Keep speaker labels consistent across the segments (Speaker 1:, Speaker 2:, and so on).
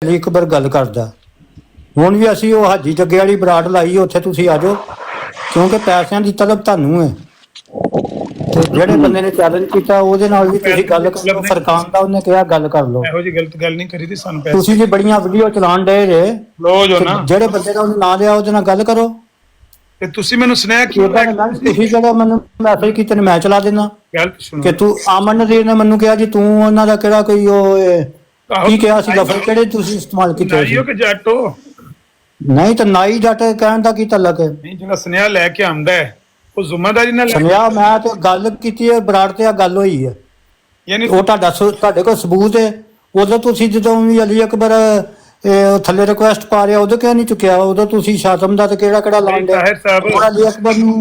Speaker 1: ਅਲੀ ਅਕਬਰ ਗੱਲ ਕਰਦਾ। ਹੁਣ ਵੀ ਅਸੀਂ ਉਹ ਹਾਜੀ ਜੱਗੇ ਵਾਲੀ ਬਰਾੜ ਲਾਈ, ਉੱਥੇ ਤੁਸੀਂ ਆ ਜਾਓ, ਕਿਉਂਕਿ ਪੈਸਿਆਂ ਦੀ ਤਲਬ ਤੁਹਾਨੂੰ ਹੈ। ਤੇ ਜਿਹੜੇ ਬੰਦੇ ਨੇ ਚੈਲੰਜ ਕੀਤਾ ਉਹਦੇ ਨਾਲ ਵੀ ਤੁਸੀਂ ਗੱਲ ਕਰੋ। ਫਰਕਾਨ ਦਾ ਉਹਨੇ ਕਿਹਾ ਗੱਲ ਕਰ ਲਓ।
Speaker 2: ਇਹੋ ਜਿਹੀ ਗਲਤ ਗੱਲ ਨਹੀਂ ਕਰੀ ਦੀ ਸਾਨੂੰ।
Speaker 1: ਤੁਸੀਂ ਜੀ ਬੜੀਆਂ ਵੀਡੀਓ ਚਲਾਉਣ ਡਏ ਜੇ, ਜਿਹੜੇ ਬੰਦੇ ਦਾ ਉਹਨੇ ਨਾਂ ਲਿਆ ਉਹਦੇ ਨਾਲ ਗੱਲ ਕਰੋ।
Speaker 2: ਤੇ ਤੁਸੀਂ ਮੈਨੂੰ ਸੁਨੇਹਾ ਕਿਉਂ
Speaker 1: ਤੁਸੀਂ ਜਿਹੜਾ ਮੈਨੂੰ ਮੈਸੇਜ ਕੀਤੇ ਨੇ ਮੈਂ ਚਲਾ ਦੇਣਾ ਕਿ ਤੂੰ ਅਮਨ ਨਜ਼ੀਰ ਨੇ ਮੈਨੂੰ ਕਿਹਾ ਜੀ ਤੂੰ ਉਹਨਾਂ ਦਾ ਕਿਹੜਾ ਕੋਈ ਉਹ ਕੀ ਕਿਹਾ ਸੀਗਾ, ਫਿਰ ਕਿਹੜੇ ਤੁਸੀਂ ਇਸਤੇਮਾਲ ਕੀਤੇ ਸੀ?
Speaker 2: ਕਿ ਜੱਟ ਹੋ?
Speaker 1: ਨਹੀਂ ਤਾਂ ਨਾਈ ਜੱਟ ਕਹਿਣ ਦਾ ਕੀ ਤਲਕ ਹੈ?
Speaker 2: ਨਹੀਂ, ਜਿਹੜਾ ਸੁਨੇਹਾ ਲੈ ਕੇ ਆਉਂਦਾ ਹੈ ਉਹ ਜ਼ਿੰਮੇਵਾਰੀ ਨਾਲ
Speaker 1: ਸੁਨੇਹਾ ਮੈਂ ਤੇ ਗੱਲ ਕੀਤੀ ਹੈ, ਬਰਾੜ ਤੇ ਆ ਗੱਲ ਹੋਈ ਹੈ,
Speaker 2: ਯਾਨੀ
Speaker 1: ਉਹ ਤੁਹਾਡੇ ਕੋਲ ਸਬੂਤ ਹੈ। ਉਦੋਂ ਤੁਸੀਂ ਜਦੋਂ ਵੀ ਅਲੀ ਅਕਬਰ ਥੱਲੇ ਰਿਕੁਐਸਟ ਪਾ ਰਿਹਾ ਉਦੋਂ ਕਿਉਂ ਨਹੀਂ ਚੁੱਕਿਆ? ਉਦੋਂ ਤੁਸੀਂ ਸ਼ਾਤਮ ਦਾ ਤੇ ਕਿਹੜਾ ਲਾਉਣ ਦੇ ਅਲੀ ਅਕਬਰ ਨੂੰ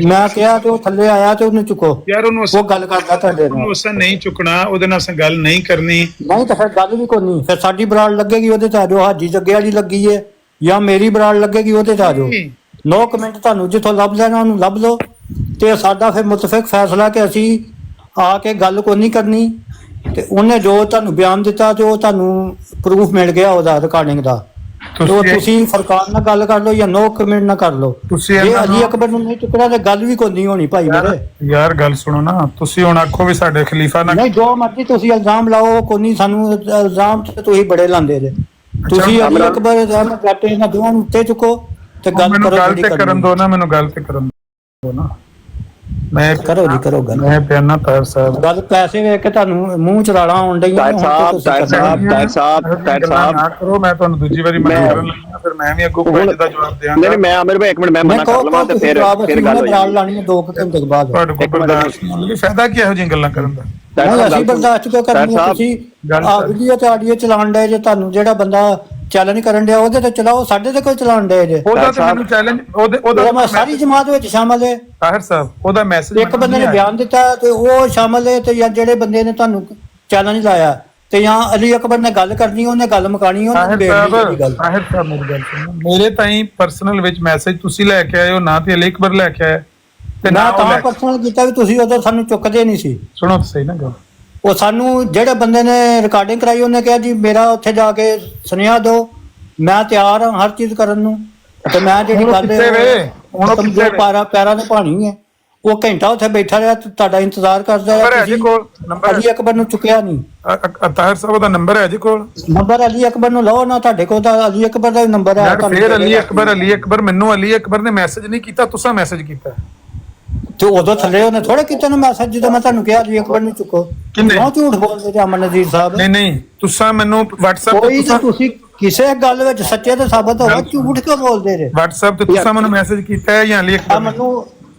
Speaker 1: ਮੈਂ ਕਿਹਾ ਤੇ ਉਹ ਥੱਲੇ ਆਇਆ ਤੇ ਉਹਨੂੰ ਚੁੱਕੋ
Speaker 2: ਯਾਰ। ਉਹਨੂੰ
Speaker 1: ਉਹ ਗੱਲ ਕਰਦਾ ਤੁਹਾਡੇ ਨਾਲ,
Speaker 2: ਉਸ ਨਹੀਂ ਚੁੱਕਣਾ, ਉਹਦੇ ਨਾਲ ਗੱਲ ਨਹੀਂ ਕਰਨੀ।
Speaker 1: ਨਹੀਂ ਤਾਂ ਫਿਰ ਗੱਲ ਵੀ ਕੋਈ ਨਹੀਂ। ਫਿਰ ਸਾਡੀ ਬਰਾੜ ਲੱਗੇਗੀ ਉਹਦੇ ਤੇ ਆ ਜਾਓ, ਹਾਜੀ ਜੱਗੇ ਵਾਲੀ ਲੱਗੀ ਹੈ ਜਾਂ ਮੇਰੀ ਬਰਾੜ ਲੱਗੇਗੀ ਉਹਦੇ ਤੇ ਆ ਜਾਓ। 9 ਕਮੈਂਟ ਤੁਹਾਨੂੰ ਜਿੱਥੋਂ ਲੱਭ ਲੈਣਾ ਉਹਨੂੰ ਲੱਭ ਲਓ। ਤੇ ਸਾਡਾ ਫਿਰ ਮੁਤਫਿਕ ਫੈਸਲਾ ਕਿ ਅਸੀਂ ਆ ਕੇ ਗੱਲ ਕੋਈ ਨਹੀਂ ਕਰਨੀ। ਤੇ ਉਹਨੇ ਜੋ ਤੁਹਾਨੂੰ ਬਿਆਨ ਦਿੱਤਾ ਤੇ ਉਹ ਤੁਹਾਨੂੰ ਪ੍ਰੂਫ ਮਿਲ ਗਿਆ ਉਹਦਾ ਰਿਕਾਰਡਿੰਗ ਦਾ। ਤੁਸੀਂ ਫਰਕਾਨ ਨਾਲ ਗੱਲ ਕਰ ਲਓ ਜਾਂ 9 ਕਮੈਂਟ ਨਾਲ ਕਰ ਲਓ। ਜੇ ਅਲੀ ਅਕਬਰ ਨੂੰ ਨਹੀਂ ਚੁੱਕਣਾ ਤੇ ਗੱਲ ਵੀ ਕੋਈ ਨਹੀਂ ਹੋਣੀ ਭਾਈ ਮੇਰੇ।
Speaker 2: ਯਾਰ ਗੱਲ ਸੁਣੋ ਨਾ, ਤੁਸੀਂ ਹੁਣ ਆਖੋ ਵੀ ਸਾਡੇ ਖਲੀਫਾ ਨਾਲ
Speaker 1: ਨਹੀਂ, ਜੋ ਮਰਜ਼ੀ ਤੁਸੀਂ ਇਲਜ਼ਾਮ ਲਾਓ, ਕੋਈ ਨਹੀਂ। ਸਾਨੂੰ ਇਲਜ਼ਾਮ ਤੇ ਤੁਸੀਂ ਬੜੇ ਲਾਉਂਦੇ ਜੇ। ਤੁਸੀਂ ਅਲੀ ਅਕਬਰ ਜੱਟ ਇਹਨਾਂ ਦੋਵਾਂ ਨੂੰ ਉੱਤੇ ਚੁੱਕੋ ਤੇ ਗੱਲ ਕਰੋ।
Speaker 2: ਗੱਲ ਤੇ ਕਰਨ ਦੋ ਨਾ, ਮੈਨੂੰ ਗੱਲ ਤੇ ਕਰਨ ਦੋ ਨਾ। ਮੈਂ
Speaker 1: ਕਰੋ ਜੀ, ਕਰੋ ਗੱਲ।
Speaker 2: ਮੈਂ ਪਿਆਨਾ ਤਾਰ ਸਾਹਿਬ
Speaker 1: ਗੱਲ ਪੈਸੇ ਵੇਖ ਕੇ ਤੁਹਾਨੂੰ ਮੂੰਹ ਚ ਰਾਲਾਂ ਆਉਣ ਡਈਆਂ।
Speaker 3: ਤਾਰ ਸਾਹਿਬ
Speaker 2: ਨਾ ਕਰੋ। ਮੈਂ ਤੁਹਾਨੂੰ ਦੂਜੀ ਵਾਰੀ ਮਨਾ ਕਰਨ ਲੱਗਾ, ਫਿਰ ਮੈਂ ਵੀ ਅੱਗੋਂ ਕੁਝ ਦਾ ਜਵਾਬ ਦਿਆਂਗਾ।
Speaker 3: ਨਹੀਂ, ਮੈਂ ਆਮਿਰ ਭਾਈ ਇੱਕ ਮਿੰਟ ਮੈਂ ਮਨਾ ਕਰ ਲਵਾਂ ਤੇ ਫਿਰ ਗੱਲ
Speaker 1: ਰਾਲ ਲਾਣੀ ਹੈ 2 ਘੰਟੇ ਬਾਅਦ।
Speaker 2: ਤੁਹਾਡੇ ਕੋਲ ਬਰਦਾਸ਼ਤ ਨਹੀਂ, ਫਾਇਦਾ ਕੀ ਇਹੋ ਜਿਹੀਆਂ ਗੱਲਾਂ ਕਰਨ ਦਾ?
Speaker 1: ਅਸੀਂ ਬਰਦਾਸ਼ਤ ਕਿਉਂ ਕਰਨੀ ਹੈ? ਤੁਸੀਂ ਵੀਡੀਓ ਤੇ ਆਡੀਓ ਚਲਾਉਣ ਡਏ ਜੇ, ਤੁਹਾਨੂੰ ਜਿਹੜਾ ਬੰਦਾ ਚੈਲੰਜ ਕਰਨ ਡਿਆ ਉਹਦੇ ਤੇ ਚਲਾਓ, ਸਾਡੇ ਤੇ ਕੋਈ ਚਲਾਉਣ ਡਏ ਜੇ?
Speaker 2: ਉਹਦਾ ਤੇ ਮੈਨੂੰ ਚੈਲੰਜ ਉਹਦਾ
Speaker 1: ਸਾਰੀ ਜਮਾਤ ਵਿੱਚ ਸ਼ਾਮਲ ਹੈ।
Speaker 2: ਤਾਹਿਰ ਸਾਹਿਬ ਉਹਦਾ ਮੈਸੇਜ
Speaker 1: ਇੱਕ ਬੰਦੇ ਨੇ ਬਿਆਨ ਦਿੱਤਾ ਤੇ ਉਹ ਸ਼ਾਮਲ ਹੈ, ਤੇ ਜਾਂ ਜਿਹੜੇ ਬੰਦੇ ਨੇ ਤੁਹਾਨੂੰ ਚੈਲੰਜ ਲਾਇਆ ਤੇ ਜਾਂ ਅਲੀ ਅਕਬਰ ਨੇ ਗੱਲ ਕਰਨੀ, ਉਹਨੇ ਗੱਲ ਮੁਕਾਣੀ, ਉਹਨੇ ਬੇਇੱਜ਼ਤੀ ਦੀ ਗੱਲ।
Speaker 2: ਤਾਹਿਰ ਸਾਹਿਬ ਮੇਰੀ ਗੱਲ ਸੁਣੋ, ਮੇਰੇ ਤਾਈਂ ਪਰਸਨਲ ਵਿੱਚ ਮੈਸੇਜ ਤੁਸੀਂ ਲੈ ਕੇ ਆਏ ਹੋ, ਨਾ ਤੇ ਅਲੀ ਅਕਬਰ ਲੈ ਕੇ ਆਏ ਤੇ
Speaker 1: ਨਾ ਤਾਂ ਪਰਸਨਲ ਕੀਤਾ ਵੀ ਤੁਸੀਂ ਉਦੋਂ ਸਾਨੂੰ ਚੁੱਕਦੇ ਨਹੀਂ ਸੀ।
Speaker 2: ਸੁਣੋ ਸਹੀ ਨਾ ਗੱਲ।
Speaker 1: ਉਹ ਸਾਨੂੰ ਜਿਹੜੇ ਬੰਦੇ ਨੇ ਰਿਕਾਰਡਿੰਗ ਕਰਾਈ ਉਹਨੇ ਕਿਹਾ ਜੀ ਮੇਰਾ ਉੱਥੇ ਜਾ ਕੇ ਸੁਨੇਹਾ ਦਿਓ, ਮੈਂ ਤਿਆਰ ਹਾਂ ਹਰ ਚੀਜ਼ ਕਰਨ ਨੂੰ। ਤੇ ਮੈਂ ਜਿਹੜੀ ਗੱਲ ਪੈਰਾਂ ਨੇ ਪਾਣੀ ਹੈ, ਉਹ ਘੰਟਾ ਉੱਥੇ ਬੈਠਾ ਰਿਹਾ ਤੁਹਾਡਾ ਇੰਤਜ਼ਾਰ ਕਰਦਾ ਹੈ। ਅਲੀ ਅਕਬਰ ਨੂੰ ਚੁੱਕਿਆ ਨਹੀਂ।
Speaker 2: ਤਾਹਿਰ ਸਾਹਿਬ ਦਾ ਨੰਬਰ ਹੈ ਜੀ ਕੋਲ?
Speaker 1: ਨੰਬਰ ਅਲੀ ਅਕਬਰ ਨੂੰ ਲਓ ਨਾ, ਤੁਹਾਡੇ ਕੋਲ ਤਾਂ ਅਲੀ ਅਕਬਰ ਦਾ ਨੰਬਰ ਹੈ।
Speaker 2: ਫਿਰ ਅਲੀ ਅਕਬਰ ਮੈਨੂੰ ਅਲੀ ਅਕਬਰ ਨੇ ਮੈਸੇਜ ਨਹੀਂ ਕੀਤਾ, ਤੁਸੀਂ ਮੈਸੇਜ ਕੀਤਾ
Speaker 1: ਤੇ ਉਦੋਂ ਥੱਲੇ ਉਹਨੇ ਥੋੜਾ ਕੀਤਾ ਨਾ ਮੈਸੇਜ, ਜਦੋਂ ਮੈਂ ਤੁਹਾਨੂੰ ਕਿਹਾ ਅਲੀ ਅਕਬਰ ਨੂੰ ਚੁੱਕੋ। ਕਿਉਂ ਝੂਠ ਬੋਲਦੇ ਜੇ ਅਮਨ ਨਜ਼ੀਰ ਸਾਹਿਬ?
Speaker 2: ਨਹੀਂ ਤੁਸੀਂ ਮੈਨੂੰ WhatsApp
Speaker 1: ਤੇ ਤੁਸੀਂ ਕਿਸੇ ਗੱਲ ਵਿੱਚ ਸੱਚੇ ਤੇ ਸਾਬਤ ਹੋਵੋ, ਝੂਠ ਕਿਉਂ ਬੋਲਦੇ ਜੇ?
Speaker 2: WhatsApp ਤੇ ਤੁਸੀਂ ਮੈਨੂੰ ਮੈਸੇਜ ਕੀਤਾ ਹੈ ਜਾਂ ਅਲੀ ਅਕਬਰ?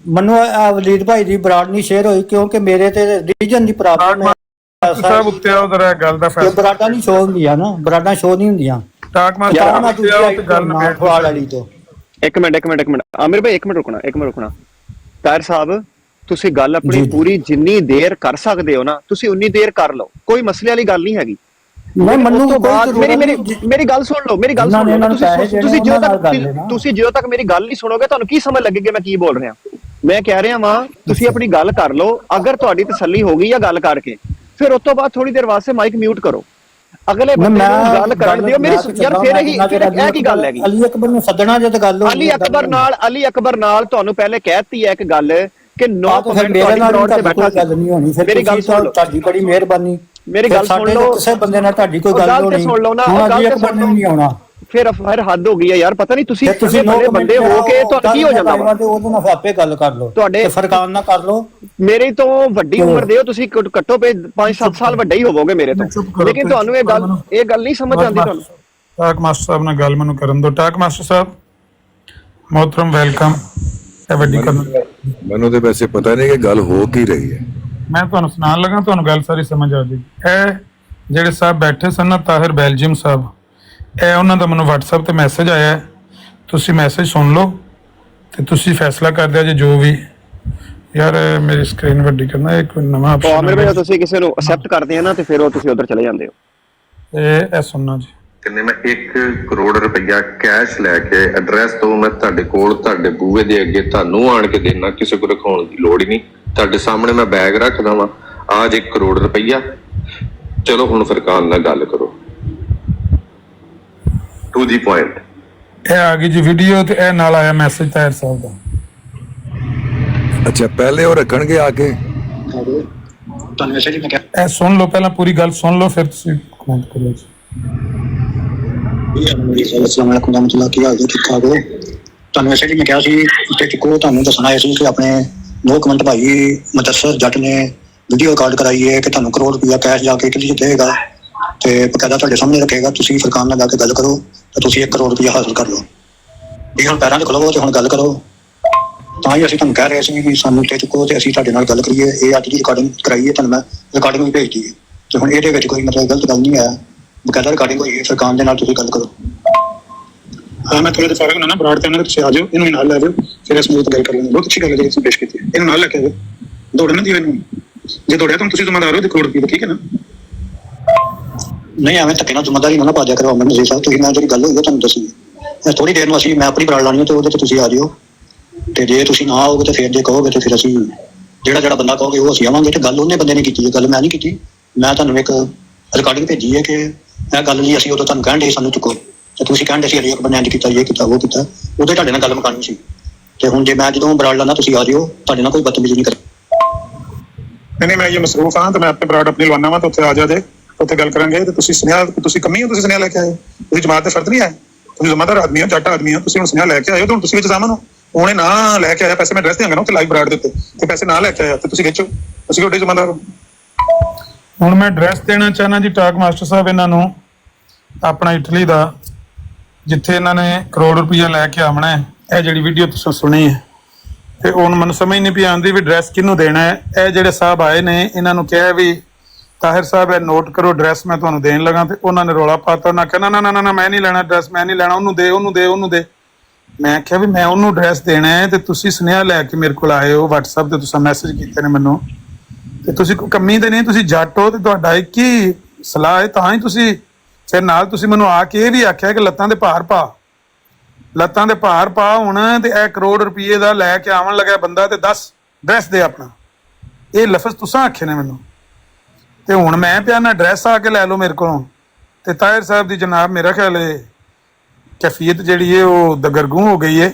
Speaker 1: ਮੈਨੂੰ ਵਲੀਦ ਭਾਈ ਦੀ ਬਰਾੜ ਨਹੀਂ ਸ਼ੇਅਰ ਹੋਈ, ਕਿਉਂਕਿ ਮੇਰੇ ਤੇ ਰੀਜਨ ਦੀ ਪ੍ਰੋਬਲਮ ਹੈ।
Speaker 2: ਸਾਹਿਬ ਉੱਤੇ ਉਧਰ ਗੱਲ ਦਾ ਫੈਸਲਾ
Speaker 1: ਬਰਾਡਾਂ ਨਹੀਂ ਸ਼ੋਅ ਹੁੰਦੀਆਂ ਨਾ, ਬਰਾਡਾਂ ਸ਼ੋਅ ਨਹੀਂ ਹੁੰਦੀਆਂ।
Speaker 2: ਟਾਕ ਮਾਰ ਗੱਲ
Speaker 1: ਵਾਲੀ ਤੋਂ
Speaker 3: ਇੱਕ ਮਿੰਟ ਆਮਿਰ ਭਾਈ ਇੱਕ ਮਿੰਟ ਰੁਕਣਾ। ਤਾਹਿਰ ਸਾਹਿਬ ਤੁਸੀਂ ਗੱਲ ਆਪਣੀ ਪੂਰੀ ਜਿੰਨੀ ਦੇਰ ਕਰ ਸਕਦੇ ਹੋ ਨਾ ਤੁਸੀਂ ਉਨੀ ਦੇਰ ਕਰ ਲਓ, ਕੋਈ ਮਸਲੇ ਵਾਲੀ ਗੱਲ ਨਹੀਂ ਹੈਗੀ। ਮੇਰੀ ਗੱਲ ਸੁਣ ਲਓ, ਤੁਸੀਂ ਜਦੋਂ ਤੱਕ ਮੇਰੀ ਗੱਲ ਨਹੀਂ ਸੁਣੋਗੇ ਤੁਹਾਨੂੰ ਕੀ ਸਮਝ ਲੱਗੇਗੀ ਮੈਂ ਕੀ ਬੋਲ ਰਿਹਾ। ਮੈਂ ਕਹਿ ਰਿਹਾ ਵਾਂ ਤੁਸੀਂ ਆਪਣੀ ਗੱਲ ਕਰ ਲਓ, ਅਗਰ ਤੁਹਾਡੀ ਤਸੱਲੀ ਹੋ ਗਈ ਆ ਗੱਲ ਕਰਕੇ, ਫਿਰ ਉਸ ਤੋਂ ਬਾਅਦ ਥੋੜੀ ਦੇਰ ਵਾਸਤੇ ਮਾਈਕ ਮਿਊਟ ਕਰੋ, ਅਗਲੇ ਬੰਦੇ ਨੂੰ ਗੱਲ ਕਰਨ ਦਿਓ। ਮੇਰੀ ਯਾਰ ਫਿਰ ਇਹ ਕੀ ਗੱਲ ਹੈਗੀ?
Speaker 1: ਅਲੀ ਅਕਬਰ ਨੂੰ ਸੱਦਣਾ ਜਦ ਗੱਲ
Speaker 3: ਅਲੀ ਅਕਬਰ ਨਾਲ ਤੁਹਾਨੂੰ ਪਹਿਲੇ ਕਹਿਤੀ ਹੈ ਇੱਕ ਗੱਲ ਕਿ 9 ਕਮੈਂਟ
Speaker 1: ਤੁਹਾਡੀ ਬਰਾਡ ਤੇ ਬੈਠਾ ਗੱਲ ਨਹੀਂ ਹੋਣੀ। ਮੇਰੀ ਗੱਲ ਸੁਣ ਲਓ, ਤੁਹਾਡੀ ਬੜੀ ਮਿਹਰਬਾਨੀ।
Speaker 3: ਮੇਰੀ ਗੱਲ ਸੁਣ ਲਓ,
Speaker 1: ਕਿਸੇ ਬੰਦੇ ਨਾਲ ਤੁਹਾਡੀ ਕੋਈ ਗੱਲ ਹੋਣੀ
Speaker 3: ਸੁਣ ਲਓ ਨਾ,
Speaker 1: ਅਲੀ ਅਕਬਰ ਨੇ ਨਹੀਂ ਆਉਣਾ।
Speaker 3: ਫਿਰ ਹੱਦ ਹੋ ਗਈ ਹੈ ਯਾਰ, ਪਤਾ ਨਹੀਂ ਤੁਸੀਂ ਬੰਦੇ ਹੋ ਕੇ ਤੁਹਾਨੂੰ ਕੀ ਹੋ ਜਾਂਦਾ ਵਾ।
Speaker 1: ਉਹਦੇ ਨਾਲ ਆਪੇ ਗੱਲ ਕਰ ਲਓ, ਤੁਹਾਡੇ ਫਰਕਾਨ ਨਾਲ ਕਰ ਲਓ।
Speaker 3: ਮੇਰੇ ਤੋਂ ਵੱਡੀ ਉਮਰ ਦੇ ਹੋ ਤੁਸੀਂ, ਘੱਟੋ 5-7 ਸਾਲ ਵੱਡੇ ਹੀ ਹੋਵੋਗੇ ਮੇਰੇ ਤੋਂ, ਲੇਕਿਨ ਤੁਹਾਨੂੰ ਇਹ ਗੱਲ ਨਹੀਂ ਸਮਝ ਆਉਂਦੀ। ਤੁਹਾਨੂੰ
Speaker 2: ਟਾਕ ਮਾਸਟਰ ਸਾਹਿਬ ਨਾਲ ਗੱਲ ਮੈਨੂੰ ਕਰਨ ਦਿਓ। ਟਾਕ ਮਾਸਟਰ ਸਾਹਿਬ ਮੋਹਤਰਮ ਵੈਲਕਮ।
Speaker 4: ਮੈਨੂੰ ਤੇ ਵੈਸੇ ਪਤਾ ਨਹੀਂ ਕਿ ਗੱਲ ਹੋ ਕੀ ਰਹੀ ਹੈ।
Speaker 2: ਮੈਂ ਤੁਹਾਨੂੰ ਸੁਣਾਉਣ ਲੱਗਾ, ਤੁਹਾਨੂੰ ਗੱਲ ਸਾਰੀ ਸਮਝ ਆ ਜਾਏਗੀ। ਇਹ ਜਿਹੜੇ ਸਾਹਿਬ ਬੈਠੇ ਸਨ ਨਾ, ਤਾਹਿਰ ਬੈਲਜੀਅਮ ਸਾਹਿਬ, ਇਹ ਉਹਨਾਂ ਦਾ ਮੈਨੂੰ WhatsApp ਤੇ ਮੈਸੇਜ ਆਇਆ। ਤੁਸੀਂ ਮੈਸੇਜ ਸੁਣ ਲਓ ਤੇ ਤੁਸੀਂ ਫੈਸਲਾ ਕਰ ਦਿਓ ਜੇ ਜੋ ਵੀ। ਯਾਰ ਮੇਰੀ ਸਕਰੀਨ ਵੱਡੀ ਕਰਨਾ, ਇੱਕ ਨਵਾਂ ਆਪਸ਼ਨ
Speaker 3: ਹੈ। ਤੁਸੀਂ ਕਿਸੇ ਨੂੰ ਅਸੈਪਟ ਕਰਦੇ ਆ ਨਾ ਤੇ ਫਿਰ ਉਹ ਤੁਸੀਂ ਉਧਰ ਚਲੇ ਜਾਂਦੇ ਹੋ।
Speaker 2: ਇਹ ਸੁਣਨਾ ਜੀ।
Speaker 5: ਕਿੰਨੇ ਮੈਂ 1 ਕਰੋੜ ਰੁਪਇਆ ਕੈਸ਼ ਲੈ ਕੇ ਐਡਰੈਸ ਤੋਂ ਮੈਂ ਤੁਹਾਡੇ ਕੋਲ ਤੁਹਾਡੇ ਬੂਹੇ ਦੇ ਅੱਗੇ ਤੁਹਾਨੂੰ ਆਣ ਕੇ ਦੇਣਾ, ਕਿਸੇ ਕੋਲ ਰਖਾਉਣ ਦੀ ਲੋੜ ਹੀ ਨਹੀਂ। ਤੁਹਾਡੇ ਸਾਹਮਣੇ ਮੈਂ ਬੈਗ ਰੱਖਦਾ ਵਾਂ, ਆਜ 1 ਕਰੋੜ ਰੁਪਇਆ। ਚਲੋ ਹੁਣ ਫਰਕਾਨ ਨਾਲ ਗੱਲ ਕਰੋ। To the point.
Speaker 2: ਇਹ ਆ ਗਈ ਜੀ ਵੀਡੀਓ ਤੇ ਇਹ ਨਾਲ ਆਇਆ ਮੈਸੇਜ ਤਾਹਿਰ ਸਾਹਿਬ ਦਾ।
Speaker 4: ਅੱਛਾ ਪਹਿਲੇ ਉਹ ਰੱਖਣਗੇ ਆ ਕੇ।
Speaker 6: ਤੁਹਾਨੂੰ ਵੈਸੇ ਜੀ ਮੈਂ ਕਿਹਾ
Speaker 2: ਇਹ ਸੁਣ ਲਓ, ਪਹਿਲਾਂ ਪੂਰੀ ਗੱਲ ਸੁਣ ਲਓ ਫਿਰ ਤੁਸੀਂ ਕਮੈਂਟ ਕਰਿਓ ਜੀ।
Speaker 6: ਅਸਲਾਮ ਵਾਲੇਕੁਮ ਰਹਿਮਤੁਲਾਹ, ਕੀ ਹਾਲ ਜੀ, ਠੀਕ ਠਾਕ ਹੋ? ਤੁਹਾਨੂੰ ਵੈਸੇ ਜੀ ਮੈਂ ਕਿਹਾ ਸੀ ਉੱਤੇ ਚੁੱਕੋ, ਤੁਹਾਨੂੰ ਦੱਸਣਾ ਆਇਆ ਸੀ ਕਿ ਆਪਣੇ 2 ਕਮੈਂਟ ਭਾਈ ਮੁਦੱਸਰ ਜੱਟ ਨੇ ਵੀਡੀਓ ਰਿਕਾਰਡ ਕਰਾਈ ਹੈ ਕਿ ਤੁਹਾਨੂੰ ਕਰੋੜ ਰੁਪਇਆ ਕੈਸ਼ ਜਾ ਕੇ ਇਟਲੀ 'ਚ ਦੇਗਾ ਤੇ ਬਕਾਇਦਾ ਤੁਹਾਡੇ ਸਾਹਮਣੇ ਰੱਖੇਗਾ। ਤੁਸੀਂ ਫੁਰਕਾਨ ਨਾਲ ਜਾ ਕੇ ਗੱਲ ਕਰੋ ਤੇ ਤੁਸੀਂ 1 ਕਰੋੜ ਰੁਪਇਆ ਹਾਸਲ ਕਰ ਲਓ। ਇਹ ਹੁਣ ਪੈਰਾਂ 'ਚ ਖਲੋਵੋ ਤੇ ਹੁਣ ਗੱਲ ਕਰੋ। ਤਾਂ ਹੀ ਅਸੀਂ ਤੁਹਾਨੂੰ ਕਹਿ ਰਹੇ ਸੀ ਵੀ ਸਾਨੂੰ ਉੱਤੇ ਚੁੱਕੋ ਤੇ ਅਸੀਂ ਤੁਹਾਡੇ ਨਾਲ ਗੱਲ ਕਰੀਏ। ਇਹ ਅੱਜ ਦੀ ਰਿਕਾਰਡਿੰਗ ਕਰਾਈ ਹੈ, ਤੁਹਾਨੂੰ ਮੈਂ ਰਿਕਾਰਡਿੰਗ ਵੀ ਭੇਜਦੀ ਹੈ ਤੇ ਹੁਣ ਇਹਦੇ ਵਿੱਚ ਕੋਈ ਮਤਲਬ ਗਲਤ ਗੱਲ ਨਹੀਂ ਹੈ, ਬਕਾਇਦਾ ਰਿਕਾਰਡਿੰਗ ਹੋਈ ਹੈ। ਫੁਰਕਾਨ ਦੇ ਨਾਲ ਤੁਸੀਂ ਗੱਲ ਕਰੋ। ਹਾਂ ਮੈਂ ਥੋੜਾ ਜਿਹਾ ਫਰਕ ਨਾ ਬਰਾੜ ਤੇ ਉਹਨਾਂ ਦੇ ਤੁਸੀਂ ਆ ਜਾਓ, ਇਹਨੂੰ ਵੀ ਨਾਲ ਲੈ ਜਾਓ, ਫਿਰ ਇਸ ਮੂਹਰੇ ਤੇ ਗੱਲ ਕਰ ਲੈਂਦੇ। ਬਹੁਤ ਅੱਛੀ ਗੱਲ ਹੈ ਜਿਹੜੀ ਤੁਸੀਂ ਪੇਸ਼ ਕੀਤੀ ਹੈ, ਇਹਨੂੰ ਨਾਲ ਲੈ ਕੇ ਆਓ। ਦੌੜਨ ਦੀ ਇਹਨੂੰ ਜੇ ਦੌੜਿਆ ਤਾਂ ਤੁਸੀਂ ਜ਼ਿੰਮੇਦਾਰ ਹੋ 1 ਕਰੋੜ ਰੁਪਏ ਦਾ, ਠੀਕ ਹੈ ਨਾ? ਨਹੀਂ ਐਵੇਂ ਧੱਕੇ ਨਾਲ ਜ਼ਿੰਮੇਦਾਰੀ ਨਾ ਪਾ ਦਿਆ ਕਰੋ ਅਮਨ ਜੀ ਸਾਹਿਬ। ਤੁਸੀਂ ਮੈਂ ਜਿਹੜੀ ਗੱਲ ਹੋਈ ਹੈ ਤੁਹਾਨੂੰ ਦੱਸੀ ਹੈ, ਥੋੜੀ ਦੇਰ ਨੂੰ ਅਸੀਂ ਮੈਂ ਆਪਣੀ ਬਰਾੜ ਲਾਣੀ ਹੈ ਤੇ ਉਹਦੇ 'ਚ ਤੁਸੀਂ ਆ ਜਿਓ ਤੇ ਜੇ ਤੁਸੀਂ ਨਾ ਆਓਗੇ ਤੇ ਫਿਰ ਜੇ ਕਹੋਗੇ ਤੇ ਫਿਰ ਅਸੀਂ ਜਿਹੜਾ ਬੰਦਾ ਕਹੋਗੇ ਉਹ ਅਸੀਂ ਆਵਾਂਗੇ। ਤੇ ਗੱਲ ਉਹਨੇ ਬੰਦੇ ਨੇ ਕੀਤੀ ਹੈ, ਗੱਲ ਮੈਂ ਨਹੀਂ ਕੀਤੀ। ਮੈਂ ਤੁਹਾਨੂੰ ਇੱਕ ਰਿਕਾਰਡਿੰਗ ਭੇਜੀ ਹੈ ਕਿ ਇਹ ਗੱਲ ਜੀ ਅਸੀਂ ਉਦੋਂ ਤੁਹਾਨੂੰ ਕਹਿਣ ਦੇ ਸਾਨੂੰ ਚੁੱਕੋ ਤੇ ਤੁਸੀਂ ਕਹਿਣ ਦੇ ਸੀ ਇੱਕ ਬੰਦੇ ਇੰਜ ਕੀਤਾ, ਇਹ ਕੀਤਾ, ਉਹ ਕੀਤਾ, ਉਹਦੇ ਤੁਹਾਡੇ ਨਾਲ ਗੱਲ ਮੁਕਾਉਣੀ ਸੀ। ਤੇ ਹੁਣ ਜੇ ਮੈਂ ਜਦੋਂ ਬਰਾੜ ਲਾਣਾ ਤੁਸੀਂ ਆ ਜਿਓ, ਤੁਹਾਡੇ ਨਾਲ ਕੋਈ ਬਦਤਮੀਜ਼ੀ ਨਹੀਂ ਕਰੇ।
Speaker 7: नहीं मैं ये मसरूफ हाँ, तो मैं अपने ब्राड अपनी लवाना वा तो उत्थे आ जा जे उत्थे गल करांगे। ते तुसीं सुनेहा, तुसीं कमी हो, तुसीं सुनेहा लेके आए, तुसीं जमात दे फर्द नहीं आए, तुसीं जमादार आदमी हो, जट आदमी हो, तुसीं हुण सुनेहा लेके आए हो, तो हुण तुसीं विच जामन हो। ਉਹਨੇ ਨਾ ਲੈ ਕੇ ਆਇਆ ਪੈਸੇ, ਮੈਂ ਐਡਰੈਸ ਦਿਆਂਗਾ ਨਾ ਉੱਥੇ ਲਾਈਵ ਬਰਾਡ ਦੇ ਉੱਤੇ, ਤੇ ਪੈਸੇ ਨਾ ਲੈ ਕੇ ਆਇਆ ਤੇ ਤੁਸੀਂ ਖਿੱਚੋ, ਤੁਸੀਂ ਤੁਹਾਡੇ ਜਮਾਦਾਰ ਹੋ।
Speaker 2: ਹੁਣ ਮੈਂ ਐਡਰੈਸ ਦੇਣਾ ਚਾਹਨਾ ਜੀ ਟਾਕ ਮਾਸਟਰ ਸਾਹਿਬ ਇਹਨਾਂ ਨੂੰ, ਆਪਣਾ ਇਟਲੀ ਦਾ, ਜਿੱਥੇ ਇਹਨਾਂ ਨੇ ਕਰੋੜ ਰੁਪਈਆ ਲੈ ਕੇ ਆਉਣਾ ਹੈ। ਇਹ ਜਿਹੜੀ ਵੀਡੀਓ ਤੁਸੀਂ ਸੁਣੀ ਹੈ ਤੇ ਹੁਣ ਮੈਨੂੰ ਸਮਝ ਨਹੀਂ ਪਈ ਆਉਂਦੀ ਵੀ ਐਡਰੈਸ ਕਿਹਨੂੰ ਦੇਣਾ ਹੈ। ਇਹ ਜਿਹੜੇ ਸਾਹਿਬ ਆਏ ਨੇ ਇਹਨਾਂ ਨੂੰ ਕਿਹਾ ਵੀ ਤਾਹਿਰ ਸਾਹਿਬ ਇਹ ਨੋਟ ਕਰੋ ਐਡਰੈਸ ਮੈਂ ਤੁਹਾਨੂੰ ਦੇਣ ਲੱਗਾ, ਤੇ ਉਹਨਾਂ ਨੇ ਰੌਲਾ ਪਾਤਾ। ਉਹਨਾਂ ਕਹਿੰਦਾ ਨਾ ਨਾ ਨਾ ਮੈਂ ਨਹੀਂ ਲੈਣਾ ਐਡਰੈਸ, ਮੈਂ ਨਹੀਂ ਲੈਣਾ, ਉਹਨੂੰ ਦੇ ਉਹਨੂੰ ਦੇ ਉਹਨੂੰ ਦੇ। ਮੈਂ ਕਿਹਾ ਵੀ ਮੈਂ ਉਹਨੂੰ ਐਡਰੈਸ ਦੇਣਾ ਹੈ ਤੇ ਤੁਸੀਂ ਸੁਨੇਹਾ ਲੈ ਕੇ ਮੇਰੇ ਕੋਲ ਆਏ ਹੋ, WhatsApp ਤੇ ਤੁਸੀਂ ਮੈਸੇਜ ਕੀਤੇ ਨੇ ਮੈਨੂੰ, ਤੇ ਤੁਸੀਂ ਕੋਈ ਕਮੀ ਤੇ ਨਹੀਂ, ਤੁਸੀਂ ਜੱਟ ਹੋ ਤੇ ਤੁਹਾਡਾ ਇੱਕ ਹੀ ਸਲਾਹ ਹੈ, ਤਾਂ ਹੀ ਤੁਸੀਂ ਫਿਰ ਨਾਲ ਤੁਸੀਂ ਮੈਨੂੰ ਆ ਕੇ ਇਹ ਵੀ ਆਖਿਆ ਕਿ ਲੱਤਾਂ ਦੇ ਭਾਰ ਪਾ, ਲੱਤਾਂ ਦੇ ਭਾਰ ਪਾ ਹੁਣ, ਤੇ ਇਹ ਕਰੋੜ ਰੁਪਏ ਦਾ ਲੈ ਕੇ ਆਉਣ ਲੱਗਾ ਬੰਦਾ ਤੇ 10 ਐਡਰੈਸ ਦੇ ਆਪਣਾ। ਇਹ ਲਫ਼ਜ਼ ਤੁਸੀਂ ਆਖੇ ਨੇ ਮੈਨੂੰ, ਤੇ ਹੁਣ ਮੈਂ ਪਿਆ ਨਾ ਐਡਰੈਸ ਆ ਕੇ ਲੈ ਲਓ ਮੇਰੇ ਕੋਲੋਂ। ਤੇ ਤਾਹਿਰ ਸਾਹਿਬ ਦੀ ਜਨਾਬ ਮੇਰਾ ਖਿਆਲ ਹੈ कैफियत जी है वो दगरगू हो गई है।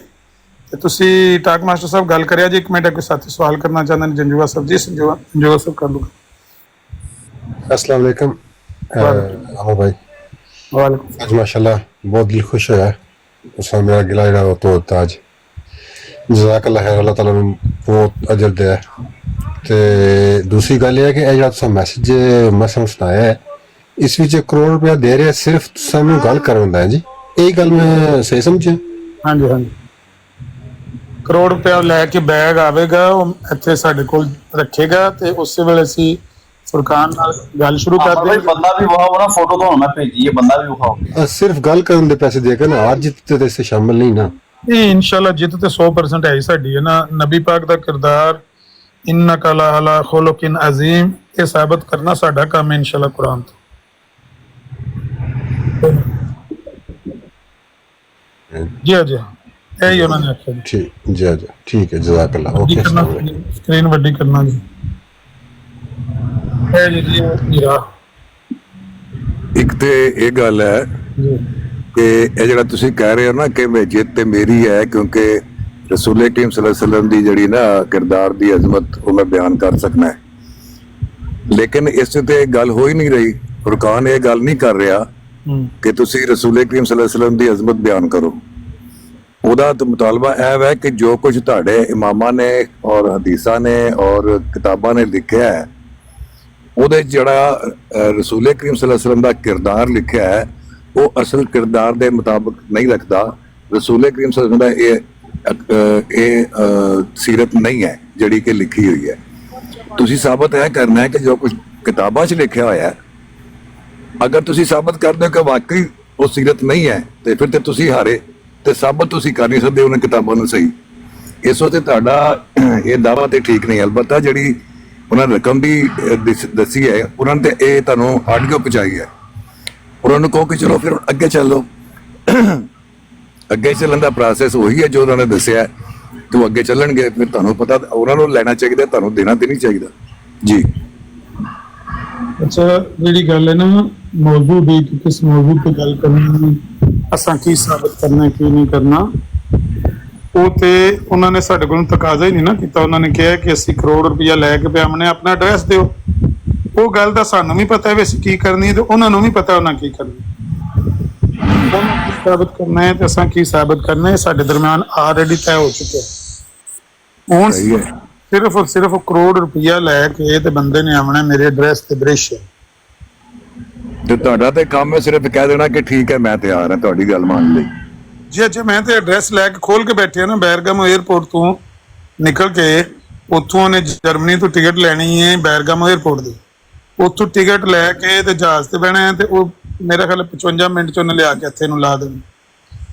Speaker 2: तो तुसी टाक मास्टर साहब गल करिया जी। एक मिनट कोई साथी सवाल करना चाहते हैं जंजुआ साहब जी। संजुआ साहब कर लो।
Speaker 8: अस्सलाम वालेकुम अमर भाई।
Speaker 2: वालेकुम।
Speaker 8: आज माशाल्लाह बहुत दिल खुश होया, उसमें मेरा गिला रहा तो ताज जज़ाकल्लाह खैर, अल्लाह ताला नूं बहुत अजर दे। ते दूसरी गल यह है कि जेहड़ा तुसां मैसेज मैं सुनाया है इस विच करोड़ रुपया दे रहे, सिर्फ तुसां नूं गल करवांदा है जी, यही गल मैं सही समझिया?
Speaker 2: हाँ जी हाँ जी, ਕਰੋੜ ਰੁਪਇਆ ਲੈ ਕੇ ਬੈਗ ਆਵੇਗਾ, ਉਹ ਇੱਥੇ ਸਾਡੇ ਕੋਲ ਰੱਖੇਗਾ ਤੇ ਉਸੇ ਵੇਲੇ ਅਸੀਂ ਫੁਰਕਾਨ ਨਾਲ ਗੱਲ ਸ਼ੁਰੂ ਕਰ ਦੇਵਾਂਗੇ।
Speaker 9: ਬੰਦਾ ਵੀ ਵਹਾਓ ਨਾ, ਫੋਟੋ ਤੁਹਾਨੂੰ ਮੈਂ ਭੇਜੀ ਹੈ, ਬੰਦਾ ਵੀ ਵਹਾਓ।
Speaker 8: सिर्फ गल करन दे पैसे देकर ना, हार जित ते इससे शामिल नहीं ना।
Speaker 2: ਇਹ ਇਨਸ਼ਾਅੱਲਾ ਜਿੱਤ ਤੇ 100% ਹੈ ਹੀ ਸਾਡੀ ਹੈ ਨਾ। ਨਬੀ ਪਾਕ ਦਾ ਕਿਰਦਾਰ ਇਨਕਾ ਲਾ ਖੁਲੁਕਿਨ ਅਜ਼ੀਮ, ਇਹ ਸਾਬਤ ਕਰਨਾ ਸਾਡਾ ਕੰਮ ਹੈ ਇਨਸ਼ਾਅੱਲਾ ਕੁਰਾਨ ਤੋਂ। जी हाँ जी हाँ, यही उन्होंने आख्या जी।
Speaker 8: ठीक जी जी ठीक है, जज़ाकल्लाह। ओके, अस्सलाम वालेकुम।
Speaker 2: स्क्रीन वड्डी करना जी। है जी जी हीरा
Speaker 4: ਇੱਕ ਤੇ ਇਹ ਗੱਲ ਹੈ
Speaker 2: जी
Speaker 4: ਕਿ ਇਹ ਜਿਹੜਾ ਤੁਸੀਂ ਕਹਿ ਰਹੇ ਹੋ ਨਾ ਕਿ ਮੈਂ ਜਿੱਤ ਤੇ ਮੇਰੀ ਹੈ, ਕਿਉਂਕਿ ਰਸੂਲ ਕਰੀਮ ਸੱਲੱਲਾਹੁ ਅਲੈਹਿ ਵਸੱਲਮ ਦੀ ਜਿਹੜੀ ਨਾ ਕਿਰਦਾਰ ਦੀ ਅਜ਼ਮਤ ਉਹ ਮੈਂ ਬਿਆਨ ਕਰ ਸਕਣਾ ਹੈ, ਲੇਕਿਨ ਇਸ ਤੇ ਗੱਲ ਹੋ ਹੀ ਨਹੀਂ ਰਹੀ। ਫੁਰਕਾਨ ਇਹ ਗੱਲ ਨਹੀਂ ਕਰ ਰਿਹਾ ਕਿ ਤੁਸੀਂ ਰਸੂਲ ਕਰੀਮ ਸੱਲੱਲਾਹੁ ਅਲੈਹਿ ਵਸੱਲਮ ਦੀ ਅਜ਼ਮਤ ਬਿਆਨ ਕਰੋ। ਉਹਦਾ ਤਾਂ ਮੁਤਾਲਬਾ ਇਹ ਹੈ ਕਿ ਜੋ ਕੁਝ ਤੁਹਾਡੇ ਇਮਾਮਾਂ ਨੇ ਔਰ ਹਦੀਸਾਂ ਨੇ ਔਰ ਕਿਤਾਬਾਂ ਨੇ ਲਿਖਿਆ ਹੈ, ਉਹਦੇ ਜਿਹੜਾ ਰਸੂਲ ਕਰੀਮ ਸੱਲੱਲਾਹੁ ਅਲੈਹਿ ਵਸੱਲਮ ਦਾ ਕਿਰਦਾਰ ਲਿਖਿਆ ਹੈ ਉਹ ਅਸਲ ਕਿਰਦਾਰ ਦੇ ਮੁਤਾਬਕ ਨਹੀਂ ਰੱਖਦਾ। ਰਸੂਲ ਕਰੀਮ ਸੱਲੱਲਾਹੁ ਅਲੈਹਿ ਵਸੱਲਮ ਦਾ ਇਹ ਸੀਰਤ ਨਹੀਂ ਹੈ ਜਿਹੜੀ ਕਿ ਲਿਖੀ ਹੋਈ ਹੈ। ਤੁਸੀਂ ਸਾਬਤ ਇਹ ਕਰਨਾ ਹੈ ਕਿ ਜੋ ਕੁਝ ਕਿਤਾਬਾਂ 'ਚ ਲਿਖਿਆ ਹੋਇਆ ਹੈ, ਅਗਰ ਤੁਸੀਂ ਸਾਬਤ ਕਰਦੇ ਹੋ ਕਿ ਵਾਕਈ ਉਹ ਸੀਰਤ ਨਹੀਂ ਹੈ ਤੇ ਫਿਰ ਤੇ ਤੁਸੀਂ ਹਾਰੇ, ਤੇ ਸਾਬਤ ਤੁਸੀਂ ਕਰ ਨਹੀਂ ਸਕਦੇ ਉਹਨਾਂ ਕਿਤਾਬਾਂ ਨੂੰ ਸਹੀ। ਇਸ ਵਕਤ ਤੁਹਾਡਾ ਇਹ ਦਾਅਵਾ ਤੇ ਠੀਕ ਨਹੀਂ। ਅਲਬੱਤਾ ਜਿਹੜੀ ਉਹਨਾਂ ਨੇ ਰਕਮ ਵੀ ਦੱਸੀ ਹੈ, ਉਹਨਾਂ ਨੇ ਤੇ ਇਹ ਤੁਹਾਨੂੰ ਆਡੀਓ ਪਹੁੰਚਾਈ ਹੈ। ਉਹਨਾਂ ਨੂੰ ਕਹੋ ਕਿ ਚਲੋ ਫਿਰ ਅੱਗੇ ਚੱਲੋ। ਅੱਗੇ ਚੱਲਣ ਦਾ ਪ੍ਰੋਸੈਸ ਉਹੀ ਹੈ ਜੋ ਉਹਨਾਂ ਨੇ ਦੱਸਿਆ, ਤੇ ਅੱਗੇ ਚੱਲਣਗੇ। ਫਿਰ ਤੁਹਾਨੂੰ ਪਤਾ ਉਹਨਾਂ ਨੂੰ ਲੈਣਾ ਚਾਹੀਦਾ, ਤੁਹਾਨੂੰ ਦੇਣਾ ਤੇ ਨਹੀਂ ਚਾਹੀਦਾ ਜੀ।
Speaker 2: अच्छा जी गल है ना मौजू की, किस मौजू पे गल करनी ਅਸਾਂ ਕੀ ਸਾਬਤ ਕਰਨਾ ਕੀ ਨਹੀਂ ਕਰਨਾ, ਉਹ ਤੇ ਉਹਨਾਂ ਨੇ ਸਾਡੇ ਕੋਲ ਤਕਾਜ਼ਾ ਹੀ ਨਹੀਂ ਨਾ ਕੀਤਾ। ਉਹਨਾਂ ਨੇ ਕਿਹਾ ਕਿ ਅਸੀਂ ਕਰੋੜ ਰੁਪਇਆ ਲੈ ਕੇ ਪਿਆਮਣੇ, ਆਪਣਾ ਐਡਰੈਸ ਦਿਓ। ਉਹ ਗੱਲ ਦਾ ਸਾਨੂੰ ਵੀ ਪਤਾ ਵੀ ਅਸੀਂ ਕੀ ਕਰਨੀ ਹੈ ਤੇ ਉਹਨਾਂ ਨੂੰ ਵੀ ਪਤਾ ਉਹਨਾਂ ਕੀ ਕਰਨੀ। ਉਹਨਾਂ ਕੀ ਸਾਬਤ ਕਰਨਾ ਹੈ ਤੇ ਅਸਾਂ ਕੀ ਸਾਬਤ ਕਰਨਾ ਹੈ, ਸਾਡੇ ਦਰਮਿਆਨ ਆਲਰੇਡੀ ਤੈਅ ਹੋ ਚੁੱਕਿਆ। ਹੁਣ
Speaker 4: ਸਹੀ ਹੈ।
Speaker 2: ਸਿਰਫ ਔਰ ਸਿਰਫ ਕਰੋੜ ਰੁਪਇਆ ਲੈ ਕੇ ਤੇ ਬੰਦੇ ਨੇ ਆਉਣਾ ਮੇਰੇ ਐਡਰੈਸ ਤੇ ਬ੍ਰਿਸ਼।
Speaker 4: ਤੇ ਤੁਹਾਡਾ ਤੇ ਕੰਮ ਹੈ ਸਿਰਫ ਕਹਿ ਦੇਣਾ ਕਿ ਠੀਕ ਹੈ ਮੈਂ ਤਿਆਰ ਹਾਂ ਤੁਹਾਡੀ ਗੱਲ ਮੰਨ ਲਈ।
Speaker 2: ਜੀ ਅੱਛਾ, ਮੈਂ ਤੇ ਐਡਰੈਸ ਲੈ ਕੇ ਖੋਲ ਕੇ ਬੈਠਿਆ ਨਾ, ਬੈਰਗਮ 에ਅਰਪੋਰਟ ਤੋਂ ਨਿਕਲ ਕੇ ਉੱਥੋਂ ਉਹਨੇ ਜਰਮਨੀ ਤੋਂ ਟਿਕਟ ਲੈਣੀ ਹੈ ਬੈਰਗਮ 에ਅਰਪੋਰਟ ਦੀ, ਉੱਥੋਂ ਟਿਕਟ ਲੈ ਕੇ ਤੇ ਜਹਾਜ਼ ਤੇ ਬਹਿਣਾ ਹੈ ਤੇ ਉਹ ਮੇਰਾ ਖਿਆਲ 55 ਮਿੰਟ ਚ ਉਹਨੇ ਲਿਆ ਕੇ ਇੱਥੇ ਨੂੰ ਲਾ ਦੇਣੀ।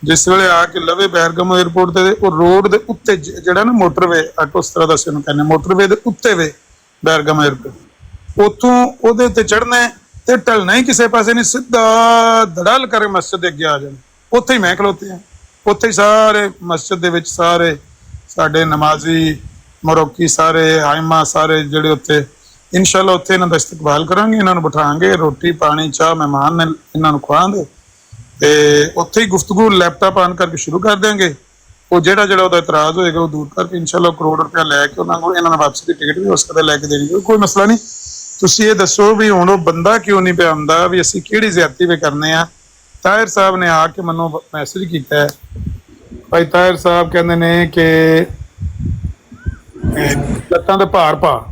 Speaker 2: ਜਿਸ ਵੇਲੇ ਆ ਕੇ ਲਵੇ ਬੈਰਗਮ 에ਅਰਪੋਰਟ ਤੇ ਉਹ ਰੋਡ ਦੇ ਉੱਤੇ ਜਿਹੜਾ ਨਾ ਮੋਟਰਵੇ ਆਟੋ ਉਸ ਤਰ੍ਹਾਂ ਦਾ ਅਸੀਂ ਉਹਨੂੰ ਕਹਿੰਦੇ, ਮੋਟਰਵੇ ਦੇ ਉੱਤੇ ਵੇ ਬੈਰਗਮ 에ਅਰਪੋਰਟ, ਉੱਥੋਂ ਉਹਦੇ ਉੱਤੇ ਚੜ੍ਹਨਾ ਤੇ ਢਲਣਾ ਹੀ ਕਿਸੇ ਪਾਸੇ ਨਹੀਂ, ਸਿੱਧਾ ਧੜਲ ਕਰਕੇ ਮਸਜਿਦ ਦੇ ਅੱਗੇ ਆ ਜਾਣਾ। ਉੱਥੇ ਹੀ ਮੈਂ ਖਲੋਤੇ ਆ, ਉੱਥੇ ਹੀ ਸਾਰੇ ਮਸਜਿਦ ਦੇ ਵਿੱਚ ਸਾਰੇ ਸਾਡੇ ਨਮਾਜ਼ੀ ਮਰੋਕੀ ਸਾਰੇ ਆਇਮਾ ਸਾਰੇ ਜਿਹੜੇ ਉੱਥੇ ਇਨਸ਼ਾਅੱਲਾ ਉੱਥੇ ਇਹਨਾਂ ਦਾ ਇਸਤਕਬਾਲ ਕਰਾਂਗੇ, ਇਹਨਾਂ ਨੂੰ ਬਿਠਾਵਾਂਗੇ, ਰੋਟੀ ਪਾਣੀ ਚਾਹ ਮਹਿਮਾਨ ਨੇ ਇਹਨਾਂ ਨੂੰ ਖਵਾਵਾਂਗੇ ਤੇ ਉੱਥੇ ਹੀ ਗੁਫ਼ਤਗੂ ਲੈਪਟਾਪ ਆਨ ਕਰਕੇ ਸ਼ੁਰੂ ਕਰ ਦੇਵਾਂਗੇ। ਉਹ ਜਿਹੜਾ ਉਹਦਾ ਇਤਰਾਜ਼ ਹੋਏਗਾ ਉਹ ਦੂਰ ਕਰਕੇ ਇਨਸ਼ਾਅੱਲਾ ਕਰੋੜ ਰੁਪਇਆ ਲੈ ਕੇ ਉਹਨਾਂ ਕੋਲ ਇਹਨਾਂ ਨੂੰ ਵਾਪਸੀ ਦੀ ਟਿਕਟ ਵੀ ਉਸ ਕਦੇ ਲੈ ਕੇ ਦੇਣੀ, ਕੋਈ ਮਸਲਾ ਨਹੀਂ। ਤੁਸੀਂ ਇਹ ਦੱਸੋ ਵੀ ਹੁਣ ਉਹ ਬੰਦਾ ਕਿਉਂ ਨਹੀਂ ਪਿਆ ਆਉਂਦਾ, ਵੀ ਅਸੀਂ ਕਿਹੜੀ ਜ਼ਿਆਦਤੀ ਵੀ ਕਰਨੇ ਆ। ਤਾਹਿਰ ਸਾਹਿਬ ਨੇ ਆ ਕੇ ਮੈਨੂੰ ਮੈਸੇਜ ਕੀਤਾ ਹੈ, ਭਾਈ ਤਾਹਿਰ ਸਾਹਿਬ ਕਹਿੰਦੇ ਨੇ ਕਿ ਲੱਤਾਂ ਦੇ ਭਾਰ ਪਾ।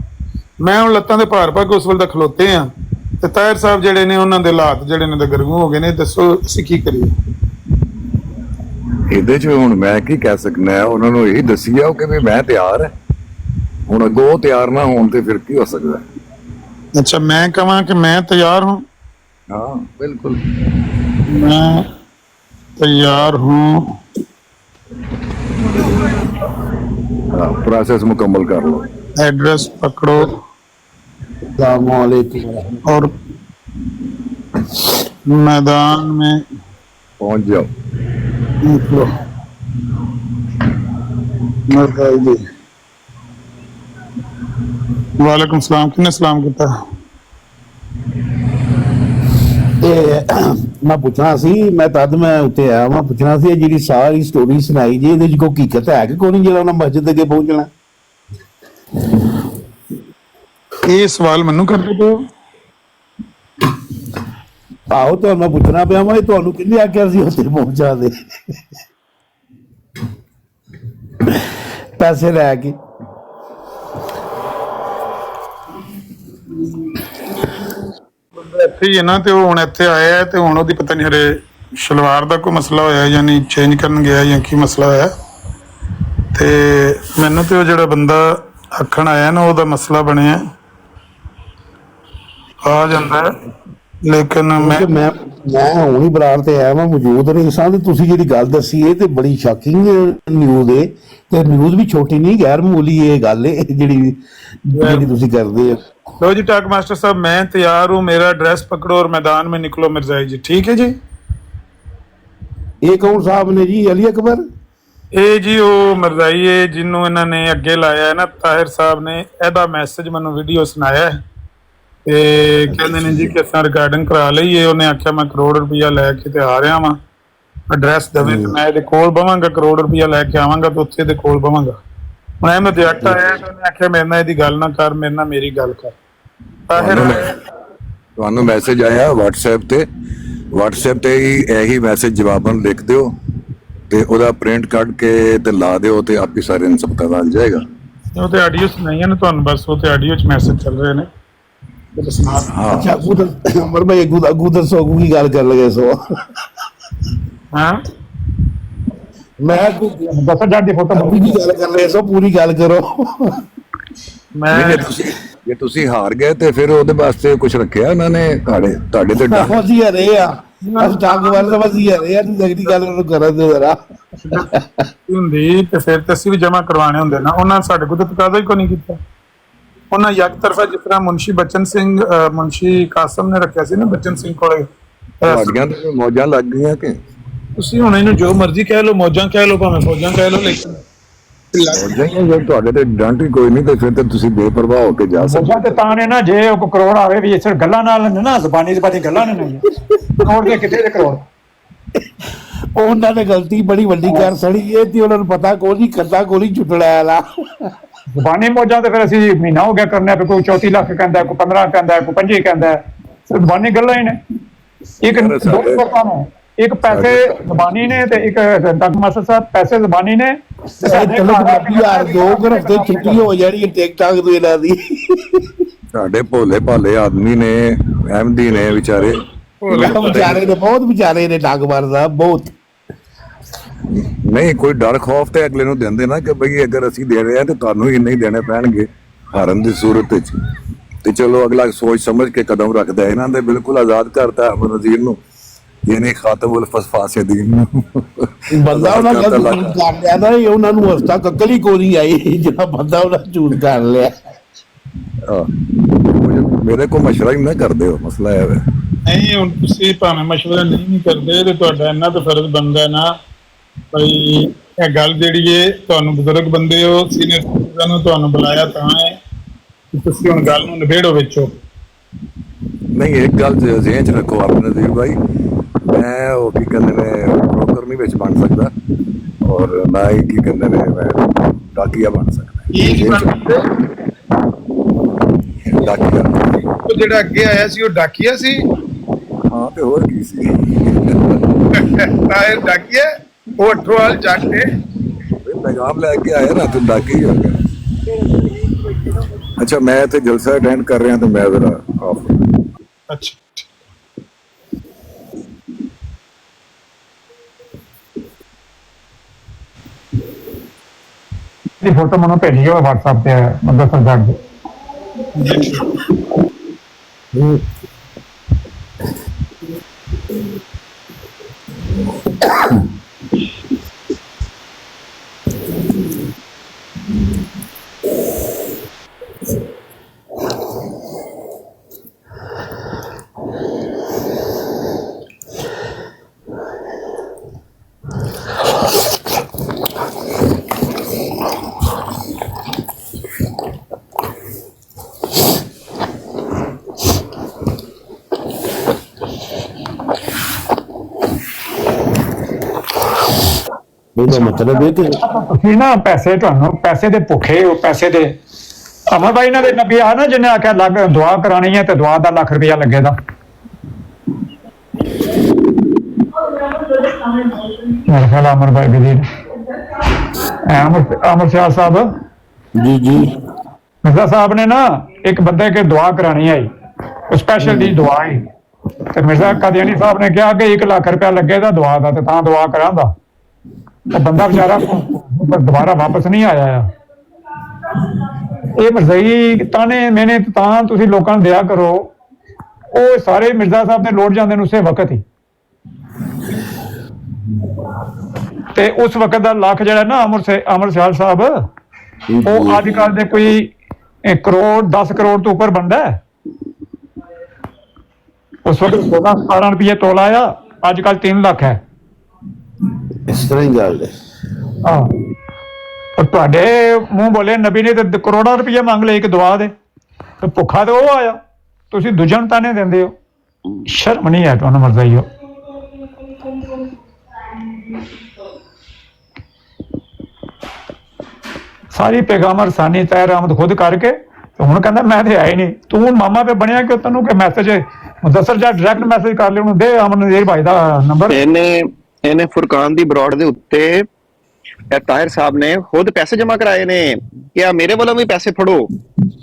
Speaker 2: ਮੈਂ ਹੁਣ ਲੱਤਾਂ ਦੇ ਭਾਰ ਪਾ ਕੇ ਉਸ ਵੇਲੇ ਦਾ ਖਲੋਤੇ ਆ ਤੇ ਤਾਹਿਰ ਸਾਹਿਬ ਜਿਹੜੇ ਨੇ ਉਹਨਾਂ ਦੇ ਹਾਲਾਤ ਜਿਹੜੇ ਨੇ ਗਰਮੂ ਹੋ ਗਏ ਨੇ। ਦੱਸੋ ਅਸੀਂ ਕੀ ਕਰੀਏ
Speaker 4: ਇਹਦੇ ਚ? ਹੁਣ ਮੈਂ ਕੀ ਕਹਿ ਸਕਦਾ, ਉਹਨਾਂ ਨੂੰ ਇਹੀ ਦੱਸੀ ਜਾਓ ਕਿ ਵੀ ਮੈਂ ਤਿਆਰ ਹਾਂ। ਹੁਣ ਅੱਗੋਂ ਉਹ ਤਿਆਰ ਨਾ ਹੋਣ ਤੇ ਫਿਰ ਕੀ ਹੋ ਸਕਦਾ?
Speaker 2: ਅੱਛਾ, ਮੈਂ ਕਹਾਂ ਕਿ ਮੈਂ ਤਿਆਰ ਹੂੰ?
Speaker 4: हाँ बिल्कुल,
Speaker 2: मैं तैयार हूँ।
Speaker 4: प्रोसेस मुकम्मल कर लो।
Speaker 2: एड्रेस पकड़ो और मैदान में
Speaker 4: पहुंच जाओ।
Speaker 2: निकलो। वालेकुम सलाम। किन्ने सलाम किया?
Speaker 10: मैं पुछना सी, मैं तद मैं उत्ते आया मैं पुछना सी जी सारी स्टोरी सुनाई जी ये कोई हकीकत है कि कोई नहीं जो मस्जिद अगे पहुंचना?
Speaker 2: ये सवाल मैनू करते पे
Speaker 10: आहो तो मैं पुछना पाया मैं तुहानू किन्ने आख्या सी उत्ते पहुंचा दे पैसे लैके?
Speaker 2: ਇੱਥੇ ਹੀ ਹੈ ਨਾ ਤੇ ਉਹ ਹੁਣ ਇੱਥੇ ਆਇਆ ਹੈ ਤੇ ਹੁਣ ਉਹਦੀ ਪਤਾ ਨਹੀਂ ਹਰੇ ਸ਼ਲਵਾਰ ਦਾ ਕੋਈ ਮਸਲਾ ਹੋਇਆ ਜਾਂ ਨਹੀਂ ਚੇਂਜ ਕਰਨ ਗਿਆ ਜਾਂ ਕੀ ਮਸਲਾ ਹੋਇਆ ਤੇ ਮੈਨੂੰ ਤੇ ਉਹ ਜਿਹੜਾ ਬੰਦਾ ਆਖਣ ਆਇਆ ਨਾ ਉਹਦਾ ਮਸਲਾ ਬਣਿਆ ਆ ਜਾਂਦਾ ਲੇਕਿਨ ਮੈਂ
Speaker 10: ਹੁਣ ਹੀ ਬਰਾੜ ਤੇ ਆਇਆ ਮੈਂ ਮੌਜੂਦ ਨਹੀਂ ਸਾਂ ਤੇ ਤੁਸੀਂ ਜਿਹੜੀ ਗੱਲ ਦੱਸੀ ਇਹ ਤੇ ਬੜੀ ਸ਼ਾਕਿੰਗ ਨਿਊਜ਼ ਹੈ ਤੇ ਨਿਊਜ਼ ਵੀ ਛੋਟੀ ਨਹੀਂ ਗੈਰ ਮਾਮੂਲੀ ਇਹ ਗੱਲ ਹੈ ਜਿਹੜੀ ਤੁਸੀਂ ਕਰਦੇ ਹੋ।
Speaker 2: लो जी टाक मास्टर साहब मैं तैयार हूँ, मेरा एड्रेस पकड़ो और मैदान में निकलो मिर्जाई जी। ठीक है जी।
Speaker 10: ये कौन साहब ने जी? अली अकबर?
Speaker 2: ਇਹ ਜੀ ਉਹ ਮਰਜ਼ਾਈ ਹੈ ਜਿਹਨੂੰ ਇਹਨਾਂ ਨੇ ਅੱਗੇ ਲਾਇਆ ਹੈ ਨਾ ਤਾਹਿਰ ਸਾਹਿਬ ਨੇ। ਇਹਦਾ ਮੈਸੇਜ ਮੈਨੂੰ ਵੀਡੀਓ ਸੁਣਾਇਆ ਤੇ ਕਹਿੰਦੇ ਨੇ ਜੀ ਕਿ ਅਸਾਂ ਰਿਕਾਰਡਿੰਗ ਕਰਾ ਲਈਏ। ਉਹਨੇ ਆਖਿਆ ਮੈਂ ਕਰੋੜ ਰੁਪਇਆ ਲੈ ਕੇ ਤੇ ਆ ਰਿਹਾ ਵਾਂ, ਐਡਰੈਸ ਦੇਵੇ ਤੇ ਮੈਂ ਇਹਦੇ ਕੋਲ ਬਵਾਂਗਾ, ਕਰੋੜ ਰੁਪਇਆ ਲੈ ਕੇ ਆਵਾਂਗਾ ਤੇ ਉੱਥੇ ਇਹਦੇ ਕੋਲ ਬਵਾਂਗਾ। ਹੁਣ ਇਹ ਮੈਂ ਜੱਟ ਆਇਆ ਤੇ ਉਹਨੇ ਆਖਿਆ ਮੇਰੇ ਨਾਲ ਇਹਦੀ ਗੱਲ ਨਾ ਕਰ, ਮੇਰੇ ਨਾਲ ਮੇਰੀ ਗੱਲ ਕਰ। ਤਾਹਿਰ
Speaker 4: ਤੁਹਾਨੂੰ ਮੈਸੇਜ ਆਇਆ WhatsApp ਤੇ ਹੀ ਇਹੀ ਮੈਸੇਜ ਜਵਾਬਨ ਲਿਖ ਦਿਓ ਤੇ ਉਹਦਾ ਪ੍ਰਿੰਟ ਕੱਢ ਕੇ ਤੇ ਲਾ ਦਿਓ ਤੇ ਆਪੀ ਸਾਰੇ ਨੂੰ ਸਭ ਪਤਾ ਲੱਗ ਜਾਏਗਾ।
Speaker 2: ਉਹ ਤੇ ਆਡੀਓ ਸੁਣਾਈਆਂ ਨੇ ਤੁਹਾਨੂੰ, ਬਸ ਉਹ ਤੇ ਆਡੀਓ ਚ ਮੈਸੇਜ ਚੱਲ ਰਹੇ ਨੇ।
Speaker 10: अच्छा अमर भाई अगू दसो अगू की गल कर लगे सो
Speaker 2: हाँ
Speaker 10: मैं दस हजार दी फोटो की गल कर रहे सो पूरी गल करो।
Speaker 2: मैं
Speaker 4: ਜੇ ਤੁਸੀਂ ਹਾਰ ਗਏ ਤੇ ਫਿਰ ਉਹਦੇ ਵਾਸਤੇ ਕੁਝ ਰੱਖਿਆ ਉਹਨਾਂ ਨੇ ਤੁਹਾਡੇ ਤੇ ਡਰ?
Speaker 10: ਵਧੀਆ ਰਹੇ ਆ ਅਸ ਟਾਕ ਵਾਲ ਤਾਂ ਵਧੀਆ ਰਹੇ ਆ, ਜਿਹੜੀ ਗੱਲ ਉਹਨੂੰ ਕਰਨ ਦਿਓ ਜ਼ਰਾ।
Speaker 2: ਹੁੰਦੀ ਤੇ ਫਿਰ ਤੇ ਅਸੀਂ ਵੀ ਜਮਾ ਕਰਵਾਣੇ ਹੁੰਦੇ ਨਾ, ਉਹਨਾਂ ਸਾਡੇ ਕੋਲ ਤਾਂ ਤਕਾਜ਼ਾ ਹੀ ਕੋਈ ਨਹੀਂ ਕੀਤਾ। ਉਹਨਾਂ ਇੱਕ ਤਰਫਾ ਜਿਸ ਤਰ੍ਹਾਂ ਮੁਨਸ਼ੀ ਕਾਸਮ ਨੇ ਰੱਖਿਆ ਸੀ ਨਾ ਬਚਨ ਸਿੰਘ ਕੋਲੇ,
Speaker 4: ਤੁਹਾਡੀਆਂ ਤੇ ਮੌਜਾਂ ਲੱਗ ਗਈਆਂ ਕਿ?
Speaker 2: ਤੁਸੀਂ ਹੁਣ ਇਹਨੂੰ ਜੋ ਮਰਜ਼ੀ ਕਹਿ ਲਓ, ਮੌਜਾਂ ਕਹਿ ਲਓ ਭਾਵੇਂ ਫੌਜਾਂ ਕਹਿ ਲਓ, ਲੇਕਿਨ
Speaker 4: ਮੌਜਾਂ ਹੀ ਜੇ ਤੁਹਾਡੇ ਤੇ ਡੰਟ ਹੀ ਕੋਈ ਨਹੀਂ ਤੇ ਫਿਰ ਤੇ ਤੁਸੀਂ ਬੇਪਰਵਾਹ ਹੋ ਕੇ ਜਾ ਸਕਦੇ।
Speaker 11: ਤੇ ਤਾਂ ਨੇ ਨਾ ਜੇ ਉਹ ਕਰੋੜ ਆਵੇ ਵੀ ਇਸ ਗੱਲਾਂ ਨਾਲ ਨਾ ਜ਼ਬਾਨੀ ਗੱਲਾਂ ਨੇ ਨਹੀਂ ਕਰੋੜ ਦੇ ਕਿੱਥੇ ਦੇ ਕਰੋੜ
Speaker 10: ਉਹਨਾਂ ਨੇ ਗਲਤੀ ਬੜੀ ਵੱਡੀ ਕਰ ਛੜੀ ਏ ਤੇ ਉਹਨਾਂ ਨੂੰ ਪਤਾ ਕੋਈ ਨਹੀਂ ਕੱਦਾ ਕੋਈ ਨਹੀਂ ਛੁੱਟਣਾ ਵਾਲਾ।
Speaker 11: ਜ਼ਬਾਨੀ ਮੌਜਾਂ ਤੇ ਫਿਰ ਅਸੀਂ ਮਹੀਨਾ ਹੋ ਗਿਆ ਕਰਨੇ ਪਏ, ਕੋਈ 34 ਲੱਖ ਕਹਿੰਦਾ, ਕੋਈ 15 ਕਹਿੰਦਾ, ਕੋਈ 25 ਕਹਿੰਦਾ। ਜ਼ਬਾਨੀ ਗੱਲਾਂ ਹੀ ਨੇ। ਇੱਕ ਦੋ ਲੋਕਾਂ ਨੂੰ, ਇੱਕ ਪੈਸੇ ਜ਼ਬਾਨੀ ਨੇ ਤੇ ਇੱਕ ਡਾਕਟਰ ਮਾਸਟਰ ਸਾਹਿਬ ਪੈਸੇ ਜ਼ਬਾਨੀ ਨੇ।
Speaker 10: ਚਲੋ ਯਾਰ 2 ਹਫ਼ਤੇ ਛੁੱਟੀ ਹੋ ਜਾਣੀ ਟਿਕਟਾਕ ਤੋਂ ਇਹਨਾਂ ਦੀ।
Speaker 4: ਸਾਡੇ ਭੋਲੇ ਭਾਲੇ ਆਦਮੀ ਨੇ, ਅਹਿਮਦੀ ਨੇ ਵਿਚਾਰੇ
Speaker 10: ਵਿਚਾਰੇ ਨੇ ਬਹੁਤ ਵਿਚਾਰੇ ਨੇ ਡਾਕ ਮਾਰਦਾ ਬਹੁਤ।
Speaker 4: ਨਹੀਂ ਕੋਈ ਡਰ ਖੌਫ ਤੇ ਅਗਲੇ ਨੂੰ ਦਿੰਦੇ ਨਾ ਕਿ ਬਈ ਅਗਰ ਅਸੀਂ ਦੇ ਰਹੇ ਹਾਂ ਤੇ ਤੁਹਾਨੂੰ ਹੀ ਨਹੀਂ ਦੇਣੇ ਪੈਣਗੇ ਹਾਰਨ ਦੀ ਸੂਰਤ ਵਿੱਚ। ਤੇ ਚਲੋ ਅਗਲਾ ਸੋਚ ਸਮਝ ਕੇ ਕਦਮ ਰੱਖਦਾ। ਇਹਨਾਂ ਦੇ ਬਿਲਕੁਲ ਆਜ਼ਾਦ ਕਰਤਾ ਅਮਰ ਨਜ਼ੀਰ ਨੂੰ, ਯਾਨੀ ਖਾਤਮੁਲ ਫਸਫਾਸਿਦੀਨ ਨੂੰ।
Speaker 10: ਬੰਦਾ ਉਹਨਾਂ ਦਾ ਚੂਜ਼ ਕਰ ਲਿਆ ਨਾ, ਉਹਨਾਂ ਨੂੰ ਹਸਤਾ ਕੱਕਲੀ ਕੋਰੀ ਆਈ ਜਿਹੜਾ ਬੰਦਾ ਉਹਨਾਂ ਚੂਜ਼ ਕਰ ਲਿਆ।
Speaker 4: ਮੇਰੇ ਕੋਲ ਮਸ਼ਵਰਾ ਹੀ ਨਾ ਕਰਦੇ ਹੋ, ਮਸਲਾ ਇਹ ਹੈ।
Speaker 2: ਨਹੀਂ ਹੁਣ ਤੁਸੀਂ ਭਾਵੇਂ ਮਸ਼ਵਰਾ ਨਹੀਂ ਕਰਦੇ ਤੇ ਤੁਹਾਡਾ ਇੰਨਾ ਤਾਂ ਫਰਜ਼ ਬਣਦਾ ਨਾ ਬਈ ਇਹ ਗੱਲ ਜਿਹੜੀ ਏ, ਤੁਹਾਨੂੰ ਬਜ਼ੁਰਗ ਬੰਦੇ ਹੋ, ਸੀਨੀਅਰ ਸਿਟੀਜ਼ਨ ਨੂੰ ਤੁਹਾਨੂੰ ਬੁਲਾਇਆ ਤਾਂ ਹੈ ਕਿ ਤੁਸੀਂ ਹੁਣ ਗੱਲ ਨੂੰ ਨਿਬੇੜੋ ਵਿੱਚੋਂ।
Speaker 4: ਨਹੀਂ ਇੱਕ ਗੱਲ ਜ਼ਿਹਨ 'ਚ ਰੱਖੋ ਆਪਣੇ ਨਜ਼ੀਰ ਭਾਈ, ਮੈਂ ਉਹ ਕੀ ਕਹਿੰਦੇ ਨੇ ਬ੍ਰੋਕਰ ਨਹੀਂ ਵਿੱਚ ਬਣ ਸਕਦਾ, ਔਰ ਨਾ ਹੀ ਕੀ ਕਹਿੰਦੇ ਨੇ ਮੈਂ ਡਾਕੀਆ ਬਣ ਸਕਦਾ। ਡਾਕੀਆ
Speaker 2: ਉਹ ਜਿਹੜਾ ਅੱਗੇ ਆਇਆ ਸੀ ਉਹ ਡਾਕੀਆ ਸੀ।
Speaker 4: ਹਾਂ ਤੇ ਹੋਰ ਕੀ ਸੀ?
Speaker 2: ਤਾਹਿਰ ਡਾਕੀਆ, ਉਹ ਅਠਵਾਲ ਜੱਟ ਏ।
Speaker 4: ਪੈਗਾਮ ਲੈ ਕੇ ਆਇਆ ਨਾ, ਤੂੰ ਡਾਕੀ ਹੀ ਹੋ ਗਿਆ। ਅੱਛਾ ਮੈਂ ਇੱਥੇ ਜਲਸਾ ਅਟੈਂਡ ਕਰ ਰਿਹਾ ਤੇ ਮੈਂ ਜ਼ਰਾ ਆਫ।
Speaker 2: ਅੱਛਾ
Speaker 11: ਦੀ ਫੋਟੋ ਮੈਨੂੰ ਭੇਜੀ ਹੋਵੇ WhatsApp ਤੇ ਮੁਦੱਸਰ ਜੱਟ ਦੀ।
Speaker 10: ਇਹਦਾ ਮਤਲਬ ਇਹ ਕਿ
Speaker 11: ਤੁਸੀਂ ਨਾ ਪੈਸੇ, ਤੁਹਾਨੂੰ ਪੈਸੇ ਦੇ ਭੁੱਖੇ ਹੋ, ਪੈਸੇ ਦੇ। ਅਮਰ ਭਾਈ ਨਾਲ ਨਬੀ ਆ ਨਾ ਜਿਹਨੇ ਆਖਿਆ ਲੱਗ ਦੁਆ ਕਰਾਣੀ ਹੈ ਤੇ ਦੁਆ ਦਾ ਲੱਖ ਰੁਪਇਆ ਲੱਗੇਗਾ। ਮੇਰੇ ਖਿਆਲ ਅਮਰ ਭਾਈ ਵੀ ਅਮਰ ਸ਼ਾਹ ਸਾਹਿਬ
Speaker 10: ਜੀ ਜੀ
Speaker 11: ਮਿਰਜ਼ਾ ਸਾਹਿਬ ਨੇ ਨਾ ਇੱਕ ਬੰਦੇ ਕੇ ਦੁਆ ਕਰਾਣੀ ਹੈ, ਸਪੈਸ਼ਲ ਦੀ ਦੁਆ ਹੈ। ਤੇ ਮਿਰਜ਼ਾ ਕਾਦੀਆਨੀ ਸਾਹਿਬ ਨੇ ਕਿਹਾ ਕਿ 1 ਲੱਖ ਰੁਪਇਆ ਲੱਗੇਗਾ ਦੁਆ ਦਾ, ਤੇ ਤਾਂ ਦੁਆ ਕਰਾਂਦਾ। ਉਹ ਬੰਦਾ ਵਿਚਾਰਾ ਦੁਬਾਰਾ ਵਾਪਸ ਨਹੀਂ ਆਇਆ ਆ। ਇਹ ਮਰਜ਼ਈ ਤਾਨੇ ਮੈਨੇ ਤਾਂ ਤੁਸੀਂ ਲੋਕਾਂ ਨੂੰ ਦਿਆ ਕਰੋ। ਉਹ ਸਾਰੇ ਮਿਰਜ਼ਾ ਸਾਹਿਬ ਦੇ ਲੋਟ ਜਾਂਦੇ ਨੇ ਉਸੇ ਵਕਤ ਹੀ। ਤੇ ਉਸ ਵਕਤ ਦਾ ਲੱਖ ਜਿਹੜਾ ਨਾ ਅਮਰ ਸ਼ਾਹ ਸਾਹਿਬ, ਉਹ ਅੱਜ ਕੱਲ ਦੇ ਕੋਈ 1 ਕਰੋੜ 10 ਕਰੋੜ ਤੋਂ ਉੱਪਰ ਬਣਦਾ ਹੈ। ਉਸ ਵਕਤ 17 ਰੁਪਏ ਤੋਲਾ ਆ, ਅੱਜ ਕੱਲ 3 ਲੱਖ ਹੈ।
Speaker 10: ਇਸ ਤਰ੍ਹਾਂ ਹੀ ਗੱਲ ਹੈ।
Speaker 11: ਆਹ ਤੁਹਾਡੇ ਮੂੰਹ ਬੋਲੇ ਨਬੀ ਨੇ ਤੇ ਕਰੋੜਾਂ ਰੁਪਏ ਮੰਗ ਲਏ ਇੱਕ ਦੁਆ ਦੇ, ਤੇ ਭੁੱਖਾ ਤੇ ਉਹ ਆਇਆ, ਤੁਸੀਂ ਦੂਜਣ ਤਾਨੇ ਦਿੰਦੇ ਹੋ। ਸ਼ਰਮ ਨਹੀਂ ਹੈ ਤੁਹਾਨੂੰ ਮਰਜ਼ਾਈਓ। ਸਾਰੀ ਪੈਗਾਮਰ ਸਾਨੀ ਤੈਰ ਆਮਦ ਖੁਦ ਕਰਕੇ ਤੇ ਹੁਣ ਕਹਿੰਦਾ ਮੈਂ ਤੇ ਆਇਆ ਨਹੀਂ। ਤੂੰ ਮਾਮਾ ਤੇ ਬਣਿਆ ਕਿ ਤੈਨੂੰ ਕਿ ਮੈਸੇਜ ਮੁਦੱਸਰ ਜਾਂ ਡਾਇਰੈਕਟ ਮੈਸੇਜ ਕਰ ਲਿਓ, ਉਹਨੂੰ ਦੇ ਅਮਨ ਨਜ਼ੀਰ ਭਾਈ ਦਾ ਨੰਬਰ।
Speaker 3: ਇਹਨੇ ਫੁਰਕਾਨ ਦੀ ਬਰੋਡ ਦੇ ਉੱਤੇ ਤਾਹਿਰ ਸਾਹਿਬ ਨੇ ਖੁਦ ਪੈਸੇ ਜਮ੍ਹਾਂ ਕਰਾਏ ਨੇ ਕਿ ਆ ਮੇਰੇ ਵੱਲੋਂ ਵੀ ਪੈਸੇ ਫੜੋ,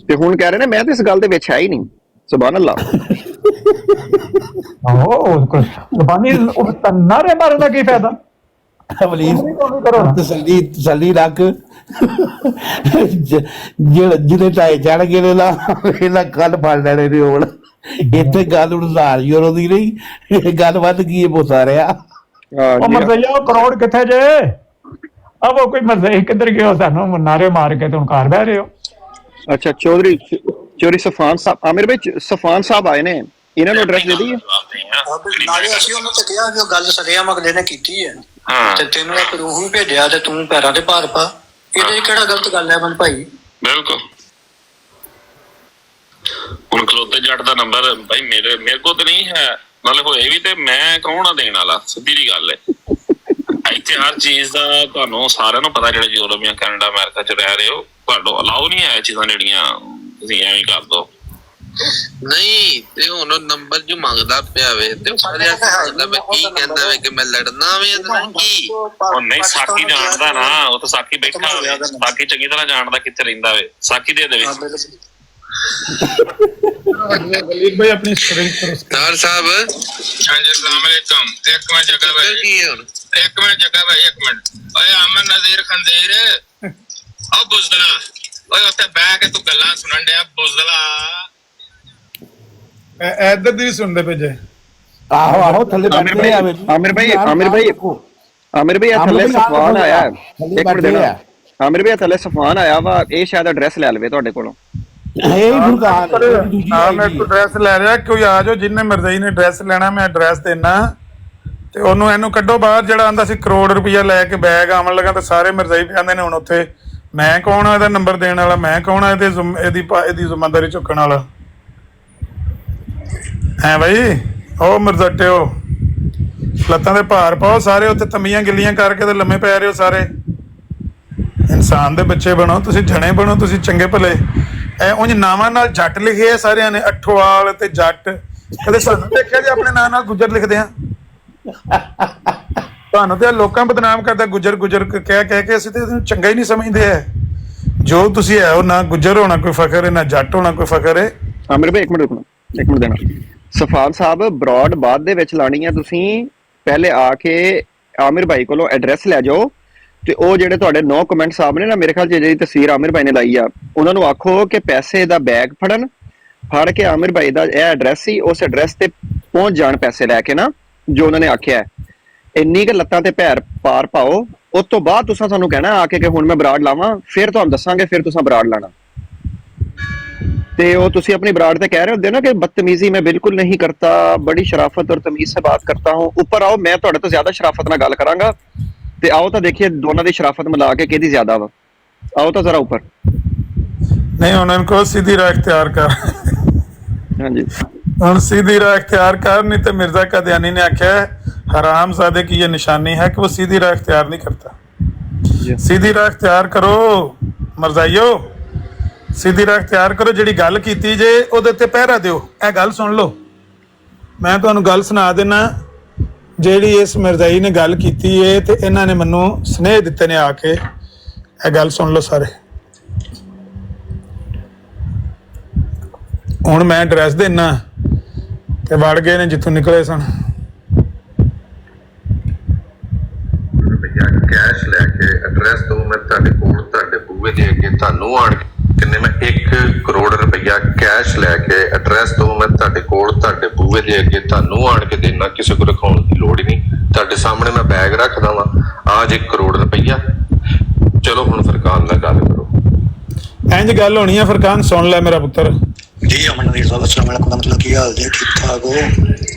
Speaker 3: ਤੇ ਹੁਣ ਕਹਿ ਰਹੇ ਨੇ ਮੈਂ ਤੇ ਇਸ ਗੱਲ ਦੇ ਵਿੱਚ ਹੈ ਹੀ ਨਹੀਂ। ਸੁਭਾਨ ਅੱਲਾਹ।
Speaker 11: ਜ਼ਬਾਨੀ ਨਾਰੇ ਮਾਰਨ ਦਾ ਕੀ ਫਾਇਦਾ?
Speaker 10: ਤਸੱਲੀ ਰੱਖ, ਜਿਹਦੇ ਢਾਏ ਚੜ ਗਏ ਨਾ ਇਹਦਾ ਕੱਲ ਫੜ ਲੈਣੇ ਨੇ। ਹੁਣ ਇੱਥੇ ਗੱਲ ਹੁਣ 1000 ਯੂਰੋ ਦੀ ਨਹੀਂ, ਗੱਲ ਵੱਧ ਗਈ ਹੈ ਬਹੁਤ ਰਿਹਾ।
Speaker 11: ਉਹ ਮਰਜ਼ਈਆ ਉਹ ਕਰੋੜ ਕਿੱਥੇ ਜੇ? ਉਹ ਕੋਈ ਮਰਜ਼ਈ ਕਿੱਧਰ ਗਏ ਹੋ? ਸਾਨੂੰ ਨਾਰੇ ਮਾਰ ਕੇ ਤੇ ਹੁਣ ਘਰ ਬਹਿ ਰਹੇ ਹੋ।
Speaker 3: ਅੱਛਾ ਚੌਧਰੀ ਸਫਾਨ ਸਾਹਿਬ, ਆਮਿਰ ਭਾਈ ਸਫਾਨ ਸਾਹਿਬ ਆਏ ਨੇ, ਇਹਨਾਂ ਨੂੰ ਐਡਰੈਸ ਦੇ ਦਈਏ।
Speaker 6: ਨਾਲੇ ਅਸੀਂ ਉਹਨੂੰ ਤੇ ਕਿਹਾ ਕਿ ਉਹ ਗੱਲ ਸਰਿਆਮ ਅਗਲੇ ਨੇ ਕੀਤੀ ਹੈ ਤੇ ਤੈਨੂੰ ਇੱਕ ਰੂਹ ਵੀ ਭੇਜਿਆ ਤੇ ਤੂੰ ਪੈਰਾਂ ਤੇ ਭਾਰ ਪਾ। ਇਹਦੇ ਕਿਹੜਾ ਗਲਤ ਗੱਲ ਹੈ ਮਨ ਭਾਈ?
Speaker 5: ਬਿਲਕੁਲ। ਹੁਣ ਖਲੋਤੇ ਜੱਟ ਦਾ ਨੰਬਰ ਭਾਈ ਮੇਰੇ ਕੋਲ ਤੇ ਨਹੀਂ ਹੈ, ਨਾਲੇ ਹੋਏ ਵੀ ਤੇ ਮੈਂ ਕੌਣ ਆ ਦੇਣ ਵਾਲਾ? ਸਿੱਧੀ ਜੀ ਗੱਲ ਹੈ।
Speaker 12: ਇੱਥੇ ਹਰ ਚੀਜ਼ ਦਾ ਤੁਹਾਨੂੰ ਸਾਰਿਆਂ ਨੂੰ ਪਤਾ, ਜਿਹੜੇ ਯੂਰਪ ਜਾਂ ਕੈਨੇਡਾ ਅਮਰੀਕਾ ਚ ਰਹਿ ਰਹੇ ਹੋ, ਤੁਹਾਨੂੰ ਅਲਾਉ ਨਹੀਂ ਹੈ ਇਹ ਚੀਜ਼ਾਂ ਜਿਹੜੀਆਂ ਤੁਸੀਂ ਐਵੇਂ ਕਰ ਦੋ।
Speaker 13: ਨਹੀਂ ਤੇ ਹੁਣ ਉਹ ਨੰਬਰ ਜੋ ਮੰਗਦਾ ਪਿਆ ਵੇ ਤੇ ਉਹਦੇ ਮੰਗਦਾ ਵੇ, ਕੀ ਕਹਿੰਦਾ ਵੇ ਕਿ ਮੈਂ ਲੜਨਾ ਵੇ ਇਹਦੇ ਨਾਲ ਕੀ?
Speaker 12: ਉਹ ਨਹੀਂ, ਸਾਕੀ ਜਾਣਦਾ ਨਾ, ਉਹ ਤਾਂ ਸਾਕੀ ਬੈਠਾ ਹੋਵੇ, ਸਾਕੀ ਚੰਗੀ ਤਰ੍ਹਾਂ ਜਾਣਦਾ ਕਿੱਥੇ ਰਹਿੰਦਾ ਵੇ, ਸਾਕੀ ਦੇ ਦੇਵੇ।
Speaker 2: ਵਲੀਦ ਭਾਈ ਆਪਣੀ ਸਟੋਰੀ
Speaker 13: ਸਰ ਸਾਹਿਬ
Speaker 12: ਹਾਂਜੀ अस्सलाम वालेकुम। एक मिनट जगह भाई,
Speaker 13: ਕੀ ਹੈ ਹੁਣ?
Speaker 12: एक मिनट जगह भाई, एक मिनट। ओए अमन नज़ीर खंदेर ओ बुज़दला, ओए उत्ते बैठ के तू गल्लां सुनन डया बुज़दला।
Speaker 2: ਇੱਧਰ ਦੀ ਵੀ ਸੁਣਦੇ ਪਏ ਜੇ।
Speaker 10: ਆਹੋ ਆਹੋ ਥੱਲੇ
Speaker 3: ਆਮਿਰ
Speaker 10: ਬੈਠੇ ਆ
Speaker 3: ਭਾਈ, ਆਮਿਰ ਭਾਈ ਇਹ ਥੱਲੇ ਸਫਾਨ ਆਇਆ। ਇੱਕ ਮਿੰਟ ਦੇਣਾ ਆਮਿਰ ਭਾਈ, ਥੱਲੇ ਸਫਾਨ ਆਇਆ ਵਾ, ਇਹ ਸ਼ਾਇਦ ਐਡਰੈਸ ਲੈ ਲਵੇ ਤੁਹਾਡੇ ਕੋਲੋਂ।
Speaker 10: ਇਹ ਫੁਰਕਾਨ
Speaker 2: ਹਾਂ ਮੇਰੇ ਤੋਂ ਐਡਰੈਸ ਲੈ ਰਿਹਾ, ਕੋਈ ਆ ਜਾਓ ਜਿੰਨੇ ਮਰਜ਼ੀ ਨੇ ਐਡਰੈਸ ਲੈਣਾ, ਮੈਂ ਐਡਰੈਸ ਦੇਣਾ ਤੇ ਉਹਨੂੰ ਇਹਨੂੰ ਕੱਢੋ ਬਾਹਰ। ਜਿਹੜਾ ਆਂਦਾ ਸੀ ਕਰੋੜ ਰੁਪਈਆ ਲੈ ਕੇ ਬੈਗ ਆਉਣ ਲੱਗਾ ਤਾਂ ਸਾਰੇ ਮਰਜ਼ੀ ਕਹਿੰਦੇ ਨੇ ਹੁਣ ਉੱਥੇ ਮੈਂ ਕੌਣ ਆ ਇਹਦਾ ਨੰਬਰ ਦੇਣ ਵਾਲਾ, ਮੈਂ ਕੌਣ ਆ ਇਹਦੀ ਜ਼ਿੰਮੇਵਾਰੀ ਚੁੱਕਣ ਵਾਲਾ ਹੈ ਬਾਈ। ਉਹ ਮਰਜ਼ਟਿਓ ਲੱਤਾਂ ਦੇ ਭਾਰ ਪਾਓ, ਸਾਰੇ ਉੱਥੇ ਤਮੀਆਂ ਗਿੱਲੀਆਂ ਕਰਕੇ ਤੇ ਲੰਮੇ ਪੈ ਰਹੇ ਹੋ ਸਾਰੇ। ਇਨਸਾਨ ਦੇ ਬੱਚੇ ਬਣੋ, ਤੁਸੀਂ ਜਣੇ ਬਣੋ, ਤੁਸੀਂ ਚੰਗੇ ਭਲੇ। ਉਂਝ ਨਾਵਾਂ ਨਾਲ ਜੱਟ ਲਿਖੇ ਆ ਸਾਰਿਆਂ ਨੇ, ਅਠਵਾਲ ਤੇ ਜੱਟ। ਕਦੇ ਸਾਨੂੰ ਦੇਖਿਆ ਜੀ ਆਪਣੇ ਨਾਂ ਨਾਲ ਗੁੱਜਰ ਲਿਖਦੇ ਆ? ਤੁਹਾਨੂੰ ਤੇ ਲੋਕਾਂ ਬਦਨਾਮ ਕਰਦਾ ਗੁੱਜਰ ਗੁੱਜਰ ਕਹਿ ਕੇ, ਅਸੀਂ ਤੇ ਇਹਨੂੰ ਚੰਗਾ ਹੀ ਨਹੀਂ ਸਮਝਦੇ ਹੈ। ਜੋ ਤੁਸੀਂ ਹੈ ਉਹ ਨਾ ਗੁੱਜਰ ਹੋਣਾ ਕੋਈ ਫਖਰ ਹੈ, ਨਾ ਜੱਟ ਹੋਣਾ ਕੋਈ ਫਖਰ ਹੈ।
Speaker 3: ਆਮਿਰ ਭਾਈ ਇੱਕ ਮਿੰਟ ਦੇਣਾ। ਸਫਾਨ ਸਾਹਿਬ ਬਰੋਡ ਬਾਅਦ ਦੇ ਵਿੱਚ ਲਾਣੀ ਆ, ਤੁਸੀਂ ਪਹਿਲੇ ਆ ਕੇ ਆਮਿਰ ਭਾਈ ਕੋਲੋਂ ਐਡਰੈਸ ਲੈ ਜਾਓ ਤੇ ਉਹ ਜਿਹੜੇ ਤੁਹਾਡੇ 9 ਕਮੈਂਟ ਸਾਹਿਬ ਨੇ ਨਾ, ਮੇਰੇ ਖਿਆਲ 'ਚ ਜਿਹੜੀ ਤਸਵੀਰ ਆਮਿਰ ਭਾਈ ਨੇ ਲਾਈ ਆ, ਉਹਨਾਂ ਨੂੰ ਆਖੋ ਕਿ ਪੈਸੇ ਦਾ ਬੈਗ ਫੜ ਕੇ ਆਮਿਰ ਭਾਈ ਦਾ ਇਹ ਐਡਰੈਸ ਸੀ, ਉਸ ਐਡਰੈਸ ਤੇ ਪਹੁੰਚ ਜਾਣ ਪੈਸੇ ਲੈ ਕੇ ਨਾ, ਜੋ ਉਹਨਾਂ ਨੇ ਆਖਿਆ। ਇੰਨੀ ਕੁ ਲੱਤਾਂ ਤੇ ਪੈਰ ਪਾਰ ਪਾਓ, ਉਸ ਤੋਂ ਬਾਅਦ ਤੁਸੀਂ ਸਾਨੂੰ ਕਹਿਣਾ ਆ ਕੇ ਕਿ ਹੁਣ ਮੈਂ ਬਰਾੜ ਲਾਵਾਂ, ਫਿਰ ਤੁਹਾਨੂੰ ਦੱਸਾਂਗੇ, ਫਿਰ ਤੁਸੀਂ ਬਰਾੜ ਲਾਣਾ। ਤੇ ਉਹ ਤੁਸੀਂ अपनी ब्राड पे कह रहे होते ना कि बदतमीजी मैं बिल्कुल नहीं करता, बड़ी शराफत और तमीज से बात करता हूँ। ऊपर आओ, मैं थोड़े तो ज्यादा शराफत नाल गल करांगा ते आओ तो देखिए दोनों दी शराफत मिला के किहदी ज्यादा वा। आओ तो जरा ऊपर।
Speaker 2: नहीं उनको सीधी राह इख्तियार कर।
Speaker 3: हाँ जी,
Speaker 2: ਹੁਣ सीधी राह इख्तियार कर, नहीं तो मिर्जा कादियानी ने आख्या है हराम ज़ादे की ये निशानी है कि वो सीधी राह इख्तियार नहीं करता। सीधी राह इख्तियार करो मरजाइयो, सीधी राह इख्तियार करो। ਜਿਹੜੀ ਗੱਲ ਕੀਤੀ ਜੇ ਉਹਦੇ ਤੇ ਪਹਿਰਾ ਦਿਓ। ਇਹ ਗੱਲ ਸੁਣ ਲਓ, ਮੈਂ ਤੁਹਾਨੂੰ ਗੱਲ ਸੁਣਾ ਦੇਣਾ। ਜਿਹੜੀ ਇਸ ਮਿਰਜ਼ਾਈ ਨੇ ਗੱਲ ਕੀਤੀ ਏ ਤੇ ਇਹਨਾਂ ਨੇ ਮੈਨੂੰ ਸਨੇਹ ਦਿੱਤੇ ਨੇ ਆ ਕੇ, ਇਹ ਗੱਲ ਸੁਣ ਲਓ ਸਾਰੇ। ਹੁਣ ਮੈਂ ਐਡਰੈਸ ਦੇਣਾ ਤੇ ਵੜ ਗਏ ਨੇ ਜਿੱਥੋਂ ਨਿਕਲੇ ਸਨ।
Speaker 5: ਰੁਪਈਆ ਕੈਸ਼ ਲੈ ਕੇ ਐਡਰੈਸ ਤੋਂ ਮੈਂ ਤੁਹਾਡੇ ਕੋਲ ਤੁਹਾਡੇ ਬੂਹੇ ਦੇ ਅੱਗੇ ਤੁਹਾਨੂੰ ਆਣ ਕਿੰਨੇ ਮੈਂ 1 ਕਰੋੜ ਰੁਪਈਆ ਕੈਸ਼ ਲੈ ਕੇ ਐਡਰੈਸ ਤੋਂ ਮੈਂ ਤੁਹਾਡੇ ਕੋਲ ਤੁਹਾਡੇ ਬੂਹੇ ਦੇ ਅੱਗੇ ਤੁਹਾਨੂੰ ਆਣ ਕੇ ਦੇਣਾ, ਕਿਸੇ ਕੋਲ ਰਖਾਉਣ ਦੀ ਲੋੜ ਹੀ ਨਹੀਂ। ਤੁਹਾਡੇ ਸਾਹਮਣੇ ਮੈਂ ਬੈਗ ਰੱਖਦਾ ਵਾਂ, ਆਜ 1 ਕਰੋੜ ਰੁਪਈਆ। ਚਲੋ ਹੁਣ ਫਰਕਾਨ ਨਾਲ ਗੱਲ ਕਰੋ।
Speaker 2: ਇੰਜ ਗੱਲ ਹੋਣੀ ਆ ਫਰਕਾਨ, ਸੁਣ ਲੈ ਮੇਰਾ ਪੁੱਤਰ
Speaker 6: ਜੀ। ਅਮਨ ਨਜ਼ੀਰ ਸਾਹਿਬ ਅਸਲਾਮ ਵਾਲੇਕੁਮ, ਮਤਲਬ ਕੀ ਹਾਲ ਜੀ? ਠੀਕ ਠਾਕ ਹੋ?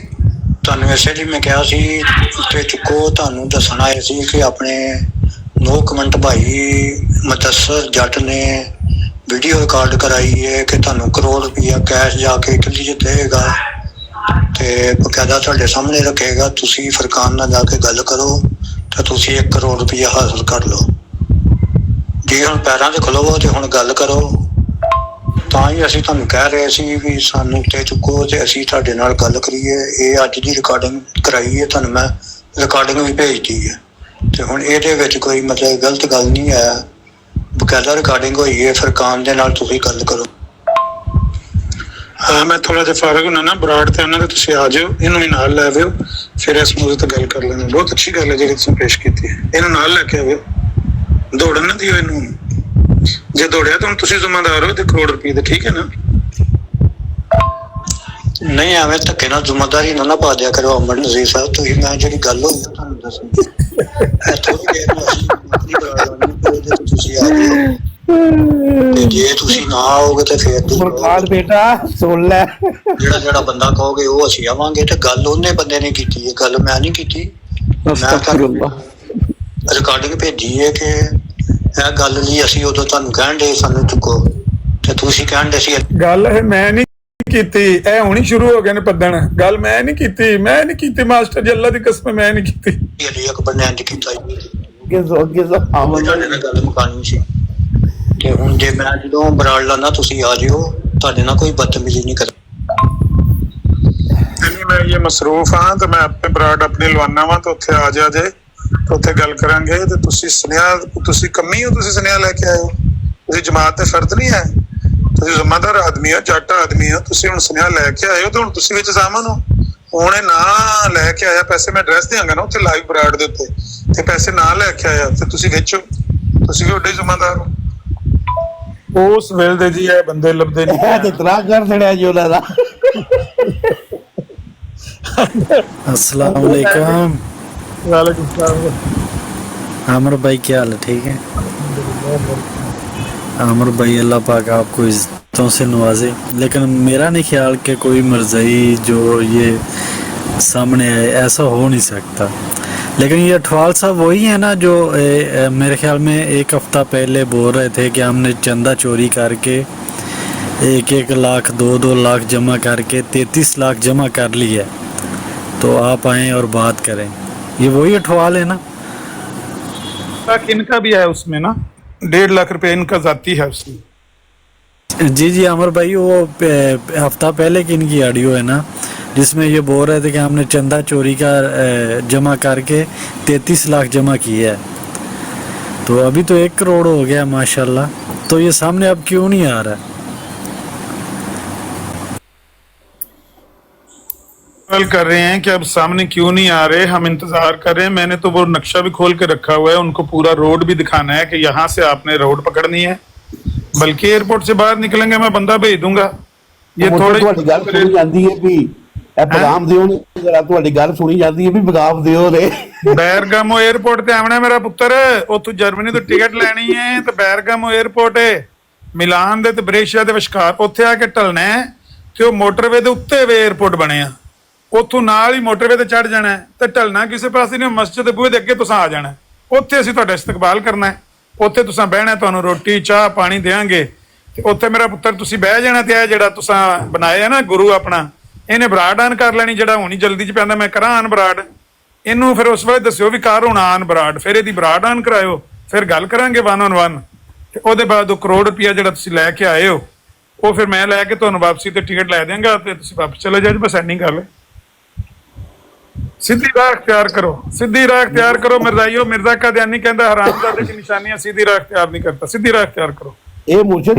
Speaker 6: ਤੁਹਾਨੂੰ ਐਸੇ ਲਈ ਮੈਂ ਕਿਹਾ ਸੀ ਉੱਤੇ ਚੁੱਕੋ, ਤੁਹਾਨੂੰ ਦੱਸਣ ਆਏ ਸੀ ਕਿ ਆਪਣੇ 9 ਕਮੈਂਟ ਭਾਈ ਮੁਦੱਸਰ ਜੱਟ ਨੇ ਵੀਡੀਓ ਰਿਕਾਰਡ ਕਰਾਈ ਹੈ ਕਿ ਤੁਹਾਨੂੰ ਕਰੋੜ ਰੁਪਈਆ ਕੈਸ਼ ਜਾ ਕੇ ਇਟਲੀ 'ਚ ਦੇਗਾ ਤੇ ਬਕਾਇਦਾ ਤੁਹਾਡੇ ਸਾਹਮਣੇ ਰੱਖੇਗਾ। ਤੁਸੀਂ ਫਰਕਾਨ ਨਾਲ ਜਾ ਕੇ ਗੱਲ ਕਰੋ ਤਾਂ ਤੁਸੀਂ 1 ਕਰੋੜ ਰੁਪਈਆ ਹਾਸਲ ਕਰ ਲਓ। ਜੇ ਹੁਣ ਪੈਰਾਂ 'ਤੇ ਖਲੋਵੋ ਤੇ ਹੁਣ ਗੱਲ ਕਰੋ। ਤਾਂ ਹੀ ਅਸੀਂ ਤੁਹਾਨੂੰ ਕਹਿ ਰਹੇ ਸੀ ਵੀ ਸਾਨੂੰ ਉੱਤੇ ਚੁੱਕੋ ਤੇ ਅਸੀਂ ਤੁਹਾਡੇ ਨਾਲ ਗੱਲ ਕਰੀਏ। ਇਹ ਅੱਜ ਦੀ ਰਿਕਾਰਡਿੰਗ ਕਰਾਈ ਹੈ, ਤੁਹਾਨੂੰ ਮੈਂ ਰਿਕਾਰਡਿੰਗ ਵੀ ਭੇਜਤੀ ਹੈ ਤੇ ਹੁਣ ਇਹਦੇ ਵਿੱਚ ਕੋਈ ਮਤਲਬ ਗਲਤ ਗੱਲ ਨਹੀਂ ਹੈ, ਬਕਾਇਦਾ ਰਿਕਾਰਡਿੰਗ ਹੋਈ ਹੈ। ਫਰਕਾਨ ਦੇ ਨਾਲ ਤੁਸੀਂ ਗੱਲ ਕਰੋ।
Speaker 7: ਹਾਂ ਮੈਂ ਥੋੜਾ ਜਿਹਾ ਫਾਰਗ ਹੋਣਾ ਨਾ ਬਰਾੜ ਤੇ ਉਹਨਾਂ ਦੇ, ਤੁਸੀਂ ਆ ਜਾਓ, ਇਹਨੂੰ ਵੀ ਨਾਲ ਲੈ ਆਇਓ, ਫਿਰ ਇਸ ਮੌਜੂਦ ਤੇ ਗੱਲ ਕਰ ਲੈਂਦੇ। ਬਹੁਤ ਅੱਛੀ ਗੱਲ ਹੈ ਜਿਹੜੀ ਤੁਸੀਂ ਪੇਸ਼ ਕੀਤੀ ਹੈ, ਇਹਨੂੰ ਨਾਲ ਲੈ ਕੇ ਆਇਓ, ਦੌੜਨ ਨਾ ਦਿਓ ਇਹਨੂੰ। ਜੇ ਦੌੜਿਆ ਤਾਂ ਹੁਣ ਤੁਸੀਂ ਜ਼ਿੰਮੇਦਾਰ ਹੋ ਤੇ ਕਰੋੜ ਰੁਪਏ ਦੇ, ਠੀਕ ਹੈ ਨਾ?
Speaker 6: ਨਹੀਂ ਐਵੇਂ ਧੱਕੇ ਨਾਲ ਜ਼ਿੰਮੇਦਾਰੀ ਨਾ ਪਾ ਦਿਆ ਕਰੋ ਅਮਨ ਨਜ਼ੀਰ ਸਾਹਿਬ। ਤੁਸੀਂ ਮੈਂ ਜਿਹੜੀ ਗੱਲ ਹੋਈ ਤੁਹਾਨੂੰ ਦੱਸਣੀ ਥੋੜੀ ਦੇਰ ਨੂੰ ਅਸੀਂ ਆਪਣੀ ਬਰਾੜ ਲਾਉਣੀ, ਤੁਸੀਂ ਆ ਜਾਓ ਤੇ ਜੇ ਤੁਸੀਂ ਨਾ ਆਓਗੇ ਤੇ ਫਿਰ
Speaker 10: ਫਰਕਾਨ ਬੇਟਾ ਸੁਣ ਲੈ,
Speaker 6: ਜਿਹੜਾ ਬੰਦਾ ਕਹੋਗੇ ਉਹ ਅਸੀਂ ਆਵਾਂਗੇ। ਤੇ ਗੱਲ ਉਹਨੇ ਬੰਦੇ ਨੇ ਕੀਤੀ ਹੈ, ਗੱਲ ਮੈਂ ਨਹੀਂ ਕੀਤੀ। ਮੈਂ ਰਿਕਾਰਡਿੰਗ ਭੇਜੀ ਹੈ ਕਿ ਇਹ ਗੱਲ ਲਈ ਅਸੀਂ ਉਦੋਂ ਤੁਹਾਨੂੰ ਕਹਿਣ ਦੇ ਸਾਨੂੰ ਚੁੱਕੋ ਤੇ ਤੁਸੀਂ ਕਹਿਣ ਦੇ ਸੀ
Speaker 2: ਗੱਲ ਇਹ ਮੈਂ ਨਹੀਂ ਕੀਤੀ, ਇਹ ਹੁਣੀ ਸ਼ੁਰੂ ਹੋ ਗਏ ਨੇ ਪੱਦਣ। ਗੱਲ ਮੈਂ ਨਹੀਂ ਕੀਤੀ ਮਾਸਟਰ ਜੀ, ਅੱਲਾ ਦੀ ਕਸਮ ਮੈਂ ਨਹੀਂ ਕੀਤੀ।
Speaker 6: ਅਲੀ ਅਕਬਰ ਨੇ ਇੰਜ ਕੀਤਾ ਅੱਗੇ ਆਮਨ ਨਾਲ ਗੱਲ ਮੁਕਾਨੀ ਸੀ। ਤੇ ਹੁਣ ਜੇ ਮੈਂ ਜਦੋਂ ਬਰਾੜ ਲਾਣਾ ਤੁਸੀਂ ਆ ਜਿਓ, ਤੁਹਾਡੇ ਨਾਲ ਕੋਈ ਬਦਤਮੀਜ਼ੀ ਨਹੀਂ ਕਰ।
Speaker 7: ਨਹੀਂ ਮੈਂ ਇਹ ਮਸਰੂਫ ਹਾਂ ਤੇ ਮੈਂ ਆਪਣੇ ਬਰਾੜ ਆਪਣੀ ਲਵਾਨਾ ਵਾ, ਤੇ ਉੱਥੇ ਆ ਜਾ ਜੇ, ਤੇ ਉੱਥੇ ਗੱਲ ਕਰਾਂਗੇ। ਤੇ ਤੁਸੀਂ ਸੁਨੇਹਾ, ਤੁਸੀਂ ਕੰਮੀ ਹੋ, ਤੁਸੀਂ ਸੁਨੇਹਾ ਲੈ ਕੇ ਆਏ ਹੋ, ਤੁਸੀਂ ਜਮਾਤ ਦੇ ਫਰਦ ਨਹੀਂ ਹੈ, ਤੁਸੀਂ ਜ਼ਿੰਮੇਦਾਰ ਆਦਮੀ ਹੋ, ਜੱਟ ਆਦਮੀ ਹੋ, ਤੁਸੀਂ ਹੁਣ ਸੁਨੇਹਾ ਲੈ ਕੇ ਆਏ ਹੋ, ਤੇ ਹੁਣ ਤੁਸੀਂ ਵਿੱਚ ਜ਼ਾਮਨ ਹੋ। ਹੁਣ ਇਹ ਨਾ ਲੈ ਕੇ ਆਇਆ ਪੈਸੇ, ਮੈਂ ਐਡਰੈਸ ਦਿਆਂਗਾ ਨਾ ਉੱਥੇ ਲਾਈਵ ਬਰਾੜ ਦੇ ਉੱਤੇ, ਤੇ ਪੈਸੇ ਨਾ ਲੈ ਕੇ ਆਇਆ ਤੇ ਤੁਸੀਂ ਵਿੱਚ, ਤੁਸੀਂ ਵੀ ਵੱਡੇ ਜ਼ਿੰਮੇਦਾਰ ਹੋ।
Speaker 2: ਉਸ ਵੇਲੇ ਦੇ ਜੀ ਇਹ ਬੰਦੇ ਲੱਭਦੇ ਨਹੀਂ।
Speaker 10: ਇਹ ਤੇ ਤਰਾ ਕਰ ਛੜਿਆ ਜੀ ਉਹਨਾਂ ਦਾ।
Speaker 14: अस्सलाम वालेकुम।
Speaker 2: वालेकुम सलाम।
Speaker 14: आमिर भाई क्या हाल है? ठीक है आमिर भाई, अल्लाह पाक आपको इज्जतों से नवाजे। लेकिन मेरा नहीं ख्याल कि कोई मरज़ई जो ये सामने आए, ऐसा हो नहीं सकता। लेकिन ये अठवाल साहब वही है ना जो मेरे ख्याल में एक हफ्ता पहले बोल रहे थे कि हमने चंदा चोरी करके 1-1 लाख 2-2 लाख जमा करके 33 लाख जमा कर लिया, तो आप आए और बात करें। ये वही अठवाल है ना?
Speaker 2: इनका भी है उसमें ना, 1.5 लाख रुपए इनका जाती है उसमें।
Speaker 14: जी जी अमर भाई, वो हफ्ता पहले की इनकी ऑडियो है ना, जिसमें ये बोल रहे थे कि हमने चंदा चोरी का जमा करके 33 लाख जमा किया है, तो अभी तो 1 करोड़ हो गया माशाल्लाह। तो ये सामने अब क्यों नहीं आ रहा है?
Speaker 2: कर रहे हैं कि अब सामने क्यों नहीं आ रहे, हम इंतजार कर रहे हैं। मैंने तो वो नक्शा भी खोल के रखा हुआ है, उनको पूरा रोड भी दिखाना है कि यहाँ से आपने रोड पकड़नी है, बल्कि एयरपोर्ट से बाहर निकलेंगे मैं बंदा भेज दूंगा। ये थोड़ी
Speaker 10: ਤੁਹਾਡੀ ਗੱਲ ਸੁਣੀ ਜਾਂਦੀ ਹੈ ਵੀ ਇਹ ਪੈਗਾਮ ਦਿਓ ਨੇ, ਜਰਾ ਤੁਹਾਡੀ ਗੱਲ ਸੁਣੀ ਜਾਂਦੀ ਹੈ ਵੀ ਪੈਗਾਮ ਦਿਓ ਨੇ।
Speaker 2: ਬੈਰਗਾਮੋ 에ਅਰਪੋਰਟ ਤੇ ਆਉਣਾ ਮੇਰਾ ਪੁੱਤਰ, ਉੱਥੋਂ ਜਰਮਨੀ ਤੋਂ ਟਿਕਟ ਲੈਣੀ ਹੈ ਤੇ ਬੈਰਗਾਮੋ 에ਅਰਪੋਰਟ ਹੈ ਮਿਲਾਨ ਦੇ ਤੇ ਬ੍ਰੇਸ਼ੀਆ ਦੇ ਵਿਚਕਾਰ, ਉੱਥੇ ਆ ਕੇ ਢਲਣਾ ਹੈ ਤੇ ਉਹ ਮੋਟਰਵੇ ਦੇ ਉੱਤੇ ਵੇ 에ਅਰਪੋਰਟ ਬਣਿਆ, ਉੱਥੋਂ ਨਾਲ ਹੀ ਮੋਟਰਵੇ ਤੇ ਚੜ ਜਾਣਾ ਤੇ ਢਲਣਾ ਕਿਸੇ ਪਾਸੇ ਨਹੀਂ, ਮਸਜਿਦ ਦੇ ਬੂਹੇ ਦੇ ਅੱਗੇ ਤੁਸੀਂ ਆ ਜਾਣਾ, ਉੱਥੇ ਅਸੀਂ ਤੁਹਾਡਾ ਇਸਤਕਬਾਲ ਕਰਨਾ ਹੈ, ਉੱਥੇ ਤੁਸੀਂ ਬਹਿਣਾ, ਤੁਹਾਨੂੰ ਰੋਟੀ ਚਾਹ ਪਾਣੀ ਦੇਵਾਂਗੇ ਤੇ ਉੱਥੇ ਮੇਰਾ ਪੁੱਤਰ ਤੁਸੀਂ ਬਹਿ ਜਾਣਾ। ਤੇ ਇਹ ਜਿਹੜਾ ਤੁਸੀਂ ਬਣਾਇਆ ਨਾ ਗੁਰੂ ਆਪਣਾ, ਇਹਨੇ ਬਰਾੜ ਆਨ ਕਰ ਲੈਣੀ, ਜਿਹੜਾ ਹੁਣੀ ਜਲਦੀ ਚ ਪੈਂਦਾ ਮੈਂ ਕਰਾਂ ਆਨ ਬਰਾੜ, ਇਹਨੂੰ ਫਿਰ ਉਸ ਵੇਲੇ ਦੱਸਿਓ ਵੀ ਕਰ ਹੁਣ ਆਨ ਬਰਾੜ, ਫਿਰ ਇਹਦੀ ਬਰਾੜ ਆਨ ਕਰਾਇਓ, ਫਿਰ ਗੱਲ ਕਰਾਂਗੇ 1 on 1। ਤੇ ਉਹਦੇ ਬਾਅਦ ਉਹ ਕਰੋੜ ਰੁਪਇਆ ਜਿਹੜਾ ਤੁਸੀਂ ਲੈ ਕੇ ਆਏ ਹੋ, ਉਹ ਫਿਰ ਮੈਂ ਲੈ ਕੇ ਤੁਹਾਨੂੰ ਵਾਪਸੀ ਤੇ ਟਿਕਟ ਲੈ ਦਿਆਂਗਾ ਤੇ ਤੁਸੀਂ ਵਾਪਸ ਚਲੇ ਜਾਓ। ਬਸ ਐਂਡਿੰਗ ਕਰ ਲੈ, सीधी राह अख्तियार करो, सीधी राह अख्तियार करो मिर्जाइयो। मिर्जा का ध्यान नहीं कहता हरामजादे की निशानियां, सीधी राह अख्तियार नहीं करता, सीधी राह अख्तियार करो।
Speaker 10: ਇਹ ਮੁਸ਼ਕਿਲ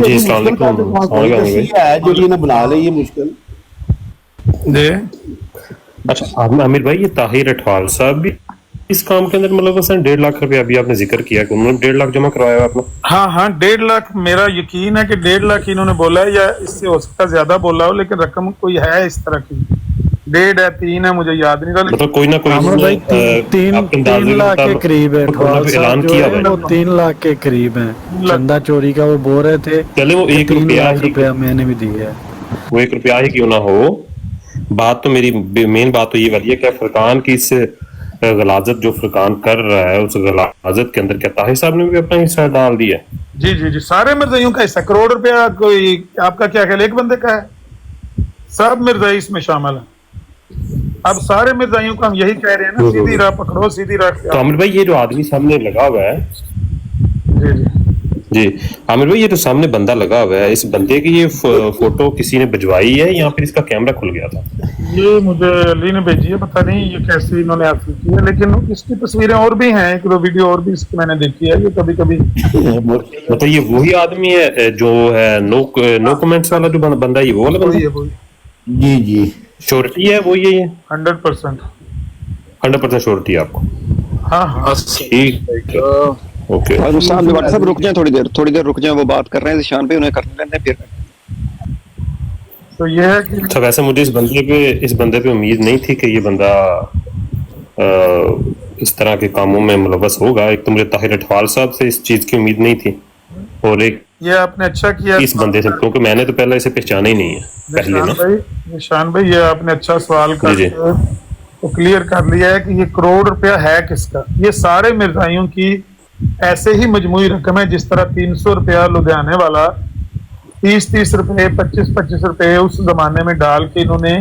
Speaker 10: ਹੈ ਜਿਹੜੀ ਇਹਨੇ ਬਣਾ ਲਈ, ਇਹ ਮੁਸ਼ਕਿਲ
Speaker 2: जी।
Speaker 15: अच्छा आमिर भाई, ये ताहिर अठवाल साहब भी इस काम के अंदर मतलब 1.5 लाख रुपए अभी आपने जिक्र किया कि उन्होंने 1.5 लाख जमा करवाया आपने?
Speaker 2: हाँ हाँ 1.5 लाख, मेरा यकीन है कि 1.5 लाख इन्होंने बोला है, या इससे हो सकता है ज्यादा बोला हो, लेकिन रकम कोई है इस तरह की, 1.5 है 3 है, मुझे याद नहीं रहा,
Speaker 15: मतलब कोई ना कोई
Speaker 14: अमर भाई 3 लाख के करीब है
Speaker 15: ऐलान किया है,
Speaker 14: वो 3 लाख के करीब है चंदा चोरी का। वो बोल रहे थे
Speaker 15: चले वो 1
Speaker 14: रुपया मैंने भी दिया है,
Speaker 15: वो 1 रुपया ही क्यों ना हो, बात तो मेरी मेन बात तो ये वाली है कि फुरकान की इस गलाजत जो फुरकान कर रहा है, उस गलाजत के अंदर क्या ताहिर साहब ने भी अपना हिस्सा डाल दिया?
Speaker 2: जी जी जी, सारे मिर्जाइयों का हिस्सा, 1 करोड़ रुपया कोई आपका क्या ख्याल एक बंदे का है? सब मिर्जाई इसमें शामिल है। अब सारे मिर्जाइयों को हम यही कह रहे हैं ना, सीधी राह पकड़ो, सीधी राह।
Speaker 15: तो आमिर भाई ये जो आदमी सामने लगा हुआ है,
Speaker 2: जी जी
Speaker 15: जी आमिर भाई, ये जो सामने बंदा लगा हुआ है, इस बंदे की ये फोटो किसी ने भिजवाई है या फिर इसका कैमरा खुल गया था?
Speaker 2: ये मुझे अली ने भेजी है, पता नहीं ये कैसे इन्होंने हासिल की है, लेकिन इसकी तस्वीरें और भी हैं, 1-2 वीडियो और भी इसकी मैंने देखी है। ये कभी कभी
Speaker 15: मतलब ये वही आदमी है जो है नो कमेंट्स वाला जो बंदा है, ये वो वाला बंदा है?
Speaker 10: जी जी,
Speaker 15: श्योरिटी है वो, ये
Speaker 2: 100%
Speaker 15: श्योरिटी आपको?
Speaker 2: हाँ हाँ
Speaker 15: ठीक, ओके।
Speaker 3: और साहब व्हाट्सएप रुक जाए, थोड़ी देर रुक जाए, वो बात कर रहे हैं निशान पे, उन्हें करने देते हैं फिर।
Speaker 2: तो ये है कि
Speaker 15: अच्छा, वैसे मुझे इस बंदे पे उम्मीद नहीं थी कि ये बंदा इस तरह के कामों में मुलव्वस होगा। एक तो मुझे ताहिर अठवाल साहब से इस चीज की उम्मीद नहीं थी, और एक
Speaker 2: ये आपने अच्छा किया
Speaker 15: इस बंदे से, क्योंकि मैंने तो पहले इसे पहचाना ही नहीं है पहले ना।
Speaker 2: निशान भाई ये आपने अच्छा सवाल कर तो क्लियर कर लिया है कि ये 1 करोड़ रुपया है किसका। ये सारे मिर्जाइयों की ऐसे ही मजमूई रकम है, जिस तरह 300 रुपया लुधियाने वाला 30-30 रुपए 25-25 रुपए उस जमाने में डाल के इन्होंने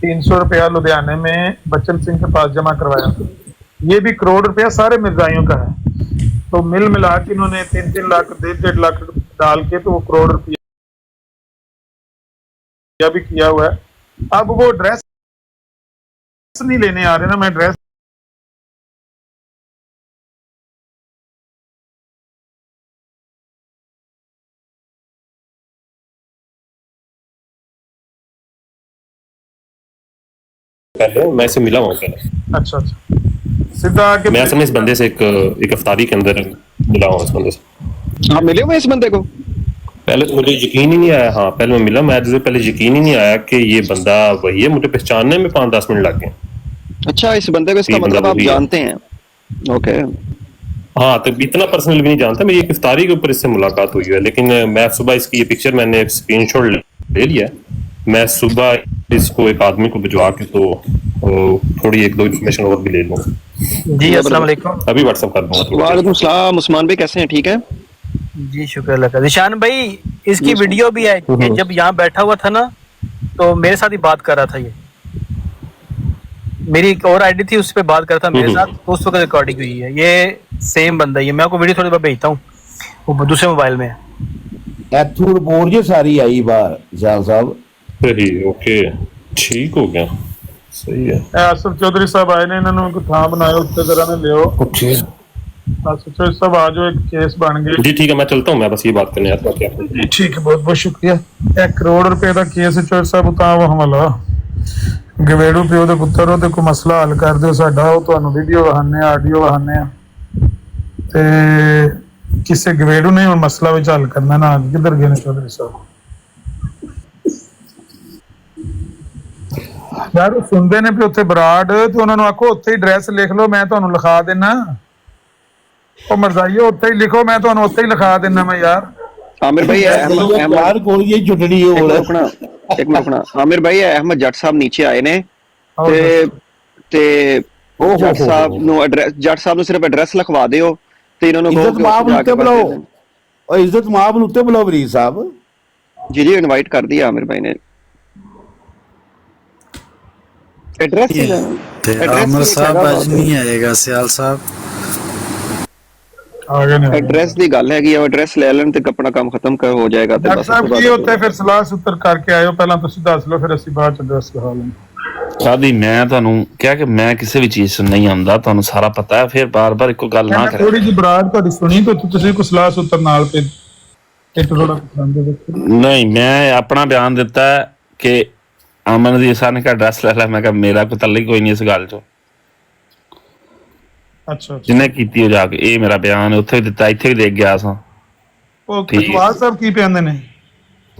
Speaker 2: 300 रुपया लुधियाने में बच्चन सिंह के पास जमा करवाया। ये भी करोड़ रुपया सारे मिर्जाइयों का है। तो मिल मिला के इन्होंने 3-3 लाख 1.5 लाख डाल के तो वो करोड़ रुपया भी किया हुआ है। अब वो ड्रेस नहीं लेने आ रहे ना, मैं ड्रेस
Speaker 15: पहले मैं इसे मिला हूँ पहले।
Speaker 2: अच्छा सीधा आके
Speaker 15: मैं असल में इस बंदे से एक इफ्तारी के अंदर मिला हूँ इस बंदे से।
Speaker 3: आप मिले हुए इस बंदे को?
Speaker 15: पहले तो मुझे यकीन ही नहीं आया। हाँ पहले मैं मिला, मैं पहले यकीन ही नहीं आया कि ये बंदा वही है। मुझे पहचानने में 5-10 मिनट लग गए।
Speaker 3: अच्छा, इस बंदे को, इसका मतलब आप जानते हैं? ओके।
Speaker 15: हाँ तो इतना पर्सनल भी नहीं जानता। मेरी एक इफ्तारी के ऊपर इससे मुलाकात हुई है, लेकिन मैं सुबह इसकी ये पिक्चर मैंने एक स्क्रीनशॉट ले लिया। मैं सुबह इसको एक आदमी को भिजवा के तो थोड़ी 1-2 इन्फॉर्मेशन और भी ले लूँगा।
Speaker 16: जी अस्सलाम वालेकुम।
Speaker 15: अभी व्हाट्सएप कर दूंगा।
Speaker 3: वालेकुम सलाम। उस्मान भाई कैसे हैं? ठीक है
Speaker 16: जी शुक्र अल्लाह का। निशान भाई इसकी वीडियो भी है, जब यहाँ बैठा हुआ था ना तो मेरे साथ ही बात कर रहा था। ये मेरी एक और आईडी थी, उस पर बात कर रहा था मेरे साथ, तो उस वक्त रिकॉर्डिंग हुई है। ये सेम बंदा ही है। मैं आपको वीडियो थोड़ी देर भेजता हूँ, वो दूसरे मोबाइल में है।
Speaker 10: ਇੱਥੋਂ ਰਿਪੋਰਟ ਜੇ ਸਾਰੀ ਆਈ ਬਾਹਰ ਜਾਲ ਸਾਹਿਬ।
Speaker 15: सही ओके ठीक हो गया सही है।
Speaker 2: आसिफ चौधरी साहब आए ने, इन्होंने कोई थां बनाया उत्ते जरा ने लियो।
Speaker 15: ओके
Speaker 2: आसिफ चौधरी साहब आ जाओ, एक केस बन गया
Speaker 15: जी। ठीक है मैं चलता हूँ, मैं बस ये बात करने आता हूँ। क्या
Speaker 2: जी ठीक है, बहुत बहुत शुक्रिया। 1 करोड़ रुपए का केस चौधरी साहब उतां वो हमला गवेड़ू पिओ दे पुੱਤਰ ਉਹਦੇ ਕੋਈ ਮਸਲਾ ਹੱਲ ਕਰ ਦਿਓ ਸਾਡਾ। ਉਹ ਤੁਹਾਨੂੰ ਵੀਡੀਓ ਵਹਾਨੇ ਆਡੀਓ ਵਹਾਨੇ ਤੇ ਕਿਸੇ ਗਵੇੜੂ ਨੇ ਹੁਣ ਮਸਲਾ ਵਿੱਚ ਹੱਲ ਕਰਨਾ ਨਾ। ਕਿੱਧਰ ਗਏ ਨੇ ਚੌਧਰੀ ਸਾਹਿਬ? ਯਾਰ ਉਹ ਸੁਣਦੇ ਨੇ ਵੀ ਉੱਥੇ ਬਰਾੜ, ਤੇ ਉਹਨਾਂ ਨੂੰ ਆਖੋ ਉੱਥੇ ਹੀ ਐਡਰੈਸ ਲਿਖ ਲਓ, ਮੈਂ ਤੁਹਾਨੂੰ ਲਿਖਾ ਦੇਣਾ। ਉਹ ਮਰਜ਼ਾਈਓ ਉੱਥੇ ਹੀ ਲਿਖੋ, ਮੈਂ ਤੁਹਾਨੂੰ ਉੱਥੇ ਹੀ ਲਿਖਾ ਦੇਣਾ। ਮੈਂ ਯਾਰ
Speaker 3: आमिर भाई
Speaker 10: यार कोई ये छुटनी हो
Speaker 3: एक मिनट रुकना। आमिर भाई अहमद जट साहब नीचे आए ने ते जट साहब नु एड्रेस, जट साहब नु सिर्फ एड्रेस लिखवा दियो ते इन्होंने
Speaker 10: इज्जत माब उत्ते बुलाओ, और इज्जत माब उत्ते बुलाओ वरीद साहब।
Speaker 3: जी जी इनवाइट कर दिया आमिर भाई ने। एड्रेस
Speaker 14: आमिर साहब आज नहीं आएगा, सियाल साहब
Speaker 3: एड्रेस दी गल हैगी, एड्रेस ले लेन ते अपना काम खत्म कर हो जाएगा। ते
Speaker 2: डॉक्टर साहब की होता है, फिर सलाह सूत्र करके आयो, पहला ਤੁਸੀਂ ਦੱਸ ਲਓ, ਫਿਰ ਅਸੀਂ ਬਾਅਦ ਚ ਐਡਰੈਸ ਲਿਖਾ ਲਾਂਗੇ।
Speaker 17: ਸਾਦੀ ਮੈਂ ਤੁਹਾਨੂੰ ਕਿਹਾ ਕਿ ਮੈਂ ਕਿਸੇ ਵੀ ਚੀਜ਼ ਸੁਣ ਨਹੀਂ ਆਉਂਦਾ, ਤੁਹਾਨੂੰ ਸਾਰਾ ਪਤਾ ਹੈ, ਫਿਰ ਬਾਰ-ਬਾਰ ਇੱਕੋ ਗੱਲ ਨਾ ਕਰੋ।
Speaker 2: ਥੋੜੀ ਜਿਹੀ ਬਰਾੜ ਤੁਹਾਡੀ ਸੁਣੀ ਤਾਂ ਤੁਸੀਂ ਕੋਈ ਸਲਾਹ सूत्र ਨਾਲ ਤੇ ਥੋੜਾ ਪਸੰਦ
Speaker 17: ਨਹੀਂ, ਮੈਂ ਆਪਣਾ ਬਿਆਨ ਦਿੱਤਾ ਕਿ ਅਮਨ ਦੀ ਸਾਨ ਦਾ ਐਡਰੈਸ ਲੈ ਲੈ। ਮੈਂ ਕਿਹਾ ਮੇਰਾ ਕੋਈ ਤਲਕ ਕੋਈ ਨਹੀਂ ਇਸ ਗੱਲ 'ਚ।
Speaker 2: ਅੱਛਾ
Speaker 17: ਜਿਹਨੇ ਕੀਤੀ ਉਹ ਜਾ ਕੇ, ਇਹ ਮੇਰਾ ਬਿਆਨ ਉੱਥੇ ਦਿੱਤਾ, ਇੱਥੇ ਵੀ ਦੇਖ ਗਿਆ ਸਾਂ।
Speaker 2: ਉਹ ਕਟਵਾਲ ਸਾਹਿਬ ਕੀ ਕਹਿੰਦੇ ਨੇ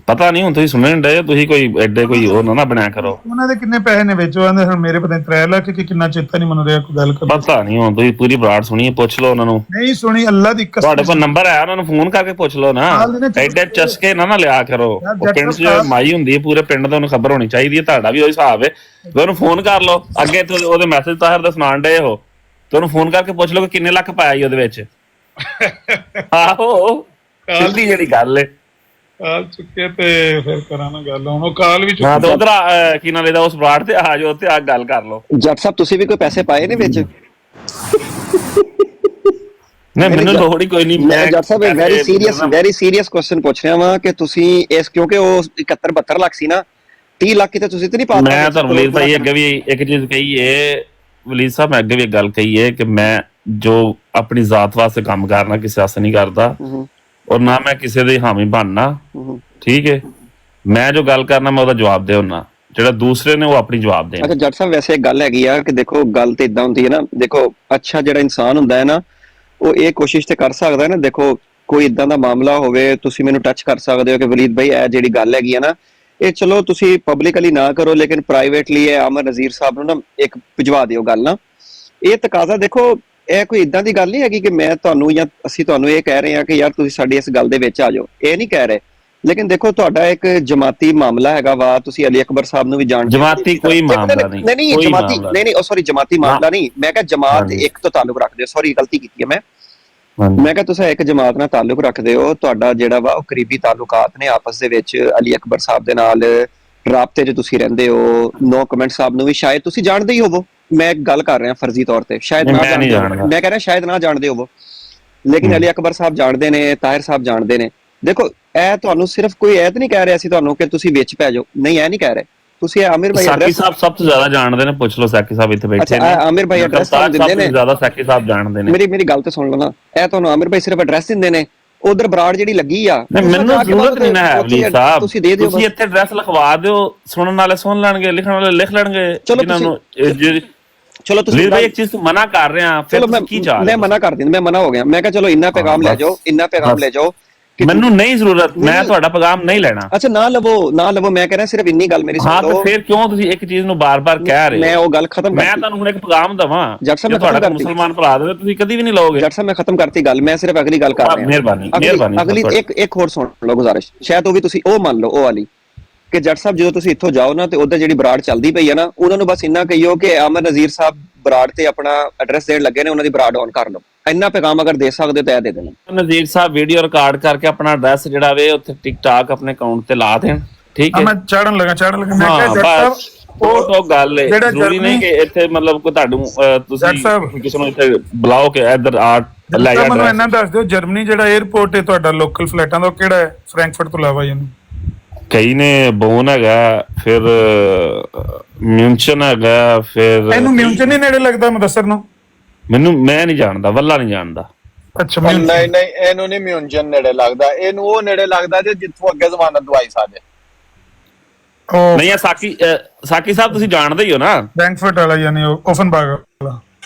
Speaker 17: ਪਤਾ ਨਹੀਂ, ਹੁਣ ਤੁਸੀਂ ਸੁਣਨ ਨਹੀਂ ਡਏ, ਤੁਸੀਂ ਕੋਈ ਐਡੇ ਕੋਈ ਉਹ ਨਾ ਬਣਿਆ ਕਰੋ।
Speaker 2: ਉਹਨਾਂ ਦੇ ਕਿੰਨੇ ਪੈਸੇ ਨੇ ਵਿੱਚ? ਉਹ ਆਂਦੇ ਹੁਣ ਮੇਰੇ ਪਤਾ 3 ਲੱਖ ਕਿ ਕਿੰਨਾ, ਚੇਤਾ ਨਹੀਂ ਮੈਨੂੰ ਰਿਹਾ। ਕੋਈ ਗੱਲ ਕਰੋ,
Speaker 17: ਪਤਾ ਨਹੀਂ, ਹੁਣ ਤੁਸੀਂ ਪੂਰੀ ਬਰਾੜ ਸੁਣੀ, ਪੁੱਛ ਲਓ ਉਹਨਾਂ ਨੂੰ।
Speaker 2: ਨਹੀਂ ਸੁਣੀ, ਅੱਲਾ ਦੀ ਕਸਮ।
Speaker 17: ਤੁਹਾਡੇ ਕੋਲ ਨੰਬਰ ਹੈ, ਉਹਨਾਂ ਨੂੰ ਫੋਨ ਕਰਕੇ ਪੁੱਛ ਲਓ ਨਾ। ਐਡੇ ਚਸਕੇ ਨਾ ਲਿਆ ਕਰੋ। ਉਹ ਪਿੰਡ 'ਚ ਮਾਈ ਹੁੰਦੀ ਹੈ, ਪੂਰੇ ਪਿੰਡ ਦਾ ਉਹਨੂੰ ਖਬਰ ਹੋਣੀ ਚਾਹੀਦੀ ਹੈ। ਤੁਹਾਡਾ ਵੀ ਉਹੀ ਹਿਸਾਬ ਹੈ, ਉਹਨੂੰ ਫੋਨ ਕਰ ਲਓ। ਅੱਗੇ ਉਹਦੇ ਮੈਸੇਜ ਤਾਹਿਰ ਦਾ ਸੁਣਾਉਣ ਡਏ ਹੋ, ਤੇ ਉਹਨੂੰ ਫੋਨ ਕਰਕੇ ਪੁੱਛ ਲਓ ਕਿ ਕਿੰਨੇ ਲੱਖ ਪਾਇਆ ਜੀ ਉਹਦੇ ਵਿੱਚ। ਆਹੋ ਸਿੱਧੀ ਜਿਹੜੀ ਗੱਲ ਹੈ।
Speaker 2: ਕਾਲ ਚੁੱਕੇ ਤੇ ਫਿਰ ਕਰਾਂਗਾ ਗੱਲ। ਹੁਣ ਉਹ ਕਾਲ ਵੀ
Speaker 17: ਹਾਂ, ਤੇ ਉਧਰ ਕੀ ਨਾਲ ਇਹਦਾ ਉਸ ਬਰਾੜ ਤੇ ਆ ਜਾਓ, ਤੇ ਆ ਗੱਲ ਕਰ ਲਓ।
Speaker 3: ਜੱਟ ਸਾਹਿਬ ਤੁਸੀਂ ਵੀ ਕੋਈ ਪੈਸੇ ਪਾਏ ਨੇ ਵਿੱਚ?
Speaker 17: ਨਹੀਂ, ਮੈਨੂੰ ਲੋੜ ਹੀ ਕੋਈ ਨਹੀਂ।
Speaker 3: ਮੈਂ ਜੱਟ ਸਾਹਿਬ ਵੈਰੀ ਸੀਰੀਅਸ ਕੁਐਸਚਨ ਪੁੱਛ ਰਿਹਾ ਵਾਂ ਕਿ ਤੁਸੀਂ ਇਸ, ਕਿਉਂਕਿ ਉਹ 71-72 ਲੱਖ ਸੀ ਨਾ, 30 ਲੱਖ ਕਿਤੇ ਤੁਸੀਂ ਤੇ ਨਹੀਂ ਪਾਤਾ?
Speaker 17: ਮੈਂ ਤੁਹਾਨੂੰ ਵਲੀਦ ਭਾਈ ਅੱਗੇ ਵੀ ਇੱਕ ਚੀਜ਼ ਕਹੀ ਏ, ਵਲੀਦ ਸਾਹਿਬ ਮੈਂ ਅੱਗੇ ਵੀ ਇੱਕ ਗੱਲ ਕਹੀ ਏ ਕਿ ਮੈਂ ਜੋ ਆਪਣੀ ਜ਼ਾਤ ਵਾਸਤੇ ਕੰਮ ਕਰਨਾ, ਕਿਸੇ ਵਾਸਤੇ ਨਹੀਂ ਕਰਦਾ, ਔਰ ਨਾ ਮੈਂ ਕਿਸੇ ਦੇ ਹਾਮੀ ਬਣਨਾ। ਠੀਕ ਹੈ, ਮੈਂ ਜੋ ਗੱਲ ਕਰਨਾ ਮੈਂ ਉਹਦਾ ਜਵਾਬ ਦੇ ਹੁੰਨਾ, ਜਿਹੜਾ ਦੂਸਰੇ ਨੇ ਉਹ ਆਪਣੀ ਜਵਾਬ ਦੇਣ।
Speaker 3: ਅੱਛਾ ਜੱਟ ਸਾਹਿਬ, ਵੈਸੇ ਇੱਕ ਗੱਲ ਹੈਗੀ ਆ ਕਿ ਦੇਖੋ ਗੱਲ ਤੇ ਇਦਾਂ ਹੁੰਦੀ ਹੈ ਨਾ, ਦੇਖੋ ਅੱਛਾ ਜਿਹੜਾ ਇਨਸਾਨ ਹੁੰਦਾ ਹੈ ਨਾ, ਉਹ ਇਹ ਕੋਸ਼ਿਸ਼ ਤੇ ਕਰ ਸਕਦਾ ਹੈ ਨਾ। ਦੇਖੋ ਕੋਈ ਇਦਾਂ ਦਾ ਮਾਮਲਾ ਹੋਵੇ, ਤੁਸੀਂ ਮੈਨੂੰ ਟੱਚ ਕਰ ਸਕਦੇ ਹੋ ਕਿ ਵਲੀਦ ਭਾਈ ਇਹ ਜਿਹੜੀ ਗੱਲ ਹੈਗੀ ਆ ਨਾ, ਇਹ ਚਲੋ ਤੁਸੀਂ ਪਬਲਿਕਲੀ ਨਾ ਕਰੋ, ਲੇਕਿਨ ਪ੍ਰਾਈਵੇਟਲੀ ਇਹ ਅਮਰ ਨਜ਼ੀਰ ਸਾਹਿਬ ਨੂੰ ਨਾ ਇੱਕ ਭਿਜਵਾ ਦਿਓ ਗੱਲ ਨਾ। ਇਹ ਤਕਾਜ਼ਾ ਦੇਖੋ, ਇਹ ਕੋਈ ਇਦਾਂ ਦੀ ਗੱਲ ਨਹੀਂ ਹੈਗੀ ਕਿ ਮੈਂ ਤੁਹਾਨੂੰ ਜਾਂ ਅਸੀਂ ਤੁਹਾਨੂੰ ਇਹ ਕਹਿ ਰਹੇ ਹਾਂ ਕਿ ਯਾਰ ਤੁਸੀਂ ਸਾਡੀ ਇਸ ਗੱਲ ਦੇ ਵਿੱਚ ਆ ਜਾਓ, ਇਹ ਨਹੀਂ ਕਹਿ ਰਹੇ। ਲੇਕਿਨ ਦੇਖੋ ਤੁਹਾਡਾ ਇੱਕ ਜਮਾਤੀ ਮਾਮਲਾ ਹੈਗਾ ਵਾ, ਤੁਸੀਂ ਅਲੀ ਅਕਬਰ ਸਾਹਿਬ ਨੂੰ ਵੀ ਜਾਣਦੇ ਹੋ।
Speaker 17: ਜਮਾਤੀ ਕੋਈ ਮਾਮਲਾ ਨਹੀਂ,
Speaker 3: ਨਹੀਂ ਜਮਾਤੀ ਨਹੀਂ, ਸੌਰੀ ਜਮਾਤੀ ਮਾਮਲਾ ਨਹੀਂ, ਮੈਂ ਕਿਹਾ ਜਮਾਤ ਇੱਕ ਤੋਂ ਤਾਲੁਕ ਰੱਖਦੇ ਹੋ। ਸੌਰੀ ਗਲਤੀ ਕੀਤੀ ਹੈ ਮੈਂ। ਮੈਂ ਕਿਹਾ ਤੁਸੀਂ ਇੱਕ ਜਮਾਤ ਨਾਲ ਤਾਲੁਕ ਰੱਖਦੇ ਹੋ, ਤੁਹਾਡਾ ਜਿਹੜਾ ਵਾ ਉਹ ਕਰੀਬੀ ਤਾਲੁਕਾਤ ਨੇ ਆਪਸ ਦੇ ਵਿੱਚ। ਅਲੀ ਅਕਬਰ ਸਾਹਿਬ ਦੇ ਨਾਲ ਰਾਬਤੇ 'ਚ ਤੁਸੀਂ ਰਹਿੰਦੇ ਹੋ। ਨੋ ਕਮੈਂਟ ਸਾਹਿਬ ਨੂੰ ਵੀ ਸ਼ਾਇਦ ਤੁਸੀਂ ਜਾਣਦੇ ਹੀ ਹੋਵੋ, ਮੈਂ ਇੱਕ ਗੱਲ ਕਰ ਰਿਹਾ ਫਰਜ਼ੀ ਤੌਰ ਤੇ, ਸ਼ਾਇਦ ਨਾ ਜਾਣਦੇ ਹੋਵੋ, ਮੈਂ ਕਹਿ ਰਿਹਾ ਸ਼ਾਇਦ ਨਾ ਜਾਣਦੇ ਹੋਵੋ, ਲੇਕਿਨ ਅਲੀ ਅਕਬਰ ਸਾਹਿਬ ਜਾਣਦੇ ਨੇ, ਤਾਹਿਰ ਸਾਹਿਬ ਜਾਣਦੇ ਨੇ। ਦੇਖੋ ਇਹ ਤੁਹਾਨੂੰ ਸਿਰਫ ਕੋਈ ਇਹ ਤਾਂ ਨਹੀਂ ਕਹਿ ਰਿਹਾ ਸੀ ਤੁਹਾਨੂੰ ਕਿ ਤੁਸੀਂ ਵਿੱਚ ਪੈ ਜਾਓ, ਨਹੀਂ ਇਹ ਨਹੀਂ ਕਹਿ ਰਹੇ ਤੁਸੀਂ। ਆਮਿਰ ਭਾਈ
Speaker 17: ਸਾਕੀ ਸਾਹਿਬ ਸਭ ਤੋਂ ਜ਼ਿਆਦਾ ਜਾਣਦੇ ਨੇ, ਪੁੱਛ ਲਓ ਸਾਕੀ ਸਾਹਿਬ ਇੱਥੇ ਬੈਠੇ
Speaker 3: ਨੇ। ਆਮਿਰ ਭਾਈ ਐਡਰੈਸ ਦਿੰਦੇ ਨੇ
Speaker 17: ਜ਼ਿਆਦਾ, ਸਾਕੀ ਸਾਹਿਬ ਜਾਣਦੇ ਨੇ।
Speaker 3: ਮੇਰੀ ਗੱਲ ਤੇ ਸੁਣ ਲਓ ਨਾ, ਇਹ ਤੁਹਾਨੂੰ ਆਮਿਰ ਭਾਈ ਸਿਰਫ ਐਡਰੈਸ ਦਿੰਦੇ ਨੇ, ਉਧਰ ਬਰਾੜ ਜਿਹੜੀ ਲੱਗੀ ਆ
Speaker 17: ਮੈਨੂੰ ਜ਼ਰੂਰਤ ਨਹੀਂ ਹੈ ਵਲੀ ਸਾਹਿਬ, ਤੁਸੀਂ ਇੱਥੇ ਐਡਰੈਸ ਲਿਖਵਾ ਦਿਓ, ਸੁਣਨ ਵਾਲੇ ਸੁਣ ਲੈਣਗੇ, ਲਿਖਣ ਵਾਲੇ ਲਿਖ ਲੈਣਗੇ।
Speaker 3: ਚਲੋ ਤੁਸੀਂ
Speaker 17: ਇੱਕ ਚੀਜ਼ ਮਨਾ ਕਰ ਰਹੇ ਆ, ਫਿਰ ਕੀ ਚਾਹ?
Speaker 3: ਮੈਂ ਮਨਾ ਕਰ ਦਿੰਦਾ, ਮੈਂ ਮਨਾ ਹੋ ਗਿਆ। ਮੈਂ ਕਿਹਾ ਚਲੋ ਇੰਨਾ ਪੈਗਾਮ ਲੈ ਜਾਓ, ਇੰਨਾ ਪੈਗਾਮ ਲੈ ਜਾਓ।
Speaker 17: ਮੈਨੂੰ ਨਹੀਂ ਜ਼ਰੂਰਤ, ਮੈਂ ਤੁਹਾਡਾ ਪੈਗਾਮ ਨਹੀਂ ਲੈਣਾ।
Speaker 3: ਅੱਛਾ ਨਾ ਲਵੋ, ਨਾ ਲਵੋ, ਮੈਂ ਕਹਿ ਰਿਹਾ ਸਿਰਫ ਇੰਨੀ ਗੱਲ ਮੇਰੀ ਸੁਣ ਲਓ।
Speaker 17: ਹਾਂ ਤੇ ਫਿਰ ਕਿਉਂ ਤੁਸੀਂ ਇੱਕ ਚੀਜ਼ ਨੂੰ ਬਾਰ-ਬਾਰ ਕਹਿ ਰਹੇ ਹੋ?
Speaker 3: ਮੈਂ ਉਹ ਗੱਲ ਖਤਮ
Speaker 17: ਮੈਂ ਤੁਹਾਨੂੰ ਹੁਣ ਇੱਕ ਪੈਗਾਮ ਦਵਾਂ,
Speaker 3: ਜੱਟ ਸਾਹਿਬ, ਮੈਂ
Speaker 17: ਤੁਹਾਡਾ ਮੁਸਲਮਾਨ ਭਰਾ ਦੇ ਤੁਸੀਂ ਕਦੀ ਵੀ ਨਹੀਂ ਲਓਗੇ।
Speaker 3: ਜੱਟ ਸਾਹਿਬ ਮੈਂ ਖਤਮ ਕਰਤੀ ਗੱਲ, ਮੈਂ ਸਿਰਫ ਅਗਲੀ ਗੱਲ ਕਰ ਰਿਹਾ।
Speaker 17: ਮਿਹਰਬਾਨੀ।
Speaker 3: ਅਗਲੀ ਇੱਕ ਹੋਰ ਸੁਣ ਲਓ ਗੁਜ਼ਾਰਿਸ਼, ਸ਼ਾਇਦ ਉਹ ਵੀ ਤੁਸੀਂ ਉਹ ਮੰਨ ਲਓ, ਉਹ ਵਾਲੀ ਕਿ ਜੱਟ ਸਾਹਿਬ ਜਦੋਂ ਤੁਸੀਂ ਇੱਥੋਂ ਜਾਓ ਨਾ ਤੇ ਉਧਰ ਜਿਹੜੀ ਬਰਾੜ ਚੱਲਦੀ ਪਈ ਹੈ ਨਾ, ਉਹਨਾਂ ਨੂੰ ਬਸ ਇੰਨਾ ਕਹੀਓ ਕਿ ਆਮਰ ਨਜ਼ੀਰ ਸਾਹਿਬ ਬਰਾੜ ਤੇ ਆਪਣਾ ਐਡਰੈਸ ਦੇਣ ਲੱਗੇ ਨੇ, ਉਹਨਾਂ ਦੀ ਬਰਾੜ ਔਨ ਕਰ ਲਓ। ਇੰਨਾ ਪੈਗਾਮ ਅਗਰ ਦੇ ਸਕਦੇ ਤਾਂ ਇਹ ਦੇ ਦੇਣਾ।
Speaker 17: ਨਜ਼ੀਰ ਸਾਹਿਬ ਵੀਡੀਓ ਰਿਕਾਰਡ ਕਰਕੇ ਆਪਣਾ ਐਡਰੈਸ ਜਿਹੜਾ ਵੇ ਉੱਥੇ ਟਿਕਟਾਕ ਆਪਣੇ ਅਕਾਊਂਟ ਤੇ ਲਾ ਦੇਣ, ਠੀਕ ਹੈ?
Speaker 2: ਮੈਂ ਚੜਨ ਲੱਗਾ ਮੈਂ ਕਿਹਾ ਜੱਟ ਸਾਹਿਬ
Speaker 17: ਉਹ ਗੱਲ ਹੈ, ਜ਼ਰੂਰੀ ਨਹੀਂ ਕਿ ਇੱਥੇ ਮਤਲਬ ਕੋਈ ਤੁਹਾਨੂੰ ਤੁਸੀਂ ਕਿਸੇ ਨੂੰ ਇੱਥੇ ਬੁਲਾਓ ਕਿ ਇੱਧਰ ਆ ਲੈ ਜਾ।
Speaker 2: ਮੈਨੂੰ ਇਹਨਾਂ ਦੱਸ ਦਿਓ, ਜਰਮਨੀ ਜਿਹੜਾ 에ਅਰਪੋਰਟ ਹੈ ਤੁਹਾਡਾ ਲੋਕਲ ਫਲਾਈਟਾਂ ਦਾ, ਉਹ ਕਿਹੜਾ ਹੈ ਫਰੈਂਕਫਰਟ ਤੋਂ ਇਲਾਵਾ? ਇਹਨੂੰ
Speaker 17: ਕਈ ਨੇ ਬੋਨ ਹੈਗਾ, ਫਿਰ ਮਿਊਨਚਨ ਹੈਗਾ, ਫਿਰ
Speaker 2: ਇਹਨੂੰ ਮਿਊਨਚਨ ਹੀ ਨੇੜੇ ਲੱਗਦਾ ਮੁਦੱਸਰ ਨੂੰ?
Speaker 17: ਮੈਂ ਨਹੀਂ ਜਾਣਦਾ, ਵੱਲਾ ਨਹੀਂ ਜਾਣਦਾ।
Speaker 2: ਅੱਛਾ
Speaker 18: ਨਹੀਂ ਇਹਨੂੰ ਨਹੀਂ ਮਿਊਨਚਨ ਨੇੜੇ ਲੱਗਦਾ, ਇਹਨੂੰ ਉਹ ਨੇੜੇ ਲੱਗਦਾ ਜੇ ਜਿੱਥੋਂ ਅੱਗੇ ਜ਼ਮਾਨਤ ਦਵਾਈ ਸਾਜੇ।
Speaker 17: ਨਹੀਂ ਆ ਸਾਕੀ ਸਾਹਿਬ ਤੁਸੀਂ ਜਾਣਦੇ ਹੀ ਹੋ ਨਾ,
Speaker 2: ਫਰੈਂਕਫਰਟ ਵਾਲਾ, ਯਾਨੀ ਓਫਨਬਾਗ ਵਾਲਾ।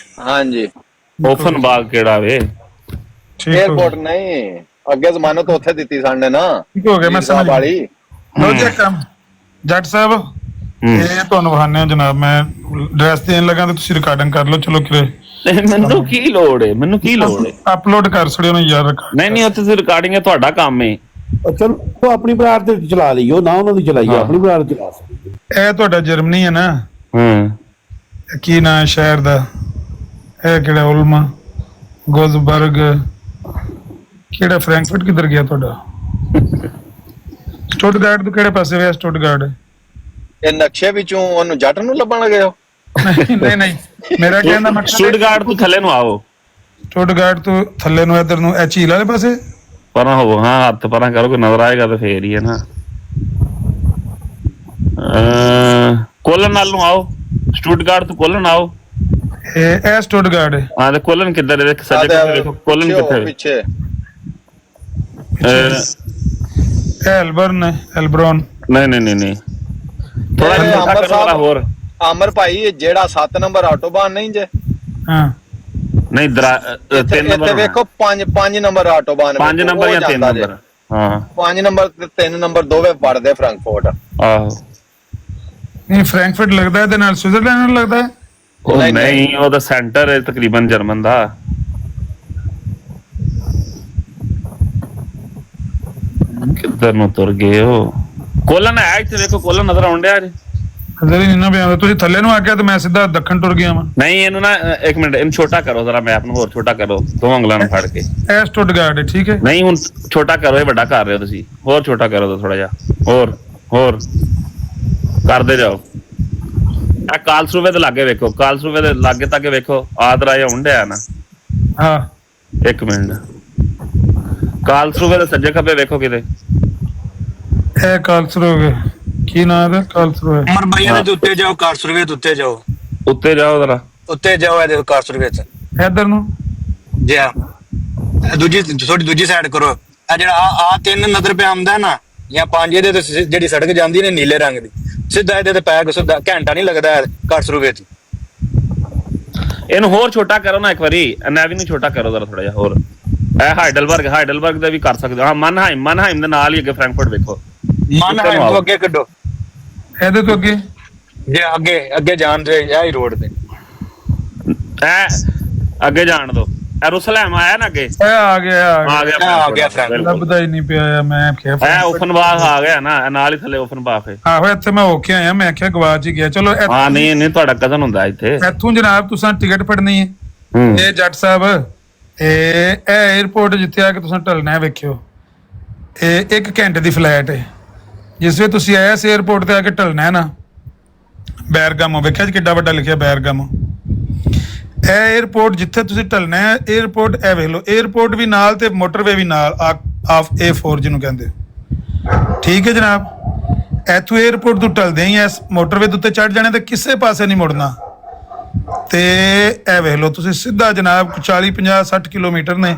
Speaker 18: ਹਾਂਜੀ
Speaker 17: ਓਫਨਬਾਗ ਕਿਹੜਾ ਵੇ?
Speaker 18: 에ਅਰਪੋਰਟ ਨਹੀਂ, ਅੱਗੇ ਜ਼ਮਾਨਤ ਉੱਥੇ ਦਿੱਤੀ ਸਾਨੇ ਨਾ।
Speaker 2: ਠੀਕ ਹੋ ਗਿਆ, ਮੈਂ ਸਮਝ ਵਾਲੀ। ਲੋ ਜੀ ਕੰਮ ਜੱਟ ਸਾਹਿਬ, ਇਹ ਤੁਹਾਨੂੰ ਵਹਾਨੇ ਜਨਾਬ, ਮੈਂ ਐਡਰੈਸ ਦੇਣ ਲੱਗਾ ਤੇ ਤੁਸੀਂ ਰਿਕਾਰਡਿੰਗ ਕਰ ਲਓ। ਚਲੋ ਕਿਰੇ
Speaker 17: ਮੈਨੂੰ ਕੀ ਲੋੜ ਹੈ, ਮੈਨੂੰ ਕੀ ਲੋੜ ਹੈ?
Speaker 2: ਅਪਲੋਡ ਕਰ ਛੜਿਓ ਨਾ ਯਾਰ।
Speaker 17: ਨਹੀਂ ਉੱਥੇ ਤੁਸੀਂ ਰਿਕਾਰਡਿੰਗ ਹੈ, ਤੁਹਾਡਾ ਕੰਮ ਹੈ।
Speaker 10: ਚਲੋ ਆਪਣੀ ਬਰਾੜ ਤੇ ਚਲਾ ਲਈਓ ਨਾ, ਉਹਨਾਂ ਦੀ ਚਲਾਈਓ, ਆਪਣੀ ਬਰਾੜ ਚਲਾ ਸਕਦੇ।
Speaker 2: ਇਹ ਤੁਹਾਡਾ ਜਰਮਨੀ ਹੈ ਨਾ? ਕੀ ਨਾਂ ਹੈ ਸ਼ਹਿਰ ਦਾ? ਇਹ ਕਿਹੜਾ ਉਲਮਾ ਗੋਜ਼ਬਰਗ, ਕਿਹੜਾ ਫਰੈਂਕਫਰਟ ਕਿੱਧਰ ਗਿਆ ਤੁਹਾਡਾ? ਸਟੁੱਟਗਾਰਟ ਤੋਂ ਕਿਹੜੇ ਪਾਸੇ ਹੋਇਆ ਸਟੁੱਟਗਾਰਟ?
Speaker 18: ਇਹ ਨਕਸ਼ੇ ਵਿੱਚੋਂ ਉਹਨੂੰ ਜੱਟ ਨੂੰ ਲੱਭਣ ਲੱਗੇ ਹੋ?
Speaker 2: ਨਹੀਂ ਮੇਰਾ ਕਹਿੰਦਾ ਮਕਸਦ
Speaker 17: ਸਟੁੱਟਗਾਰਟ ਤੋਂ ਥੱਲੇ ਨੂੰ ਆਓ,
Speaker 2: ਸਟੁੱਟਗਾਰਟ ਤੋਂ ਥੱਲੇ ਨੂੰ ਇੱਧਰ ਨੂੰ, ਇਹ ਝੀਲ ਵਾਲੇ ਪਾਸੇ
Speaker 17: ਪਰਾਂ ਹੋਵੋ। ਹਾਂ ਹੱਥ ਪਰਾਂ ਕਰੋ, ਕੋਈ ਨਜ਼ਰ ਆਏਗਾ ਤਾਂ ਫੇਰ ਹੀ ਹੈ ਨਾ। ਕੋਲਨ ਨਾਲ ਨੂੰ ਆਓ, ਸਟੁੱਟਗਾਰਟ ਤੋਂ ਕੋਲਨ ਆਓ।
Speaker 2: ਇਹ ਸਟੁੱਟਗਾਰਟ ਹੈ?
Speaker 17: ਹਾਂ ਤੇ ਕੋਲਨ ਕਿੱਧਰ ਹੈ? ਦੇਖ ਸੱਜੇ ਪਾਸੇ ਦੇਖੋ, ਕੋਲਨ ਕਿੱਥੇ ਹੈ?
Speaker 18: ਪਿੱਛੇ
Speaker 2: ਐਲਬਰਨ ਹੈ, ਐਲਬਰੋਨ?
Speaker 17: ਨਹੀਂ ਥੋੜਾ ਜਿਹਾ ਕਰੋ ਹੋਰ।
Speaker 18: ਆਮਰ ਭਾਈ ਜਿਹੜਾ 7 ਨੰਬਰ ਆਟੋਬਾਨ ਨਹੀਂ ਜੇ?
Speaker 2: ਹਾਂ
Speaker 17: ਨਹੀਂ 3 ਨੰਬਰ
Speaker 18: ਇੱਥੇ ਵੇਖੋ, 5 ਨੰਬਰ ਆਟੋਬਾਨ,
Speaker 17: 5 ਨੰਬਰ ਜਾਂ 3 ਨੰਬਰ? ਹਾਂ
Speaker 18: 5 ਨੰਬਰ ਤੇ 3 ਨੰਬਰ ਦੋਵੇਂ ਪੜਦੇ ਫਰੈਂਕਫਰਟ।
Speaker 17: ਆਹੋ
Speaker 2: ਨਹੀਂ ਫਰੈਂਕਫਰਟ ਲੱਗਦਾ ਇਹਦੇ ਨਾਲ, ਸਵਿਟਜ਼ਰਲੈਂਡ ਨਾਲ ਲੱਗਦਾ ਹੈ?
Speaker 17: ਉਹ ਨਹੀਂ, ਉਹਦਾ ਸੈਂਟਰ ਹੈ ਤਕਰੀਬਨ ਜਰਮਨ ਦਾ। ਕਿੱਧਰ ਨੂੰ ਤੁਰ ਗਏ ਹੋ? ਕੋਲਨ ਹੈ ਇੱਥੇ ਵੇਖੋ, ਕੋਲਨ ਨਜ਼ਰ ਆਉਣ ਡਿਆ ਜੀ।
Speaker 2: ਨਜ਼ਰ ਹੀ ਨਹੀਂ ਨਾ ਪਿਆ, ਤੁਸੀਂ ਥੱਲੇ ਨੂੰ ਆ ਗਿਆ ਤੇ ਮੈਂ ਸਿੱਧਾ ਦੱਖਣ ਟੁਰ ਗਿਆ ਵਾਂ।
Speaker 17: ਨਹੀਂ ਇਹਨੂੰ ਨਾ ਇੱਕ ਮਿੰਟ, ਇਹਨੂੰ ਛੋਟਾ ਕਰੋ ਜ਼ਰਾ, ਮੈਪ ਨੂੰ ਹੋਰ ਛੋਟਾ ਕਰੋ, ਦੋ ਉਂਗਲਾਂ ਨੂੰ ਫੜ ਕੇ।
Speaker 2: ਇਹ ਸਟੁੱਟਗਾਰਟ ਹੈ, ਠੀਕ ਹੈ?
Speaker 17: ਨਹੀਂ ਹੁਣ ਛੋਟਾ ਕਰੋ, ਇਹ ਵੱਡਾ ਕਰ ਰਹੇ ਹੋ ਤੁਸੀਂ, ਹੋਰ ਛੋਟਾ ਕਰੋ ਥੋੜਾ ਜਿਹਾ, ਹੋਰ ਕਰਦੇ ਜਾਓ। ਇਹ ਕਾਲਸਰੂਵੇ ਦੇ ਲਾਗੇ ਵੇਖੋ, ਕਾਲਸਰੂਵੇ ਦੇ ਲਾਗੇ ਤੱਕ ਵੇਖੋ, ਆਦਰਾ ਜਾਂ ਹੁੰਡਿਆ ਨਾ।
Speaker 2: ਹਾਂ
Speaker 17: ਇੱਕ ਮਿੰਟ, ਕਾਲਸਰੂਵੇ ਦੇ ਸੱਜੇ ਖੱਬੇ ਵੇਖੋ ਕਿਤੇ।
Speaker 2: ਇਹ ਕਾਲਸਰੂਵੇ, ਕੀ ਨਾਮ ਹੈ? ਕਾਲਸਰੂਵੇ।
Speaker 16: ਉਮਰ ਭਾਈਆਂ ਦੇ ਉੱਤੇ ਜਾਓ, ਕਾਲਸਰੂਵੇ ਦੇ ਉੱਤੇ ਜਾਓ,
Speaker 17: ਉੱਤੇ ਜਾਓ ਜ਼ਰਾ,
Speaker 16: ਉੱਤੇ ਜਾਓ। ਇਹ ਦੇਖੋ ਕਾਲਸਰੂਵੇ ਚ
Speaker 2: ਇੱਧਰ ਨੂੰ
Speaker 16: ਜੀ, ਥੋੜੀ ਦੂਜੀ ਸਾਈਡ ਕਰੋ। ਇਹ ਜਿਹੜਾ ਆ 3 ਨਜ਼ਰ ਪਿਆ ਆਉਂਦਾ ਨਾ, ਜਾਂ 5 ਇਹਦੇ ਤੇ ਜਿਹੜੀ ਸੜਕ ਜਾਂਦੀ ਨੇ ਨੀਲੇ ਰੰਗ ਦੀ, ਸਿੱਧਾ ਇਹਦੇ ਤੇ ਪੈ ਕੇ ਸਿੱਧਾ ਘੰਟਾ ਨਹੀਂ ਲੱਗਦਾ ਕਾਲਸਰੂਵੇ ਚ।
Speaker 17: ਇਹਨੂੰ ਹੋਰ ਛੋਟਾ ਕਰੋ ਨਾ ਇੱਕ ਵਾਰੀ, ਨੈਵੀ ਨੂੰ ਛੋਟਾ ਕਰੋ ਜ਼ਰਾ ਥੋੜਾ ਜਿਹਾ ਹੋਰ। ਇਹ ਹਾਈਡਲਬਰਗ ਦਾ ਵੀ ਕਰ ਸਕਦੇ ਹੋ। ਹਾਂ ਮਨਹਾਈਮ ਦੇ ਨਾਲ ਹੀ ਅੱਗੇ ਫਰੈਂਕਫਰਟ ਵੇਖੋ,
Speaker 16: ਮਨਹਾਈਮ ਤੋਂ ਅੱਗੇ ਕੱਢੋ,
Speaker 2: ਇਹਦੇ ਤੋਂ ਅੱਗੇ
Speaker 16: ਜੇ ਅੱਗੇ ਜਾਣ ਦੇ ਇਹ ਹੀ ਰੋਡ ਤੇ
Speaker 17: ਅੱਗੇ ਜਾਣ ਦੋ। ਰੁਸਲੈਮ ਆਇਆ ਨਾ ਅੱਗੇ,
Speaker 2: ਆ ਗਿਆ
Speaker 16: ਫਰੈਂਕਫਰਟ,
Speaker 2: ਲੱਭਦਾ ਹੀ ਨਹੀਂ ਪਿਆ। ਮੈਂ ਕਿਹਾ
Speaker 17: ਓਫਨਬਾਗ ਆ ਗਿਆ ਨਾ, ਨਾਲ ਹੀ ਥੱਲੇ ਓਫਨਬਾਗ ਹੈ।
Speaker 2: ਆਹੋ ਇੱਥੇ ਮੈਂ ਹੋ ਕੇ ਆਇਆ, ਮੈਂ ਕਿਹਾ ਗਵਾਚ ਹੀ ਗਿਆ। ਚਲੋ
Speaker 17: ਹਾਂ ਨਹੀਂ ਤੁਹਾਡਾ ਕਜ਼ਨ ਹੁੰਦਾ ਇੱਥੇ।
Speaker 2: ਇੱਥੋਂ ਜਨਾਬ ਤੁਸੀਂ ਟਿਕਟ ਫੜਨੀ ਹੈ। ਇਹ ਜੱਟ ਸਾਹਿਬ ਇਹ 에어ਪੋਰਟ ਜਿੱਥੇ ਆ ਕੇ ਤੁਸੀਂ ਢਲਣਾ ਹੈ, ਵੇਖਿਓ ਇਹ 1 ਘੰਟੇ ਦੀ ਫਲਾਈਟ ਹੈ। ਜਿਸ ਵੇ ਤੁਸੀਂ ਇਸ 에어ਪੋਰਟ ਤੇ ਆ ਕੇ ਢਲਣਾ ਹੈ ਨਾ, ਬੈਰਗਾਮੋ, ਵੇਖਿਆ ਜੀ ਕਿੱਡਾ ਵੱਡਾ ਲਿਖਿਆ ਬੈਰਗਾਮੋ। ਇਹ 에어ਪੋਰਟ ਜਿੱਥੇ ਤੁਸੀਂ ਢਲਣਾ ਹੈ, 에어ਪੋਰਟ ਇਹ ਵੇਖ ਲਓ, 에어ਪੋਰਟ ਵੀ ਨਾਲ ਤੇ ਮੋਟਰਵੇ ਵੀ ਨਾਲ, ਆਫ A4 ਜਿਹਨੂੰ ਕਹਿੰਦੇ, ਠੀਕ ਹੈ ਜਨਾਬ। ਇੱਥੋਂ 에어ਪੋਰਟ ਤੋਂ ਢਲਦੇ ਹੀ ਇਸ ਮੋਟਰਵੇ ਦੇ ਉੱਤੇ ਚੜ ਜਾਣੇ ਤੇ ਕਿਸੇ ਪਾਸੇ ਨਹੀਂ ਮੁੜਨਾ। ਤੇ ਇਹ ਵੇਖ ਲਓ ਤੁਸੀਂ ਸਿੱਧਾ ਜਨਾਬ 40 50 60 ਕਿਲੋਮੀਟਰ ਨੇ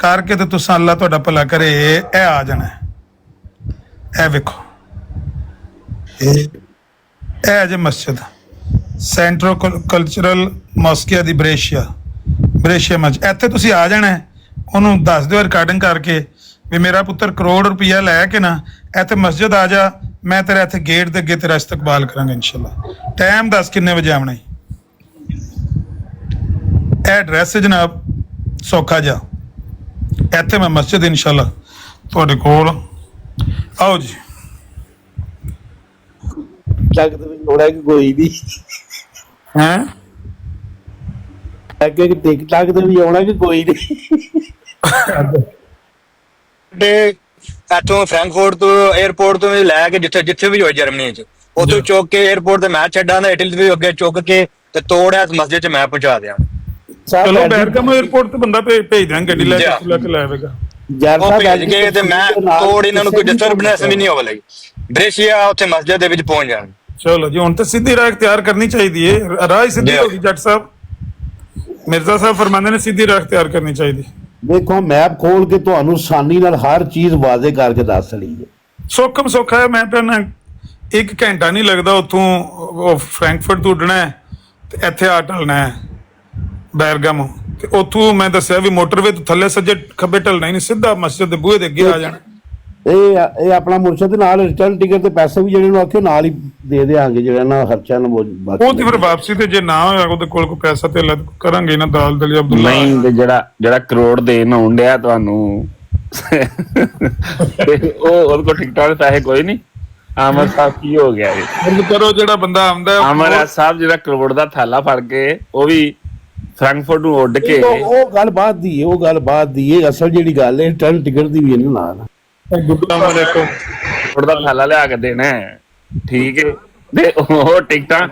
Speaker 2: ਕਰਕੇ ਤੇ ਤੁਸੀਂ, ਅੱਲਾ ਤੁਹਾਡਾ ਭਲਾ ਕਰੇ, ਇਹ ਆ ਜਾਣਾ। ਇਹ ਵੇਖੋ ਇਹ ਜੇ ਮਸਜਿਦ ਸੈਂਟਰੋ ਕਲਚਰਲ ਮੋਸਕੀਆ ਦੀ ਬ੍ਰੇਸ਼ੀਆ ਮਸਜਿਦ, ਇੱਥੇ ਤੁਸੀਂ ਆ ਜਾਣਾ। ਉਹਨੂੰ ਦੱਸ ਦਿਓ ਰਿਕਾਰਡਿੰਗ ਕਰਕੇ ਵੀ ਮੇਰਾ ਪੁੱਤਰ ਕਰੋੜ ਰੁਪਈਆ ਲੈ ਕੇ ਨਾ ਇੱਥੇ ਮਸਜਿਦ ਆ ਜਾ, ਮੈਂ ਤੇਰਾ ਇੱਥੇ ਗੇਟ ਦੇ ਅੱਗੇ ਤੇਰਾ ਇਸਤਕਬਾਲ ਕਰਾਂਗਾ ਇਨਸ਼ਾਅੱਲਾ। ਟਾਈਮ ਦੱਸ ਕਿੰਨੇ ਵਜੇ ਆਉਣਾ। ਇਹ ਐਡਰੈਸ ਹੈ ਜਨਾਬ, ਸੌਖਾ ਜਾ, ਇੱਥੇ ਮੈਂ ਮਸਜਿਦ ਇਨਸ਼ਾਅੱਲਾ ਤੁਹਾਡੇ ਕੋਲ। ਆਓ ਜੀ।
Speaker 10: ਲੱਗਦਾ ਵੀ ਲੋੜਾ ਕਿ ਕੋਈ ਨਹੀਂ
Speaker 2: ਹੈ
Speaker 10: ਅੱਗੇ ਕਿ ਟਿਕਟਾਕ ਤੇ ਵੀ ਆਉਣਾ ਕਿ ਕੋਈ ਨਹੀਂ।
Speaker 16: ਤੇ ਇੱਥੋਂ ਫ੍ਰੈਂਕਫਰਟ ਤੋਂ 에어ਪੋਰਟ ਤੋਂ ਵੀ ਲੈ ਕੇ ਜਿੱਥੇ ਵੀ ਹੋਏ ਜਰਮਨੀ ਚ, ਉੱਥੋਂ ਚੁੱਕ ਕੇ 에어ਪੋਰਟ ਤੇ ਮੈਂ ਛੱਡਾਂ ਦਾ, ਇਟਲੀ ਵੀ ਅੱਗੇ ਚੁੱਕ ਕੇ ਤੇ ਤੋੜ ਇਸ ਮਸਜਿਦ ਚ ਮੈਂ ਪਹੁੰਚਾ ਦਿਆਂ।
Speaker 2: ਚਲੋ ਬੈਰਗਾਮੋ 에어ਪੋਰਟ ਤੇ ਬੰਦਾ ਭੇਜ ਦਿਆਂ, ਗੱਡੀ ਲੈ ਕੇ ਲੈ ਆਵੇਗਾ।
Speaker 16: ਉਹ ਭੇਜ ਗਏ ਤੇ ਮੈਂ ਤੋੜ ਇਹਨਾਂ ਨੂੰ ਕੋਈ ਡਿਸਟਰਬੈਂਸ ਵੀ ਨਹੀਂ ਹੋਵੇਗੀ। ਬ੍ਰੇਸ਼ੀਆ ਉੱਥੇ ਮਸਜਿਦ ਦੇ ਵਿੱਚ ਪਹੁੰਚ ਜਾਣ।
Speaker 2: ਚਲੋ ਜੀ, ਹੁਣ ਤਾਂ ਸਿੱਧੀ ਰਾਹ ਇਖਤਿਆਰ ਕਰਨੀ ਚਾਹੀਦੀ ਹੈ। ਰਾਹ ਹੀ ਸਿੱਧੀ ਹੋ ਗਈ ਜੱਟ ਸਾਹਿਬ, ਮਿਰਜ਼ਾ ਸਾਹਿਬ ਫਰਮਾਉਂਦੇ ਨੇ ਸਿੱਧੀ ਰਾਹ ਇਖਤਿਆਰ ਕਰਨੀ ਚਾਹੀਦੀ।
Speaker 10: ਦੇਖੋ ਮੈਪ ਖੋਲ ਕੇ ਤੁਹਾਨੂੰ ਆਸਾਨੀ ਨਾਲ ਹਰ ਚੀਜ਼ ਵਾਜ਼ੇ ਕਰਕੇ ਦੱਸ ਰਹੀ ਹੈ।
Speaker 2: ਸੌਖਮ ਸੌਖਾ ਹੈ। ਮੈਂ ਪਹਿਲਾਂ 1 ਘੰਟਾ ਨਹੀਂ ਲੱਗਦਾ ਉੱਥੋਂ, ਉਹ ਫ੍ਰੈਂਕਫਰਟ ਤੋਂ ਉੱਡਣਾ ਹੈ ਤੇ ਇੱਥੇ ਆ ਢਲਣਾ ਹੈ ਬੈਰਗਾਮੋ, ਤੇ ਉੱਥੋਂ ਮੈਂ ਦੱਸਿਆ ਵੀ ਮੋਟਰਵੇ ਤੋਂ ਥੱਲੇ ਸੱਜੇ ਖੱਬੇ ਢਲਣਾ ਹੀ ਨਹੀਂ, ਸਿੱਧਾ ਮਸਜਿਦ ਦੇ ਬੂਹੇ ਦੇ ਅੱਗੇ ਆ ਜਾਣਾ।
Speaker 10: ਇਹ ਆਪਣਾ ਮੁਰਸ਼ਦ ਨਾਲ ਰਿਟਰਨ ਟਿਕਟ ਤੇ ਪੈਸੇ ਵੀ ਜਿਹੜੇ ਨੂੰ ਆਖਿਓ ਨਾਲ ਹੀ ਦੇ ਦੇਾਂਗੇ, ਜਿਹੜਾ ਨਾ ਖਰਚਾ ਨਾ
Speaker 2: ਉਹ ਤੇ ਫਿਰ ਵਾਪਸੀ ਤੇ ਜੇ ਨਾ ਹੋਇਆ ਉਹਦੇ ਕੋਲ ਕੋਈ ਪੈਸਾ ਤੇ ਕਰਾਂਗੇ ਨਾ, ਦਾਲ ਦਲੀ ਅਬਦੁੱਲਾ।
Speaker 17: ਨਹੀਂ ਤੇ ਜਿਹੜਾ ਕਰੋੜ ਦੇਣ ਆਉਣ ਡਿਆ ਤੁਹਾਨੂੰ ਉਹ ਉਹਦੇ ਕੋਲ ਟਿਕਟਾਂ ਦੇ ਪੈਸੇ ਕੋਈ ਨਹੀਂ। ਆਮਰ ਸਾਹਿਬ ਕੀ ਹੋ ਗਿਆ ਇਹ
Speaker 2: ਕਰੋ, ਜਿਹੜਾ ਬੰਦਾ ਆਉਂਦਾ
Speaker 17: ਆਮਰ ਸਾਹਿਬ ਜਿਹੜਾ ਕਰੋੜ ਦਾ ਥਾਲਾ ਫੜ ਕੇ ਉਹ ਵੀ ਫ੍ਰੈਂਕਫਰਟ ਨੂੰ ਉੱਡ ਕੇ,
Speaker 10: ਉਹ ਗੱਲ ਬਾਤ ਦੀ ਹੈ। ਅਸਲ ਜਿਹੜੀ ਗੱਲ ਹੈ ਰਿਟਰਨ ਟਿਕਟ ਦੀ ਵੀ ਇਹਨੂੰ ਨਾਲ
Speaker 17: ਕਰੋੜ ਦਾ ਥਾਲਾ ਲਿਆ ਕੇ ਦੇਣਾ, ਠੀਕ ਹੈ। ਤੇ ਉਹ ਟਿਕਟਾਂ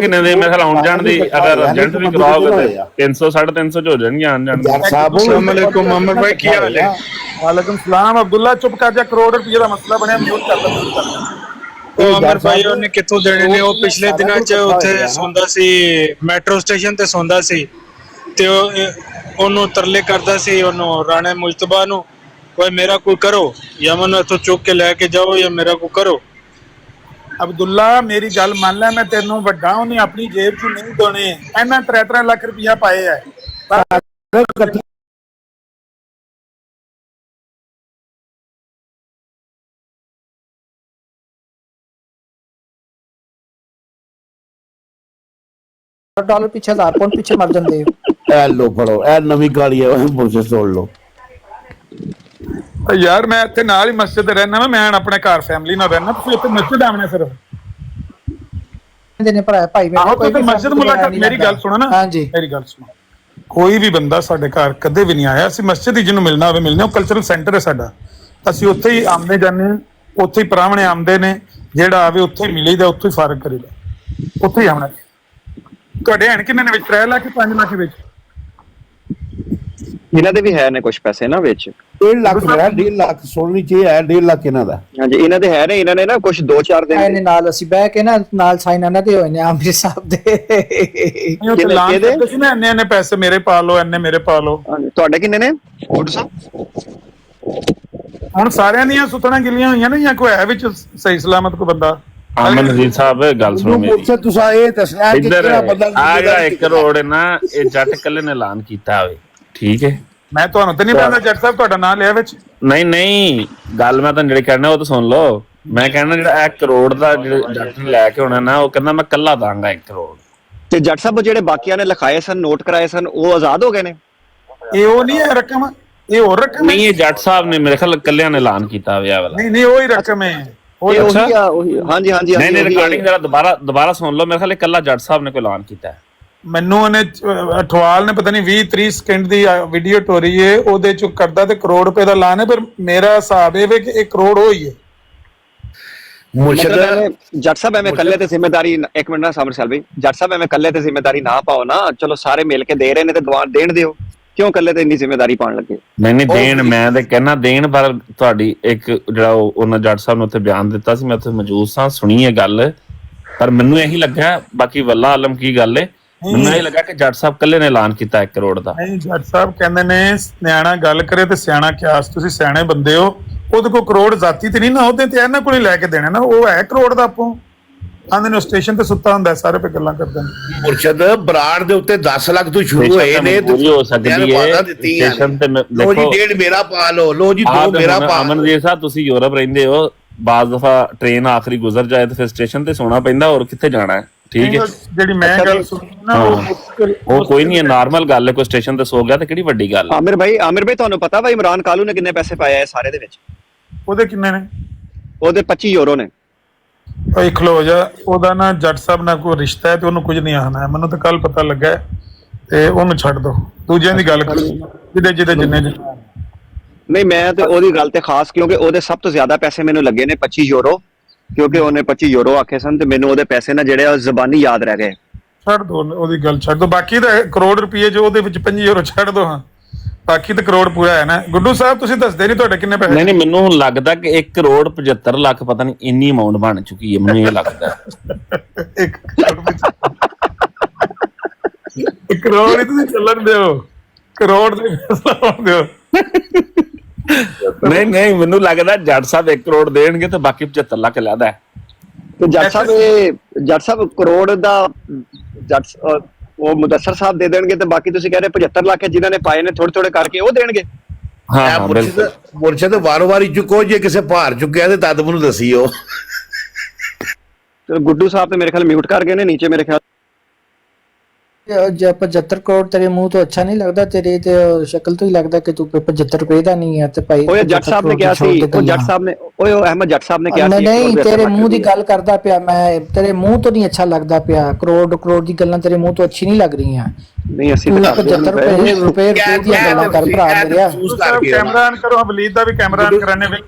Speaker 17: ਕਿੰਨੇ ਦੇ ਮੇਰੇ ਖਿਆਲ ਆਉਣ ਜਾਣ ਦੀ, ਅਗਰ ਏਜੰਟ ਵੀ ਕਰਾਓਗੇ 300 350 ਚ ਹੋ ਜਾਣਗੀਆਂ ਆਉਣ ਜਾਣ ਦੀ।
Speaker 2: अस्सलाम वालेकुम मोहम्मद भाई, ਕੀ ਹਾਲ ਹੈ? ਵਾਲੇकुम ਸਲਾਮ। ਅਬਦੁੱਲਾ ਚੁੱਪ ਕਰ ਜਾ, ਕਰੋੜ ਰੁਪਏ ਦਾ ਮਸਲਾ ਬਣਿਆ, ਮਿਊਟ ਕਰ
Speaker 19: ਉਹ ਅਮਰ ਭਾਈ ਉਹਨੇ ਕਿੱਥੋਂ ਦੇਣੇ ਨੇ? ਉਹ ਪਿਛਲੇ ਦਿਨਾਂ 'ਚ ਉੱਥੇ ਸੌਂਦਾ ਸੀ, ਮੈਟਰੋ ਸਟੇਸ਼ਨ ਤੇ ਸੌਂਦਾ ਸੀ ਤੇ ਉਹਨੂੰ ਤਰਲੇ ਕਰਦਾ ਸੀ, ਉਹਨੂੰ ਰਾਣੇ ਮੁਜਤਬਾ ਨੂੰ, ਓਏ ਮੇਰਾ ਕੋਈ ਕਰੋ, ਜਾਂ ਮੈਨੂੰ ਇੱਥੋਂ ਚੁੱਕ ਕੇ ਲੈ ਕੇ ਜਾਓ ਜਾਂ ਮੇਰਾ ਕੋਈ ਕਰੋ।
Speaker 2: ਅਬਦੁੱਲਾ ਮੇਰੀ ਗੱਲ ਮੰਨ ਲੈ, ਮੈਂ ਤੈਨੂੰ ਵੱਡਾ, ਉਹਨੇ ਆਪਣੀ ਜੇਬ 'ਚ ਨਹੀਂ ਦੋਣੇ। ਇਹਨਾਂ 3 ਲੱਖ ਰੁਪਇਆ ਪਾਏ ਐ।
Speaker 20: ਡਾਲਰ ਪਿੱਛੇ 1000 ਪਾਉਂਡ ਪਿੱਛੇ ਮਰ ਜਾਂਦੇ ਹੋ।
Speaker 10: ਇਹ ਲੋ ਫੜੋ, ਇਹ ਨਵੀਂ ਗਾੜੀ ਹੈ, ਉਹ ਪੁੱਛ ਸੁਣ ਲਓ
Speaker 2: ਯਾਰ। ਮੈਂ ਇੱਥੇ ਨਾਲ ਹੀ ਮਸਜਿਦ ਰਹਿਣਾ ਵਾ, ਮੈਂ ਆਪਣੇ ਘਰ ਫੈਮਿਲੀ ਨਾਲ ਰਹਿਣਾ, ਤੁਸੀਂ ਉੱਥੇ ਮਸਜਿਦ ਆਉਣਾ ਸਿਰਫ
Speaker 20: ਨੇ ਭਾਈ
Speaker 2: ਮਸਜਿਦ ਮੁਲਾਕਾਤ। ਮੇਰੀ ਗੱਲ ਸੁਣੋ ਨਾ, ਮੇਰੀ ਗੱਲ ਸੁਣੋ। ਕੋਈ ਵੀ ਬੰਦਾ ਸਾਡੇ ਘਰ ਕਦੇ ਵੀ ਨਹੀਂ ਆਇਆ, ਅਸੀਂ ਮਸਜਿਦ ਹੀ ਜਿਹਨੂੰ ਮਿਲਣਾ ਹੋਵੇ ਮਿਲਣਾ। ਉਹ ਕਲਚਰਲ ਸੈਂਟਰ ਹੈ ਸਾਡਾ, ਅਸੀਂ ਉੱਥੇ ਹੀ ਆਉਂਦੇ ਜਾਂਦੇ, ਉੱਥੇ ਹੀ ਪ੍ਰਾਹਮਣੇ ਆਉਂਦੇ ਨੇ, ਜਿਹੜਾ ਆਵੇ ਉੱਥੇ ਹੀ ਮਿਲੀਦਾ, ਉੱਥੇ ਹੀ ਫਾਰਗ ਕਰੀਦਾ, ਉੱਥੇ ਹੀ ਆਉਣਾ। ਤੁਹਾਡੇ ਹਨ ਕਿੰਨੇ ਨੇ ਵਿੱਚ? 3 ਲੱਖ 5 ਲੱਖ ਵਿੱਚ?
Speaker 3: ਇਹਨਾਂ ਦੇ ਵੀ ਹੈ ਨੇ ਕੁਝ ਪੈਸੇ ਨਾ ਵਿੱਚ।
Speaker 10: 1.5 ਲੱਖ ਮੇਰਾ, 1.5 ਲੱਖ ਸੁਣਨੀ ਚਾਹੀਏ, 1.5 ਲੱਖ ਇਹਨਾਂ ਦਾ।
Speaker 3: ਹਾਂਜੀ ਇਹਨਾਂ ਦੇ ਹੈ ਨੇ, ਇਹਨਾਂ ਨੇ ਨਾ ਕੁਝ 2-4 ਦਿਨ
Speaker 20: ਨੇ ਨਾਲ ਅਸੀਂ ਬਹਿ ਕੇ ਨਾ ਨਾਲ ਸਾਈਨ ਇਹਨਾਂ ਦੇ ਹੋਏ ਨੇ ਆਮਿਰ ਸਾਹਿਬ ਦੇ।
Speaker 2: ਇੰਨੇ ਪੈਸੇ ਮੇਰੇ ਪਾ ਲਓ, ਇੰਨੇ ਮੇਰੇ ਪਾ ਲਓ।
Speaker 3: ਤੁਹਾਡੇ ਕਿੰਨੇ ਨੇ?
Speaker 2: ਹੁਣ ਸਾਰਿਆਂ ਦੀਆਂ ਸੁੱਤਣਾ ਗਿੱਲੀਆਂ ਹੋਈਆਂ ਨੇ ਜਾਂ ਕੋਈ ਹੈ ਵਿੱਚ ਸਹੀ ਸਲਾਮਤ ਕੋਈ ਬੰਦਾ?
Speaker 17: ਅਮਨ ਨਜ਼ੀਰ ਸਾਹਿਬ ਗੱਲ ਸੁਣੋ ਮੇਰੀ,
Speaker 10: ਤੁਸੀਂ ਇਹ ਦੱਸਣਾ ਕਿ ਕਿਹੜਾ ਬੰਦਾ
Speaker 17: ਆ ਜਿਹੜਾ 1 ਕਰੋੜ ਨਾ, ਇਹ ਜੱਟ ਕੱਲੇ ਨੇ ਐਲਾਨ ਕੀਤਾ ਹੋਵੇ, ਠੀਕ ਹੈ।
Speaker 2: ਮੈਂ ਤੁਹਾਨੂੰ ਤੇ ਨਹੀਂ ਪਤਾ ਜੱਟ ਸਾਹਿਬ ਤੁਹਾਡਾ ਨਾਮ ਲਿਆ ਵਿੱਚ?
Speaker 17: ਨਹੀਂ ਗੱਲ ਮੈਂ ਤੁਹਾਨੂੰ ਜਿਹੜੇ ਕਹਿਣਾ ਉਹ ਤਾਂ ਸੁਣ ਲਓ। ਮੈਂ ਕਹਿਣਾ ਜਿਹੜਾ 1 ਕਰੋੜ ਦਾ ਜਿਹੜਾ ਜੱਟ ਨੇ ਲੈ ਕੇ ਆਉਣਾ ਨਾ, ਉਹ ਕਹਿੰਦਾ ਮੈਂ ਕੱਲਾ ਦਾਂਗਾ 1 ਕਰੋੜ।
Speaker 3: ਤੇ ਜੱਟ ਸਾਹਿਬ ਜਿਹੜੇ ਬਾਕੀਆਂ ਨੇ ਲਿਖਾਏ ਸਨ, ਨੋਟ ਕਰਾਏ ਸਨ, ਉਹ ਆਜ਼ਾਦ ਹੋ ਗਏ ਨੇ?
Speaker 2: ਇਹ ਉਹ ਨਹੀਂ ਹੈ ਰਕਮ, ਇਹ ਹੋਰ ਰਕਮ
Speaker 17: ਨਹੀਂ, ਇਹ ਜੱਟ ਸਾਹਿਬ ਨੇ ਮੇਰੇ ਖਿਆਲ ਕੱਲਿਆਂ ਨੇ ਐਲਾਨ ਕੀਤਾ ਹੋਇਆ ਵਾਲਾ।
Speaker 2: ਨਹੀਂ ਉਹੀ ਰਕਮ ਹੈ।
Speaker 3: ਹਾਂਜੀ
Speaker 17: ਨਹੀਂ ਰਿਕਾਰਡਿੰਗ ਜਰਾ ਦੁਬਾਰਾ ਸੁਣ ਲਓ। ਮੇਰੇ ਖਿਆਲ ਕੱਲਾ ਜੱਟ ਸਾਹਿਬ ਨੇ ਕੋਈ ਐਲਾਨ ਕੀਤਾ ਹੈ।
Speaker 2: ਮੈਨੂੰ ਉਹਨੇ ਅਠਵਾਲ ਨੇ ਪਤਾ ਨਹੀਂ 20-30 ਸਕਿੰਟ ਦੀ ਵੀਡੀਓ ਟੋਰੀ ਏ, ਉਹਦੇ ਚ ਕਰਦਾ ਤੇ ਕਰੋੜ ਰੁਪਏ ਦਾ ਐਲਾਨ ਹੈ, ਪਰ ਮੇਰਾ ਹਿਸਾਬ ਇਹ ਵੇ ਕਿ 1 ਕਰੋੜ ਹੋਈ ਹੈ।
Speaker 3: ਜੱਟ ਸਾਹਿਬ ਐਵੇਂ ਕੱਲੇ ਤੇ ਜ਼ਿੰਮੇਵਾਰੀ, ਇੱਕ ਮਿੰਟ ਨਾ ਸਾਮਰ ਸਾਲ ਭਾਈ, ਜੱਟ ਸਾਹਿਬ ਐਵੇਂ ਕੱਲੇ ਤੇ ਜ਼ਿੰਮੇਵਾਰੀ ਨਾ ਪਾਓ ਨਾ, ਚਲੋ ਸਾਰੇ ਮਿਲ ਕੇ ਦੇ ਰਹੇ ਨੇ ਤੇ ਦੇਣ ਦਿਓ, ਕਿਉਂ ਕੱਲੇ ਤੇ ਇੰਨੀ ਜ਼ਿੰਮੇਵਾਰੀ ਪਾਉਣ ਲੱਗੇ?
Speaker 17: ਨਹੀਂ ਦੇਣ, ਮੈਂ ਤੇ ਕਹਿਣਾ ਦੇਣ, ਪਰ ਤੁਹਾਡੀ ਇੱਕ ਜਿਹੜਾ ਉਹਨਾਂ ਜੱਟ ਸਾਹਿਬ ਨੇ ਉੱਥੇ ਬਿਆਨ ਦਿੱਤਾ ਸੀ, ਮੈਂ ਉੱਥੇ ਮੌਜੂਦ ਸਾਂ, ਸੁਣੀ ਇਹ ਗੱਲ, ਪਰ ਮੈਨੂੰ ਇਹੀ ਲੱਗਾ, ਬਾਕੀ ਵੱਲਾ ਆਲਮ ਕੀ ਗੱਲ ਏ, ਮੈਨੂੰ ਇਹ ਲੱਗਾ ਕਿ ਜੱਟ ਸਾਹਿਬ ਕੱਲੇ ਨੇ ਐਲਾਨ ਕੀਤਾ 1 ਕਰੋੜ ਦਾ।
Speaker 2: ਨਹੀਂ, ਜੱਟ ਸਾਹਿਬ ਕਹਿੰਦੇ ਨੇ ਨਿਆਣਾ ਗੱਲ ਕਰੇ ਤੇ ਸਿਆਣਾ ਕਿਆਸ, ਤੁਸੀਂ ਸਿਆਣੇ ਬੰਦੇ ਹੋ, ਉਹਦੇ ਕੋਲ ਕਰੋੜ ਜ਼ਾਤੀ ਤੇ ਨਹੀਂ ਨਾ, ਉਹਦੇ ਤੇ ਇਹਨਾਂ ਕੋਲ ਹੀ ਲੈ ਕੇ ਦੇਣਾ ਨਾ, ਉਹ ਹੈ ਕਰੋੜ ਦਾ, ਆਪੋ ਆਂਦੇ ਨੇ ਸਟੇਸ਼ਨ ਤੇ ਸੁੱਤਾ ਹੁੰਦਾ, ਸਾਰੇ ਪੇ ਗੱਲਾਂ ਕਰਦੇ ਨੇ।
Speaker 21: ਮੁਰਸ਼ਦ ਬਰਾੜ ਦੇ ਉੱਤੇ 10 ਲੱਖ ਤੋਂ ਸ਼ੁਰੂ ਹੋਏ ਨੇ,
Speaker 17: ਹੋ ਸਕਦੀ ਹੈ ਸਟੇਸ਼ਨ ਤੇ।
Speaker 21: ਲੋ ਜੀ 1.5 ਮੇਰਾ ਪਾ ਲਓ, ਲੋ ਜੀ 2 ਮੇਰਾ ਪਾ।
Speaker 17: ਅਮਨਜੀਤ ਸਾਹਿਬ ਤੁਸੀਂ ਯੂਰਪ ਰਹਿੰਦੇ ਹੋ, ਬਾਜ਼ ਦਫਾ ਟ੍ਰੇਨ ਆਖਰੀ ਗੁਜ਼ਰ ਜਾਏ ਤੇ ਫਿਰ ਸਟੇਸ਼ਨ ਤੇ ਸੋਣਾ ਪੈਂਦਾ, ਹੋਰ ਕਿੱਥੇ ਜਾਣਾ ਹੈ? ਠੀਕ ਹੈ,
Speaker 2: ਜਿਹੜੀ ਮੈਂ ਗੱਲ ਸੁਣੀ ਨਾ
Speaker 17: ਉਹ ਕੋਈ ਨਹੀਂ ਹੈ, ਨਾਰਮਲ ਗੱਲ ਹੈ, ਕੋਈ ਸਟੇਸ਼ਨ ਤੇ ਸੋ ਗਿਆ ਤੇ ਕਿਹੜੀ ਵੱਡੀ ਗੱਲ ਹੈ।
Speaker 3: ਆਮਿਰ ਭਾਈ ਤੁਹਾਨੂੰ ਪਤਾ ਵਾ ਇਮਰਾਨ ਕਾਲੂ ਨੇ ਕਿੰਨੇ ਪੈਸੇ ਪਾਏ ਆ ਸਾਰੇ ਦੇ ਵਿੱਚ?
Speaker 2: ਉਹਦੇ ਕਿੰਨੇ ਨੇ?
Speaker 3: ਉਹਦੇ 25 ਯੂਰੋ ਨੇ।
Speaker 2: ਭਾਈ ਖਲੋ ਜਾ, ਉਹਦਾ ਨਾ ਜੱਟ ਸਾਹਿਬ ਨਾਲ ਕੋਈ ਰਿਸ਼ਤਾ ਹੈ ਤੇ ਉਹਨੂੰ ਕੁਝ ਨਹੀਂ ਆਖਣਾ ਹੈ, ਮੈਨੂੰ ਤਾਂ ਕੱਲ ਪਤਾ ਲੱਗਾ ਤੇ ਉਹਨੂੰ ਛੱਡ ਦੋ, ਦੂਜਿਆਂ ਦੀ ਗੱਲ ਕਰੋ ਜਿਹਦੇ ਜਿੰਨੇ।
Speaker 3: ਨਹੀਂ, ਮੈਂ ਤੇ ਉਹਦੀ ਗੱਲ ਤੇ ਖਾਸ, ਕਿਉਂਕਿ ਉਹਦੇ ਸਭ ਤੋਂ ਜ਼ਿਆਦਾ ਪੈਸੇ ਮੈਨੂੰ ਲੱਗੇ ਨੇ 25 ਯੂਰੋ, ਕਿਉਂਕਿ ਉਹਨੇ 25 ਯੂਰੋ ਆਖੇ ਸਨ ਤੇ ਮੈਨੂੰ ਉਹਦੇ ਪੈਸੇ ਨਾ ਜਿਹੜੇ ਉਹ ਜ਼ਬਾਨੀ ਯਾਦ ਰਹਿ ਗਏ।
Speaker 2: ਛੱਡ ਦੋ ਉਹਦੀ ਗੱਲ, ਛੱਡ ਦੋ, ਬਾਕੀ ਤਾਂ ਕਰੋੜ ਰੁਪਏ ਜੋ ਉਹਦੇ ਵਿੱਚ 25 ਯੂਰੋ ਛੱਡ ਦੋ, ਹਾਂ ਬਾਕੀ ਤਾਂ ਕਰੋੜ ਪੂਰਾ ਹੈ ਨਾ। ਗੁੱਡੂ ਸਾਹਿਬ ਤੁਸੀਂ ਦੱਸਦੇ ਨਹੀਂ ਤੁਹਾਡੇ ਕਿੰਨੇ ਪੈਸੇ?
Speaker 17: ਨਹੀਂ ਮੈਨੂੰ ਹੁਣ ਲੱਗਦਾ ਕਿ 1 ਕਰੋੜ 75 ਲੱਖ ਪਤਾ ਨਹੀਂ ਇੰਨੀ ਅਮਾਉਂਟ ਬਣ ਚੁੱਕੀ ਹੈ, ਮੈਨੂੰ ਇਹ ਲੱਗਦਾ।
Speaker 2: 1 ਕਰੋੜ ਹੀ ਤੁਸੀਂ ਚੱਲਣ ਦਿਓ, ਕਰੋੜ ਦੇ ਦਿਓ।
Speaker 17: ਨਹੀਂ ਮੈਨੂੰ ਲੱਗਦਾ ਜੱਟ ਸਾਹਿਬ 1 ਕਰੋੜ ਦੇਣਗੇ ਤੇ ਬਾਕੀ 75 ਲੱਖ ਲੈਦਾ
Speaker 3: ਤੇ ਜੱਟ ਸਾਹਿਬ ਕਰੋੜ ਦਾ ਉਹ ਮੁਦੱਸਰ ਸਾਹਿਬ ਦੇ ਦੇਣਗੇ ਤੇ ਬਾਕੀ ਤੁਸੀਂ ਕਹਿ ਰਹੇ 75 ਲੱਖ ਜਿਨ੍ਹਾਂ ਨੇ ਪਾਏ ਨੇ ਥੋੜੇ ਕਰਕੇ ਉਹ ਦੇਣਗੇ।
Speaker 17: ਹਾਂ
Speaker 21: ਮੁਰਸ਼ਦ ਵਾਰ-ਵਾਰੀ ਚੁੱਕੋ, ਜੇ ਕਿਸੇ ਭਾਰ ਚੁੱਕਿਆ ਤੇ ਤਦ ਮੈਨੂੰ ਦਸੀਓ।
Speaker 3: ਗੁੱਡੂ ਸਾਹਿਬ ਤੇ ਮੇਰੇ ਖਿਆਲ ਮਿਊਟ ਕਰ ਗਏ ਨੇ ਨੀਚੇ, ਮੇਰੇ ਖਿਆਲ
Speaker 20: 75 ਕਰੋੜ ਤੇਰੇ ਮੂੰਹ ਤੋਂ ਅੱਛਾ ਨਹੀਂ ਲੱਗਦਾ, ਤੇਰੇ ਤੇ ਸ਼ਕਲ ਤੋਂ ਹੀ ਲੱਗਦਾ ਕਿ ਤੂੰ 75 ਰੁਪਏ ਦਾ ਨਹੀਂ ਹੈ। ਤੇ ਭਾਈ
Speaker 3: ਓਏ ਜੱਟ ਸਾਹਿਬ ਨੇ ਕਿਹਾ ਸੀ, ਉਹ ਜੱਟ ਸਾਹਿਬ ਨੇ, ਓਏ ਅਹਿਮਦ ਜੱਟ ਸਾਹਿਬ ਨੇ ਕਿਹਾ ਸੀ
Speaker 20: ਨਹੀਂ, ਤੇਰੇ ਮੂੰਹ ਦੀ ਗੱਲ ਕਰਦਾ ਪਿਆ ਮੈਂ, ਤੇਰੇ ਮੂੰਹ ਤੋਂ ਨਹੀਂ ਅੱਛਾ ਲੱਗਦਾ ਪਿਆ, ਕਰੋੜ ਦੀ ਗੱਲਾਂ ਤੇਰੇ ਮੂੰਹ ਤੋਂ ਅੱਛੀ ਨਹੀਂ ਲੱਗ ਰਹੀਆਂ।
Speaker 3: ਨਹੀਂ ਅਸੀਂ
Speaker 20: 75 ਰੁਪਏ ਦੀਆਂ ਗੱਲਾਂ ਕਰ ਭਰਾ ਮੇਰਿਆ।
Speaker 2: ਕੈਮਰਾ ਆਨ ਕਰੋ, ਹਬਲੀਦ ਦਾ ਵੀ ਕੈਮਰਾ ਆਨ ਕਰਾਣੇ ਵਿੱਚ।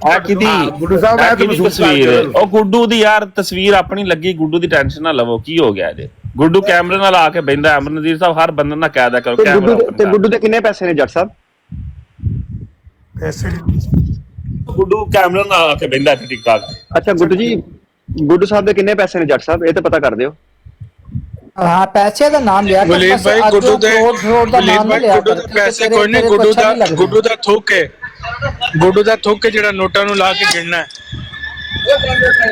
Speaker 17: ਗੁੱਡੂ ਸਾਹਿਬ ਮੈਂ ਤੁਹਾਨੂੰ ਤਸਵੀਰ, ਉਹ ਗੁੱਡੂ ਦੀ ਯਾਰ ਤਸਵੀਰ ਆਪਣੀ ਲੱਗੀ, ਗੁੱਡੂ ਦੀ ਟੈਨਸ਼ਨ ਨਾ ਲਵੋ, ਕੀ ਹੋ ਗਿਆ ਜੇ? ਗੁੱਡੂ ਕੈਮਰੇ ਨਾਲ ਆ ਕੇ ਬੈਂਦਾ, ਅਮਰਨਦੀਪ ਸਾਹਿਬ ਹਰ ਬੰਦੇ ਨਾਲ ਕਹਿ ਦਿਆ ਕਰੋ ਕੈਮਰਾ।
Speaker 3: ਤੇ ਗੁੱਡੂ ਦੇ ਕਿੰਨੇ ਪੈਸੇ ਨੇ ਜੱਟ ਸਾਹਿਬ?
Speaker 2: ਪੈਸੇ
Speaker 17: ਗੁੱਡੂ ਕੈਮਰਾ ਨਾਲ ਆ ਕੇ ਬੈਂਦਾ ਠੀਕ ਠਾਕ।
Speaker 3: ਅੱਛਾ ਗੁੱਡੂ ਜੀ, ਗੁੱਡੂ ਸਾਹਿਬ ਦੇ ਕਿੰਨੇ ਪੈਸੇ ਨੇ ਜੱਟ ਸਾਹਿਬ, ਇਹ ਤਾਂ ਪਤਾ ਕਰ ਦਿਓ।
Speaker 20: ਹਾਂ ਪੈਸੇ ਦਾ ਨਾਮ ਲਿਆ
Speaker 19: ਵਲੀਦ ਭਾਈ, ਗੁੱਡੂ ਦੇ ਪੈਸੇ ਕੋਈ ਨਹੀਂ, ਗੁੱਡੂ ਦਾ ਥੁੱਕ ਹੈ, ਗੁੱਡੂ ਦਾ ਥੁੱਕ ਜਿਹੜਾ ਨੋਟਾਂ ਨੂੰ ਲਾ ਕੇ ਗਿਣਨਾ ਹੈ।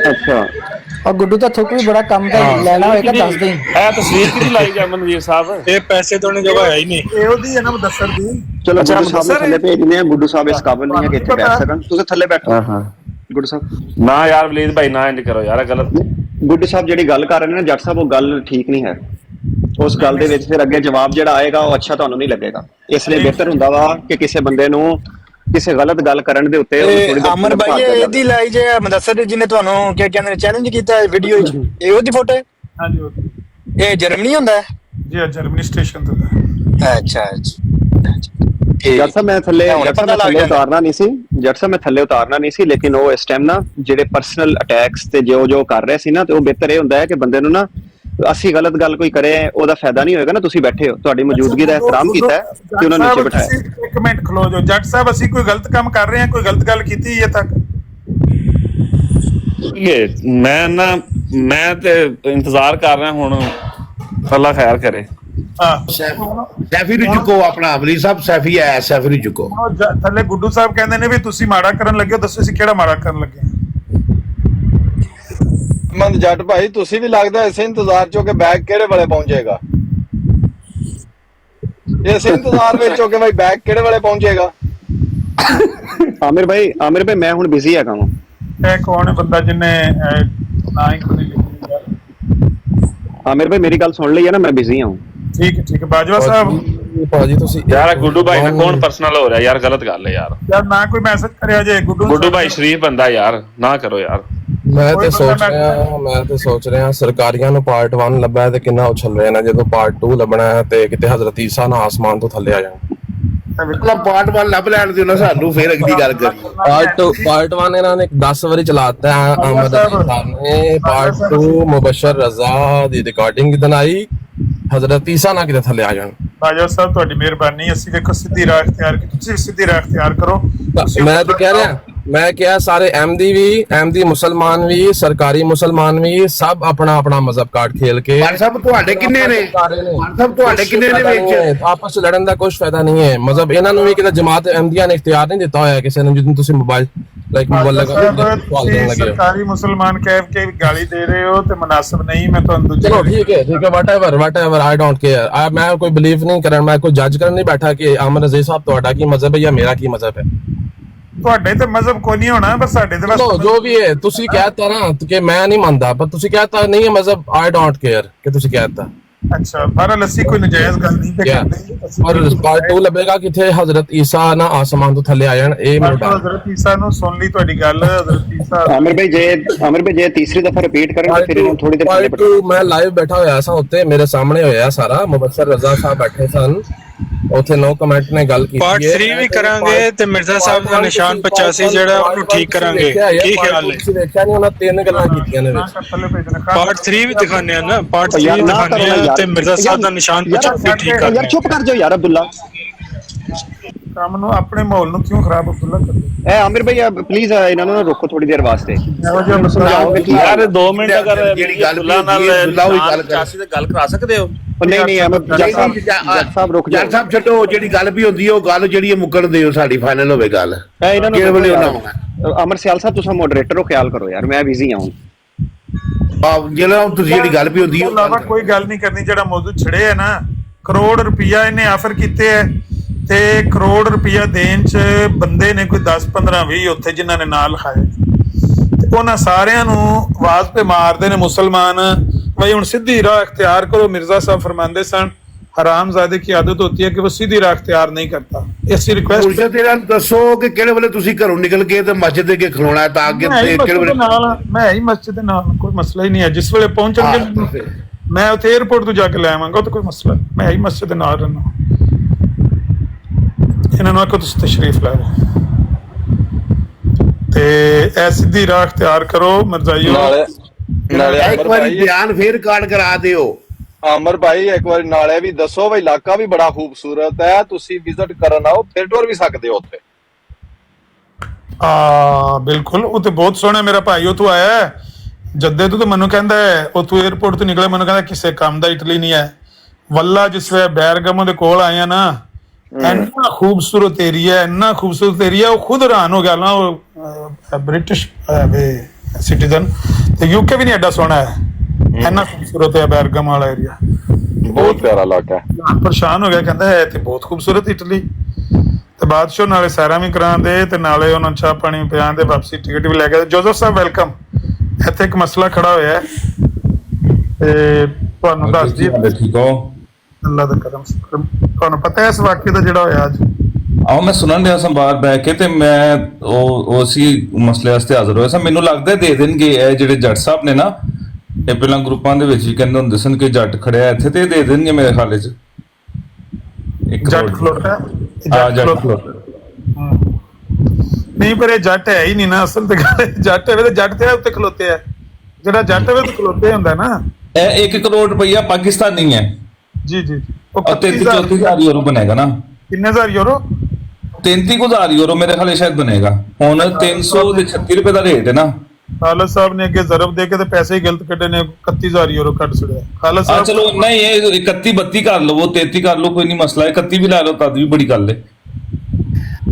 Speaker 3: ਅੱਛਾ,
Speaker 20: और गुड्डू का थोक भी बड़ा कम का लेना होएगा 10 दिन।
Speaker 17: ਇਹ ਤਸਵੀਰ ਕਿਹਦੀ ਲਾਈ ਜਾ ਮਨਵੀਰ ਸਾਹਿਬ?
Speaker 19: ਇਹ ਪੈਸੇ ਤੋਂ ਨਹੀਂ ਜਗ੍ਹਾ ਹੈ ਹੀ ਨਹੀਂ,
Speaker 2: ਇਹ ਉਹਦੀ ਹੈ ਨਾ ਮੁਦੱਸਰ ਦੀ।
Speaker 3: ਚਲੋ ਗੁੱਡੂ ਸਾਹਿਬ ਨੂੰ ਥੱਲੇ ਭੇਜ ਦਿੰਦੇ ਆ, ਗੁੱਡੂ ਸਾਹਿਬ ਇਸ ਕਾਬਿਲ ਨਹੀਂ ਹੈ ਕਿ ਇੱਥੇ ਬੈਠ ਸਕਣ, ਤੁਸੀਂ ਥੱਲੇ ਬੈਠੋ।
Speaker 17: ਹਾਂ
Speaker 3: ਗੁੱਡੂ ਸਾਹਿਬ
Speaker 17: ਨਾ ਯਾਰ ਵਲੀਦ ਭਾਈ ਨਾ ਇੰਜ ਕਰੋ ਯਾਰ, ਗਲਤ।
Speaker 3: ਗੁੱਡੂ ਸਾਹਿਬ ਜਿਹੜੀ ਗੱਲ ਕਰ ਰਹੇ ਨੇ ਨਾ ਜੱਟ ਸਾਹਿਬ, ਉਹ ਗੱਲ ਠੀਕ ਨਹੀਂ ਹੈ। ਉਸ ਗੱਲ ਦੇ ਵਿੱਚ ਫਿਰ ਅੱਗੇ ਜਵਾਬ ਜਿਹੜਾ ਆਏਗਾ ਉਹ ਅੱਛਾ ਤੁਹਾਨੂੰ ਨਹੀਂ ਲੱਗੇਗਾ, ਇਸ ਲਈ ਬਿਹਤਰ ਹੁੰਦਾ ਵਾ ਕਿ ਕਿਸੇ ਬੰਦੇ ਨੂੰ ਕਿਸੇ ਗਲਤ ਗੱਲ ਕਰਨ ਦੇ ਉੱਤੇ
Speaker 16: ਅਮਰ ਭਾਈ ਇਹਦੀ ਲਾਈ ਜੇ ਮੁਦੱਸਰ ਜੀ ਨੇ ਤੁਹਾਨੂੰ ਕੀ ਕਹਿੰਦੇ ਨੇ ਚੈਲੰਜ ਕੀਤਾ ਵੀਡੀਓ ਵਿੱਚ, ਇਹ ਉਹਦੀ ਫੋਟੋ ਹੈ?
Speaker 2: ਹਾਂਜੀ
Speaker 16: ਇਹ ਜਰਮਨੀ ਹੁੰਦਾ ਹੈ
Speaker 2: ਜੀ, ਜਰਮਨੀ ਸਟੇਸ਼ਨ ਤੋਂ ਦਾ।
Speaker 16: ਅੱਛਾ
Speaker 3: ਜੱਟ ਸਾਹਿਬ ਮੈਂ ਥੱਲੇ ਉਤਾਰਨਾ ਨਹੀਂ ਸੀ, ਜੱਟ ਸਾਹਿਬ ਮੈਂ ਥੱਲੇ ਉਤਾਰਨਾ ਨਹੀਂ ਸੀ, ਲੇਕਿਨ ਉਹ ਇਸ ਟਾਈਮ ਨਾ ਜਿਹੜੇ ਪਰਸਨਲ ਅਟੈਕਸ ਤੇ ਜੋ ਕਰ ਰਹੇ ਸੀ ਨਾ, ਤੇ ਉਹ ਬਿਹਤਰ ਇਹ ਹੁੰਦਾ ਹੈ ਕਿ ਬੰਦੇ ਨੂੰ ਨਾ ਅਸੀਂ ਗਲਤ ਗੱਲ ਕੋਈ ਕਰੇ ਉਹਦਾ ਫਾਇਦਾ ਨਹੀਂ ਹੋਏਗਾ ਨਾ। ਤੁਸੀਂ ਬੈਠੇ ਹੋ, ਤੁਹਾਡੀ ਮੌਜੂਦਗੀ ਦਾ ਇਹਤਰਾਮ ਕੀਤਾ ਤੇ ਉਹਨਾਂ ਨੀਚੇ ਬਿਠਾਇਆ।
Speaker 2: ਇੱਕ ਮਿੰਟ ਖਲੋ ਜਾਓ ਜੱਟ ਸਾਹਿਬ, ਅਸੀਂ ਕੋਈ ਗਲਤ ਕੰਮ ਕਰ ਰਹੇ ਹਾਂ, ਕੋਈ ਗਲਤ ਗੱਲ ਕੀਤੀ ਹੈ ਤੱਕ?
Speaker 17: ਮੈਂ ਤੇ ਇੰਤਜ਼ਾਰ ਕਰ ਰਿਹਾ, ਹੁਣ ਅੱਲਾ ਖੈਰ ਕਰੇ।
Speaker 21: ਸੈਫੀ ਨੂੰ ਚੁੱਕੋ, ਆਪਣਾ ਅਮਰੀ ਸਾਹਿਬ ਸੈਫੀ ਆਇਆ, ਸੈਫੀ ਨੂੰ ਚੁੱਕੋ।
Speaker 2: ਥੱਲੇ ਗੁੱਡੂ ਸਾਹਿਬ ਕਹਿੰਦੇ ਨੇ ਵੀ ਤੁਸੀਂ ਮਾੜਾ ਕਰਨ ਲੱਗੇ ਹੋ, ਦੱਸੋ ਅਸੀਂ ਕਿਹੜਾ ਮਾੜਾ ਕਰਨ ਲੱਗੇ?
Speaker 18: ਮੰਦ ਜੱਟ ਭਾਈ ਤੁਸੀਂ ਵੀ ਲੱਗਦਾ ਇਸੇ ਇੰਤਜ਼ਾਰ ਚੋਂ ਕਿ ਬੈਗ ਕਿਹੜੇ ਵੇਲੇ ਪਹੁੰਚੇਗਾ, ਇਸੇ ਇੰਤਜ਼ਾਰ ਵਿੱਚ ਹੋ ਕਿ ਭਾਈ ਬੈਗ ਕਿਹੜੇ ਵੇਲੇ ਪਹੁੰਚੇਗਾ।
Speaker 3: ਆਮਿਰ ਭਾਈ ਮੈਂ ਹੁਣ ਬਿਜ਼ੀ ਹੈਗਾ ਵਾਂ।
Speaker 2: ਇਹ ਕੌਣ ਹੈ ਬੰਦਾ ਜਿਹਨੇ ਨਾ ਹੀ ਕੋਈ ਲਿਖਿਆ?
Speaker 3: ਆਮਿਰ ਭਾਈ ਮੇਰੀ ਗੱਲ ਸੁਣ ਲਈ ਹੈ ਨਾ, ਮੈਂ ਬਿਜ਼ੀ ਹਾਂ।
Speaker 2: ਠੀਕ ਹੈ ਬਾਜਵਾ ਸਾਹਿਬ।
Speaker 21: ਭਾਜੀ ਤੁਸੀਂ
Speaker 17: ਯਾਰ ਗੁੱਡੂ ਭਾਈ ਨਾਲ ਕੌਣ ਪਰਸਨਲ ਹੋ ਰਿਹਾ ਯਾਰ, ਗਲਤ ਗੱਲ ਹੈ ਯਾਰ।
Speaker 2: ਯਾਰ ਨਾ ਕੋਈ ਮੈਸੇਜ ਕਰਿਆ ਜੇ ਗੁੱਡੂ
Speaker 17: ਭਾਈ ਸ਼ਰੀਫ ਬੰਦਾ ਯਾਰ, ਨਾ ਕਰੋ ਯਾਰ।
Speaker 1: ਮੈਂ ਤੇ ਸੋਚ ਰਿਹਾ ਸਰਕਾਰੀਆਂ ਨੂੰ ਪਾਰਟ 1 ਲੱਭਾ ਤੇ ਕਿੰਨਾ ਉਛਲ ਰਹੇ ਨੇ, ਜਦੋਂ ਪਾਰਟ 2 ਲੱਭਣਾ ਹੈ ਤੇ ਕਿਤੇ ਹਜ਼ਰਤ ਈਸਾ ਨਾ ਆਸਮਾਨ ਤੋਂ ਥੱਲੇ ਆ ਜਾਣ।
Speaker 21: ਮਤਲਬ ਪਾਰਟ 1 ਲੱਭ ਲੈਣ ਦਿਓ ਨਾ ਸਾਨੂੰ, ਫਿਰ ਅਗਲੀ ਗੱਲ ਕਰੀ।
Speaker 1: ਪਾਰਟ 1 ਇਹਨਾਂ ਨੇ 10 ਵਾਰੀ ਚਲਾਤਾ ਹੈ। ਅਹਿਮਦ ਅਲੀ ਖਾਨ ਨੇ ਪਾਰਟ 2 ਮੁਬਸ਼ਰ ਰਜ਼ਾ ਦੀ ਰਿਕਾਰਡਿੰਗ ਬਣਾਈ, ਹਜ਼ਰਤ ਈਸਾ ਨਾ ਕਿਤੇ ਥੱਲੇ ਆ ਜਾਣ।
Speaker 2: ਰਾਜਾ ਸਾਹਿਬ ਤੁਹਾਡੀ ਮਿਹਰਬਾਨੀ, ਅਸੀਂ ਦੇਖੋ ਸਿੱਧੀ ਰਾਹ ਇਖਤਿਆਰ ਕੀਤੀ, ਤੁਸੀਂ ਸਿੱਧੀ ਰਾਹ ਇਖਤਿਆਰ ਕਰੋ।
Speaker 1: ਮੈਂ ਤਾਂ ਕਹਿ ਰਿਹਾ, ਮੈਂ ਕਿਹਾ ਸਾਰੇ ਅਹਿਮਦੀ ਮੁਸਲਮਾਨ ਵੀ, ਸਰਕਾਰੀ ਮੁਸਲਮਾਨ ਵੀ, ਸਭ ਆਪਣਾ ਆਪਣਾ ਮਜ਼ਹਬ ਕਾਰਡ ਖੇਲ ਕੇ।
Speaker 21: ਸਭ ਤੁਹਾਡੇ ਕਿੰਨੇ ਨੇ? ਸਭ ਤੁਹਾਡੇ ਕਿੰਨੇ ਨੇ ਵਿੱਚ?
Speaker 1: ਆਪਸ ਚ ਲੜਨ ਦਾ ਕੋਈ ਫਾਇਦਾ ਨਹੀਂ ਹੈ। ਮਜ਼ਹਬ ਇਹਨਾਂ ਨੂੰ ਵੀ ਕਿਤੇ ਜਮਾਤ ਅਹਿਮਦੀਆ ਨੇ ਇਖਤਿਆਰ ਨਹੀਂ ਦਿੱਤਾ ਹੋਇਆ ਕਿਸੇ ਨੂੰ, ਜਦੋਂ ਤੁਸੀਂ ਮੋਬਾਈਲ
Speaker 2: ਸਰਕਾਰੀ ਮੁਸਲਮਾਨ ਕਹਿ ਕੇ ਗਾਲੀ ਦੇ ਰਹੇ ਹੋ ਤੇ ਮੁਨਾਸਿਬ ਨਹੀਂ। ਮੈਂ ਤੁਹਾਨੂੰ
Speaker 1: ਚਲੋ ਠੀਕ ਹੈ whatever I don't care। ਮੈਂ ਕੋਈ ਬਿਲੀਵ ਨਹੀਂ ਕਰਨ, ਮੈਂ ਕੋਈ ਜੱਜ ਕਰਨ ਨਹੀਂ ਬੈਠਾ ਕਿ ਅਮਨ ਅਜ਼ੀਜ਼ ਸਾਹਿਬ ਤੁਹਾਡਾ ਕੀ ਮਜ਼ਹਬ ਹੈ ਜਾਂ ਮੇਰਾ ਕੀ ਮਜ਼ਹਬ ਹੈ।
Speaker 2: ਤੁਹਾਡੇ ਤੇ ਮਜ਼ਹਬ ਕੋਈ ਨਹੀਂ ਹੋਣਾ, ਬਸ ਸਾਡੇ ਤੇ ਬਸ
Speaker 1: ਜੋ ਵੀ ਹੈ। ਤੁਸੀਂ ਕਹਿਤਾ ਨਾ ਕਿ ਮੈਂ ਨਹੀਂ ਮੰਨਦਾ, ਪਰ ਤੁਸੀਂ ਕਹਿਤਾ ਨਹੀਂ ਹੈ ਮਜ਼ਹਬ, I don't care ਕਿ ਤੁਸੀਂ ਕਹਿਤਾ।
Speaker 2: ਅੱਛਾ, ਬਹਰਹਾਲ ਅਸੀਂ ਕੋਈ ਨਜਾਇਜ਼ ਗੱਲ ਨਹੀਂ ਕਰਦੇ।
Speaker 1: ਔਰ ਪਾਰਟ 2 ਲੱਭੇਗਾ ਕਿਥੇ ਹਜ਼ਰਤ ਈਸਾ ਨਾ ਆਸਮਾਨ ਤੋਂ ਥੱਲੇ ਆ ਜਾਣ। ਇਹ
Speaker 2: ਹਜ਼ਰਤ ਈਸਾ ਨੂੰ ਸੁਣ ਲਈ ਤੁਹਾਡੀ ਗੱਲ। ਹਜ਼ਰਤ ਈਸਾ
Speaker 3: ਆਮਿਰ ਭਾਈ ਜੇ ਤੀਸਰੀ ਦਫਾ ਰਿਪੀਟ ਕਰਨਗੇ ਫਿਰ ਇਹਨੂੰ ਥੋੜੀ ਦੇਰ
Speaker 1: ਪਾਰਟ 2 ਮੈਂ ਲਾਈਵ ਬੈਠਾ ਹੋਇਆ ਸਾਂ ਉੱਤੇ, ਮੇਰੇ ਸਾਹਮਣੇ ਹੋਇਆ ਸਾਰਾ। ਮੁਬਸ਼ਰ ਰਜ਼ਾ ਸਾਹਿਬ ਬੈਠੇ ਸਨ ਉੱਥੇ, ਨੋ ਕਮੈਂਟ ਨੇ ਗੱਲ ਕੀਤੀ।
Speaker 19: ਪਾਰਟ 3 ਵੀ ਕਰਾਂਗੇ ਤੇ ਮਿਰਜ਼ਾ ਸਾਹਿਬ ਦਾ ਨਿਸ਼ਾਨ 85 ਜਿਹੜਾ ਉਹਨੂੰ ਠੀਕ ਕਰਾਂਗੇ। ਕੀ ਖਿਆਲ ਹੈ?
Speaker 1: ਤੁਸੀਂ ਦੇਖਿਆ ਨਹੀਂ, ਉਹਨਾਂ 3 ਗੱਲਾਂ ਕੀਤੀਆਂ ਨੇ ਵਿੱਚ।
Speaker 19: ਪਾਰਟ 3 ਵੀ ਦਿਖਾਣੇ ਆ ਨਾ, ਪਾਰਟ 3 ਦਿਖਾਣੇ ਆ ਤੇ ਮਿਰਜ਼ਾ ਸਾਹਿਬ ਦਾ ਨਿਸ਼ਾਨ 85 ਠੀਕ ਕਰਨਾ।
Speaker 3: ਯਾਰ ਚੁੱਪ ਕਰ ਜਾਓ ਯਾਰ ਅਬਦੁੱਲਾ,
Speaker 2: ਕੰਮ ਨੂੰ ਆਪਣੇ ਮਾਹੌਲ ਨੂੰ ਕਿਉਂ ਖਰਾਬ ਅਬਦੁੱਲਾ ਕਰਦੇ?
Speaker 3: ਆਮਿਰ ਭਾਈ ਪਲੀਜ਼ ਇਹਨਾਂ ਨੂੰ ਰੋਕੋ ਥੋੜੀ ਦੇਰ ਵਾਸਤੇ।
Speaker 17: ਯਾਰ 2 ਮਿੰਟ ਅਗਰ
Speaker 21: ਜਿਹੜੀ ਗੱਲ
Speaker 17: ਨਾਲ 85 ਤੇ ਗੱਲ ਕਰਾ ਸਕਦੇ ਹੋ?
Speaker 3: ਨਹੀਂ ਜੱਜ ਸਾਹਿਬ ਰੁਕ ਜਾਓ।
Speaker 21: ਜੱਜ ਸਾਹਿਬ ਛੱਡੋ, ਜਿਹੜੀ ਗੱਲ ਵੀ ਹੁੰਦੀ ਉਹ ਗੱਲ ਜਿਹੜੀ ਮੁੱਕਣ ਦਿਓ, ਸਾਡੀ ਫਾਈਨਲ ਹੋਵੇ ਗੱਲ।
Speaker 3: ਇਹਨਾਂ ਨੂੰ ਅਮਰ ਸਿਆਲ ਸਾਹਿਬ ਤੁਸੀਂ ਮੋਡਰੇਟਰ ਹੋ, ਖਿਆਲ ਕਰੋ ਯਾਰ, ਮੈਂ ਬਿਜ਼ੀ ਆਉਂ।
Speaker 21: ਜਿਹੜਾ ਤੁਸੀਂ ਜਿਹੜੀ ਗੱਲ ਵੀ ਹੁੰਦੀ
Speaker 2: ਹੈ ਕੋਈ ਗੱਲ ਨਹੀਂ ਕਰਨੀ। ਜਿਹੜਾ ਮੌਜੂ ਛੜੇ ਹੈ ਨਾ, ਕਰੋੜ ਰੁਪਇਆ ਇਹਨੇ ਆਫਰ ਕੀਤੇ ਹੈ ਤੇ ਕਰੋੜ ਰੁਪਇਆ ਦੇਣ ਚ ਬੰਦੇ ਨੇ ਕੋਈ 10 15 20 ਉੱਥੇ ਜਿਨ੍ਹਾਂ ਨੇ ਨਾਲ ਖਾਏ, ਤੇ ਉਹਨਾਂ ਸਾਰਿਆਂ ਨੂੰ ਆਵਾਜ਼ ਤੇ ਮਾਰਦੇ ਨੇ ਮੁਸਲਮਾਨ भाई ਹੁਣ ਸਿੱਧੀ ਰਾਹ ਇਖਤਿਆਰ ਕਰੋ। मिर्जा साहब फरमाते सन हरामजादे की आदत होती है कि वो सीधी राह इख्तियार नहीं करता। ऐसी रिक्वेस्ट
Speaker 21: दसो कि किहड़े वेले तुसीं घरों निकल के ते मस्जिद अगे खलोना है तां कि किहड़े वेले
Speaker 2: मैं ही मस्जिद दे नाल कोई मसला ही नहीं है। जिस वेले पहुंचणगे मैं उत्थे एयरपोर्ट तो जाके ले आवांगा, तो कोई मसला नहीं। मैं ही मस्जिद दे नाल रहना। इन्हां नूं आखो तुसीं तशरीफ लाओ ते ऐ सीधी राह इख्तियार करो। मिर्जाइयो
Speaker 21: एक बार बयान फिर कार्ड करा दिओ।
Speaker 18: ਆਮਰ ਭਾਈ ਇੱਕ ਵਾਰੀ ਨਾਲੇ ਵੀ ਦੱਸੋ ਬਈ ਇਲਾਕਾ ਵੀ ਬੜਾ ਖੂਬਸੂਰਤ ਹੈ, ਤੁਸੀਂ ਵਿਜ਼ਿਟ ਕਰਨ ਆਓ, ਫਿਰ ਟੁਰ ਵੀ ਸਕਦੇ ਹੋ ਉੱਥੇ।
Speaker 2: ਬਿਲਕੁਲ, ਉਹ ਤੇ ਬਹੁਤ ਸੋਹਣਾ। ਮੇਰਾ ਭਾਈ ਉਹ ਤੋਂ ਆਇਆ ਜੱਦੇ ਤੋਂ, ਮੈਨੂੰ ਕਹਿੰਦਾ ਉਹ ਤੂੰ 에어ਪੋਰਟ ਤੋਂ ਨਿਕਲਿਆ, ਮੈਨੂੰ ਕਹਿੰਦਾ ਕਿਸੇ ਕੰਮ ਦਾ ਇਟਲੀ ਨਹੀਂ ਹੈ। ਵੱਲਾ ਜਿਸ ਵੇ ਬੈਰਗਮੋ ਦੇ ਕੋਲ ਆਇਆ ਨਾ, ਇੰਨਾ ਖੂਬਸੂਰਤ ਏਰੀਆ, ਇੰਨਾ ਖੂਬਸੂਰਤ ਏਰੀਆ, ਉਹ ਖੁਦ ਹੈਰਾਨ ਹੋ ਗਿਆ ਨਾ। ਉਹ ਬ੍ਰਿਟਿਸ਼ ਸਿਟੀਜ਼ਨ ਤੇ ਯੂਕੇ ਵੀ ਨਹੀਂ ਐਡਾ ਸੋਹਣਾ ਹੈ, ਇੰਨਾ ਖੂਬਸੂਰਤ ਹੈ ਬੈਰਗਮ ਵਾਲਾ ਏਰੀਆ,
Speaker 18: ਬਹੁਤ ਪਿਆਰਾ ਇਲਾਕਾ ਹੈ।
Speaker 2: ਪਰੇਸ਼ਾਨ ਹੋ ਗਿਆ, ਕਹਿੰਦਾ ਹੈ ਤੇ ਬਹੁਤ ਖੂਬਸੂਰਤ ਇਟਲੀ। ਤੇ ਬਾਦਸ਼ਾਹ ਨਾਲੇ ਸੈਰਾਂ ਵੀ ਕਰਾਉਂਦੇ ਤੇ ਨਾਲੇ ਉਹਨਾਂ ਨੂੰ ਚਾਹ ਪਾਣੀ ਵੀ ਪਿਆਉਂਦੇ, ਵਾਪਸੀ ਟਿਕਟ ਵੀ ਲੈ ਕੇ। ਜੋਜ਼ਫ ਸਾਹਿਬ ਵੈਲਕਮ। ਇੱਥੇ ਇੱਕ ਮਸਲਾ ਖੜਾ ਹੋਇਆ ਹੈ ਤੇ ਤੁਹਾਨੂੰ ਦੱਸ ਦਈਏ।
Speaker 22: ਠੀਕ ਹੋ?
Speaker 2: ਅੱਲਾ ਦਾ ਕਰਮ। ਤੁਹਾਨੂੰ ਪਤਾ ਹੈ ਇਸ ਵਾਕਿਏ ਦਾ ਜਿਹੜਾ ਹੋਇਆ ਅੱਜ?
Speaker 22: ਆਹ ਮੈਂ ਸੁਣਨ ਡਿਆ ਸਾਂ ਬਾਹਰ ਬੈ ਕੇ, ਤੇ ਮੈਂ ਉਹ ਸੀ ਮਸਲੇ ਵਾਸਤੇ ਹਾਜ਼ਰ ਹੋਇਆ ਸਾਂ। ਮੈਨੂੰ ਲੱਗਦਾ ਦੇ ਦੇਣਗੇ ਇਹ ਜਿਹੜੇ ਜੱਟ ਸਾਹਿਬ ਨੇ ਨਾ, ਇਹ ਪਹਿਲਾਂ ਗਰੁੱਪਾਂ ਦੇ ਵਿੱਚ ਵੀ ਕਹਿੰਦੇ ਹੁੰਦੇ ਸਨ ਕਿ ਜੱਟ ਖੜਿਆ ਇੱਥੇ, ਤੇ ਦੇ ਦੇਣਗੇ ਮੇਰੇ ਖਾਲੇ ਚ।
Speaker 2: ਜੱਟ ਖਲੋਤਾ ਨਹੀਂ, ਪਰ ਇਹ ਜੱਟ ਹੈ ਹੀ ਨਹੀਂ ਨਾ ਅਸਲ ਤੇ। ਜੱਟ ਹੋਵੇ ਤੇ ਜੱਟ ਤੇ ਉੱਤੇ ਖਲੋਤੇ ਆ, ਜਿਹੜਾ ਜੱਟ ਹੋਵੇ ਤੇ ਖਲੋਤੇ ਹੁੰਦਾ ਨਾ।
Speaker 22: ਇਹ 1 ਕਰੋੜ ਰੁਪਈਆ ਪਾਕਿਸਤਾਨੀ ਹੈ
Speaker 2: ਜੀ ਜੀ।
Speaker 22: ਉਹ 33-34,000 ਯੂਰੋ ਬਣੇਗਾ ਨਾ।
Speaker 2: ਕਿੰਨੇ ਹਜ਼ਾਰ ਯੂਰੋ?
Speaker 22: 33,000 ਯੂਰੋ ਮੇਰੇ ਖਾਲੇ ਸ਼ਾਇਦ ਬਣੇਗਾ। ਹੁਣ 336 ਰੁਪਏ ਦਾ ਰੇਟ ਹੈ ਨਾ।
Speaker 2: ਖਾਲਦ ਸਾਹਿਬ ਨੇ ਅੱਗੇ ਜ਼ਰਬ ਦੇ ਕੇ ਤੇ ਪੈਸੇ ਹੀ ਗਲਤ ਕੱਢੇ ਨੇ, 31,000 ਯੂਰੋ ਕੱਢ ਛੜਿਆ ਖਾਲਦ ਸਾਹਿਬ।
Speaker 22: ਚਲੋ ਨਹੀਂ, ਇਹ 31-32 ਕਰ ਲਵੋ, 33 ਕਰ ਲਓ, ਕੋਈ ਨਹੀਂ ਮਸਲਾ। 31 ਵੀ ਲੈ ਲਓ, ਤਦ ਵੀ ਬੜੀ ਗੱਲ ਹੈ।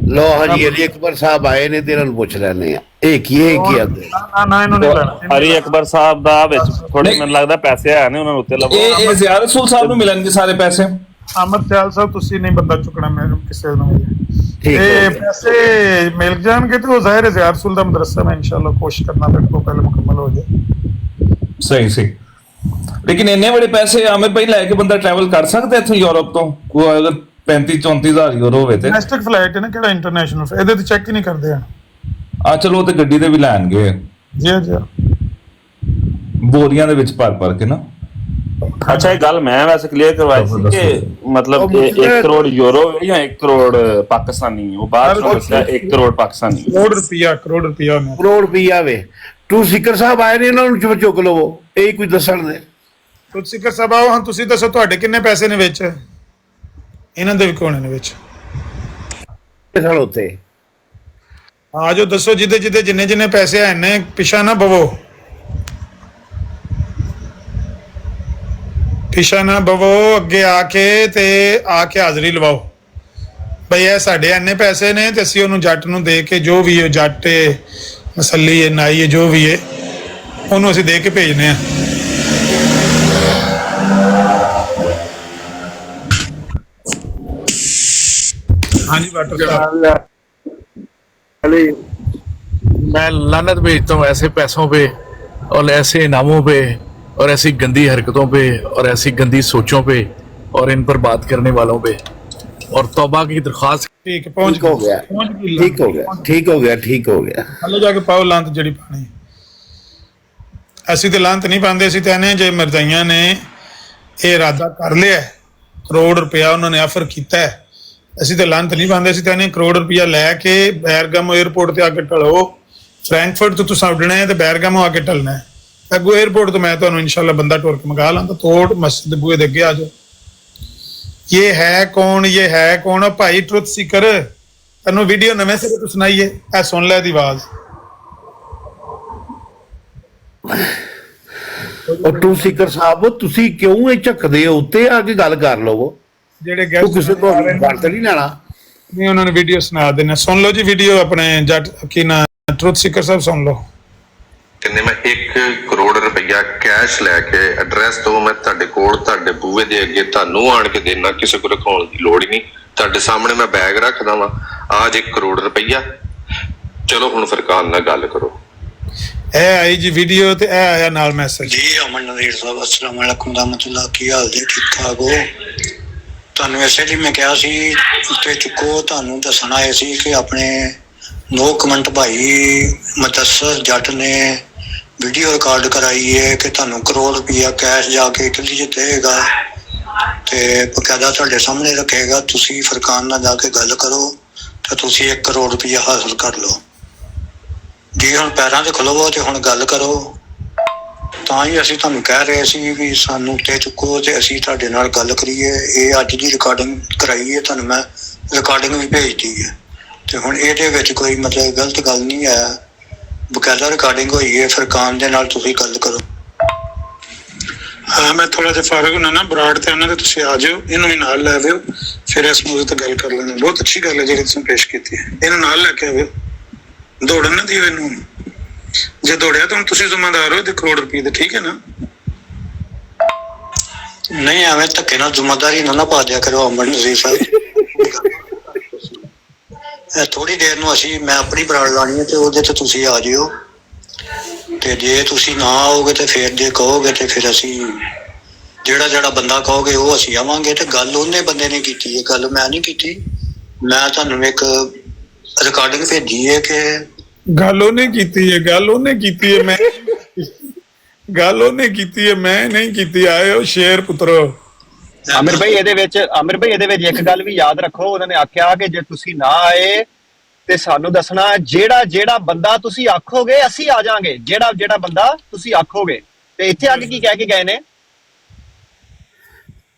Speaker 21: ਲੋ ਹਾਂਜੀ, ਅਲੀ ਅਕਬਰ ਸਾਹਿਬ ਆਏ ਨੇ ਤੇ ਇਹਨਾਂ ਨੂੰ ਪੁੱਛ ਲੈਣੇ ਆ ਇਹ ਕੀ ਆਂਦੇ।
Speaker 2: ਨਾ ਇਹਨੂੰ ਨਹੀਂ ਲੈਣਾ।
Speaker 17: ਅਲੀ ਅਕਬਰ ਸਾਹਿਬ ਦਾ ਵਿੱਚ ਥੋੜੇ ਮੈਨੂੰ ਲੱਗਦਾ ਪੈਸੇ ਆਏ ਨੇ, ਉਹਨਾਂ ਨੂੰ ਉੱਤੇ ਲਵੋ।
Speaker 22: ਇਹ ਜ਼ਿਆ ਰਸੂਲ ਸਾਹਿਬ ਨੂੰ ਮਿਲਣਗੇ ਸਾਰੇ ਪੈਸੇ।
Speaker 2: ਅਮਰ ਸਿਆਲ ਸਾਹਿਬ ਤੁਸੀਂ ਨਹੀਂ ਬੰਦਾ ਚੁੱਕਣਾ ਮੈਨੂੰ ਕਿਸੇ ਨੂੰ। ਤੇ ਪੈਸੇ ਮਿਲ ਜਾਣਗੇ ਤੇ ਉਹ ਜ਼ਾਹਿਰ ਹੈ ਜ਼ਿਆ ਰਸੂਲ ਦਾ ਮਦਰਸਾ ਮੈਂ ਇਨਸ਼ਾਅੱਲਾ ਕੋਸ਼ਿਸ਼ ਕਰਨਾ ਫਿਰ ਤੋਂ ਪਹਿਲੇ ਮੁਕੰਮਲ ਹੋ ਜਾਏ।
Speaker 22: ਸਹੀ। ਲੇਕਿਨ ਇੰਨੇ ਬੜੇ ਪੈਸੇ ਆਮਿਰ ਭਾਈ ਲੈ ਕੇ ਬੰਦਾ ਟਰੈਵਲ ਕਰ ਸਕਦਾ ਇੱਥੋਂ ਯੂਰਪ ਤੋਂ? ਕੋਈ ਅਗਰ 35-34,000 ਯੂਰੋ ਹੋਵੇ ਤੇ
Speaker 2: ਡੋਮੈਸਟਿਕ ਫਲਾਈਟ ਹੈ ਨਾ, ਕਿਹੜਾ ਇੰਟਰਨੈਸ਼ਨਲ, ਇਹਦੇ ਤੇ ਚੈੱਕ ਹੀ ਨਹੀਂ ਕਰਦੇ ਆ।
Speaker 22: ਚਲੋ ਉਹ ਤੇ ਗੱਡੀ ਤੇ ਵੀ ਲੈਣਗੇ।
Speaker 2: ਜੀ
Speaker 22: ਬੋਰੀਆਂ ਦੇ ਵਿੱਚ ਭਰ ਕੇ ਨਾ।
Speaker 17: ਅੱਛਾ, ਇਹ ਗੱਲ ਮੈਂ ਵੈਸੇ ਕਲੀਅਰ ਕਰਵਾਈ ਸੀ ਕਿ ਮਤਲਬ ਕਿ 1 ਕਰੋੜ ਯੂਰੋ ਜਾਂ 1 ਕਰੋੜ ਪਾਕਿਸਤਾਨੀ, ਉਹ ਬਾਅਦ ਵਿੱਚ ਦੱਸਿਆ 1 ਕਰੋੜ ਪਾਕਿਸਤਾਨੀ।
Speaker 2: ਕਰੋੜ ਰੁਪਿਆ
Speaker 21: ਕਰੋੜ ਰੁਪਿਆ ਵੇ। ਟੂ ਸਿਕਰ ਸਾਹਿਬ ਆਏ ਨੇ, ਇਹਨਾਂ ਨੂੰ ਚੁੱਕ ਲਵੋ, ਇਹ ਕੁਝ ਦੱਸਣ ਦੇ।
Speaker 2: ਤੁਸੀਂ ਸਿਕਰ ਸਾਹਿਬ ਆਓ, ਹੁਣ ਤੁਸੀਂ ਦੱਸੋ ਤੁਹਾਡੇ ਕਿੰਨੇ ਪੈਸੇ ਨੇ ਵਿੱਚ, ਇਹਨਾਂ ਦੇ ਵੀ ਕੋਣੇ ਨੇ ਵਿੱਚ
Speaker 21: ਉੱਤੇ
Speaker 2: ਆ ਜੋ ਦੱਸੋ, ਜਿਹਦੇ ਜਿੰਨੇ ਪੈਸੇ ਆਏ ਨੇ, ਪਿਛਾ ਨਾ ਬਵੋ, ਅੱਗੇ ਆ ਕੇ ਹਾਜ਼ਰੀ ਲਵਾਓ ਬਈ ਇਹ ਸਾਡੇ ਇੰਨੇ ਪੈਸੇ ਨੇ ਤੇ ਅਸੀਂ ਉਹਨੂੰ ਜੱਟ ਨੂੰ ਦੇ ਕੇ, ਜੋ ਵੀ ਹੈ ਜੱਟ ਹੈ, ਮਸੱਲੀ ਹੈ, ਨਾਈ ਹੈ, ਜੋ ਵੀ ਹੈ, ਉਹਨੂੰ ਅਸੀਂ ਦੇ ਕੇ ਭੇਜਨੇ ਆ। ਹਾਂਜੀ वाटर
Speaker 8: मैं लानत भेजता हूँ ऐसे पैसों पे और ऐसे इनामों पे और ऐसी गंदी हरकतों पे और ऐसी गंदी सोचों पे और इन पर बात करने वालों पे, और तौबा की दरख्वास्त।
Speaker 2: ठीक है, पहुंच
Speaker 21: हो गया, ठीक हो गया।
Speaker 2: हलो जाके पाओ लांत जड़ी पानी। ਅਸੀਂ ਤੇ ਲਾਂਤ ਨਹੀਂ ਪਾਉਂਦੇ, ਅਸੀਂ ਕਹਿੰਦੇ ਜੇ ਮਰਜ਼ਾਈਆਂ ਨੇ ਇਹ ਇਰਾਦਾ ਕਰ ਲਿਆ, ਕਰੋੜ ਰੁਪਇਆ ਉਹਨਾਂ ਨੇ ਆਫਰ ਕੀਤਾ ਹੈ, ਅਸੀਂ ਤੇ ਲਾਂਤ ਨਹੀਂ ਪਾਉਂਦੇ, ਅਸੀਂ ਕਹਿੰਦੇ ਕਰੋੜ ਰੁਪਇਆ ਲੈ ਕੇ ਬੈਰਗਮ 에ਅਰਪੋਰਟ ਤੇ ਆ ਕੇ ਢਲੋ। ਫਰੈਂਕਫਰਟ ਤੋਂ ਤੁਸੀਂ ਉੱਡਣਾ ਹੈ ਤੇ ਬੈਰਗਮ ਆ ਕੇ ਢਲਣਾ ਹੈ। ਅੱਗੋਂ 에ਅਰਪੋਰਟ ਤੋਂ ਮੈਂ ਤੁਹਾਨੂੰ ਇਨਸ਼ਾਅੱਲਾ ਬੰਦਾ ਢੋਲ ਕੇ ਮੰਗਾ ਲਾਂਗਾ, ਤੋੜ ਮਸਜਿਦ ਦੇ ਬੂਹੇ ਦੇ ਅੱਗੇ ਆ ਜਾਓ। ਇਹ ਹੈ ਕੌਣ ਭਾਈ ਟਰੁੱਥ ਸੀਕਰ, ਤੈਨੂੰ ਵੀਡੀਓ ਨਵੇਂ ਸਿਰੇ ਤੋਂ ਸੁਣਾਈਏ, ਇਹ ਸੁਣ ਲੈ ਦੀ ਆਵਾਜ਼।
Speaker 21: ਉਹ ਟੂ ਸਿਕਰ ਸਾਹਿਬ, ਤੁਸੀਂ ਕਿਉਂ ਇਹ ਝੱਕਦੇ ਹੋ? ਉੱਤੇ ਆ ਕੇ ਗੱਲ ਕਰ ਲਵੋ,
Speaker 2: ਜਿਹੜੇ
Speaker 21: ਗੈਸਟ ਕਿਸੇ ਤੋਂ ਵਰਤ ਨਹੀਂ ਲੈਣਾ।
Speaker 2: ਨਹੀਂ, ਉਹਨਾਂ ਨੇ ਵੀਡੀਓ ਸੁਣਾ ਦੇਣਾ, ਸੁਣ ਲਓ ਜੀ ਵੀਡੀਓ ਆਪਣੇ ਜੱਟ ਕੀ ਨਾ ਟਰੁੱਥ ਸੀਕਰ ਸਾਹਿਬ ਸੁਣ ਲਓ।
Speaker 5: ਕਹਿੰਦੇ ਮੈਂ 1 ਕਰੋੜ ਰੁਪਇਆ ਕੈਸ਼ ਲੈ ਕੇ ਐਡਰੈਸ ਤੋਂ ਮੈਂ ਤੁਹਾਡੇ ਕੋਲ ਤੁਹਾਡੇ ਬੂਹੇ ਦੇ ਅੱਗੇ ਤੁਹਾਨੂੰ ਆਣ ਕੇ ਦੇਣਾ, ਕਿਸੇ ਕੋਲ ਰਖਾਉਣ ਦੀ ਲੋੜ ਹੀ ਨਹੀਂ, ਤੁਹਾਡੇ ਸਾਹਮਣੇ ਮੈਂ ਬੈਗ ਰੱਖਦਾ ਵਾਂ, ਆਜ 1 ਕਰੋੜ ਰੁਪਇਆ, ਚਲੋ ਹੁਣ ਫਰਕਾਨ ਨਾਲ ਗੱਲ ਕਰੋ।
Speaker 2: ਇਹ ਆਈ ਜੀ ਵੀਡੀਓ ਤੇ ਇਹ ਆਇਆ ਨਾਲ ਮੈਸੇਜ।
Speaker 6: ਜੀ ਅਮਨ ਨਜ਼ੀਰ ਸਾਹਿਬ, ਅਸਲਾਮ ਵਾਲੇਕੁਮ ਰਹਿਮਤੁल्लाह, ਕੀ ਹਾਲ ਜੀ? ਠੀਕ ਠਾਕ ਹੋ? ਤੁਹਾਨੂੰ ਐਸੇ ਲਈ ਮੈਂ ਕਿਹਾ ਸੀ ਉੱਤੇ ਚੁੱਕੋ, ਤੁਹਾਨੂੰ ਦੱਸਣਾ ਇਹ ਸੀ ਕਿ ਆਪਣੇ 9 ਕਮੈਂਟ ਭਾਈ ਮੁਦੱਸਰ ਜੱਟ ਨੇ ਵੀਡੀਓ ਰਿਕਾਰਡ ਕਰਾਈ ਹੈ ਕਿ ਤੁਹਾਨੂੰ ਕਰੋੜ ਰੁਪਇਆ ਕੈਸ਼ ਜਾ ਕੇ ਇਟਲੀ 'ਚ ਦੇਗਾ ਤੇ ਬਕਾਇਦਾ ਤੁਹਾਡੇ ਸਾਹਮਣੇ ਰੱਖੇਗਾ, ਤੁਸੀਂ ਫਰਕਾਨ ਨਾਲ ਜਾ ਕੇ ਗੱਲ ਕਰੋ ਤੇ ਤੁਸੀਂ 1 ਕਰੋੜ ਰੁਪਇਆ ਹਾਸਲ ਕਰ ਲਓ ਜੀ। ਹੁਣ ਪੈਰਾਂ ਤੇ ਖਲੋਵੋ ਤੇ ਹੁਣ ਗੱਲ ਕਰੋ, ਤਾਂ ਹੀ ਅਸੀਂ ਤੁਹਾਨੂੰ ਕਹਿ ਰਹੇ ਸੀ ਵੀ ਸਾਨੂੰ ਉੱਤੇ ਚੁੱਕੋ ਤੇ ਅਸੀਂ ਤੁਹਾਡੇ ਨਾਲ ਗੱਲ ਕਰੀਏ। ਇਹ ਅੱਜ ਦੀ ਰਿਕਾਰਡਿੰਗ ਕਰਾਈ ਹੈ, ਤੁਹਾਨੂੰ ਮੈਂ ਰਿਕਾਰਡਿੰਗ ਵੀ ਭੇਜਤੀ ਹੈ ਤੇ ਹੁਣ ਇਹਦੇ ਵਿੱਚ ਕੋਈ ਮਤਲਬ ਗਲਤ ਗੱਲ ਨਹੀਂ ਹੈ, ਬਕਾਇਦਾ ਰਿਕਾਰਡਿੰਗ ਹੋਈ ਹੈ, ਫਰਕਾਨ ਦੇ ਨਾਲ ਤੁਸੀਂ ਗੱਲ ਕਰੋ। ਹਾਂ, ਮੈਂ ਥੋੜਾ ਜਿਹਾ ਫਾਰਗ ਹੋਣਾ ਨਾ, ਬਰਾੜ ਤੇ ਉਹਨਾਂ ਦੇ ਤੁਸੀਂ ਆ ਜਾਓ, ਇਹਨੂੰ ਵੀ ਨਾਲ ਲੈ ਆਇਓ, ਫਿਰ ਇਸ ਮੌਜੂਦ ਤੇ ਗੱਲ ਕਰ ਲੈਂਦੇ। ਬਹੁਤ ਅੱਛੀ ਗੱਲ ਹੈ ਜਿਹੜੀ ਤੁਸੀਂ ਪੇਸ਼ ਕੀਤੀ ਹੈ, ਇਹਨੂੰ ਨਾਲ ਲੈ ਕੇ ਆਇਓ, ਦੌੜਨ ਨਾ ਦਿਓ ਇਹਨੂੰ, ਜੇ ਦੌੜਿਆ ਤਾਂ ਹੁਣ ਤੁਸੀਂ ਜ਼ਿੰਮੇਦਾਰ ਹੋ ਇਹਦੇ ਕਰੋੜ ਰੁਪਏ ਦੇ, ਠੀਕ ਹੈ ਨਾ? ਨਹੀਂ, ਐਵੇਂ ਧੱਕੇ ਨਾਲ ਜ਼ਿੰਮੇਦਾਰੀ ਨਾ ਪਾ ਦਿਆ ਕਰੋ ਅਮਨ ਨਜ਼ੀਰ ਸਾਹਿਬ। ਥੋੜੀ ਦੇਰ ਨੂੰ ਮੈਂ ਆਪਣੀ ਬਰਾੜ ਲਾਣੀ ਹੈ ਤੇ ਉਹਦੇ ਤੇ ਤੁਸੀਂ ਆ ਜਿਓ, ਤੇ ਜੇ ਤੁਸੀਂ ਨਾ ਆਓਗੇ ਤੇ ਫਿਰ ਜੇ ਕਹੋਗੇ ਤੇ ਫਿਰ ਅਸੀਂ ਜਿਹੜਾ ਬੰਦਾ ਕਹੋਗੇ ਉਹ ਅਸੀਂ ਆਵਾਂਗੇ। ਤੇ ਗੱਲ ਉਹਨੇ ਬੰਦੇ ਨੇ ਕੀਤੀ ਹੈ, ਗੱਲ ਮੈਂ ਨਹੀਂ ਕੀਤੀ। ਮੈਂ ਤੁਹਾਨੂੰ ਇੱਕ ਰਿਕਾਰਡਿੰਗ ਭੇਜੀ ਹੈ ਕਿ
Speaker 2: ਗੱਲ ਉਹਨੇ ਕੀਤੀ ਹੈ ਮੈਂ ਨਹੀਂ ਕੀਤੀ। ਆਇਓ ਸ਼ੇਰ ਪੁੱਤਰੋ।
Speaker 3: ਆਮਿਰ ਭਾਈ ਇਹਦੇ ਵਿੱਚ ਇੱਕ ਗੱਲ ਵੀ ਯਾਦ ਰੱਖੋ, ਉਹਨਾਂ ਨੇ ਆਖਿਆ ਕਿ ਜੇ ਤੁਸੀਂ ਨਾ ਆਏ ਤੇ ਸਾਨੂੰ ਦੱਸਣਾ, ਜਿਹੜਾ ਬੰਦਾ ਤੁਸੀਂ ਆਖੋਗੇ ਅਸੀਂ ਆ ਜਾਾਂਗੇ, ਜਿਹੜਾ ਬੰਦਾ ਤੁਸੀਂ ਆਖੋਗੇ। ਤੇ ਇੱਥੇ ਆ ਕੇ ਕੀ ਕਹਿ ਕੇ ਗਏ ਨੇ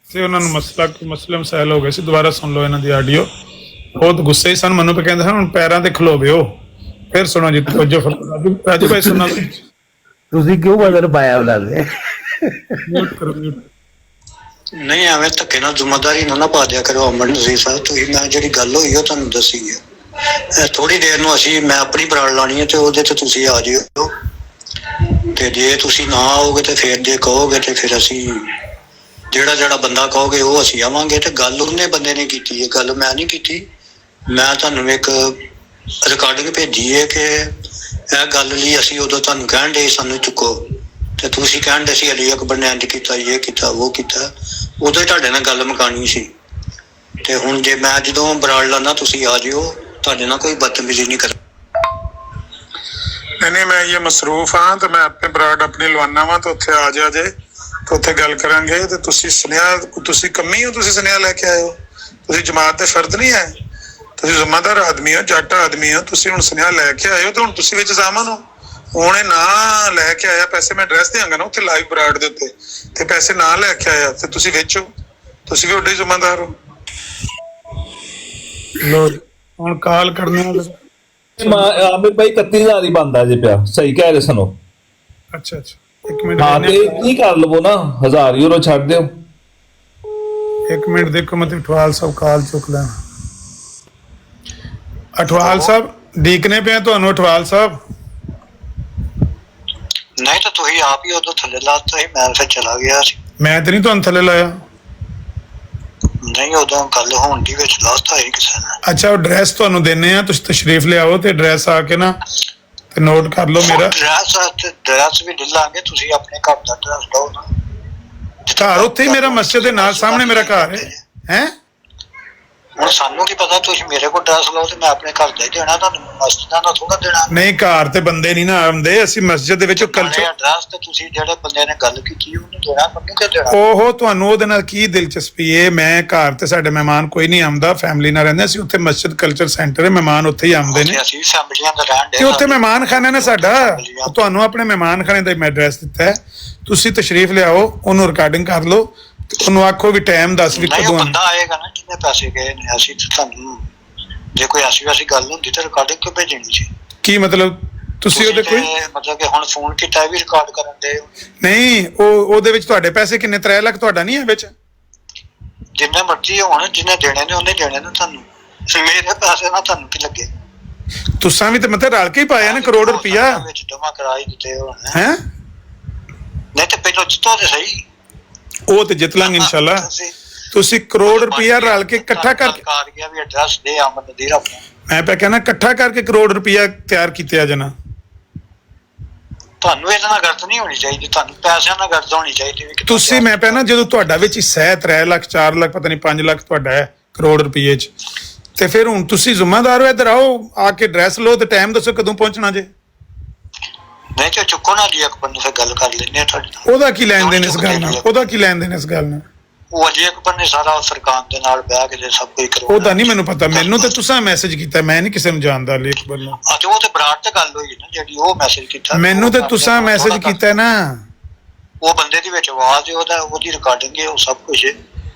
Speaker 2: ਤੇ ਉਹਨਾਂ ਨੂੰ ਮਸਲੇ ਮਸਾਇਲ ਹੋ ਗਏ ਸੀ। ਦੁਬਾਰਾ ਸੁਣ ਲਓ ਇਹਨਾਂ ਦੀ ਆਡੀਓ, ਬਹੁਤ ਗੁੱਸੇ ਸਨ, ਮੈਨੂੰ ਪੇ ਕਹਿੰਦੇ ਹੁਣ ਪੈਰਾਂ ਤੇ ਖਲੋਵਿਓ। ਫਿਰ ਸੁਣੋ ਜੀ, ਰਾਜੂ ਭਾਈ ਸੁਣਾ।
Speaker 21: ਤੁਸੀਂ ਕਿਉਂ ਬਦਲ ਪਾਇਆ ਉਹਨਾਂ ਦੇ?
Speaker 2: ਮਿਊਟ ਕਰੋ, ਮਿਊਟ।
Speaker 6: ਨਹੀਂ, ਐਵੇਂ ਧੱਕੇ ਨਾਲ ਜ਼ਿੰਮੇਦਾਰੀ ਨਾ ਪਾ ਦਿਆ ਕਰੋ ਅਮਨ ਨਜ਼ੀਰ ਸਾਹਿਬ। ਤੁਸੀਂ ਮੈਂ ਜਿਹੜੀ ਗੱਲ ਹੋਈ ਉਹ ਤੁਹਾਨੂੰ ਦੱਸੀ ਹੈ। ਥੋੜੀ ਦੇਰ ਨੂੰ ਮੈਂ ਆਪਣੀ ਬਰਾੜ ਲਾਣੀ ਹੈ ਤੇ ਉਹਦੇ ਤੇ ਤੁਸੀਂ ਆ ਜਿਓ, ਤੇ ਜੇ ਤੁਸੀਂ ਨਾ ਆਓਗੇ ਤੇ ਫਿਰ ਜੇ ਕਹੋਗੇ ਤੇ ਫਿਰ ਅਸੀਂ ਜਿਹੜਾ ਬੰਦਾ ਕਹੋਗੇ ਉਹ ਅਸੀਂ ਆਵਾਂਗੇ। ਤੇ ਗੱਲ ਉਹਨੇ ਬੰਦੇ ਨੇ ਕੀਤੀ ਹੈ, ਗੱਲ ਮੈਂ ਨਹੀਂ ਕੀਤੀ। ਮੈਂ ਤੁਹਾਨੂੰ ਇੱਕ ਰਿਕਾਰਡਿੰਗ ਭੇਜੀ ਹੈ ਕਿ ਇਹ ਗੱਲ ਲਈ ਅਸੀਂ ਉਦੋਂ ਤੁਹਾਨੂੰ ਕਹਿਣ ਦੇ ਸਾਨੂੰ ਚੁੱਕੋ, ਤੇ ਤੁਸੀਂ ਕਹਿਣ ਦੇ ਸੀ ਅਲੀ ਅਕਬਰ ਨੇ ਇੰਝ ਕੀਤਾ, ਇਹ ਕੀਤਾ, ਉਹ ਕੀਤਾ। ਉਦੋਂ ਹੀ ਤੁਹਾਡੇ ਨਾਲ ਗੱਲ ਮੁਕਾਣੀ ਸੀ। ਤੇ ਹੁਣ ਜੇ ਮੈਂ ਜਦੋਂ ਬਰਾੜ ਲਾਣਾ ਤੁਸੀਂ ਆ ਜਿਓ, ਤੁਹਾਡੇ ਨਾਲ ਕੋਈ ਬਦਤਮੀਜ਼ੀ ਨਹੀਂ ਕਰ।
Speaker 7: नहीं मैं ये मसरूफ हाँ तो मैं अपने बराड अपनी लवाना वा तो उत्थे आ जा जे तो उत्थे गल करांगे ते तुसी सुनिया तुसी कमी हो तुसी सुनिया लेके आए हो तुसी जमात दे फर्द नहीं है तुसी जिम्मेदार आदमी हो जट आदमी हो तुसी हुण सुनिया लेके आए हो तो हुण तुसी विच जामन हो ਉਹਨੇ ਨਾ ਲੈ ਕੇ ਆਇਆ ਪੈਸੇ ਮੈਂ ਐਡਰੈਸ ਦਿਆਂਗਾ ਨਾ ਉੱਥੇ ਲਾਈਵ ਬਰਾਡ ਦੇ ਉੱਤੇ ਤੇ ਪੈਸੇ ਨਾ ਲੈ ਕੇ ਆਇਆ ਤੇ ਤੁਸੀਂ ਵੇਚੋ ਤੁਸੀਂ ਵੀ ਵੱਡੇ ਜ਼ਿੰਮੇਦਾਰ ਹੋ
Speaker 2: ਲੋ ਹੁਣ ਕਾਲ ਕਰਨੇ
Speaker 22: ਆਮਿਰ ਭਾਈ 31000 ਹੀ ਬੰਦਾ ਜੇ ਪਿਆ ਸਹੀ ਕਹਿ ਰਹੇ ਸਨੋ
Speaker 2: ਅੱਛਾ ਇੱਕ ਮਿੰਟ
Speaker 22: ਹਾਂ ਤੇ ਕੀ ਕਰ ਲਵੋ ਨਾ 1000 ਯੂਰੋ ਛੱਡ ਦਿਓ
Speaker 2: ਇੱਕ ਮਿੰਟ ਦੇਖੋ ਮੈਂ ਅਠਵਾਲ ਸਾਹਿਬ ਕਾਲ ਚੁੱਕ ਲੈਣਾ ਅਠਵਾਲ ਸਾਹਿਬ ਦੇਖਨੇ ਪਿਆ ਤੁਹਾਨੂੰ ਅਠਵਾਲ ਸਾਹਿਬ
Speaker 6: नहीं तो तुही आप ही उदो थले लाता ही मैं फिर चला गया सी
Speaker 2: मैं तो नहीं ਤੁਹਾਨੂੰ ਥੱਲੇ ਲਾਇਆ
Speaker 6: नहीं उदो गल होण दी विच लाता ही किसी ने
Speaker 2: ਅੱਛਾ ਉਹ ਐਡਰੈਸ ਤੁਹਾਨੂੰ ਦੇਣੇ ਆ ਤੁਸੀਂ ਤਸ਼ਰੀਫ ਲਿਆਓ ਤੇ ਐਡਰੈਸ ਆ ਕੇ ਨਾ ਤੇ ਨੋਟ ਕਰ ਲਓ ਮੇਰਾ
Speaker 6: एड्रेस भी ले लांगे तुसी अपने घर दा एड्रेस दो ना
Speaker 2: ਘਰ ਉੱਥੇ ਹੀ ਮੇਰਾ ਮਸਜਿਦ ਦੇ ਨਾਲ ਸਾਹਮਣੇ ਮੇਰਾ ਘਰ ਹੈ ਹੈ
Speaker 6: ਹੁਣ ਸਾਨੂੰ ਕੀ ਪਤਾ ਤੁਸੀਂ ਮੇਰੇ ਕੋਲ ਐਡਰੈਸ ਲਓ ਤੇ ਮੈਂ ਆਪਣੇ ਘਰ ਦਾ ਹੀ ਦੇਣਾ ਤੁਹਾਨੂੰ ਮਸਜਿਦਾਂ ਦਾ ਥੋੜਾ ਦੇਣਾ
Speaker 2: ਨਹੀਂ ਘਰ ਤੇ ਬੰਦੇ ਨਹੀਂ ਨਾ ਆਉਂਦੇ ਅਸੀਂ ਮਸਜਿਦ ਦੇ ਵਿੱਚ ਕਲਚਰ
Speaker 6: ਐਡਰੈਸ ਤੇ ਤੁਸੀਂ ਜਿਹੜੇ ਬੰਦੇ ਨੇ ਗੱਲ ਕੀਤੀ ਉਹਨੂੰ ਦੇਣਾ ਮੰਨੂ ਕਿ ਦੇਣਾ
Speaker 2: ਓਹੋ ਤੁਹਾਨੂੰ ਉਹਦੇ ਨਾਲ ਕੀ ਦਿਲਚਸਪੀ ਹੈ ਮੈਂ ਘਰ ਤੇ ਸਾਡੇ ਮਹਿਮਾਨ ਕੋਈ ਨਹੀਂ ਆਉਂਦਾ ਫੈਮਿਲੀ ਨਾਲ ਰਹਿੰਦੇ ਅਸੀਂ ਉੱਥੇ ਮਸਜਿਦ ਕਲਚਰ ਸੈਂਟਰ ਹੈ ਮਹਿਮਾਨ ਉੱਥੇ ਹੀ ਆਉਂਦੇ ਨੇ
Speaker 6: ਅਸੀਂ ਫੈਮਿਲੀਆਂ ਦਾ ਰਹਿਣ
Speaker 2: ਤੇ ਉੱਥੇ ਮਹਿਮਾਨ ਖਾਨਾ ਨੇ ਸਾਡਾ ਤੁਹਾਨੂੰ ਆਪਣੇ ਮਹਿਮਾਨ ਖਾਨੇ ਦਾ ਮੈਂ ਐਡਰੈਸ ਦਿੱਤਾ ਹੈ ਤੁਸੀਂ ਤਸ਼ਰੀਫ ਲਿਆਓ ਉਹਨੂੰ ਰਿਕਾਰਡਿੰਗ ਕਰ ਲਓ ਉਹਨੂੰ ਆਖੋ ਵੀ ਟਾਈਮ ਦੱਸ ਵੀ ਕਦੋਂ
Speaker 6: ਬੰਦਾ ਆਏਗਾ ਨਾ ਜਿੰਨੇ ਪੈਸੇ ਗਏ ਨੇ ਅਸੀਂ ਤੁਹਾਨੂੰ ਜੇ ਕੋਈ ਐਸੀ ਗੱਲ ਹੁੰਦੀ ਤਾਂ ਰਿਕਾਰਡਿੰਗ ਕਿਉਂ ਭੇਜਣੀ ਸੀ
Speaker 2: ਕੀ ਮਤਲਬ ਤੁਸੀਂ ਉਹਦੇ ਕੋਈ
Speaker 6: ਮਤਲਬ ਕਿ ਹੁਣ ਫੋਨ ਕੀਤਾ ਵੀ ਰਿਕਾਰਡ ਕਰਨ ਦੇ
Speaker 2: ਨਹੀਂ ਉਹਦੇ ਵਿੱਚ ਤੁਹਾਡੇ ਪੈਸੇ ਕਿੰਨੇ 3 ਲੱਖ ਤੁਹਾਡਾ ਨਹੀਂ ਹੈ ਵਿੱਚ
Speaker 6: ਜਿੰਨੇ ਮਰਜ਼ੀ ਹੋਣ ਜਿੰਨੇ ਦੇਣੇ ਨੇ ਉਹਨੇ ਦੇਣੇ ਨੇ ਤੁਹਾਨੂੰ ਮੇਰੇ ਪੈਸੇ ਨਾਲ ਤੁਹਾਨੂੰ ਕੀ ਲੱਗੇ
Speaker 2: ਤੁਸੀਂ ਵੀ ਤਾਂ ਮਤਲਬ ਰਲ ਕੇ ਹੀ ਪਾਇਆ ਨਾ ਕਰੋੜ ਰੁਪਇਆ
Speaker 6: ਵਿੱਚ ਜਮਾ ਕਰਾਈ ਦਿੱਤੇ ਹੋਣ
Speaker 2: ਹੈ
Speaker 6: ਨਹੀਂ ਤੇ ਪਹਿਲਾਂ ਜਿੱਤੋ ਤੇ ਸਹੀ
Speaker 2: ਉਹ ਤੇ ਜਿੱਤ ਲਾਂਗੇ ਇਨਸ਼ਾਅੱਲਾ ਤੁਸੀਂ ਕਰੋੜ ਰੁਪਇਆ ਰਲ ਕੇ ਇਕੱਠਾ ਕਰਕੇ
Speaker 6: ਕਰ ਗਿਆ ਵੀ ਐਡਰੈਸ ਦੇ ਅਹਿਮਦ ਨਦੀਰ ਆਪਣਾ
Speaker 2: ਮੈਂ ਪਿਆ ਕਹਿੰਦਾ ਇਕੱਠਾ ਕਰਕੇ ਕਰੋੜ ਰੁਪਇਆ ਤਿਆਰ ਕੀਤੇ ਆ ਜਨਾ
Speaker 6: ਤੁਹਾਨੂੰ ਇਹਦੇ ਨਾਲ ਗਲਤ ਨਹੀਂ ਹੋਣੀ ਚਾਹੀਦੀ ਤੁਹਾਨੂੰ ਪੈਸਿਆਂ ਨਾਲ ਗਲਤ ਹੋਣੀ ਚਾਹੀਦੀ ਵੀ
Speaker 2: ਤੁਸੀਂ ਮੈਂ ਪਿਆ ਨਾ ਜਦੋਂ ਤੁਹਾਡਾ ਵਿੱਚ ਹਿੱਸਾ ਹੈ 3 ਲੱਖ 4 ਲੱਖ ਪਤਾ ਨਹੀਂ 5 ਲੱਖ ਤੁਹਾਡਾ ਹੈ ਕਰੋੜ ਰੁਪਏ 'ਚ ਤੇ ਫਿਰ ਹੁਣ ਤੁਸੀਂ ਜ਼ਿੰਮੇਦਾਰ ਹੋ ਇੱਧਰ ਆਓ ਆ ਕੇ ਐਡਰੈਸ ਲਓ ਤੇ ਟਾਈਮ ਦੱਸੋ ਕਦੋਂ ਪਹੁੰਚਣਾ ਜੇ
Speaker 6: ਨਹੀਂ ਤੇ ਚੁੱਕੋ ਨਾ ਜੀ ਅਕਬਰ ਨੂੰ ਫਿਰ ਗੱਲ ਕਰ ਲੈਂਦੇ ਆ ਤੁਹਾਡੇ ਨਾਲ
Speaker 2: ਉਹਦਾ ਕੀ ਲੈਣ ਦੇਣ ਇਸ ਗੱਲ ਨਾਲ ਉਹਦਾ ਕੀ ਲੈਣ ਦੇਣ ਇਸ ਗੱਲ ਨਾਲ
Speaker 6: ਉਹ ਅਜੇ ਅਕਬਰ ਨੇ ਸਾਰਾ ਸਰਕਾਰ ਦੇ ਨਾਲ ਬਹਿ ਕੇ ਸਭ ਕੁਝ ਕਰਵਾਉਣਾ
Speaker 2: ਉਹਦਾ ਨਹੀਂ ਮੈਨੂੰ ਪਤਾ ਮੈਨੂੰ ਤੇ ਤੁਸੀਂ ਮੈਸੇਜ ਕੀਤਾ ਮੈਂ ਨਹੀਂ ਕਿਸੇ ਨੂੰ ਜਾਣਦਾ ਅਲੀ ਅਕਬਰ ਨੂੰ
Speaker 6: ਅੱਛਾ ਉਹ ਤੇ ਬਰਾੜ ਤੇ ਗੱਲ ਹੋਈ ਨਾ ਜਿਹੜੀ ਉਹ ਮੈਸੇਜ ਕੀਤਾ
Speaker 2: ਮੈਨੂੰ ਤੇ ਤੁਸੀਂ ਮੈਸੇਜ ਕੀਤਾ ਨਾ
Speaker 6: ਉਹ ਬੰਦੇ ਦੀ ਵਿੱਚ ਆਵਾਜ਼ ਹੈ ਉਹਦੀ ਰਿਕਾਰਡਿੰਗ ਹੈ ਉਹ ਸਭ ਕੁਝ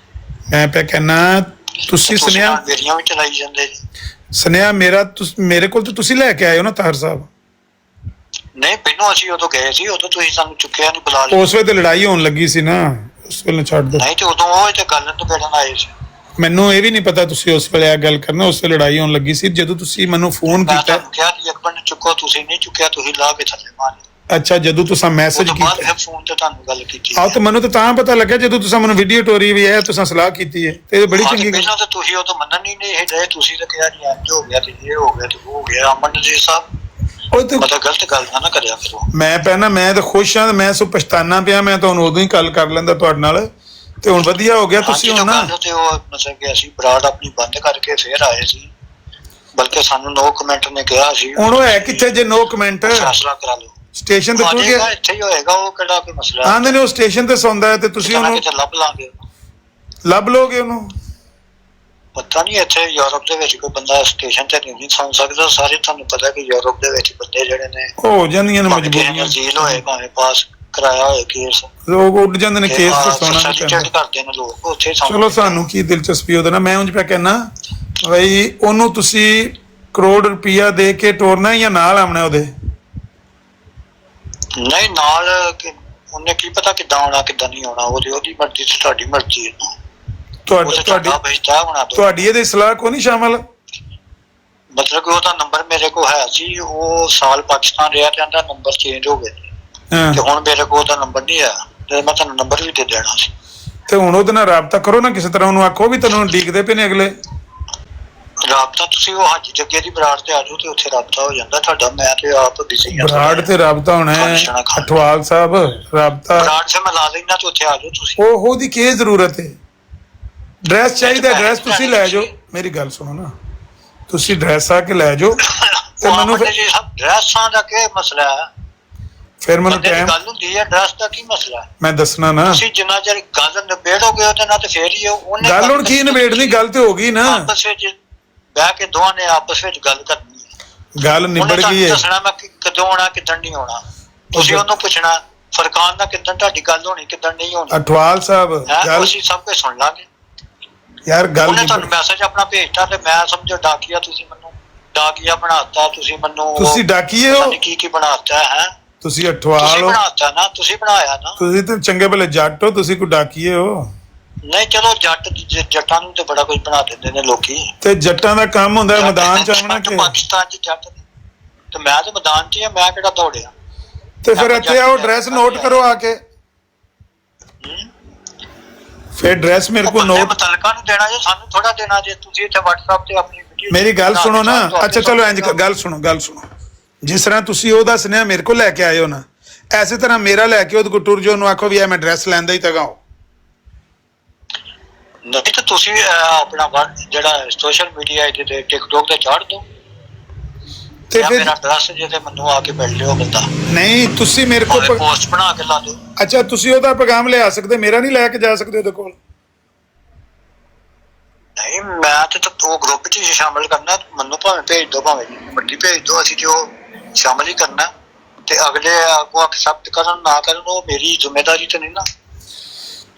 Speaker 2: ਮੈਂ ਪਿਆ ਕਹਿਣਾ ਤੁਸੀਂ ਸੁਨੇਹਾ
Speaker 6: ਮੇਰੀਆਂ ਵੀ ਚਲਾਈ ਜਾਂਦੇ
Speaker 2: ਸੁਨੇਹਾ ਮੇਰੇ ਕੋਲ ਤੇ ਤੁਸੀਂ ਲੈ ਕੇ ਆਏ ਹੋ ਨਾ ਤਾਹਰ ਸਾਹਿਬ
Speaker 6: ਨਹੀਂ ਪਹਿਲਾਂ ਅਸੀਂ ਉਦੋਂ ਗਏ ਸੀ ਉਦੋਂ ਤੁਸੀਂ ਸਾਨੂੰ ਚੁੱਕਿਆ ਨਹੀਂ ਬੁਲਾ ਲਿਆ
Speaker 2: ਉਸ ਵੇਲੇ ਲੜਾਈ ਹੋਣ ਲੱਗੀ ਸੀ ਨਾ ਉਸ ਵੇਲੇ ਛੱਡ ਦੋ
Speaker 6: ਨਹੀਂ ਤੇ ਉਦੋਂ ਉਹ ਤੇ ਗੱਲ ਤੋਂ ਬੇੜਨ ਆਏ ਸੀ
Speaker 2: ਮੈਨੂੰ ਇਹ ਵੀ ਨਹੀਂ ਪਤਾ ਤੁਸੀਂ ਉਸ ਵੇਲੇ ਇਹ ਗੱਲ ਕਰਨਾ ਉਸ ਵੇਲੇ ਲੜਾਈ ਹੋਣ ਲੱਗੀ ਸੀ ਜਦੋਂ ਤੁਸੀਂ ਮੈਨੂੰ ਫੋਨ ਕੀਤਾ
Speaker 6: ਕਿਹਾ ਜੀ ਅਕਬਰ ਨੇ ਚੁੱਕੋ ਤੁਸੀਂ ਨਹੀਂ ਚੁੱਕਿਆ ਤੁਸੀਂ ਲਾ ਕੇ ਥੱਲੇ ਮਾਰ
Speaker 2: ਅੱਛਾ ਜਦੋਂ ਤੁਸੀਂ ਮੈਸੇਜ ਕੀਤਾ
Speaker 6: ਫੋਨ ਤੇ ਤੁਹਾਨੂੰ ਗੱਲ ਕੀਤੀ
Speaker 2: ਆਹ ਤਾਂ ਮੈਨੂੰ ਤਾਂ ਪਤਾ ਲੱਗਿਆ ਜਦੋਂ ਤੁਸੀਂ ਮੈਨੂੰ ਵੀਡੀਓ ਟੋਰੀ ਵੀ ਹੈ ਤੁਸੀਂ ਸਲਾਹ ਕੀਤੀ ਹੈ ਤੇ ਇਹ ਬੜੀ ਚੰਗੀ ਗੱਲ
Speaker 6: ਪਹਿਲਾਂ ਤਾਂ ਤੁਸੀਂ ਉਹ ਤਾਂ ਮੰਨਣ ਹੀ ਨਹੀਂ ਇਹ ਤੁਸੀਂ ਤਾਂ ਕਿਹਾ ਜੀ ਅੱਜ ਹੋ ਗਿਆ ਤੇ ਇਹ ਹੋ ਗਿਆ ਤੇ ਉਹ ਹੋ ਗਿਆ ਅਮਨ ਜੀ ਸਾਹਿਬ ਉਹ ਤੇ ਗਲਤ ਗੱਲ ਨਾ ਕਰਿਆ ਕਰੋ
Speaker 2: ਮੈਂ ਪਹਿਲਾਂ ਮੈਂ ਤਾਂ ਖੁਸ਼ ਹਾਂ ਮੈਂ ਸੋ ਪਛਤਾਨਾ ਪਿਆ ਮੈਂ ਤੁਹਾਨੂੰ ਉਦੋਂ ਹੀ ਗੱਲ ਕਰ ਲੈਂਦਾ ਤੁਹਾਡੇ ਨਾਲ ਤੇ ਹੁਣ ਵਧੀਆ ਹੋ ਗਿਆ ਤੁਸੀਂ ਹੁਣ ਨਾ
Speaker 6: ਤੇ ਉਹ ਮਤਲਬ ਕਿ ਅਸੀਂ ਬਰਾਡ ਆਪਣੀ ਬੰਦ ਕਰਕੇ ਫੇਰ ਆਏ ਸੀ ਬਲਕਿ ਸਾਨੂੰ ਨੋ ਕਮੈਂਟ ਨੇ ਕਿਹਾ ਸੀ
Speaker 2: ਹੁਣ ਉਹ ਹੈ ਕਿੱਥੇ ਜੇ ਨੋ ਕਮੈਂਟ
Speaker 6: ਫੈਸਲਾ ਕਰਾ ਲਓ
Speaker 2: ਸਟੇਸ਼ਨ ਤੇ ਤੁਰ ਗਿਆ
Speaker 6: ਇੱਥੇ ਹੀ ਹੋਏਗਾ ਉਹ ਕਿਹੜਾ ਕੋਈ ਮਸਲਾ
Speaker 2: ਆਂਦੇ ਨੇ ਉਹ ਸਟੇਸ਼ਨ ਤੇ ਸੌਂਦਾ ਹੈ ਤੇ ਤੁਸੀਂ ਉਹਨੂੰ
Speaker 6: ਲੱਭ ਲਾਂਗੇ
Speaker 2: ਲੱਭ ਲੋਗੇ ਉਹਨੂੰ
Speaker 6: ਪਤਾ ਨਹੀਂ ਇੱਥੇ ਯੂਰਪ ਦੇ ਵਿੱਚ ਕੋਈ ਬੰਦਾ ਸਟੇਸ਼ਨ ਤੇ ਨਹੀਂ ਸੌਂ ਸਕਦਾ ਸਾਰੇ ਤੁਹਾਨੂੰ ਪਤਾ ਕਿ ਯੂਰਪ ਦੇ ਵਿੱਚ ਬੰਦੇ ਜਿਹੜੇ ਨੇ
Speaker 2: ਹੋ ਜਾਂਦੀਆਂ ਨੇ ਮਜਬੂਰੀਆਂ
Speaker 6: ਜੀਲ ਹੋਏ ਭਾਵੇਂ ਪਾਸ ਕਰਾਇਆ ਹੋਇਆ ਕੇਸ
Speaker 2: ਲੋਕ ਉੱਡ ਜਾਂਦੇ ਨੇ ਕੇਸ ਤੇ ਸੌਣਾ
Speaker 6: ਚੈੱਕ ਕਰਦੇ ਨੇ ਲੋਕ ਉੱਥੇ
Speaker 2: ਚਲੋ ਸਾਨੂੰ ਕੀ ਦਿਲਚਸਪੀ ਉਹਦਾ ਨਾ ਮੈਂ ਉਂਝ ਪਿਆ ਕਹਿਣਾ ਬਈ ਉਹਨੂੰ ਤੁਸੀਂ ਕਰੋੜ ਰੁਪਇਆ ਦੇ ਕੇ ਟੋਰਨਾ ਜਾਂ ਨਾਲ ਆਉਣਾ ਉਹਦੇ
Speaker 6: ਨਹੀਂ ਨਾਲ ਉਹਨੇ ਕੀ ਪਤਾ ਕਿੱਦਾਂ ਆਉਣਾ ਕਿੱਦਾਂ ਨਹੀਂ ਆਉਣਾ ਉਹਦੀ ਮਰਜ਼ੀ ਤੇ ਤੁਹਾਡੀ ਮਰਜ਼ੀ ਹੈ
Speaker 2: ਤੁਹਾਡੀ ਇਹਦੇ ਸਲਾਹ ਕੋ ਨਹੀਂ ਸ਼ਾਮਲ
Speaker 6: ਮਤਲਬ ਕਿ ਉਹਦਾ ਨੰਬਰ ਮੇਰੇ ਕੋਲ ਹੈ ਸੀ ਉਹ ਸਾਲ ਪਾਕਿਸਤਾਨ ਰਿਹਾ ਤੇ ਉਹਦਾ ਨੰਬਰ ਚੇਂਜ ਹੋ ਗਿਆ ਤੇ ਹੁਣ ਮੇਰੇ ਕੋਲ ਉਹਦਾ ਨੰਬਰ ਨਹੀਂ ਹੈ ਤੇ ਮੈਂ ਤੁਹਾਨੂੰ ਨੰਬਰ ਵੀ ਦੇ ਦੇਣਾ ਸੀ
Speaker 2: ਤੇ ਹੁਣ ਉਹਦੇ ਨਾਲ ਰਾਬਤਾ ਕਰੋ ਨਾ ਕਿਸੇ ਤਰ੍ਹਾਂ ਉਹਨੂੰ ਆਖੋ ਵੀ ਤੈਨੂੰ ਡੀਕਦੇ ਪਏ ਨੇ ਅਗਲੇ
Speaker 6: ਰਾਬਤਾ ਤੁਸੀਂ ਉਹ ਹਾਜੀ ਜੱਗੇ ਦੀ ਬਰਾੜ ਤੇ ਆ ਜਾਓ ਤੇ ਉੱਥੇ ਰਾਬਤਾ ਹੋ ਜਾਂਦਾ ਤੁਹਾਡਾ ਮੈਂ ਤੇ ਆਪ ਬਿਜ਼ੀ ਹਾਂ
Speaker 2: ਬਰਾੜ ਤੇ ਰਾਬਤਾ ਹੋਣਾ ਹੈ ਅਠਵਾਲ ਸਾਹਿਬ ਰਾਬਤਾ
Speaker 6: ਬਰਾੜ ਸੇ ਮੈਂ ਲਾ ਲੈਣਾ ਤੇ ਉੱਥੇ ਆ ਜਾਓ ਤੁਸੀਂ
Speaker 2: ਉਹਦੀ ਕੀ ਜ਼ਰੂਰਤ ਹੈ ਡਰੈਸ ਚਾਹੀਦਾ ਡਰੈਸ ਤੁਸੀਂ ਲੈ ਜਾਓ ਮੇਰੀ ਗੱਲ ਸੁਣੋ ਨਾ ਤੁਸੀਂ ਡਰੈਸ ਆ ਕੇ ਲੈ ਜਾਓ ਤੇ ਮੈਨੂੰ
Speaker 4: ਜੀ ਸਭ ਡਰੈਸਾਂ ਦਾ ਕੀ ਮਸਲਾ ਹੈ?
Speaker 2: ਫਿਰ ਮੈਨੂੰ
Speaker 4: ਬੰਦੇ ਦੀ
Speaker 2: ਟਾਈਮ
Speaker 4: ਗੱਲ ਹੁੰਦੀ ਹੈ, ਡਰੈਸ ਦਾ ਕੀ ਮਸਲਾ ਹੈ?
Speaker 2: ਮੈਂ ਦੱਸਣਾ ਨਾ
Speaker 4: ਤੁਸੀਂ ਜਿੰਨਾ ਚਿਰ ਗੱਲ ਨਿਬੇੜੋਗੇ ਉਹਦੇ ਨਾਲ ਤੇ ਫੇਰ ਹੀ ਉਹਨੇ
Speaker 2: ਗੱਲ ਹੁਣ ਕੀ ਨਿਬੇੜਨੀ, ਗੱਲ ਤੇ ਹੋ ਗਈ ਨਾ,
Speaker 4: ਆਪਸ ਵਿੱਚ ਬਹਿ ਕੇ ਦੋਵਾਂ ਨੇ ਆਪਸ ਵਿੱਚ ਗੱਲ ਕਰਨੀ ਹੈ।
Speaker 2: ਗੱਲ ਨਿਬੜ ਗਈ ਹੈ।
Speaker 4: ਦੱਸਣਾ ਮੈਂ ਕਦੋਂ ਆਉਣਾ ਕਿੱਦਣ ਨਹੀਂ ਆਉਣਾ, ਤੁਸੀਂ ਉਹਨੂੰ ਪੁੱਛਣਾ ਫਰਕਾਨ ਦਾ ਕਿੱਦਣ ਤੁਹਾਡੀ ਗੱਲ ਹੋਣੀ ਕਿੱਦਣ ਨਹੀਂ ਹੋਣੀ।
Speaker 2: ਅਠਵਾਲ ਸਾਹਿਬ ਗੱਲ
Speaker 4: ਅਸੀਂ ਸਭ ਕੁਝ ਸੁਣ ਲਾਂਗੇ
Speaker 2: ਯਾਰ, ਗੱਲ
Speaker 4: ਉਹਨੇ ਤੁਹਾਨੂੰ ਮੈਸੇਜ ਆਪਣਾ ਭੇਜਤਾ ਤੇ ਮੈਂ ਸਮਝੋ ਡਾਕੀਆ, ਤੁਸੀਂ ਮੈਨੂੰ ਡਾਕੀਆ ਬਣਾਤਾ, ਤੁਸੀਂ ਮੈਨੂੰ
Speaker 2: ਤੁਸੀਂ ਡਾਕੀਏ ਹੋ,
Speaker 4: ਕੀ ਕੀ ਬਣਾਤਾ ਹੈ,
Speaker 2: ਤੁਸੀਂ ਅਠਵਾਲ ਹੋ,
Speaker 4: ਬਣਾਤਾ ਨਾ, ਤੁਸੀਂ ਬਣਾਇਆ ਨਾ,
Speaker 2: ਤੁਸੀਂ ਤੇ ਚੰਗੇ ਭਲੇ ਜੱਟ ਹੋ, ਤੁਸੀਂ ਕੋਈ ਡਾਕੀਏ ਹੋ
Speaker 4: ਨਹੀਂ। ਚਲੋ ਜੱਟਾਂ ਨੂੰ ਤੇ ਬੜਾ ਕੁਝ ਬਣਾ ਦਿੰਦੇ ਨੇ ਲੋਕੀ,
Speaker 2: ਤੇ ਜੱਟਾਂ ਦਾ ਕੰਮ ਹੁੰਦਾ ਮੈਦਾਨ ਚ ਆਉਣਾ ਕਿ
Speaker 4: ਪਾਕਿਸਤਾਨ ਚ ਜੱਟ ਨੇ, ਤੇ ਮੈਂ ਤੇ ਮੈਦਾਨ ਚ ਹੀ ਆ, ਮੈਂ ਕਿਹੜਾ ਦੌੜਿਆ।
Speaker 2: ਤੇ ਫਿਰ ਇੱਥੇ ਆਓ, ਡਰੈਸ ਨੋਟ ਕਰੋ ਆ ਕੇ, ਫਿਰ ਡਰੈਸ ਮੇਰੇ ਕੋਲ ਨੋਟ
Speaker 4: ਮੁਤਲਕਾ ਨੂੰ ਦੇਣਾ ਜੇ, ਸਾਨੂੰ ਥੋੜਾ ਦੇਣਾ ਜੇ। ਤੁਸੀਂ ਇੱਥੇ WhatsApp ਤੇ ਆਪਣੀ
Speaker 2: ਮੇਰੀ ਗੱਲ ਸੁਣੋ ਨਾ। ਅੱਛਾ ਚਲੋ ਇੰਜ ਗੱਲ ਸੁਣੋ, ਜਿਸ ਤਰ੍ਹਾਂ ਤੁਸੀਂ ਉਹਦਾ ਸੁਨੇਹਾ ਮੇਰੇ ਕੋਲ ਲੈ ਕੇ ਆਏ ਹੋ ਨਾ, ਐਸੇ ਤਰ੍ਹਾਂ ਮੇਰਾ ਲੈ ਕੇ ਉਹਦੇ ਕੋਲ ਟੁਰ ਜਾਓ, ਉਹਨੂੰ ਆਖੋ ਵੀ ਇਹ ਮੈਂ ਡਰੈਸ ਲੈਂਦਾ ਹੀ ਤਗਾਓ।
Speaker 4: ਨਹੀਂ ਤਾਂ ਤੁਸੀਂ ਆਪਣਾ ਜਿਹੜਾ ਸੋਸ਼ਲ ਮੀਡੀਆ ਤੇ ਟਿਕਟੋਕ ਤੇ ਚਾੜ ਦੋ ਤੇ ਫਿਰ ਮੇਰਾ ਐਡਰੈਸ ਜੇ ਤੇ ਮੈਨੂੰ ਆ ਕੇ ਮਿਲ ਲਿਓ ਬੰਦਾ।
Speaker 2: ਨਹੀਂ ਤੁਸੀਂ ਮੇਰੇ ਕੋਲ
Speaker 4: ਪੋਸਟ ਬਣਾ ਕੇ ਲਾ ਦਿਓ।
Speaker 2: ਅੱਛਾ ਤੁਸੀਂ ਉਹਦਾ ਪੈਗਾਮ ਲਿਆ ਸਕਦੇ, ਮੇਰਾ ਨਹੀਂ ਲੈ ਕੇ ਜਾ ਸਕਦੇ ਉਹਦੇ ਕੋਲ?
Speaker 4: ਨਹੀਂ ਮੈਂ ਤੇ ਉਹ ਗਰੁੱਪ 'ਚ ਹੀ ਸ਼ਾਮਿਲ ਕਰਨਾ, ਮੈਨੂੰ ਭਾਵੇਂ ਭੇਜ ਦਿਓ, ਭਾਵੇਂ ਵੱਡੀ ਭੇਜ ਦਿਓ, ਅਸੀਂ ਜੋ ਸ਼ਾਮਿਲ ਹੀ ਕਰਨਾ। ਤੇ ਅਗਲੇ ਕੋ ਐਕਸੈਪਟ ਕਰਨ ਨਾ ਕਰਨ ਉਹ ਮੇਰੀ ਜ਼ਿੰਮੇਵਾਰੀ ਤੇ ਨਹੀਂ ਨਾ।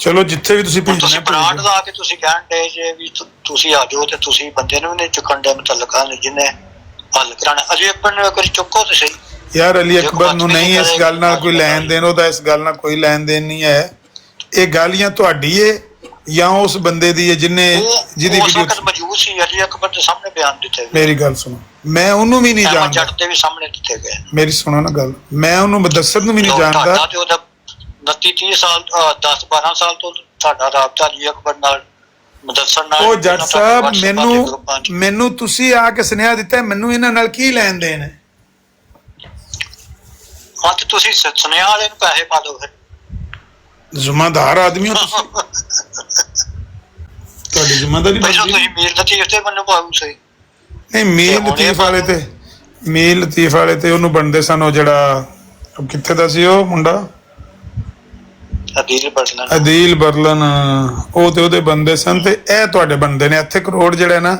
Speaker 2: ਚਲੋ ਜਿੱਥੇ ਵੀ ਤੁਸੀਂ
Speaker 4: ਤੁਸੀਂ ਬਰਾਂਡ ਲਾ ਕੇ ਤੁਸੀਂ ਕਹਿਣ ਦੇ ਜੇ ਵੀ ਤੁਸੀਂ ਆ ਜਾਓ, ਤੇ ਤੁਸੀਂ ਬੰਦੇ ਨੂੰ ਵੀ ਨਹੀਂ ਚੁੱਕਣ ਦੇ ਮੁਤਲਕਾ ਨੇ ਜਿਹਨੇ ਹੱਲ ਕਰਾਣਾ। ਅਜੇ ਆਪਣੇ ਕੋਈ ਚੁੱਕੋ ਤੇ ਸਹੀ
Speaker 2: ਯਾਰ। ਅਲੀ ਅਕਬਰ ਨੂੰ ਨਹੀਂ ਇਸ ਗੱਲ ਨਾਲ ਕੋਈ ਲੈਣ ਦੇਣ, ਉਹਦਾ ਇਸ ਗੱਲ ਨਾਲ ਕੋਈ ਲੈਣ ਦੇਣ ਨਹੀਂ ਹੈ। ਇਹ ਗੱਲ ਜਾਂ ਤੁਹਾਡੀ ਹੈ ਜਾਂ ਉਸ ਬੰਦੇ ਦੀ ਹੈ ਜਿਹਦੀ ਵੀਡੀਓ
Speaker 4: ਮੌਜੂਦ ਸੀ। ਅਲੀ ਅਕਬਰ ਦੇ ਸਾਹਮਣੇ ਬਿਆਨ ਦਿੱਤੇ।
Speaker 2: ਮੇਰੀ ਗੱਲ ਸੁਣੋ, ਮੈਂ ਉਹਨੂੰ ਵੀ ਨਹੀਂ ਜਾਣਦਾ।
Speaker 4: ਜੱਟ ਦੇ ਵੀ ਸਾਹਮਣੇ ਦਿੱਤੇ ਗਏ।
Speaker 2: ਮੇਰੀ ਸੁਣੋ ਨਾ ਗੱਲ, ਮੈਂ ਉਹਨੂੰ ਮੁਦੱਸਰ ਨੂੰ ਵੀ ਨਹੀਂ ਜਾਣਦਾ।
Speaker 4: 29-30 ਸਾਲ 10-12 ਸਾਲ ਤੋਂ ਤੁਹਾਡਾ ਰਾਬਤਾ ਅਲੀ ਅਕਬਰ ਨਾਲ ਮੁਦੱਸਰ ਨਾਲ।
Speaker 2: ਉਹ ਜੱਟ ਸਾਹਿਬ ਮੈਨੂੰ ਤੁਸੀਂ ਆ ਕੇ ਸੁਨੇਹਾ ਦਿੱਤਾ, ਮੈਨੂੰ ਇਹਨਾਂ ਨਾਲ ਕੀ ਲੈਣ ਦੇਣ ਹੈ?
Speaker 4: ਹਾਂ ਤੇ ਤੁਸੀਂ ਸੁਨੇਹਾ ਵਾਲੇ ਨੂੰ ਪੈਸੇ ਪਾ ਦਿਓ। ਫਿਰ
Speaker 2: ਜ਼ਿੰਮੇਦਾਰ ਆਦਮੀ ਹੋ ਤੁਸੀਂ, ਤੁਹਾਡੀ ਜ਼ਿੰਮੇਦਾਰੀ
Speaker 4: ਤੁਸੀਂ ਮੀਰ ਲਤੀਫ ਤੇ ਮੈਨੂੰ ਪਾਉ ਸਹੀ।
Speaker 2: ਨਹੀਂ ਮੀਰ ਲਤੀਫ ਵਾਲੇ ਤੇ ਉਹਨੂੰ ਬਣਦੇ ਸਨ, ਉਹ ਜਿਹੜਾ ਕਿੱਥੇ ਦਾ ਸੀ ਉਹ ਮੁੰਡਾ, ਅਦੀਲ ਬਰਲਨ, ਉਹ ਤੇ ਉਹਦੇ ਬੰਦੇ ਸਨ, ਤੇ ਇਹ ਤੁਹਾਡੇ ਬੰਦੇ ਨੇ। ਇੱਥੇ ਕਰੋੜ ਜਿਹੜਾ ਨਾ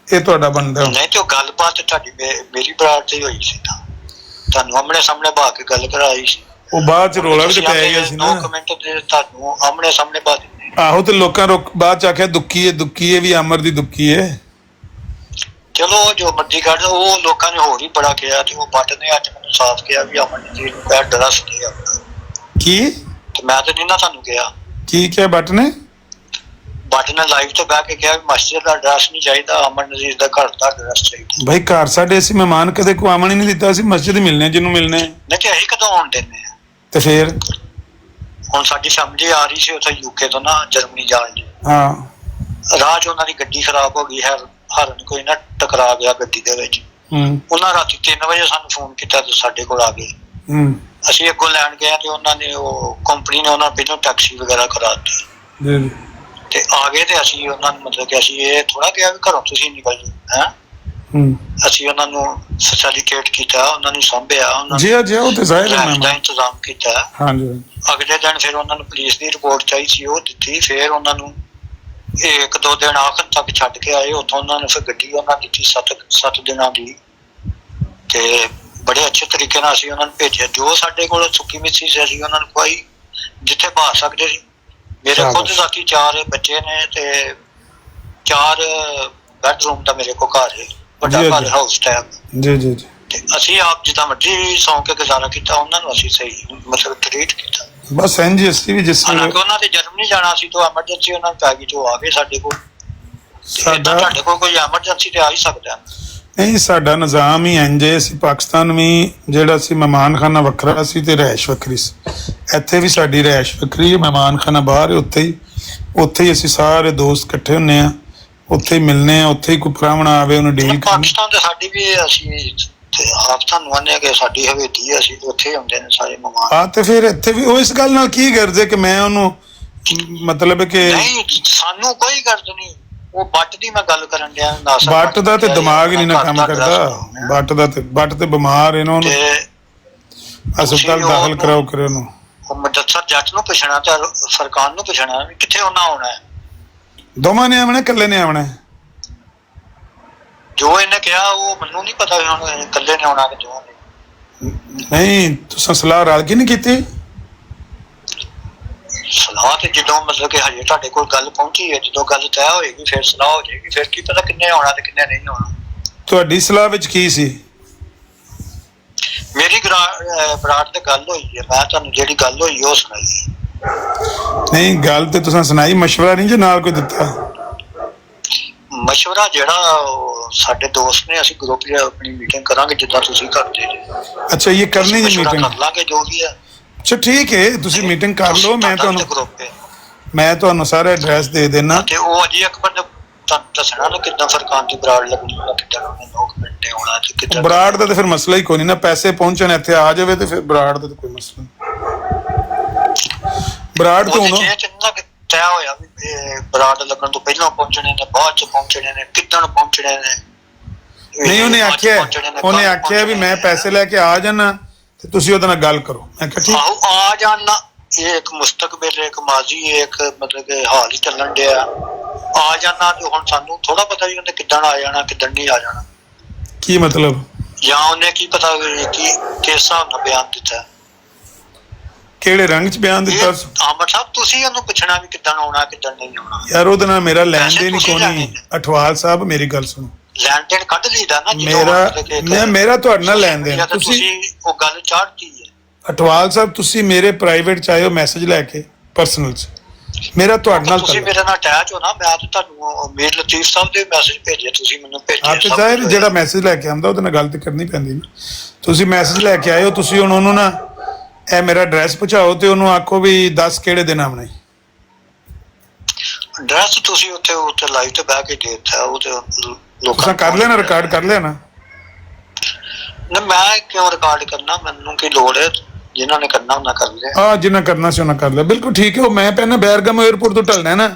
Speaker 2: ਇਹ ਤੁਹਾਡਾ ਬੰਦਾ।
Speaker 4: ਨਹੀਂ ਤੇ ਉਹ ਗੱਲਬਾਤ ਤੁਹਾਡੀ ਮੇਰੀ ਬਰਾਤ ਤੇ ਹੋਈ ਸੀ, ਤੁਹਾਨੂੰ ਆਮਣੇ ਸਾਹਮਣੇ ਬਾ ਕੇ ਗੱਲ ਕਰਾਈ ਸੀ।
Speaker 2: ਉਹ ਬਾਅਦ ਚ ਰੋਲਾ ਵੀ ਪੈ ਗਿਆ ਸੀ ਨਾ।
Speaker 4: ਕਮੈਂਟ ਦੇ ਤੁਹਾਨੂੰ ਆਮਣੇ ਸਾਹਮਣੇ ਬਾ ਦਿੱਤੇ।
Speaker 2: ਆਹੋ ਤੇ ਲੋਕਾਂ ਬਾਅਦ ਚ ਆਖਿਆ ਦੁੱਕੀ ਹੈ ਵੀ ਅਮਰ ਦੀ ਦੁੱਕੀ ਹੈ।
Speaker 4: ਚਲੋ ਜੋ ਮਰਜ਼ੀ ਕਰ, ਉਹ ਲੋਕਾਂ ਨੇ ਹੋਰ ਹੀ ਬੜਾ ਕਿਹਾ, ਤੇ ਉਹ ਬੱਟ ਨੇ ਅੱਜ ਮੈਨੂੰ ਸਾਫ਼ ਕਿਹਾ ਵੀ ਅਮਨ ਜੀ ਨੂੰ ਕਹਿ ਡਰਸ ਨਹੀਂ ਆਪਣਾ।
Speaker 2: ਕੀ?
Speaker 4: ਤੇ ਮੈਂ ਤੇ ਨਹੀਂ ਨਾ ਤੁਹਾਨੂੰ ਕਿਹਾ।
Speaker 2: ਕੀ ਕਿਹਾ ਬੱਟ ਨੇ?
Speaker 4: ਬੱਟ ਨੇ ਲਾਈਵ ਤੇ ਬਹਿ ਕੇ ਕਿਹਾ ਵੀ ਮਸਜਿਦ ਦਾ ਐਡਰੈਸ ਨਹੀਂ ਚਾਹੀਦਾ, ਅਮਨ ਨਜ਼ੀਰ ਦਾ ਘਰ ਦਾ ਐਡਰੈਸ ਚਾਹੀਦਾ।
Speaker 2: ਭਾਈ ਘਰ ਸਾਡੇ ਅਸੀਂ ਮਹਿਮਾਨ ਕਦੇ ਕੋਈ ਆਮਣ ਹੀ ਨਹੀਂ ਦਿੱਤਾ, ਅਸੀਂ ਮਸਜਿਦ ਮਿਲਨੇ ਜਿਹਨੂੰ ਮਿਲਨੇ।
Speaker 4: ਨਹੀਂ ਤੇ ਅਸੀਂ ਕਦੋਂ ਆਉਣ ਦਿੰਦੇ ਆ?
Speaker 2: ਤੇ ਫੇਰ
Speaker 4: ਹੁਣ ਸਾਡੀ ਸਮਝੀ ਆ ਰਹੀ ਸੀ ਉੱਥੇ ਯੂਕੇ ਤੋਂ ਨਾ ਜਰਮਨੀ ਜਾਣ ਦੀ।
Speaker 2: ਹਾਂ
Speaker 4: ਰਾਹ 'ਚ ਉਹਨਾਂ ਦੀ ਗੱਡੀ ਖਰਾਬ ਹੋ ਗਈ ਹੈ, ਹਰਨ ਕੋਈ ਨਾ ਟਕਰਾ ਗਿਆ ਗੱਡੀ ਦੇ ਵਿੱਚ। ਉਹਨਾਂ ਰਾਤੀ 3 ਵਜੇ ਸਾਨੂੰ ਫੋਨ ਕੀਤਾ ਤੇ ਸਾਡੇ ਕੋਲ ਆ ਗਏ। ਅਸੀਂ ਅੱਗੋਂ ਲੈਣ ਗਏ ਤੇ ਉਹਨਾਂ ਨੇ ਉਹ ਕੰਪਨੀ ਨੇ ਉਹਨਾਂ ਪਹਿਲਾਂ ਟੈਕਸੀ ਵਗੈਰਾ ਕਰਾ ਦਿੱਤੀ ਤੇ ਆ ਗਏ। ਤੇ ਅਸੀਂ ਉਹਨਾਂ ਨੂੰ ਮਤਲਬ ਕਿ ਅਸੀਂ ਇਹ ਥੋੜਾ ਕਿਹਾ ਵੀ ਘਰੋਂ ਤੁਸੀਂ ਨਿਕਲ ਜਾਓ ਹੈ। ਅਸੀਂ ਉਹਨਾਂ ਨੂੰ ਫੈਸਿਲਿਟੇਟ ਕੀਤਾ, ਉਹਨਾਂ ਨੂੰ ਸਾਂਭਿਆ, ਉਹਨਾਂ ਨੂੰ
Speaker 2: ਉਹ ਤੇ ਜ਼ਾਹਿਰ ਹੈ
Speaker 4: ਦਾ ਇੰਤਜ਼ਾਮ ਕੀਤਾ।
Speaker 2: ਹਾਂਜੀ।
Speaker 4: ਅਗਲੇ ਦਿਨ ਫਿਰ ਉਹਨਾਂ ਨੂੰ ਪੁਲਿਸ ਦੀ ਰਿਪੋਰਟ ਚਾਹੀ ਸੀ, ਉਹ ਦਿੱਤੀ। ਫਿਰ ਉਹਨਾਂ ਨੂੰ 1-2 ਦਿਨ ਆਖਰ ਤੱਕ ਛੱਡ ਕੇ ਆਏ ਉੱਥੋਂ। ਉਹਨਾਂ ਨੇ ਫਿਰ ਗੱਡੀ ਉਹਨਾਂ ਦਿੱਤੀ 7 ਦਿਨਾਂ ਦੀ, ਤੇ ਬੜੇ ਅੱਛੇ ਤਰੀਕੇ ਨਾਲ ਅਸੀਂ ਉਹਨਾਂ ਨੂੰ ਭੇਜਿਆ। ਜੋ ਸਾਡੇ ਕੋਲ ਸੁੱਕੀ ਮਿੱਸੀ ਸੀ ਅਸੀਂ ਉਹਨਾਂ ਨੂੰ ਖਵਾਈ ਜਿੱਥੇ ਪਾ ਸਕਦੇ ਸੀ। ਮੇਰੇ ਖੁਦ ਸਾਥੀ 4 ਬੱਚੇ ਨੇ ਤੇ 4 ਬੈਡਰੂਮ ਦਾ ਮੇਰੇ ਕੋਲ ਘਰ ਹੈ, ਵੱਡਾ ਘਰ, ਹਾਊਸ ਟਾਈਪ।
Speaker 2: ਜੀ
Speaker 4: ਤੇ ਅਸੀਂ ਆਪ ਜਿੱਦਾਂ ਮਰਜ਼ੀ ਸੌਂ ਕੇ ਗੁਜ਼ਾਰਾ ਕੀਤਾ, ਉਹਨਾਂ ਨੂੰ ਅਸੀਂ ਸਹੀ ਮਤਲਬ ਟ੍ਰੀਟ ਕੀਤਾ।
Speaker 2: ਬਸ ਇੰਜ ਅਸੀਂ ਵੀ ਜਿਸ
Speaker 4: ਹਾਲਾਂਕਿ ਉਹਨਾਂ ਦੇ ਜਰਮਨੀ ਜਾਣਾ ਸੀ ਤਾਂ ਐਮਰਜੈਂਸੀ ਉਹਨਾਂ ਨੂੰ ਪੈ ਗਈ, ਜੋ ਆ ਗਏ ਸਾਡੇ ਕੋਲ। ਸਾਡਾ ਤੁਹਾਡੇ ਕੋਲ ਕੋਈ ਐਮਰਜੈਂਸੀ ਤੇ ਆ ਹੀ ਸਕਦਾ
Speaker 2: ਨਹੀਂ। ਸਾਡਾ ਨਿਜ਼ਾਮ ਹੀ ਇੰਜ ਹੈ। ਅਸੀਂ ਪਾਕਿਸਤਾਨ ਵੀ ਜਿਹੜਾ ਸੀ ਮਹਿਮਾਨਖਾਨਾ ਵੱਖਰਾ ਸੀ ਤੇ ਰਿਹਾਇਸ਼ ਵੱਖਰੀ ਸੀ। ਇੱਥੇ ਵੀ ਸਾਡੀ ਰਿਹਾਇਸ਼ ਵੱਖਰੀ ਹੈ, ਮਹਿਮਾਨਖਾਨਾ ਬਾਹਰ ਹੈ। ਉੱਥੇ ਹੀ ਅਸੀਂ ਸਾਰੇ ਦੋਸਤ ਇਕੱਠੇ ਹੁੰਨੇ ਆ, ਉੱਥੇ ਹੀ ਮਿਲਨੇ ਆ, ਉੱਥੇ ਹੀ ਕੋਈ ਪ੍ਰਾਹੁਣਾ ਆਵੇ ਉਹਨੂੰ ਡੀਲ ਕਰਨੀ।
Speaker 4: ਪਾਕਿਸਤਾਨ ਤੇ ਸਾਡੀ ਵੀ ਅਸੀਂ ਆਪ ਤੁਹਾਨੂੰ ਆਨੇ ਕਿ ਸਾਡੀ ਹਵੇਲੀ ਹੈ, ਅਸੀਂ ਉੱਥੇ ਹੁੰਦੇ ਨੇ ਸਾਰੇ ਮਹਿਮਾਨ।
Speaker 2: ਹਾਂ ਤੇ ਫਿਰ ਇੱਥੇ ਵੀ ਉਹ ਇਸ ਗੱਲ ਨਾਲ ਕੀ ਗਰਜ ਹੈ ਕਿ ਮੈਂ ਉਹਨੂੰ ਮਤਲਬ ਕਿ
Speaker 4: ਨਹੀਂ, ਸਾਨੂੰ ਕੋਈ ਗਰਜ ਨਹੀਂ। ਉਹ ਬੱਟ ਦੀ ਮੈਂ ਗੱਲ ਕਰਨ ਡਿਆ ਨਾਸਰ
Speaker 2: ਬੱਟ ਦਾ ਤੇ ਦਿਮਾਗ ਹੀ ਨਹੀਂ ਨਾ ਕੰਮ ਕਰਦਾ। ਬੱਟ ਤੇ ਬਿਮਾਰ ਇਹਨਾਂ ਨੂੰ ਹਸਪਤਾਲ ਦਾਖਲ ਕਰਾਓ ਕਰੇ ਉਹਨੂੰ।
Speaker 4: ਉਹ ਮੁਦੱਸਰ ਜੱਟ ਨੂੰ ਪੁੱਛਣਾ ਤੇ ਫਰਕਾਨ ਨੂੰ ਪੁੱਛਣਾ ਵੀ ਕਿੱਥੇ ਉਹਨਾਂ ਆਉਣਾ ਹੈ।
Speaker 2: ਦੋਵਾਂ ਨੇ ਆਉਣਾ ਇਕੱਲੇ ਨੇ ਆਉਣਾ?
Speaker 4: ਜੋ ਇਹਨੇ ਕਿਹਾ ਉਹ ਮੈਨੂੰ ਨਹੀਂ ਪਤਾ ਵੀ ਹੁਣ ਇਕੱਲੇ ਨੇ ਆਉਣਾ ਕਿ ਦੋਵਾਂ ਨੇ।
Speaker 2: ਨਹੀਂ ਤੁਸੀਂ ਸਲਾਹ ਰਲ ਕੇ ਨਹੀਂ ਕੀਤੀ?
Speaker 4: ਸਲਾਹ ਤੇ ਜਦੋਂ ਮਤਲਬ ਕਿ ਹਜੇ ਤੁਹਾਡੇ ਕੋਲ ਗੱਲ ਪਹੁੰਚੀ ਹੈ, ਜਦੋਂ ਗੱਲ ਤੈਅ ਹੋਏਗੀ ਫਿਰ ਸਲਾਹ ਹੋ ਜਾਏਗੀ। ਫਿਰ ਕੀ ਪਤਾ ਕਿੰਨੇ ਆਉਣਾ ਤੇ ਕਿੰਨੇ ਨਹੀਂ ਆਉਣਾ।
Speaker 2: ਤੁਹਾਡੀ ਸਲਾਹ ਵਿੱਚ ਕੀ ਸੀ?
Speaker 4: ਮੇਰੀ ਬਰਾੜ ਤੇ ਗੱਲ ਹੋਈ ਹੈ, ਮੈਂ ਤੁਹਾਨੂੰ ਜਿਹੜੀ ਗੱਲ ਹੋਈ ਉਹ ਸੁਣਾਈ।
Speaker 2: ਨਹੀਂ ਗੱਲ ਤੇ ਤੁਸੀਂ ਸੁਣਾਈ, ਮਸ਼ਵਰਾ ਨਹੀਂ ਜੇ ਨਾਲ ਕੋਈ ਦਿੱਤਾ?
Speaker 4: ਮਸ਼ਵਰਾ ਜਿਹੜਾ ਸਾਡੇ ਦੋਸਤ ਨੇ, ਅਸੀਂ ਗਰੁੱਪ ਆਪਣੀ ਮੀਟਿੰਗ ਕਰਾਂਗੇ ਜਿੱਦਾਂ ਤੁਸੀਂ ਕਰਦੇ ਜੀ।
Speaker 2: ਅੱਛਾ ਇਹ ਕਰਨੀ ਜੀ ਮੀਟਿੰਗ?
Speaker 4: ਕਰ ਲਾਂਗੇ ਜੋ ਵੀ ਹੈ।
Speaker 2: ਅੱਛਾ ਠੀਕ ਹੈ, ਤੁਸੀਂ ਮੀਟਿੰਗ ਕਰ ਲਓ। ਮੈਂ ਤੁਹਾਨੂੰ ਸਾਰਾ ਐਡਰੈਸ ਦੇ ਦੇਣਾ।
Speaker 4: ਤੇ ਉਹ ਅਜੇ ਅਕਬਰ ਨੇ ਤੁਹਾਨੂੰ ਦੱਸਣਾ ਨਾ ਕਿੱਦਾਂ ਫਰਕਾਨ ਦੀ ਬਰਾੜ ਲੱਗਣੀ ਹੈ, ਕਿੱਦਾਂ ਉਹਨੇ 9 ਮਿੰਟ ਨੇ ਆਉਣਾ ਤੇ ਕਿੱਦਾਂ।
Speaker 2: ਬਰਾੜ ਦਾ ਤੇ ਫਿਰ ਮਸਲਾ ਹੀ ਕੋਈ ਨਹੀਂ ਨਾ, ਪੈਸੇ ਪਹੁੰਚਣ ਇੱਥੇ ਆ ਜਾਵੇ ਤੇ ਫਿਰ ਬਰਾੜ ਦਾ ਤਾਂ ਕੋਈ ਮਸਲਾ ਨਹੀਂ। ਬਰਾੜ ਤੋਂ
Speaker 4: ਤੈਅ ਹੋਇਆ ਵੀ ਬਰਾੜ ਲੱਗਣ ਤੋਂ ਪਹਿਲਾਂ ਪਹੁੰਚਣੇ ਨੇ, ਬਾਅਦ ਚ ਪਹੁੰਚਣੇ ਨੇ, ਕਿੱਦਣ ਪਹੁੰਚਣੇ ਨੇ।
Speaker 2: ਨਹੀਂ ਉਹਨੇ ਆਖਿਆ ਵੀ ਮੈਂ ਪੈਸੇ ਲੈ ਕੇ ਆ ਜਾਣਾ ਤੇ ਤੁਸੀਂ ਉਹਦੇ ਨਾਲ ਗੱਲ ਕਰੋ। ਮੈਂ ਕਿਹਾ ਠੀਕ।
Speaker 4: ਆਹੋ ਆ ਜਾਣਾ, ਇਹ ਇੱਕ ਮੁਸਤਕਬਲ, ਇੱਕ ਮਾਜ਼ੀ, ਇੱਕ ਮਤਲਬ ਕਿ ਹਾਲ ਹੀ ਚੱਲਣ ਡਿਆ। ਆ ਜਾਣਾ ਜੋ ਹੁਣ ਸਾਨੂੰ ਥੋੜਾ ਪਤਾ ਵੀ ਉਹਨੇ ਕਿੱਦਣ ਆ ਜਾਣਾ ਕਿੱਦਣ ਨਹੀਂ ਆ ਜਾਣਾ।
Speaker 2: ਕੀ ਮਤਲਬ?
Speaker 4: ਜਾਂ ਉਹਨੇ ਕੀ ਪਤਾ ਕਿ ਕਿਸ ਹਿਸਾਬ ਨਾਲ ਬਿਆਨ ਦਿੱਤਾ,
Speaker 2: ਕਿਹੜੇ ਰੰਗ ਚ ਬਿਆਨ ਦਿੱਤਾ?
Speaker 4: ਆਮਰ ਸਾਹਿਬ ਤੁਸੀਂ ਉਹਨੂੰ ਪੁੱਛਣਾ ਵੀ ਕਿੱਦਣ ਆਉਣਾ ਕਿੱਦਣ ਨਹੀਂ ਆਉਣਾ।
Speaker 2: ਯਾਰ ਉਹਦੇ ਨਾਲ ਮੇਰਾ ਲੈਣ ਦੇਣ ਕੋਈ ਨਹੀਂ। ਅਠਵਾਲ ਸਾਹਿਬ ਮੇਰੀ ਗੱਲ ਸੁਣੋ,
Speaker 4: ਲੈਣ ਦੇਣ ਕੱਢ ਲਈਦਾ ਨਾ।
Speaker 2: ਮੇਰਾ ਤੁਹਾਡੇ ਨਾਲ ਲੈਣ ਦੇਣ,
Speaker 4: ਤੁਸੀਂ ਉਹ ਗੱਲ ਚਾੜਤੀ ਹੈ।
Speaker 2: ਅਠਵਾਲ ਸਾਹਿਬ ਤੁਸੀਂ ਮੇਰੇ ਪ੍ਰਾਈਵੇਟ ਚ ਆਇਓ ਮੈਸੇਜ ਲੈ ਕੇ ਪਰਸਨਲ ਚ, ਮੇਰਾ ਤੁਹਾਡੇ ਨਾਲ
Speaker 4: ਤੁਸੀਂ ਮੇਰੇ ਨਾਲ ਅਟੈਚ ਹੋ ਨਾ। ਮੈਂ ਤਾਂ ਤੁਹਾਨੂੰ ਮੀਰ ਲਤੀਫ ਸਾਹਿਬ ਦੇ ਮੈਸੇਜ ਭੇਜੇ, ਤੁਸੀਂ ਮੈਨੂੰ ਭੇਜੇ।
Speaker 2: ਆਪੇ ਜ਼ਾਹਿਰ ਜਿਹੜਾ ਮੈਸੇਜ ਲੈ ਕੇ ਆਉਂਦਾ ਉਹਦੇ ਨਾਲ ਗੱਲ ਤੇ ਕਰਨੀ ਪੈਂਦੀ ਨਾ। ਤੁਸੀਂ ਮੈਸੇਜ ਲੈ ਕੇ ਆਇਓ, ਤੁਸੀਂ ਹੁਣ ਉਹਨੂੰ ਨਾ ਇਹ ਮੇਰਾ ਐਡਰੈਸ ਪਹੁੰਚਾਓ ਤੇ ਉਹਨੂੰ ਆਖੋ ਵੀ ਦੱਸ ਕਿਹੜੇ ਦਿਨ ਆਉਣਾ।
Speaker 4: ਐਡਰੈਸ ਤੁਸੀਂ ਉੱਥੇ ਲਾਈਵ ਤੇ ਬਹਿ ਕੇ ਦੇ ਦਿੱਤਾ। ਉਹ ਤੇ
Speaker 2: ਲੋਕਾਂ ਕਰ ਲਿਆ ਨਾ, ਰਿਕਾਰਡ ਕਰ ਲਿਆ ਨਾ।
Speaker 4: ਨਾ ਮੈਂ ਕਿਉਂ ਰਿਕਾਰਡ ਕਰਨਾ, ਮੈਨੂੰ ਕੀ ਲੋੜ ਹੈ? ਜਿਨ੍ਹਾਂ ਨੇ ਕਰਨਾ ਉਹਨਾਂ ਕਰ ਲਿਆ।
Speaker 2: ਜਿਨ੍ਹਾਂ ਕਰਨਾ ਸੀ ਉਹਨਾਂ ਕਰ ਲਿਆ। ਬਿਲਕੁਲ ਠੀਕ ਹੈ। ਉਹ ਮੈਂ ਪਹਿਲਾਂ ਬੈਰਗਮ 에ਅਰਪੋਰਟ ਤੋਂ ਢਲਣਾ ਨਾ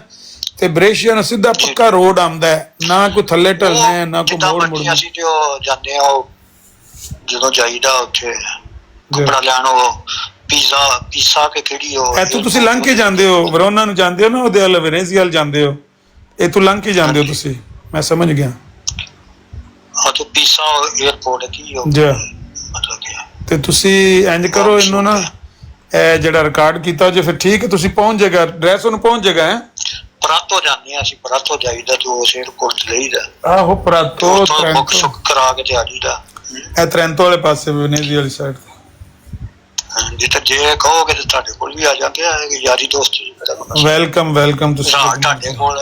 Speaker 2: ਤੇ ਬ੍ਰੇਸ਼ੀਆ ਨੂੰ ਸਿੱਧਾ ਪੱਕਾ ਰੋਡ ਆਉਂਦਾ ਹੈ, ਨਾ ਕੋਈ ਥੱਲੇ ਢਲਣਾ ਹੈ ਨਾ ਕੋਈ ਮੋੜ ਮੁੜਨਾ।
Speaker 4: ਅਸੀਂ ਤੇ ਉਹ ਜਾਂਦੇ ਆ, ਉਹ ਜਦੋਂ ਜਾਈਦਾ ਉੱਥੇ ਕੱਪੜਾ ਲੈਣ, ਉਹ ਪੀਸਾ ਕੇ ਕਿਹੜੀ ਉਹ
Speaker 2: ਇੱਥੋਂ ਤੁਸੀਂ ਲੰਘ ਕੇ ਜਾਂਦੇ ਹੋ, ਵਰੋਨਾ ਨੂੰ ਜਾਂਦੇ ਹੋ ਨਾ, ਉਹਦੇ ਵੱਲ ਵੈਨੇਜ਼ੀਆ ਵੱਲ ਜਾਂਦੇ ਹੋ, ਇੱਥੋਂ ਲੰਘ ਕੇ ਜਾਂਦੇ ਹੋ ਤੁਸੀਂ। ਮੈਂ ਸਮਝ ਗਿਆ।
Speaker 4: ਤੇ ਪੀਸਾ 에ਅਰਪੋਰਟ ਕੀ ਹੋ ਮਤਲਬ ਕਿ।
Speaker 2: ਤੇ ਤੁਸੀਂ ਇੰਜ ਕਰੋ, ਇਹਨੂੰ ਨਾ ਇਹ ਜਿਹੜਾ ਰਿਕਾਰਡ ਕੀਤਾ ਜੇ ਫਿਰ ਠੀਕ ਹੈ, ਤੁਸੀਂ ਪਹੁੰਚ ਜਾਏਗਾ ਐਡਰੈਸ ਉਹਨੂੰ ਪਹੁੰਚ ਜਾਏਗਾ। ਹੈ
Speaker 4: ਪਰਾਤੋ ਜਾਂਦੇ ਆ ਅਸੀਂ, ਪਰਾਤੋ ਜਾਈਦਾ ਤੇ ਉਸ 에ਅਰਪੋਰਟ ਲਈਦਾ।
Speaker 2: ਆਹੋ ਪਰਾਤੋ
Speaker 4: ਬੁੱਕ ਸ਼ੁੱਕ ਕਰਾ ਕੇ ਤੇ ਆ ਜੀਦਾ।
Speaker 2: ਇਹ ਟ੍ਰੈਂਟੋ ਵਾਲੇ ਪਾਸੇ ਵੈਨੇਜ਼ੀਆ ਵਾਲੀ ਸਾਈਡ।
Speaker 4: ਜਿੱਥੇ ਜੇ ਕਹੋਗੇ ਤੇ ਤੁਹਾਡੇ ਕੋਲ ਵੀ ਆ ਜਾਂਦੇ ਆ, ਯਾਰੀ ਦੋਸਤੀ।
Speaker 2: Welcome welcome. ਤੁਸੀਂ
Speaker 4: ਤੁਹਾਡੇ ਕੋਲ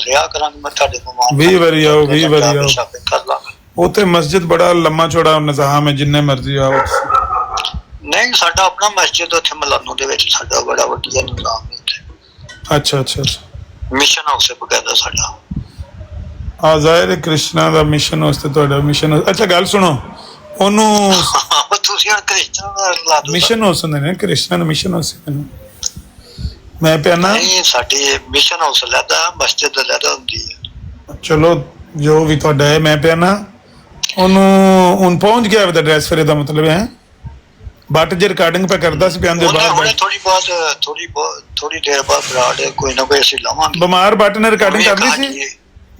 Speaker 4: ਰਿਹਾ ਕਰਾਂਗੇ, ਮੈਂ ਤੁਹਾਡੇ ਕੋਲ
Speaker 2: 20 ਵਾਰੀ ਆਓ 20 ਵਾਰੀ ਆਓ।
Speaker 4: ਸ਼ਾਪਿੰਗ ਕਰ ਲਾਂਗੇ।
Speaker 2: ਉੱਥੇ ਮਸਜਿਦ ਬੜਾ ਲੰਮਾ ਚੌੜਾ ਨਿਜ਼ਾਮ ਹੈ, ਜਿੰਨੇ ਮਰਜ਼ੀ ਆਓ।
Speaker 4: ਨਹੀਂ ਸਾਡਾ ਆਪਣਾ ਮਸਜਿਦ ਉੱਥੇ ਮਲਾਨੂ ਦੇ ਵਿੱਚ ਸਾਡਾ ਬੜਾ ਵਧੀਆ ਨਿਜ਼ਾਮ ਹੈ ਉੱਥੇ।
Speaker 2: ਅੱਛਾ ਅੱਛਾ ਅੱਛਾ।
Speaker 4: ਮਿਸ਼ਨ ਹਾਊਸ ਹੈ ਬਕਾਇਦਾ ਸਾਡਾ।
Speaker 2: ਜ਼ਾਹਿਰ ਕ੍ਰਿਸ਼ਨਾ ਦਾ ਮਿਸ਼ਨ ਹਾਊਸ ਤੇ ਤੁਹਾਡਾ ਮਿਸ਼ਨ। ਅੱਛਾ ਗੱਲ ਸੁਣੋ, ਉਹਨੂੰ
Speaker 4: ਤੁਸੀਂ ਹੁਣ ਕ੍ਰਿਸਚਨ ਲਾ ਦੋ।
Speaker 2: ਮਿਸ਼ਨ ਹਾਊਸ ਹੁੰਦੇ ਨੇ, ਕ੍ਰਿਸ਼ਨਾ ਦਾ ਮਿਸ਼ਨ ਹਾਊਸ। ਮੈਂ ਪਿਆਨਾ
Speaker 4: ਨਹੀਂ ਸਾਡੀ ਮਿਸ਼ਨ ਹਾਊਸ ਲੈਦਾ, ਮਸਜਿਦ ਲੈਦਾ ਹੁੰਦੀ ਹੈ।
Speaker 2: ਚਲੋ ਜੋ ਵੀ ਤੁਹਾਡਾ ਹੈ। ਮੈਂ ਪਿਆਨਾ ਉਹਨੂੰ ਹੁਣ ਪਹੁੰਚ ਗਿਆ ਵਿਦ ਐਡਰੈਸ। ਫਿਰ ਇਹਦਾ ਮਤਲਬ ਹੈ ਬਟ ਜੇ ਰਿਕਾਰਡਿੰਗ ਪਾ ਕਰਦਾ ਸੀ ਪਿਆਨ ਦੇ ਬਾਅਦ
Speaker 4: ਥੋੜੀ ਦੇਰ ਬਾਅਦ ਬਰਾੜ ਕੋਈ ਨਾ ਕੋਈ ਅਸੀਂ ਲਾਵਾਂਗੇ।
Speaker 2: ਬਿਮਾਰ ਬਟ ਨੇ ਰਿਕਾਰਡਿੰਗ ਕਰ ਲਈ ਸੀ?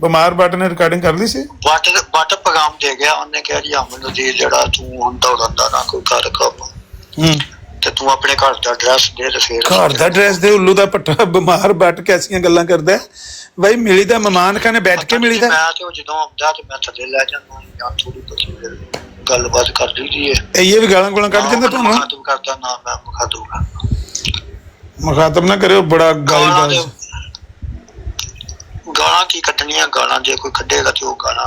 Speaker 2: ਬਿਮਾਰ ਬਟ ਨੇ ਰਿਕਾਰਡਿੰਗ ਕਰ ਲਈ ਸੀ?
Speaker 4: ਬਟ ਪੈਗਾਮ ਦੇ ਗਿਆ, ਉਹਨੇ ਕਿਹਾ ਜੀ ਅਮਨ ਜੀ ਜਿਹੜਾ ਤੂੰ ਹੁਣ ਦੌੜਨ ਦਾ ਨਾ ਕੋਈ ਕਰ ਕੰਮ ਤੇ ਤੂੰ ਆਪਣੇ ਘਰ ਦਾ ਐਡਰੈਸ ਦੇ ਤੇ ਫਿਰ
Speaker 2: ਘਰ ਦਾ ਐਡਰੈਸ ਦੇ। ਉੱਲੂ ਦਾ ਪੱਟਾ ਬਿਮਾਰ ਬਟ ਕੈਸੀਆਂ ਗੱਲਾਂ ਕਰਦਾ ਬਈ। ਮਿਲੀ ਦਾ ਮਹਿਮਾਨ ਖਾਨੇ ਬੈਠ ਕੇ ਮਿਲੀ ਦਾ।
Speaker 4: ਮੈਂ ਤੇ ਜਦੋਂ ਆਉਂਦਾ ਤੇ ਮੈਂ ਥੱਲੇ ਲੈ ਜਾਂਦਾ ਜਾਂ ਥੋੜੀ ਬਹੁਤੀ ਗੱਲਬਾਤ ਕਰ ਲਈਦੀ ਹੈ।
Speaker 2: ਇਹ ਵੀ ਗਾਲਾਂ ਗੋਲਾਂ ਕੱਢ ਜਾਂਦਾ ਤੁਹਾਨੂੰ?
Speaker 4: ਮੁਖਾਤਬ ਕਰਦਾ ਨਾ, ਮੈਂ ਮੁਖਾਤਬ ਕਰਦਾ।
Speaker 2: ਮੁਖਾਤਬ ਨਾ ਕਰਿਓ, ਬੜਾ ਗਾਲੀ
Speaker 4: ਗਾਲਾਂ ਕੀ ਕੱਢਣੀਆਂ। ਗਾਲਾਂ ਜੇ ਕੋਈ ਕੱਢੇਗਾ ਤੇ ਉਹ ਗਾਲਾਂ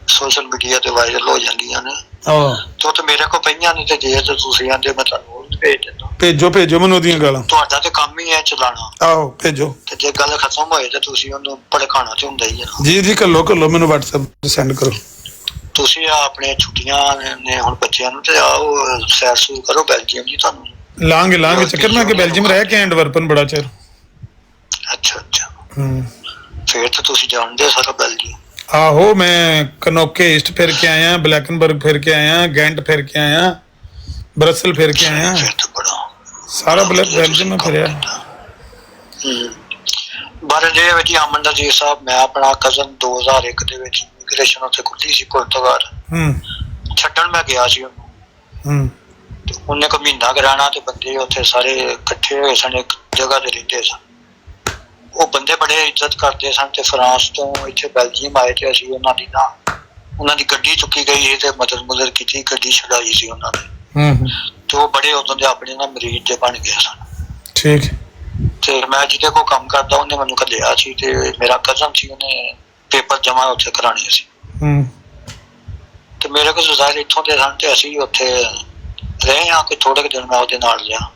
Speaker 4: ਸੋਸ਼ਲ ਮੀਡੀਆ ਤੇ ਵਾਇਰਲ ਹੋ ਜਾਂਦੀਆਂ ਨੇ। ਉਹ ਤੇ ਮੇਰੇ ਕੋਲ ਪਈਆਂ ਨੇ, ਤੇ ਜੇ ਤੁਸੀਂ ਆਂਦੇ ਮੈਂ ਤੁਹਾਨੂੰ ਭੇਜ ਦਿੰਦਾ।
Speaker 2: ਭੇਜੋ ਮੈਨੂੰ ਉਹਦੀਆਂ ਗਾਲਾਂ।
Speaker 4: ਤੁਹਾਡਾ ਤੇ ਕੰਮ ਹੀ ਹੈ ਚਲਾਣਾ।
Speaker 2: ਆਹੋ ਭੇਜੋ।
Speaker 4: ਤੇ ਜੇ ਗੱਲ ਖਤਮ ਹੋਏ ਤੇ ਤੁਸੀਂ ਉਹਨੂੰ ਭੜਕਾਣਾ ਤੇ ਹੁੰਦਾ ਹੀ ਹੈ।
Speaker 2: ਜੀ ਕੱਲੋ ਮੈਨੂੰ WhatsApp ਤੇ ਸੈਂਡ ਕਰੋ।
Speaker 4: ਤੁਸੀਂ ਆਪਣੇ ਛੁੱਟੀਆਂ ਨੇ ਹੁਣ ਬੱਚਿਆਂ ਨੂੰ, ਤੇ ਆਓ ਸੈਰ ਸੂਰ ਕਰੋ ਬੈਲਜੀਅਮ ਜੀ। ਤੁਹਾਨੂੰ ਲਾਂਗੇ
Speaker 2: ਚੱਕਰ ਨਾ ਕਿ ਬੈਲਜੀਅਮ ਰਹਿ ਕੇ ਐਂਡਵਰਪਨ ਬੜਾ ਚਿਰ।
Speaker 4: ਅੱਛਾ ਫਿਰ ਤਾਂ ਤੁਸੀਂ ਜਾਣਦੇ ਹੋ ਸਾਰਾ ਬੈਲਜੀਅਮ।
Speaker 2: ਆਹੋ ਮੈਂ ਕਨੋਕੇ ਈਸਟ ਫਿਰ ਕੇ ਆਇਆ, ਬਲੈਕਨਬਰਗ ਫਿਰ ਕੇ ਆਇਆ, ਗੈਂਟ ਫਿਰ ਕੇ ਆਇਆ, ਬਰਸਲ ਫਿਰ ਕੇ ਆਇਆ, ਸਾਰਾ ਬੈਲਜੀਅਮ ਮੈਂ ਫਿਰਿਆ।
Speaker 4: ਬਾਰੇ ਦੇ ਵਿੱਚ ਅਮਨਦੀਪ ਸਾਹਿਬ, ਮੈਂ ਆਪਣਾ ਕਜ਼ਨ 2001 ਦੇ ਵਿੱਚ ਇਮੀਗ੍ਰੇਸ਼ਨ ਉੱਥੇ ਖੁੱਲੀ ਸੀ ਪੁਰਤਗਾਲ, ਛੱਡਣ ਮੈਂ ਗਿਆ ਸੀ ਉਹਨੂੰ। ਉਹਨੇ ਕੋ ਮਹੀਨਾ ਕਰਾਣਾ ਤੇ ਬੰਦੇ ਉੱਥੇ ਸਾਰੇ ਇਕੱਠੇ ਹੋਏ ਸਨ, ਇੱਕ ਜਗ੍ਹਾ ਤੇ ਰਹਿੰਦੇ ਸਨ। ਉਹ ਬੰਦੇ ਬੜੇ ਇੱਜ਼ਤ ਕਰਦੇ ਸਨ ਤੇ ਫਰਾਂਸ ਤੋਂ ਇੱਥੇ ਬੈਲਜੀਅਮ ਆਏ ਤੇ ਅਸੀਂ ਉਹਨਾਂ ਦੀ ਗੱਡੀ ਚੁੱਕੀ ਗਈ ਸੀ ਤੇ ਮਦਦ ਕੀਤੀ, ਗੱਡੀ ਛਡਾਈ ਸੀ ਉਹਨਾਂ ਨੇ ਤੇ ਉਹ ਬੜੇ ਉਦੋਂ ਦੇ ਆਪਣੇ ਨਾਲ ਮਰੀਜ਼ ਦੇ ਬਣ ਗਏ ਸਨ।
Speaker 2: ਠੀਕ।
Speaker 4: ਤੇ ਮੈਂ ਜਿਹਦੇ ਕੋਲ ਕੰਮ ਕਰਦਾ ਉਹਨੇ ਮੈਨੂੰ ਘੱਲਿਆ ਸੀ ਤੇ ਮੇਰਾ ਕਜ਼ਨ ਸੀ, ਉਹਨੇ ਪੇਪਰ ਜਮਾ ਉੱਥੇ ਕਰਾਣੇ ਸੀ ਤੇ ਮੇਰੇ ਕੋਲ ਜ਼ਾਹਿਰ ਇੱਥੋਂ ਦੇ ਸਨ ਤੇ ਅਸੀਂ ਉੱਥੇ ਰਹੇ ਹਾਂ ਕਿ ਥੋੜੇ ਦਿਨ ਮੈਂ ਉਹਦੇ ਨਾਲ ਰਿਹਾ।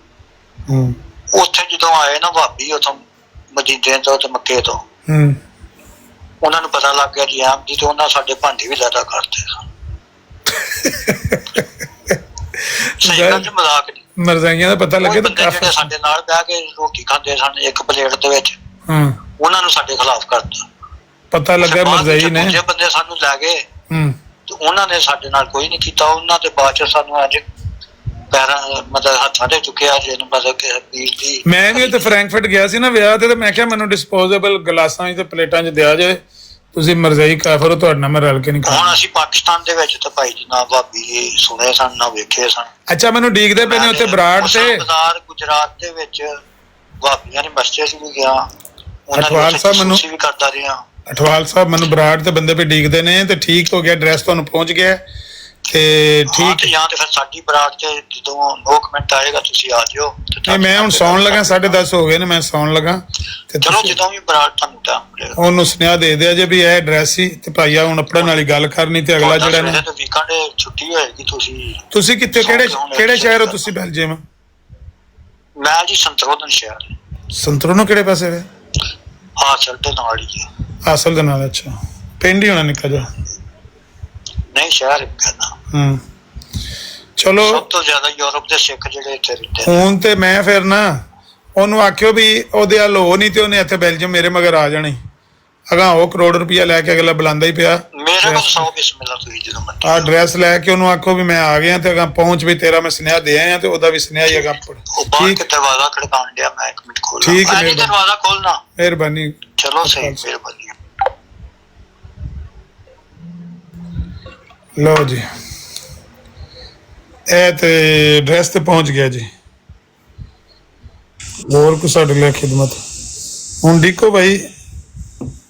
Speaker 4: ਉੱਥੇ ਜਦੋਂ ਆਏ ਨਾ ਭਾਬੀ ਉੱਥੋਂ ਮਦੀਨੇ ਤੋਂ ਤੇ ਮੱਕੇ ਤੋਂ, ਉਹਨਾਂ ਨੂੰ ਪਤਾ ਲੱਗ ਗਿਆ ਜੀ ਆਮਦੀ ਤੇ ਉਹਨਾਂ ਸਾਡੇ ਭਾਂਡੇ ਵੀ ਜ਼ਿਆਦਾ ਕਰਦੇ ਸਨ। ਸਹੀ ਗੱਲ ਚ ਮਜ਼ਾਕ ਨਹੀਂ,
Speaker 2: ਮਰਜ਼ਾਈਆਂ ਦਾ ਪਤਾ ਲੱਗੇ ਤਾਂ
Speaker 4: ਜਿਹੜੇ ਸਾਡੇ ਨਾਲ ਬਹਿ ਕੇ ਰੋਟੀ ਖਾਂਦੇ ਸਨ ਇੱਕ ਪਲੇਟ ਦੇ ਵਿੱਚ, ਉਹਨਾਂ ਨੂੰ ਸਾਡੇ ਖਿਲਾਫ ਕਰਤਾ।
Speaker 2: ਪਤਾ ਲੱਗਾ ਮਰਜ਼ਾਈ ਨੇ,
Speaker 4: ਦੂਜੇ ਬੰਦੇ ਸਾਨੂੰ ਲੈ ਗਏ ਤੇ ਉਹਨਾਂ ਨੇ ਸਾਡੇ ਨਾਲ ਕੋਈ ਨਹੀਂ ਕੀਤਾ। ਉਹਨਾਂ ਦੇ ਬਾਅਦ ਚ ਸਾਨੂੰ ਅੱਜ ਪੈਰਾਂ ਮਤਲਬ ਹੱਥਾਂ ਤੇ ਚੁੱਕਿਆ ਜਿਹਨੂੰ ਮਤਲਬ ਕਿ ਵੀਰ ਦੀ।
Speaker 2: ਮੈਂ ਵੀ ਉੱਥੇ ਫਰੈਂਕਫਰਟ ਗਿਆ ਸੀ ਨਾ ਵਿਆਹ ਤੇ ਮੈਂ ਕਿਹਾ ਮੈਨੂੰ ਡਿਸਪੋਜ਼ੇਬਲ ਗਲਾਸਾਂ ਤੇ ਪਲੇਟਾਂ 'ਚ ਦਿਆ ਜਾਏ, ਤੁਸੀਂ ਮਰਜ਼ਾਈ ਕਾਫਰ ਹੋ, ਤੁਹਾਡੇ ਨਾਲ ਮੈਂ ਰਲ ਕੇ ਨਹੀਂ ਖਾਣਾ।
Speaker 4: ਹੁਣ ਅਸੀਂ ਪਾਕਿਸਤਾਨ ਦੇ ਵਿੱਚ ਤਾਂ ਭਾਈ ਜੀ ਨਾ ਭਾਬੀ ਸੁਣੇ ਸਨ ਨਾ ਵੇਖੇ ਸਨ।
Speaker 2: ਅੱਛਾ ਮੈਨੂੰ ਡੀਕਦੇ ਪਏ ਨੇ ਉੱਥੇ ਬਰਾੜ ਤੇ
Speaker 4: ਗੁਜਰਾਤ ਦੇ ਵਿੱਚ ਭਾਬੀਆਂ ਨੇ ਮਸਜਿਦ ਚ ਵੀ ਗਿਆ,
Speaker 2: ਅਠਵਾਲ ਸਾਹਿਬ ਮੈਨੂੰ
Speaker 4: ਵੀ ਕਰਦਾ ਰਿਹਾ।
Speaker 2: ਅਠਵਾਲ ਸਾਹਿਬ ਮੈਨੂੰ ਬਰਾੜ ਤੇ ਬੰਦੇ ਪੇ ਡੀਕਦੇ ਨੇ ਤੇ ਠੀਕ ਹੋ ਗਿਆ, ਐਡਰੈਸ ਤੁਹਾਨੂੰ ਪਹੁੰਚ ਗਿਆ ਤੇ ਠੀਕ।
Speaker 4: ਜਾਂ ਤੇ ਫਿਰ ਸਾਡੀ ਬਰਾੜ ਤੇ ਜਦੋਂ 9 ਮਿੰਟ ਆਏਗਾ ਤੁਸੀਂ ਆ ਜਿਓ।
Speaker 2: ਨਹੀਂ ਮੈਂ ਹੁਣ ਸੌਣ ਲੱਗਾ, 10:30 ਹੋ ਗਏ ਨੇ, ਮੈਂ ਸੌਣ ਲੱਗਾ ਤੇ
Speaker 4: ਚਲੋ ਜਦੋਂ ਵੀ ਬਰਾੜ ਤੁਹਾਨੂੰ ਟਾਈਮ
Speaker 2: ਉਹਨੂੰ ਸੁਨੇਹਾ ਦੇ ਦਿਆ ਜੇ ਵੀ ਇਹ ਐਡਰੈਸ ਸੀ ਤੇ ਭਾਈਆ ਹੁਣ ਆਪਣ ਵਾਲੀ ਗੱਲ ਕਰਨੀ ਤੇ ਅਗਲਾ ਜਿਹੜਾ ਨਾ
Speaker 4: ਵੀਕਐਂਡ ਛੁੱਟੀ ਹੋਏਗੀ।
Speaker 2: ਤੁਸੀਂ ਕਿੱਥੇ ਕਿਹੜੇ ਸ਼ਹਿਰ ਹੋ ਤੁਸੀਂ ਬੈਲਜੀਅਮ?
Speaker 4: ਮੈਂ ਜੀ ਸੰਤਰੋਦਨ ਸ਼ਹਿਰ।
Speaker 2: ਸੰਤਰੋਦਨ ਕਿਹੜੇ ਪਾਸੇ ਵੇ?
Speaker 4: ਹਾਸਲ ਦੇ ਨਾਲ ਹੀ ਜੀ।
Speaker 2: ਹਾਸਲ ਦੇ ਨਾਲ, ਅੱਛਾ ਪਿੰਡ ਹੀ ਹੋਣਾ ਨਿੱਕਾ ਜਿਹਾ?
Speaker 4: ਨਹੀਂ ਸ਼ਹਿਰ ਕਹਿੰਦਾ।
Speaker 2: ਚਲੋ
Speaker 4: ਸਭ ਤੋਂ ਜ਼ਿਆਦਾ ਯੂਰਪ ਦੇ ਸਿੱਖ ਜਿਹੜੇ ਇੱਥੇ ਰਹਿੰਦੇ।
Speaker 2: ਹੁਣ ਤੇ ਮੈਂ ਫਿਰ ਨਾ ਉਹਨੂੰ ਆਖਿਓ ਵੀ ਉਹਦੇ ਹੱਲ ਹੋ ਨਹੀਂ ਤੇ ਉਹਨੇ ਇੱਥੇ ਬੈਲਜੀਅਮ ਮੇਰੇ ਮਗਰ ਆ ਜਾਣੀ। ਅਗਾ ਉਹ ਕਰੋੜ ਰੁਪਇਆ ਲੈ ਕੇ ਅਗਲਾ ਬੁਲਾਉਂਦਾ ਹੀ ਪਿਆ।
Speaker 4: ਮੇਰੇ ਕੋਲ 100 ਬਿਸਮਿਲ੍ਲਾ ਤੁਸੀਂ ਜਦੋਂ ਮਰਜ਼ੀ
Speaker 2: ਆ ਐਡਰੈਸ ਲੈ ਕੇ ਉਹਨੂੰ ਆਖੋ ਵੀ ਮੈਂ ਆ ਗਿਆ ਤੇ ਅਗਾ ਪਹੁੰਚ ਵੀ ਤੇਰਾ ਮੈਂ ਸੁਨੇਹਾ ਦੇ ਆਇਆ ਤੇ ਉਹਦਾ ਵੀ ਸੁਨੇਹਾ ਹੀ ਅਗਾ।
Speaker 4: ਠੀਕ ਹੈ, ਦਰਵਾਜ਼ਾ ਖੜਕਾਉਣ ਡਿਆ, ਮੈਂ 1 ਮਿੰਟ ਖੋਲਾਂ।
Speaker 2: ਠੀਕ ਹੈ,
Speaker 4: ਦਰਵਾਜ਼ਾ ਖੋਲਣਾ।
Speaker 2: ਮਿਹਰਬਾਨੀ।
Speaker 4: ਚਲੋ ਸਹੀ, ਮਿਹਰਬਾਨੀ।
Speaker 2: ਲਓ ਜੀ ਇਹ ਤੇ ਐਡਰੈਸ ਤੇ ਪਹੁੰਚ ਗਿਆ ਜੀ। ਹੋਰ ਕੁਛ ਸਾਡੇ ਲਈ ਖਿਦਮਤ ਹੁਣ ਦੇਖੋ ਭਾਈ,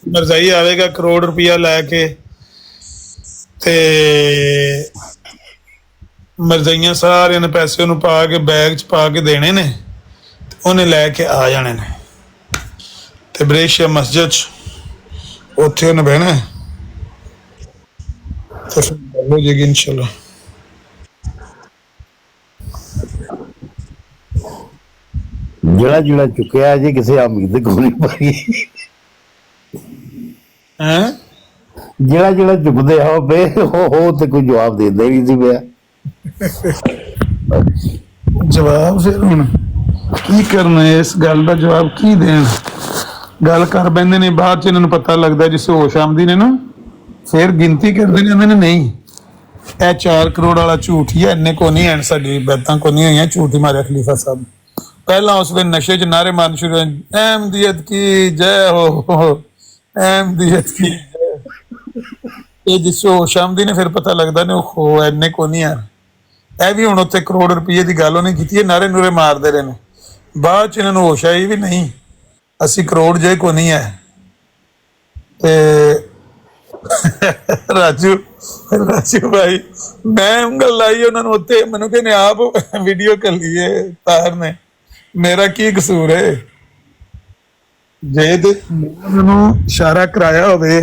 Speaker 2: ਮਰਜ਼ਾਈ ਆਵੇਗਾ ਕਰੋੜ ਰੁਪਇਆ ਲੈ ਕੇ ਤੇ ਮਰਜ਼ਾਈਆਂ ਸਾਰਿਆਂ ਨੇ ਪੈਸੇ ਉਹਨੂੰ ਪਾ ਕੇ ਬੈਗ 'ਚ ਪਾ ਕੇ ਦੇਣੇ ਨੇ ਤੇ ਉਹਨੇ ਲੈ ਕੇ ਆ ਜਾਣੇ ਨੇ ਤੇ ਬ੍ਰੇਸ਼ੀਆ ਮਸਜਿਦ 'ਚ ਉੱਥੇ ਉਹਨੇ ਬਹਿਣਾ ਤੇ ਫਿਰ ਗੱਲ ਹੋ ਜਾਏਗੀ ਇਨਸ਼ਾਅੱਲਾ।
Speaker 21: ਜਿਹੜਾ ਚੁੱਕਿਆ ਜੇ ਕਿਸੇ ਅਮੀਰ ਕੋਲ ਨਹੀਂ ਪਾਈ ਜਿਹੜਾ ਚੁੱਕਦੇ ਆ ਉਹ ਤੇ ਕੋਈ ਜਵਾਬ ਦਿੰਦਾ ਹੀ ਨਹੀਂ ਸੀ ਪਿਆ।
Speaker 2: ਜਵਾਬ ਫਿਰ ਹੁਣ ਕੀ ਕਰਨਾ, ਇਸ ਗੱਲ ਦਾ ਜਵਾਬ ਕੀ ਦੇਣ? ਗੱਲ ਕਰ ਬੈਂਦੇ ਨੇ, ਬਾਅਦ ਚ ਇਹਨਾਂ ਨੂੰ ਪਤਾ ਲੱਗਦਾ ਜਿਸ ਹੋਸ਼ ਆਉਂਦੀ ਨੇ ਨਾ ਫਿਰ ਗਿਣਤੀ ਕਰਦੇ ਨੇ, ਇਹਨਾਂ ਨੇ ਨਹੀਂ ਇਹ 4 ਕਰੋੜ ਵਾਲਾ ਝੂਠ ਹੀ ਹੈ, ਇੰਨੇ ਕੋ ਨਹੀਂ ਐਨ ਸਾਡੀ ਬੈਤਾਂ ਕੋ ਨਹੀਂ ਹੋਈਆਂ, ਝੂਠ ਹੀ ਮਾਰਿਆ ਖਲੀਫਾ ਸਾਹਿਬ। ਪਹਿਲਾਂ ਉਸ ਵੇਲੇ ਨਸ਼ੇ 'ਚ ਨਾਰੇ ਮਾਰਨ ਸ਼ੁਰੂ ਹੋਏ, ਅਹਿਮਦੀਅਤ ਕੀ ਜੈ ਹੋ, ਅਹਿਮਦੀਅਤ ਕੀ ਜੈ। ਇਹ ਜਿਸ ਹੋਸ਼ ਆਉਂਦੀ ਨੇ ਫਿਰ ਪਤਾ ਲੱਗਦਾ ਨੇ ਉਹ ਇੰਨੇ ਕੋ ਨਹੀਂ ਆ। ਇਹ ਵੀ ਹੁਣ ਉੱਥੇ ਕਰੋੜ ਰੁਪਏ ਦੀ ਗੱਲ ਉਹਨੇ ਕੀਤੀ ਹੈ, ਨਾਰੇ ਨੂਰੇ ਮਾਰਦੇ ਰਹੇ ਨੇ, ਬਾਅਦ ਚ ਇਹਨਾਂ ਨੂੰ ਹੋਸ਼ ਆਈ ਵੀ ਨਹੀਂ ਅਸੀਂ ਕਰੋੜ ਜੇ ਕੋ ਨਹੀਂ ਹੈ। ਤੇ ਰਾਜੂ ਭਾਈ ਮੈਂ ਉਂਗਲ ਲਾਈ ਉਹਨਾਂ ਨੂੰ ਉੱਤੇ, ਮੈਨੂੰ ਕਹਿੰਦੇ ਆਪ ਵੀਡੀਓ ਕਰ ਲਈਏ ਤਾਰ ਨੇ, ਮੇਰਾ ਕੀ ਕਸੂਰ ਹੈ? ਜੇ ਉਹਨਾਂ ਨੂੰ ਇਸ਼ਾਰਾ ਕਰਾਇਆ ਹੋਵੇ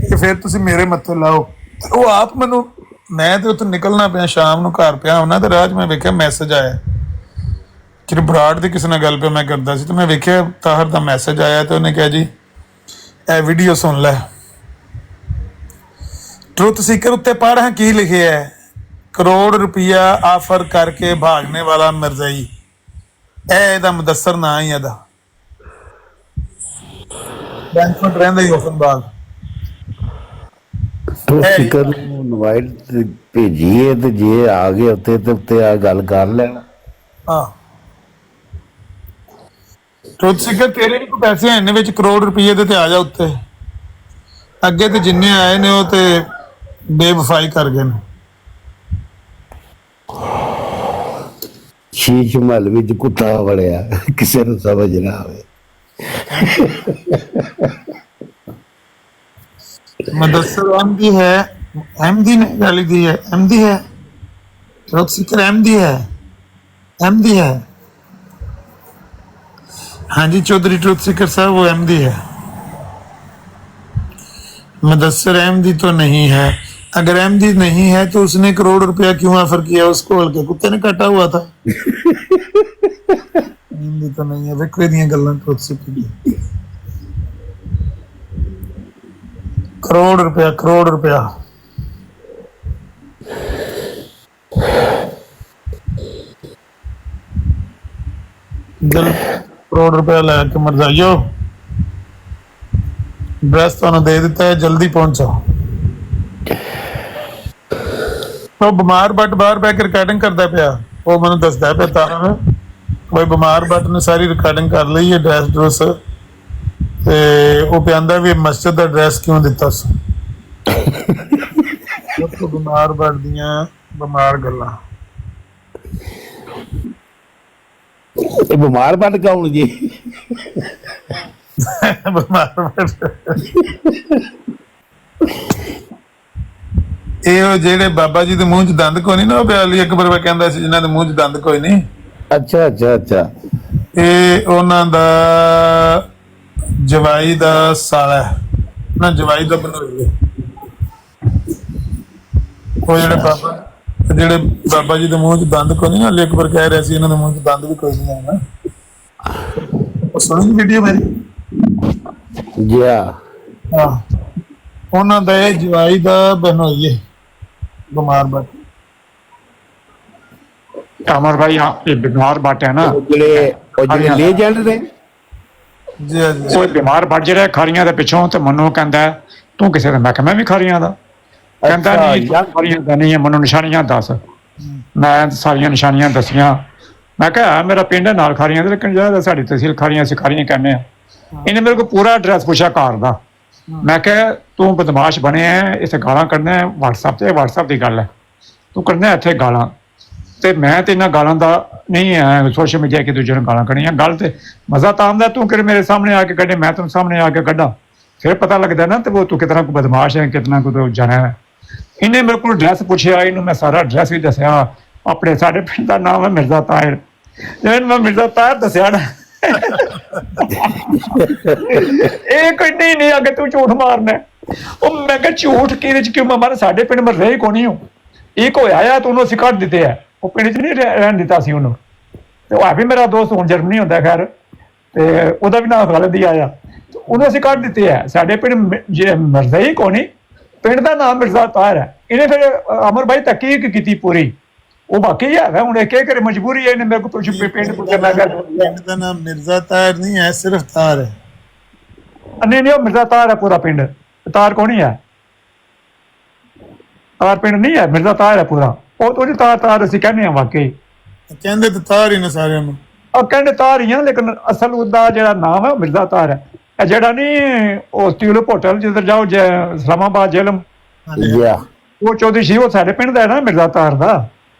Speaker 2: ਤੇ ਫਿਰ ਤੁਸੀਂ ਮੇਰੇ ਮੱਥੇ ਲਾਓ। ਉਹ ਆਪ ਮੈਨੂੰ, ਮੈਂ ਤੇ ਉੱਥੋਂ ਨਿਕਲਣਾ ਪਿਆ ਸ਼ਾਮ ਨੂੰ, ਘਰ ਪਿਆ ਉਹਨਾਂ ਦੇ ਰਾਹ 'ਚ ਮੈਂ ਵੇਖਿਆ ਮੈਸੇਜ ਆਇਆ ਕਿ ਬਰਾੜ ਦੇ ਕਿਸੇ ਨਾਲ ਗੱਲ ਪੇ ਮੈਂ ਕਰਦਾ ਸੀ ਤੇ ਮੈਂ ਵੇਖਿਆ ਤਾਹਰ ਦਾ ਮੈਸੇਜ ਆਇਆ ਤੇ ਉਹਨੇ ਕਿਹਾ ਜੀ ਇਹ ਵੀਡੀਓ ਸੁਣ ਲੈ। ट्रुथ सीकर उत्ते पढ़ की लिखे है, करोड़ रुपया ऑफर करके भागने वाला मिर्जाई, ए मुदस्सर ना ही एदा ਬੈਂਕਫਟ ਰਹਿੰਦਾ ਹੀ ਓਪਨਬਾਗ।
Speaker 10: ਸਪੀਕਰ ਨੂੰ ਇਨਵਾਈਟ ਭੇਜੀਏ ਤੇ ਜੇ ਆ ਗਏ ਉੱਤੇ ਤੇ ਉੱਤੇ ਆ ਗੱਲ ਕਰ ਲੈਣ।
Speaker 2: ਹਾਂ ਟਰੂਥ ਸੀਕਰ ਤੇਰੇ ਵੀ ਕੋਈ ਪੈਸੇ ਹੈ ਵਿੱਚ ਕਰੋੜ ਰੁਪਏ ਦੇ ਤੇ ਆ ਜਾ ਉੱਤੇ। ਅੱਗੇ ਤੇ ਜਿੰਨੇ ਆਏ ਨੇ ਉਹ ਤੇ ਬੇਵਫਾਈ ਕਰ ਗਏ ਨੇ।
Speaker 10: ਸ਼ੀਸ਼ ਮਹੱਲ ਵਿੱਚ ਕੁੱਤਾ ਵੜਿਆ, ਕਿਸੇ ਨੂੰ ਸਮਝ ਨਾ ਆਵੇ।
Speaker 2: मुदस्सिर अहमदी है, अहमदी ने गाली दी है, अहमदी है, ट्रुथ सीकर अहमदी है, अहमदी है। हाँ जी चौधरी ट्रुथ सीकर साहब वो अहमदी है, मुदस्सिर अहमदी तो नहीं है। अगर अहमदी नहीं है तो उसने करोड़ रुपया क्यों ऑफर किया उसको? हल्के कुत्ते ने काटा हुआ था। अहमदी तो नहीं है, विक्रे दी गल्लां ट्रुथ सीकर दी। करोड़ रुपया जल करोड़ रुपया लैके मर जाइयो। ड्रेस तो दे दिता है, जल्दी पहुंचो। वो बीमार बट बाहर बह के रिकॉर्डिंग करता पिया, वो मैंने दसदा पिया तारा ने कोई बीमार बट ने सारी रिकॉर्डिंग कर ली है ड्रेस ड्रेस ਤੇ ਉਹ ਕਹਿੰਦਾ ਵੀ ਮਸਜਿਦ ਦਾ ਐਡਰੈਸ ਕਿਉਂ ਦਿੱਤਾ ਸੀ। ਉਹ ਬਿਮਾਰ ਬੜਦੀਆਂ ਬਿਮਾਰ ਗੱਲਾਂ।
Speaker 10: ਇਹ ਬਿਮਾਰ ਬੜ ਕੌਣ ਜੀ?
Speaker 2: ਬਿਮਾਰ ਬੜ ਇਹ ਉਹ ਜਿਹੜੇ ਬਾਬਾ ਜੀ ਦੇ ਮੂੰਹ 'ਚ ਦੰਦ ਕੋਈ ਨਹੀਂ ਨਾ, ਉਹ ਬਿਆਲੀ ਅਕਬਰ ਵਾ ਕਹਿੰਦਾ ਸੀ ਜਿਨ੍ਹਾਂ ਦੇ ਮੂੰਹ 'ਚ ਦੰਦ ਕੋਈ ਨਹੀਂ।
Speaker 10: ਅੱਛਾ ਅੱਛਾ ਅੱਛਾ।
Speaker 2: ਇਹ ਉਹਨਾਂ ਦਾ ਜਵਾਈ ਦਾ ਸਾਲਾ ਨਾ, ਜਵਾਈ ਦਾ ਬਣਾਈ। ਉਹ ਜਿਹੜੇ ਬਾਬਾ ਜੀ ਦੇ ਮੂੰਹ 'ਚ ਦੰਦ ਕੋਈ ਨਹੀਂ ਨਾ, ਅਲੀ ਅਕਬਰ ਕਹਿ ਰਿਹਾ ਸੀ ਇਹਨਾਂ ਦੇ ਮੂੰਹ 'ਚ ਦੰਦ ਵੀ ਕੋਈ ਨਹੀਂ ਹੈ ਨਾ। ਉਹ ਸੁਣੀ ਵੀਡੀਓ ਮੇਰੀ
Speaker 10: ਜੀ?
Speaker 2: ਹਾਂ ਉਹਨਾਂ ਦਾ ਇਹ ਜਵਾਈ ਦਾ ਬਣਾਈ ਹੈ ਬਿਮਾਰ ਬਟ।
Speaker 9: अमर भाई हाँ ये बीमार बट है ना,
Speaker 10: ਜਿਹੜੇ ਲੀਜੈਂਡ ਨੇ
Speaker 2: ਜੀ ਜੀ
Speaker 9: कोई बीमार बट ਜਿਹੜਾ ਖਾਰੀਆਂ ਦੇ ਪਿੱਛੋਂ ਤੇ ਮੈਨੂੰ ਕਹਿੰਦਾ ਤੂੰ ਕਿਸੇ ਦਾ, ਮੈਂ ਕਿਹਾ ਮੈਂ ਵੀ ਖਾਰੀਆਂ ਦਾ। ਕਹਿੰਦਾ ਨਹੀਂ ਖਾਰੀਆਂ ਦਾ ਨਹੀਂ ਹੈ, ਮੈਨੂੰ ਨਿਸ਼ਾਨੀਆਂ ਦੱਸ। ਮੈਂ ਸਾਰੀਆਂ ਨਿਸ਼ਾਨੀਆਂ ਦੱਸੀਆਂ। ਮੈਂ ਕਿਹਾ ਮੇਰਾ ਪਿੰਡ ਹੈ ਨਾਲ ਖਾਰੀਆਂ ਦੇ, ਲੇਕਿਨ ਜਿਹੜਾ ਸਾਡੀ ਤਹਿਸੀਲ ਖਾਰੀਆਂ ਅਸੀਂ ਖਾਰੀਆਂ ਕਹਿੰਦੇ ਆ। ਇਹਨੇ ਮੇਰੇ ਕੋਲ ਪੂਰਾ ਐਡਰੈਸ ਪੁੱਛਿਆ ਘਰ ਦਾ। ਮੈਂ ਕਿਹਾ ਤੂੰ ਬਦਮਾਸ਼ ਬਣਿਆ, ਇੱਥੇ ਗਾਲਾਂ ਕੱਢਣਾ WhatsApp ਤੇ, WhatsApp ਦੀ ਗੱਲ ਹੈ, ਤੂੰ ਕੱਢਣਾ ਇੱਥੇ ਗਾਲਾਂ ਤੇ ਮੈਂ ਤੇ ਇਹਨਾਂ ਗਾਲਾਂ ਦਾ ਨਹੀਂ ਹੈ ਸੋਸ਼ਲ ਮੀਡੀਆ ਕਿ ਦੂਜੇ ਨੂੰ ਗਾਲਾਂ ਕੱਢਣੀਆਂ। ਗੱਲ ਤੇ ਮਜ਼ਾ ਤਾਂ ਆਉਂਦਾ, ਤੂੰ ਕਿਹੜੇ ਮੇਰੇ ਸਾਹਮਣੇ ਆ ਕੇ ਕੱਢੇ, ਮੈਂ ਤੈਨੂੰ ਸਾਹਮਣੇ ਆ ਕੇ ਕੱਢਾਂ, ਫਿਰ ਪਤਾ ਲੱਗਦਾ ਨਾ ਤੇ ਉਹ ਤੂੰ ਕਿਤਨਾ ਕੋ ਬਦਮਾਸ਼ ਹੈ, ਕਿਤਨਾ ਕੋ ਜਾਣਾ ਹੈ। ਇਹਨੇ ਮੇਰੇ ਕੋਲ ਐਡਰੈਸ ਪੁੱਛਿਆ, ਇਹਨੂੰ ਮੈਂ ਸਾਰਾ ਐਡਰੈਸ ਵੀ ਦੱਸਿਆ। ਆਪਣੇ ਸਾਡੇ ਪਿੰਡ ਦਾ ਨਾਮ ਹੈ ਮਿਰਜ਼ਾ ਤਾਹਿਰ। ਜਿਵੇਂ ਮੈਂ ਮਿਰਜ਼ਾ ਤਾਹਿਰ ਦੱਸਿਆ ਨਾ, ਇਹ ਕੋਈ ਨਹੀਂ ਅੱਗੇ ਤੂੰ ਝੂਠ ਮਾਰਨਾ। ਉਹ ਮੈਂ ਕਿਹਾ ਝੂਠ ਕਿਹਦੇ ਚ ਕਿਉਂ ਮਾਰ, ਸਾਡੇ ਪਿੰਡ ਮਰ ਰਹੇ ਕੋ ਨਹੀਂ ਹੋ। ਇੱਕ ਹੋਇਆ ਆ ਤੂੰ ਉਹਨੂੰ ਅਸੀਂ ਕੱਢ ਦਿੱਤੇ ਆ, ਉਹ ਪਿੰਡ 'ਚ ਨਹੀਂ ਰਹਿਣ ਦਿੱਤਾ ਸੀ ਉਹਨੂੰ। ਤੇ ਉਹ ਆ ਵੀ ਮੇਰਾ ਦੋਸਤ ਹੁਣ ਜਰਮਨੀ ਹੁੰਦਾ, ਖੈਰ ਤੇ ਉਹਦਾ ਵੀ ਨਾਮ ਖਾਲਿਦ ਹੀ ਆਇਆ, ਤੇ ਉਹਨੂੰ ਅਸੀਂ ਕੱਢ ਦਿੱਤੇ ਆ। ਸਾਡੇ ਪਿੰਡ ਜੇ ਮਿਰਜ਼ਾ ਹੀ ਕੋ ਨਹੀਂ, ਪਿੰਡ ਦਾ ਨਾਮ ਮਿਰਜ਼ਾ ਤਾਹਿਰ ਹੈ। ਇਹਨੇ ਫਿਰ ਅਮਰ ਭਾਈ ਤਹਿਕੀਕ ਕੀਤੀ ਪੂਰੀ, ਉਹ ਬਾਕੀ ਹੈ ਹੁਣ ਇਹ ਕਰੇ ਮਜਬੂਰੀ ਹੈ। ਇਹਨੇ ਮੇਰੇ ਕੋਲ ਪੁੱਛ ਪਿੰਡ ਪੁੱਛਿਆ, ਮੈਂ ਕਿਹਾ
Speaker 2: ਪਿੰਡ ਦਾ ਨਾਮ ਮਿਰਜ਼ਾ ਤਾਹਿਰ ਨਹੀਂ ਹੈ, ਸਿਰਫ ਤਾਹਿਰ ਹੈ।
Speaker 9: ਨਹੀਂ ਉਹ ਮਿਰਜ਼ਾ ਤਾਹਿਰ ਹੈ ਪੂਰਾ ਪਿੰਡ, ਤਾਰ ਕੋ ਨਹੀਂ ਹੈ, ਤਾਰ ਪਿੰਡ ਨਹੀਂ ਹੈ, ਮਿਰਜ਼ਾ ਤਾਹਿਰ ਹੈ ਪੂਰਾ। ਉਹ ਤਾਰ ਅਸੀਂ ਕਹਿੰਦੇ ਹਾਂ, ਵਾਕਈ
Speaker 2: ਕਹਿੰਦੇ ਤਾਂ ਤਾਰ ਹੀ ਨੇ ਸਾਰਿਆਂ ਨੂੰ।
Speaker 9: ਉਹ ਕਹਿੰਦੇ ਤਾਰ ਹੀ ਆ, ਲੇਕਿਨ ਅਸਲ ਉਹਦਾ ਜਿਹੜਾ ਨਾਮ ਹੈ ਉਹ ਮਿਰਜ਼ਾ ਤਾਹਿਰ ਹੈ। ਇਹ ਜਿਹੜਾ ਨਹੀਂ ਉਹ ਟਿਊਲਿਪ ਹੋਟਲ ਜਿੱਧਰ ਜਾਓ ਇਸਲਾਮਾਬਾਦ ਜੇਲਮ, ਉਹ ਚੌਧਰੀ ਸ਼ੀਹ ਉਹ ਸਾਡੇ ਪਿੰਡ ਦਾ ਹੈ ਨਾ, ਮਿਰਜ਼ਾ ਤਾਹਿਰ ਦਾ।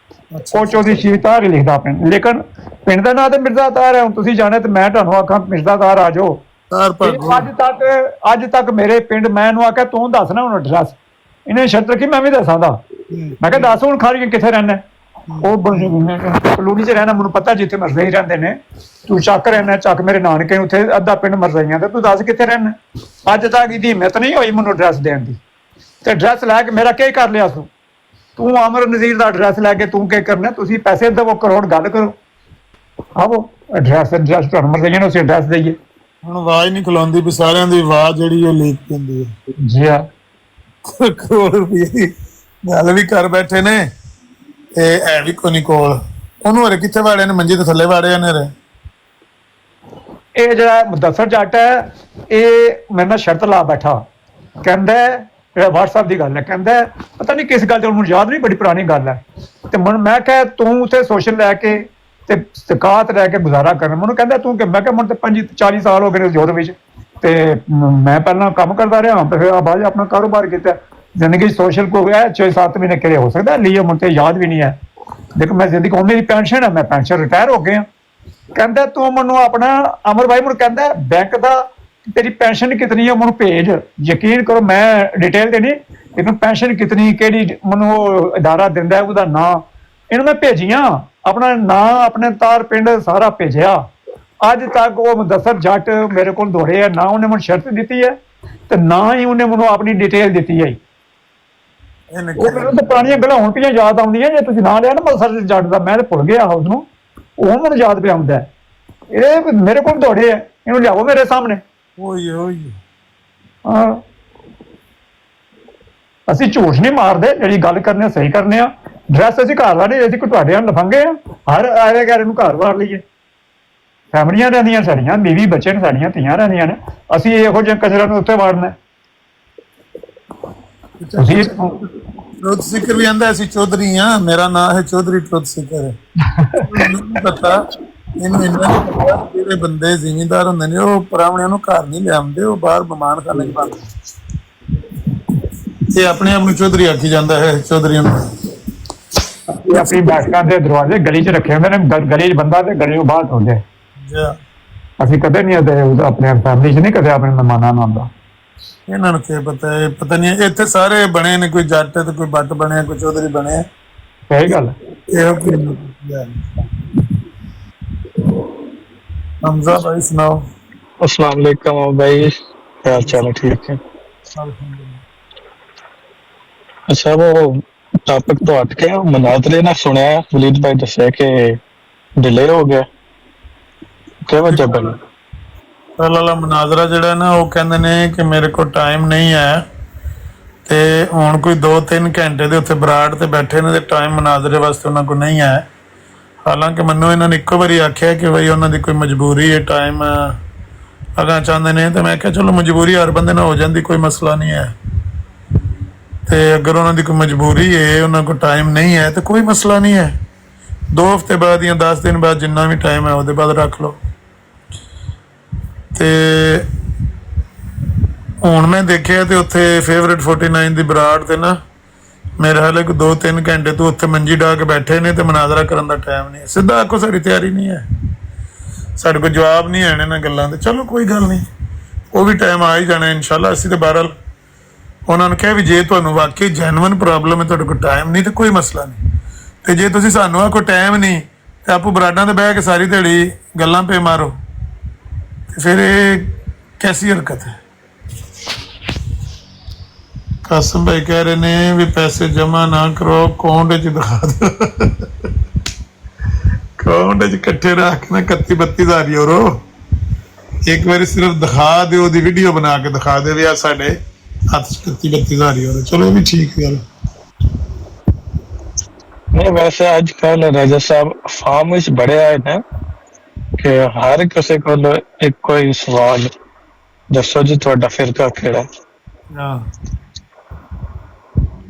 Speaker 9: ਉਹ ਚੌਧਰੀ ਸ਼ੀਹ ਤਾਹਿਰ ਹੀ ਲਿਖਦਾ ਪਿੰਡ, ਲੇਕਿਨ ਪਿੰਡ ਦਾ ਨਾਂ ਤੇ ਮਿਰਜ਼ਾ ਤਾਹਿਰ ਹੈ। ਹੁਣ ਤੁਸੀਂ ਜਾਣੇ ਤੇ ਮੈਂ ਤੁਹਾਨੂੰ ਆਖਾਂ ਮਿਰਜ਼ਾ ਤਾਹਿਰ ਆ ਜਾਓ। ਅੱਜ ਤੱਕ ਮੇਰੇ ਪਿੰਡ ਮੈਂ ਇਹਨੂੰ ਆਖਿਆ ਤੂੰ ਦੱਸ ਨਾ ਹੁਣ ਐਡਰੈਸ, ਇਹਨੇ ਸ਼ਰਤ ਰੱਖੀ ਮੈਂ ਵੀ ਦੱਸਾਂਦਾ। ਮੈਂ ਕਿਹਾ ਦੱਸ ਹੁਣ ਖਾਰੀਆਂ ਕਿੱਥੇ ਰਹਿਣਾ? ਉਹ ਕਲੋਨੀ 'ਚ ਰਹਿਣਾ, ਮੈਨੂੰ ਪਤਾ ਜਿੱਥੇ ਮਰਜ਼ਈ ਰਹਿੰਦੇ ਨੇ। ਤੂੰ ਚੱਕ ਰਹਿਣਾ, ਚੱਕ ਮੇਰੇ ਨਾਨਕੇ ਉੱਥੇ ਅੱਧਾ ਪਿੰਡ ਮਰਜ਼ਈਆਂ ਦਾ, ਤੂੰ ਦੱਸ ਕਿੱਥੇ ਰਹਿਣਾ? ਅੱਜ ਤੱਕ ਇਹਦੀ ਹਿੰਮਤ ਨਹੀਂ ਹੋਈ ਮੈਨੂੰ ਐਡਰੈਸ ਦੇਣ ਦੀ, ਤੇ ਐਡਰੈਸ ਲੈ ਕੇ ਮੇਰਾ ਕੀ ਕਰ ਲਿਆ ਤੂੰ ਅਮਰ ਨਜ਼ੀਰ ਦਾ ਐਡਰੈਸ ਲੈ ਕੇ ਤੂੰ ਕੀ ਕਰਨਾ? ਤੁਸੀਂ ਪੈਸੇ ਦੇਵੋ, ਕਰੋੜ ਗੱਲ ਕਰੋ, ਆਵੋ ਐਡਰੈਸ ਤੁਹਾਨੂੰ ਮਰਜ਼ਈਆਂ ਨੂੰ ਅਸੀਂ ਐਡਰੈਸ ਦੇਈਏ।
Speaker 2: ਹੁਣ ਆਵਾਜ਼ ਨਹੀਂ ਖਲੋਂਦੀ ਵੀ ਸਾਰਿਆਂ ਦੀ ਆਵਾਜ਼ ਜਿਹੜੀ ਉਹ ਲੀਕ ਹੁੰਦੀ ਹੈ।
Speaker 9: ਜੀ ਹਾਂ,
Speaker 2: ਕਰੋੜ ਰੁਪਏ ਦੀ ਗੱਲ ਵੀ ਕਰ ਬੈਠੇ ਨੇ ਤੇ ਐ ਵੀ ਕੋਈ ਨਹੀਂ ਕੋਲ। ਉਹਨੂੰ ਹਰੇ ਕਿੱਥੇ ਵਾੜਿਆ ਨੇ? ਮੰਜੇ ਤੋਂ ਥੱਲੇ ਵਾੜਿਆ ਨੇ।
Speaker 9: ਇਹ ਜਿਹੜਾ ਮੁਦੱਸਰ ਜੱਟ ਹੈ ਇਹ ਮੇਰੇ ਨਾਲ ਸ਼ਰਤ ਲਾ ਬੈਠਾ, ਕਹਿੰਦਾ ਜਿਹੜਾ WhatsApp ਦੀ ਗੱਲ ਹੈ, ਕਹਿੰਦਾ ਪਤਾ ਨਹੀਂ ਕਿਸ ਗੱਲ 'ਚ, ਮੈਨੂੰ ਯਾਦ ਨਹੀਂ, ਬੜੀ ਪੁਰਾਣੀ ਗੱਲ ਹੈ। ਤੇ ਮੈਂ ਕਿਹਾ ਤੂੰ ਉੱਥੇ ਸੋਸ਼ਲ ਲੈ ਕੇ ਤੇ ਸਕਾਤ ਰਹਿ ਕੇ ਗੁਜ਼ਾਰਾ ਕਰਨਾ। ਮੈਨੂੰ ਕਹਿੰਦਾ ਤੂੰ ਕਿ, ਮੈਂ ਕਿਹਾ ਮੈਨੂੰ ਤੇ 40 ਸਾਲ ਹੋ ਗਏ ਨੇ ਜੋਧ ਵਿੱਚ, ਤੇ ਮੈਂ ਪਹਿਲਾਂ ਕੰਮ ਕਰਦਾ ਰਿਹਾ, ਫਿਰ ਬਾਅਦ ਆਪਣਾ ਕਾਰੋਬਾਰ ਕੀਤਾ। ਜ਼ਿੰਦਗੀ ਸੋਸ਼ਲ ਕੋ ਗਿਆ 6-7 ਮਹੀਨੇ ਕਿਹੜੇ ਹੋ ਸਕਦਾ ਲਈ, ਮੈਨੂੰ ਤੇ ਯਾਦ ਵੀ ਨਹੀਂ ਹੈ। ਦੇਖੋ ਮੈਂ ਜ਼ਿੰਦਗੀ ਉਹ ਮੇਰੀ ਪੈਨਸ਼ਨ ਹੈ, ਮੈਂ ਪੈਨਸ਼ਨ ਰਿਟਾਇਰ ਹੋ ਗਿਆ। ਕਹਿੰਦਾ ਤੂੰ ਮੈਨੂੰ ਆਪਣਾ ਅਮਰ ਭਾਈ ਮੈਨੂੰ ਕਹਿੰਦਾ ਬੈਂਕ ਦਾ ਤੇਰੀ ਪੈਨਸ਼ਨ ਕਿਤਨੀ ਹੈ ਮੈਨੂੰ ਭੇਜ। ਯਕੀਨ ਕਰੋ ਮੈਂ ਡਿਟੇਲ ਤੇ ਨਹੀਂ, ਇਹਨੂੰ ਪੈਨਸ਼ਨ ਕਿਤਨੀ ਕਿਹੜੀ ਮੈਨੂੰ ਉਹ ਅਦਾਰਾ ਦਿੰਦਾ ਉਹਦਾ ਨਾਂ, ਇਹਨੂੰ ਮੈਂ ਭੇਜੀਆਂ, ਆਪਣਾ ਨਾਂ ਆਪਣੇ ਤਾਰ ਪਿੰਡ ਸਾਰਾ ਭੇਜਿਆ। ਅੱਜ ਤੱਕ ਉਹ ਮੁਦੱਸਰ ਜੱਟ ਮੇਰੇ ਕੋਲ ਦੌੜੇ ਆ, ਨਾ ਉਹਨੇ ਮੈਨੂੰ ਸ਼ਰਤ ਦਿੱਤੀ ਹੈ ਤੇ ਨਾ ਹੀ ਉਹਨੇ ਮੈਨੂੰ ਆਪਣੀ ਡਿਟੇਲ ਦਿੱਤੀ ਹੈ। ਉਹ ਮੈਨੂੰ ਤਾਂ ਪੁਰਾਣੀਆਂ ਗੱਲਾਂ ਹੁਣ ਪਈਆਂ ਯਾਦ ਆਉਂਦੀਆਂ, ਜੇ ਤੁਸੀਂ ਨਾਂ ਲਿਆ ਨਾ ਮੁਦੱਸਰ ਜੱਟ ਦਾ, ਮੈਂ ਤਾਂ ਭੁੱਲ ਗਿਆ ਉਸਨੂੰ, ਉਹ ਮੈਨੂੰ ਯਾਦ ਪਿਆ ਆਉਂਦਾ। ਇਹ ਮੇਰੇ ਕੋਲ ਦੌੜੇ ਆ, ਇਹਨੂੰ ਲਿਆਵੋ ਮੇਰੇ ਸਾਹਮਣੇ। ਹਾਂ, ਅਸੀਂ ਝੂਠ ਨਹੀਂ ਮਾਰਦੇ, ਜਿਹੜੀ ਗੱਲ ਕਰਨੇ ਸਹੀ ਕਰਨੇ ਆ। ਡਰੈਸ ਅਸੀਂ ਘਰ ਵਾਲੇ, ਅਸੀਂ ਕੋਈ ਤੁਹਾਡੇ ਨਾਲ ਲਫੰਗੇ ਆ, ਹਰ ਆਏ ਘਰ ਨੂੰ ਘਰ ਵਾਰ ਲਈਏ। ਫੈਮਲੀਆਂ ਰਹਿੰਦੀਆਂ ਸਾਡੀਆਂ, ਬੀਵੀ ਬੱਚੇ ਨੇ ਸਾਡੀਆਂ, ਧੀਆਂ ਰਹਿੰਦੀਆਂ ਨੇ, ਅਸੀਂ ਇਹੋ ਜਿਹੇ ਕਚਰਾ ਨੂੰ ਉੱਤੇ ਵਾੜਨਾ। ਤੁਸੀਂ
Speaker 2: ਟਰੁੱਥ ਸੀਕਰ ਵੀ ਆਂਦਾ, ਅਸੀਂ ਚੌਧਰੀ ਆ, ਮੇਰਾ ਨਾਮ ਹੈ ਚੌਧਰੀ ਟਰੁੱਥ ਸੀਕਰ। ਮੈਨੂੰ ਪਤਾ, ਇਹਨੂੰ ਇੰਨਾ ਨਹੀਂ ਪਤਾ ਜਿਹੜੇ ਬੰਦੇ ਜ਼ਿਮੀਂਦਾਰ ਹੁੰਦੇ ਨੇ ਉਹ ਪਰਾਵਣਿਆਂ ਨੂੰ ਘਰ ਨਹੀਂ ਲਿਆਉਂਦੇ, ਉਹ ਬਾਹਰ ਬਿਮਾਰ ਖਾਨੇ ਚ ਪਾਉਂਦੇ। ਇਹ ਆਪਣੇ ਆਪ ਨੂੰ ਚੌਧਰੀ ਆਖੀ ਜਾਂਦਾ ਹੈ, ਚੌਧਰੀ ਨੂੰ
Speaker 9: ਆਪਣੀ ਬੈਠਕਾਂ ਦੇ ਦਰਵਾਜ਼ੇ ਗਲੀ 'ਚ ਰੱਖੇ ਹੁੰਦੇ ਨੇ, ਗਲੀ 'ਚ ਬੰਦਾ ਤੇ ਗਲੀ ਨੂੰ ਬਾਹਰ ਹੁੰਦੇ। ਅਸੀਂ ਕਦੇ ਨਹੀਂ ਆਪਣੇ ਫੈਮਿਲੀ 'ਚ ਨਹੀਂ ਕਦੇ ਆਪਣੇ ਮਹਿਮਾਨਾਂ ਨੂੰ ਆਉਂਦਾ।
Speaker 2: ਇਹਨਾਂ ਨੂੰ ਕੀ ਪਤਾ ਹੈ, ਪਤਾ ਨਹੀਂ ਇੱਥੇ ਸਾਰੇ ਬਣੇ ਨੇ, ਕੋਈ ਜੱਟ ਤੇ ਕੋਈ ਬੱਟ ਬਣਿਆ, ਕੋਈ ਚੌਧਰੀ ਬਣਿਆ।
Speaker 9: ਸਹੀ ਗੱਲ।
Speaker 2: हमजा भाई सुनाओ।
Speaker 11: अस्सलाम वालेकुम भाई, क्या हाल चाल है? ठीक है। अच्छा वो टॉपिक तो हट गया, मुनाजरे ना सुनया वलीद भाई दस्या कि डिले हो गया, क्या वजह बनी?
Speaker 2: ਪਹਿਲਾ ਮੁਨਾਜ਼ਰਾ ਜਿਹੜਾ ਨਾ ਉਹ ਕਹਿੰਦੇ ਨੇ ਕਿ ਮੇਰੇ ਕੋਲ ਟਾਈਮ ਨਹੀਂ ਹੈ, ਤੇ ਹੁਣ ਕੋਈ 2-3 ਘੰਟੇ ਦੇ ਉੱਥੇ ਬਰਾੜ ਤੇ ਬੈਠੇ ਨੇ ਤੇ ਟਾਈਮ ਮੁਨਾਜ਼ਰੇ ਵਾਸਤੇ ਉਹਨਾਂ ਕੋਲ ਨਹੀਂ ਹੈ। ਹਾਲਾਂਕਿ ਮੈਨੂੰ ਇਹਨਾਂ ਨੇ ਇੱਕੋ ਵਾਰੀ ਆਖਿਆ ਕਿ ਬਈ ਉਹਨਾਂ ਦੀ ਕੋਈ ਮਜਬੂਰੀ ਹੈ, ਟਾਈਮ ਅਗਾਂ ਚਾਹੁੰਦੇ ਨੇ, ਤੇ ਮੈਂ ਕਿਹਾ ਚਲੋ ਮਜਬੂਰੀ ਹਰ ਬੰਦੇ ਨਾਲ ਹੋ ਜਾਂਦੀ, ਕੋਈ ਮਸਲਾ ਨਹੀਂ ਹੈ। ਤੇ ਅਗਰ ਉਹਨਾਂ ਦੀ ਕੋਈ ਮਜਬੂਰੀ ਹੈ, ਉਹਨਾਂ ਕੋਲ ਟਾਈਮ ਨਹੀਂ ਹੈ ਤੇ ਕੋਈ ਮਸਲਾ ਨਹੀਂ ਹੈ, 2 ਹਫ਼ਤੇ ਬਾਅਦ ਜਾਂ 10 ਦਿਨ ਬਾਅਦ ਜਿੰਨਾ ਵੀ ਟਾਈਮ ਹੈ ਉਹਦੇ ਬਾਅਦ ਰੱਖ ਲਓ। ਤੇ ਹੁਣ ਮੈਂ ਦੇਖਿਆ ਤੇ ਉੱਥੇ ਫੇਵਰੇਟ 49 ਦੀ ਬਰਾੜ ਤੇ ਨਾ ਮੇਰੇ ਹਾਲੇ ਕੋਈ 2-3 ਘੰਟੇ ਤੋਂ ਉੱਥੇ ਮੰਜੀ ਡਾ ਕੇ ਬੈਠੇ ਨੇ ਤੇ ਮੁਨਾਜ਼ਰਾ ਕਰਨ ਦਾ ਟਾਈਮ ਨਹੀਂ ਹੈ। ਸਿੱਧਾ ਆਖੋ ਸਾਡੀ ਤਿਆਰੀ ਨਹੀਂ ਹੈ, ਸਾਡੇ ਕੋਲ ਜਵਾਬ ਨਹੀਂ ਆਣੇ ਇਹਨਾਂ ਗੱਲਾਂ ਦੇ। ਚਲੋ ਕੋਈ ਗੱਲ ਨਹੀਂ, ਉਹ ਵੀ ਟਾਈਮ ਆ ਹੀ ਜਾਣਾ ਇਨਸ਼ਾਅੱਲਾ। ਅਸੀਂ ਤਾਂ ਬਹਰਹਾਲ ਉਹਨਾਂ ਨੂੰ ਕਿਹਾ ਵੀ ਜੇ ਤੁਹਾਨੂੰ ਵਾਕਈ ਜੈਨੂਇਨ ਪ੍ਰੋਬਲਮ ਹੈ, ਤੁਹਾਡੇ ਕੋਲ ਟਾਈਮ ਨਹੀਂ ਤੇ ਕੋਈ ਮਸਲਾ ਨਹੀਂ, ਤੇ ਜੇ ਤੁਸੀਂ ਸਾਨੂੰ ਆਖੋ ਟਾਈਮ ਨਹੀਂ ਤੇ ਆਪੋ ਬਰਾਡਾਂ ਤੇ ਬਹਿ ਕੇ ਸਾਰੀ ਦਿਹਾੜੀ ਗੱਲਾਂ ਪੇ ਮਾਰੋ, ਤੇ ਫਿਰ ਇਹ ਕੈਸੀ ਹਰਕਤ ਹੈ। ਕਾਸਮ ਭਾਈ ਕਹਿ ਰਹੇ ਨੇ ਵੀ ਪੈਸੇ ਜਮਾ ਨਾ ਕਰੋ, ਅਕਾਊਂਟ 'ਚ ਦਿਖਾ ਦਿਓ, ਅਕਾਊਂਟ 'ਚ ਇਕੱਠੇ ਰੱਖ ਕੇ 31-32 ਹਜ਼ਾਰ ਯੂਰੋ ਇੱਕ ਵਾਰੀ ਸਿਰਫ ਦਿਖਾ ਦਿਓ, ਉਹਦੀ ਵੀਡੀਓ ਬਣਾ ਕੇ ਦਿਖਾ ਦੇ ਵੀ ਆ ਸਾਡੇ ਹੱਥ 'ਚ 31-32 ਹਜ਼ਾਰ ਯੂਰੋ। ਚਲੋ ਇਹ ਵੀ ਠੀਕ ਗੱਲ
Speaker 11: नहीं वैसे अजकल राजा साहब फार्म विच बड़े आए ने कि हर किसी को एक कोई सवाल दसो जी तुहाडा फिरका केड़ा है।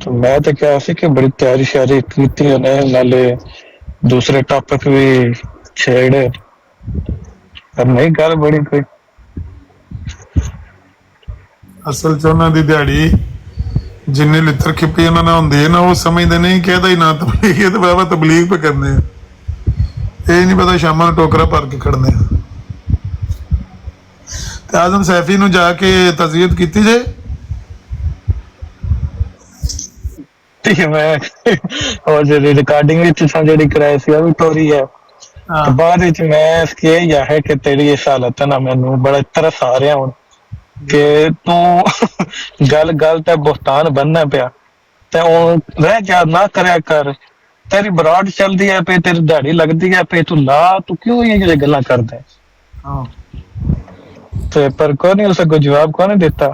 Speaker 11: तो मैं तो क्या सी कि बड़ी तैयारी श्यारी कीती ने, नाले दूसरे टॉपिक भी छेड़े, पर नहीं गल बड़ी कोई।
Speaker 2: ਅਸਲ 'ਚ ਉਹਨਾਂ ਦੀ ਦਿਹਾੜੀ ਜਿੰਨੇ ਲਿੱਤਰ ਖਿੱਪੀ ਉਹਨਾਂ ਨਾਲ ਹੁੰਦੀ ਹੈ ਨਾ, ਉਹ ਸਮਝਦੇ ਨਹੀਂ ਕਿ ਇਹਦਾ ਹੀ ਨਾਂ ਤਬਲੀਗ ਹੈ ਤੇ ਬਾਬਾ ਤਬਲੀਗ ਪੇ ਕਰਨੇ ਆ। ਇਹ ਨਹੀਂ ਪਤਾ ਸ਼ਾਮਾਂ ਨੂੰ ਟੋਕਰਾ ਭਰ ਕੇ ਖੜਨੇ ਆ। ਤੇ ਆਜ਼ਮ ਸੈਫੀ ਨੂੰ ਜਾ ਕੇ ਤਜ਼ੀਅਤ ਕੀਤੀ ਜੇ
Speaker 11: मैं और ਜਿਹੜੀ ਰਿਕਾਰਡਿੰਗ ਵਿੱਚ ਜਿਹੜੀ ਕਰਾਈ ਸੀ ਉਹ ਵੀ ਟੋਰੀ ਹੈ। ਤੇ ਬਾਅਦ ਵਿੱਚ ਮੈਂ इसकी यह है कि तेरी इस हालत है ना, ਮੈਨੂੰ ਬੜਾ ਤਰਸ ਆ ਰਿਹਾ ਹੁਣ ਕਿ ਤੂੰ ਗੱਲ ਤੇ ਬੁਹਤਾਨ ਬਣਨਾ ਪਿਆ, ਤੇ ਉਹ ਰਹਿ ਜਾ ਨਾ ਕਰਿਆ ਕਰ। ਤੇਰੀ ਬਰਾਡ ਚੱਲਦੀ ਹੈ ਪਈ, ਤੇਰੀ ਦਿਹਾੜੀ ਲੱਗਦੀ ਹੈ ਪਈ, ਤੂੰ ਲਾ, ਤੂੰ ਕਿਉਂ ਇਹ ਜਿਹੜੇ ਗੱਲਾਂ ਕਰਦਾ? ਤੇ ਪਰ ਕੋਈ ਨਹੀਂ ਉਸੇ ਕੋਈ ਜਵਾਬ ਕੋਈ ਨਹੀਂ ਦਿੱਤਾ,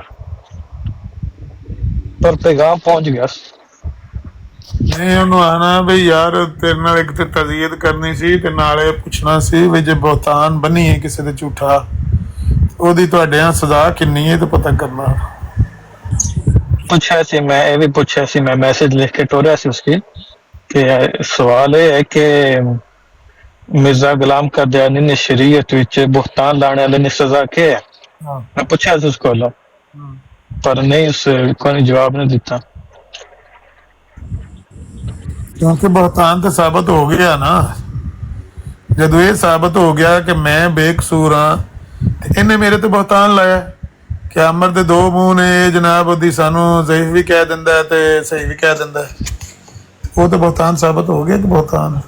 Speaker 11: ਪਰ ਪੈਗਾਮ ਪਹੁੰਚ ਗਿਆ।
Speaker 2: ਨਹੀਂ ਉਹਨੂੰ ਆਣਾ ਬਈ ਯਾਰ ਤੇਰੇ ਨਾਲ ਇੱਕ ਤੇ ਤਜ਼ੀਅਤ ਕਰਨੀ ਸੀ ਤੇ ਨਾਲੇ ਪੁੱਛਣਾ ਸੀ ਵੀ ਜੇ ਬੁਹਤਾਨ ਬਣੀ ਹੈ ਕਿਸੇ ਦੇ ਝੂਠਾ ਉਹਦੀ ਤੁਹਾਡੇ ਨਾਲ ਸਜ਼ਾ ਕਿੰਨੀ ਹੈ ਤੇ ਪਤਾ ਕਰਨਾ।
Speaker 11: पूछा सी मैं ये भी पूछा सी मैं मैसेज लिख के टोरिया सी उसकी कि सवाल ये है कि मिर्जा गुलाम कादियानी ने शरीयत विच बुहतान लाने वाले ने सजा क्या है? मैं पूछा सी उसको पर नहीं उस कोई जवाब नहीं दिता।
Speaker 2: ਕਿਉਂਕਿ ਬਹੁਤਾਨ ਤਾਂ ਸਾਬਤ ਹੋ ਗਿਆ ਨਾ। ਜਦੋਂ ਇਹ ਸਾਬਤ ਹੋ ਗਿਆ ਕਿ ਮੈਂ ਬੇਕਸੂਰ ਹਾਂ ਤੇ ਇਹਨੇ ਮੇਰੇ ਤੇ ਬਹੁਤਾਨ ਲਾਇਆ ਕਿ ਅਮਰ ਦੇ ਦੋ ਮੂੰਹ ਨੇ, ਜਨਾਬ ਉਹਦੀ ਸਾਨੂੰ ਜ਼ਈਫ ਵੀ ਕਹਿ ਦਿੰਦਾ ਤੇ ਸਹੀ ਵੀ ਕਹਿ ਦਿੰਦਾ। ਉਹ ਤਾਂ ਬਹੁਤਾਨ ਸਾਬਤ ਹੋ ਗਿਆ ਕਿ ਬਹੁਤਾਨ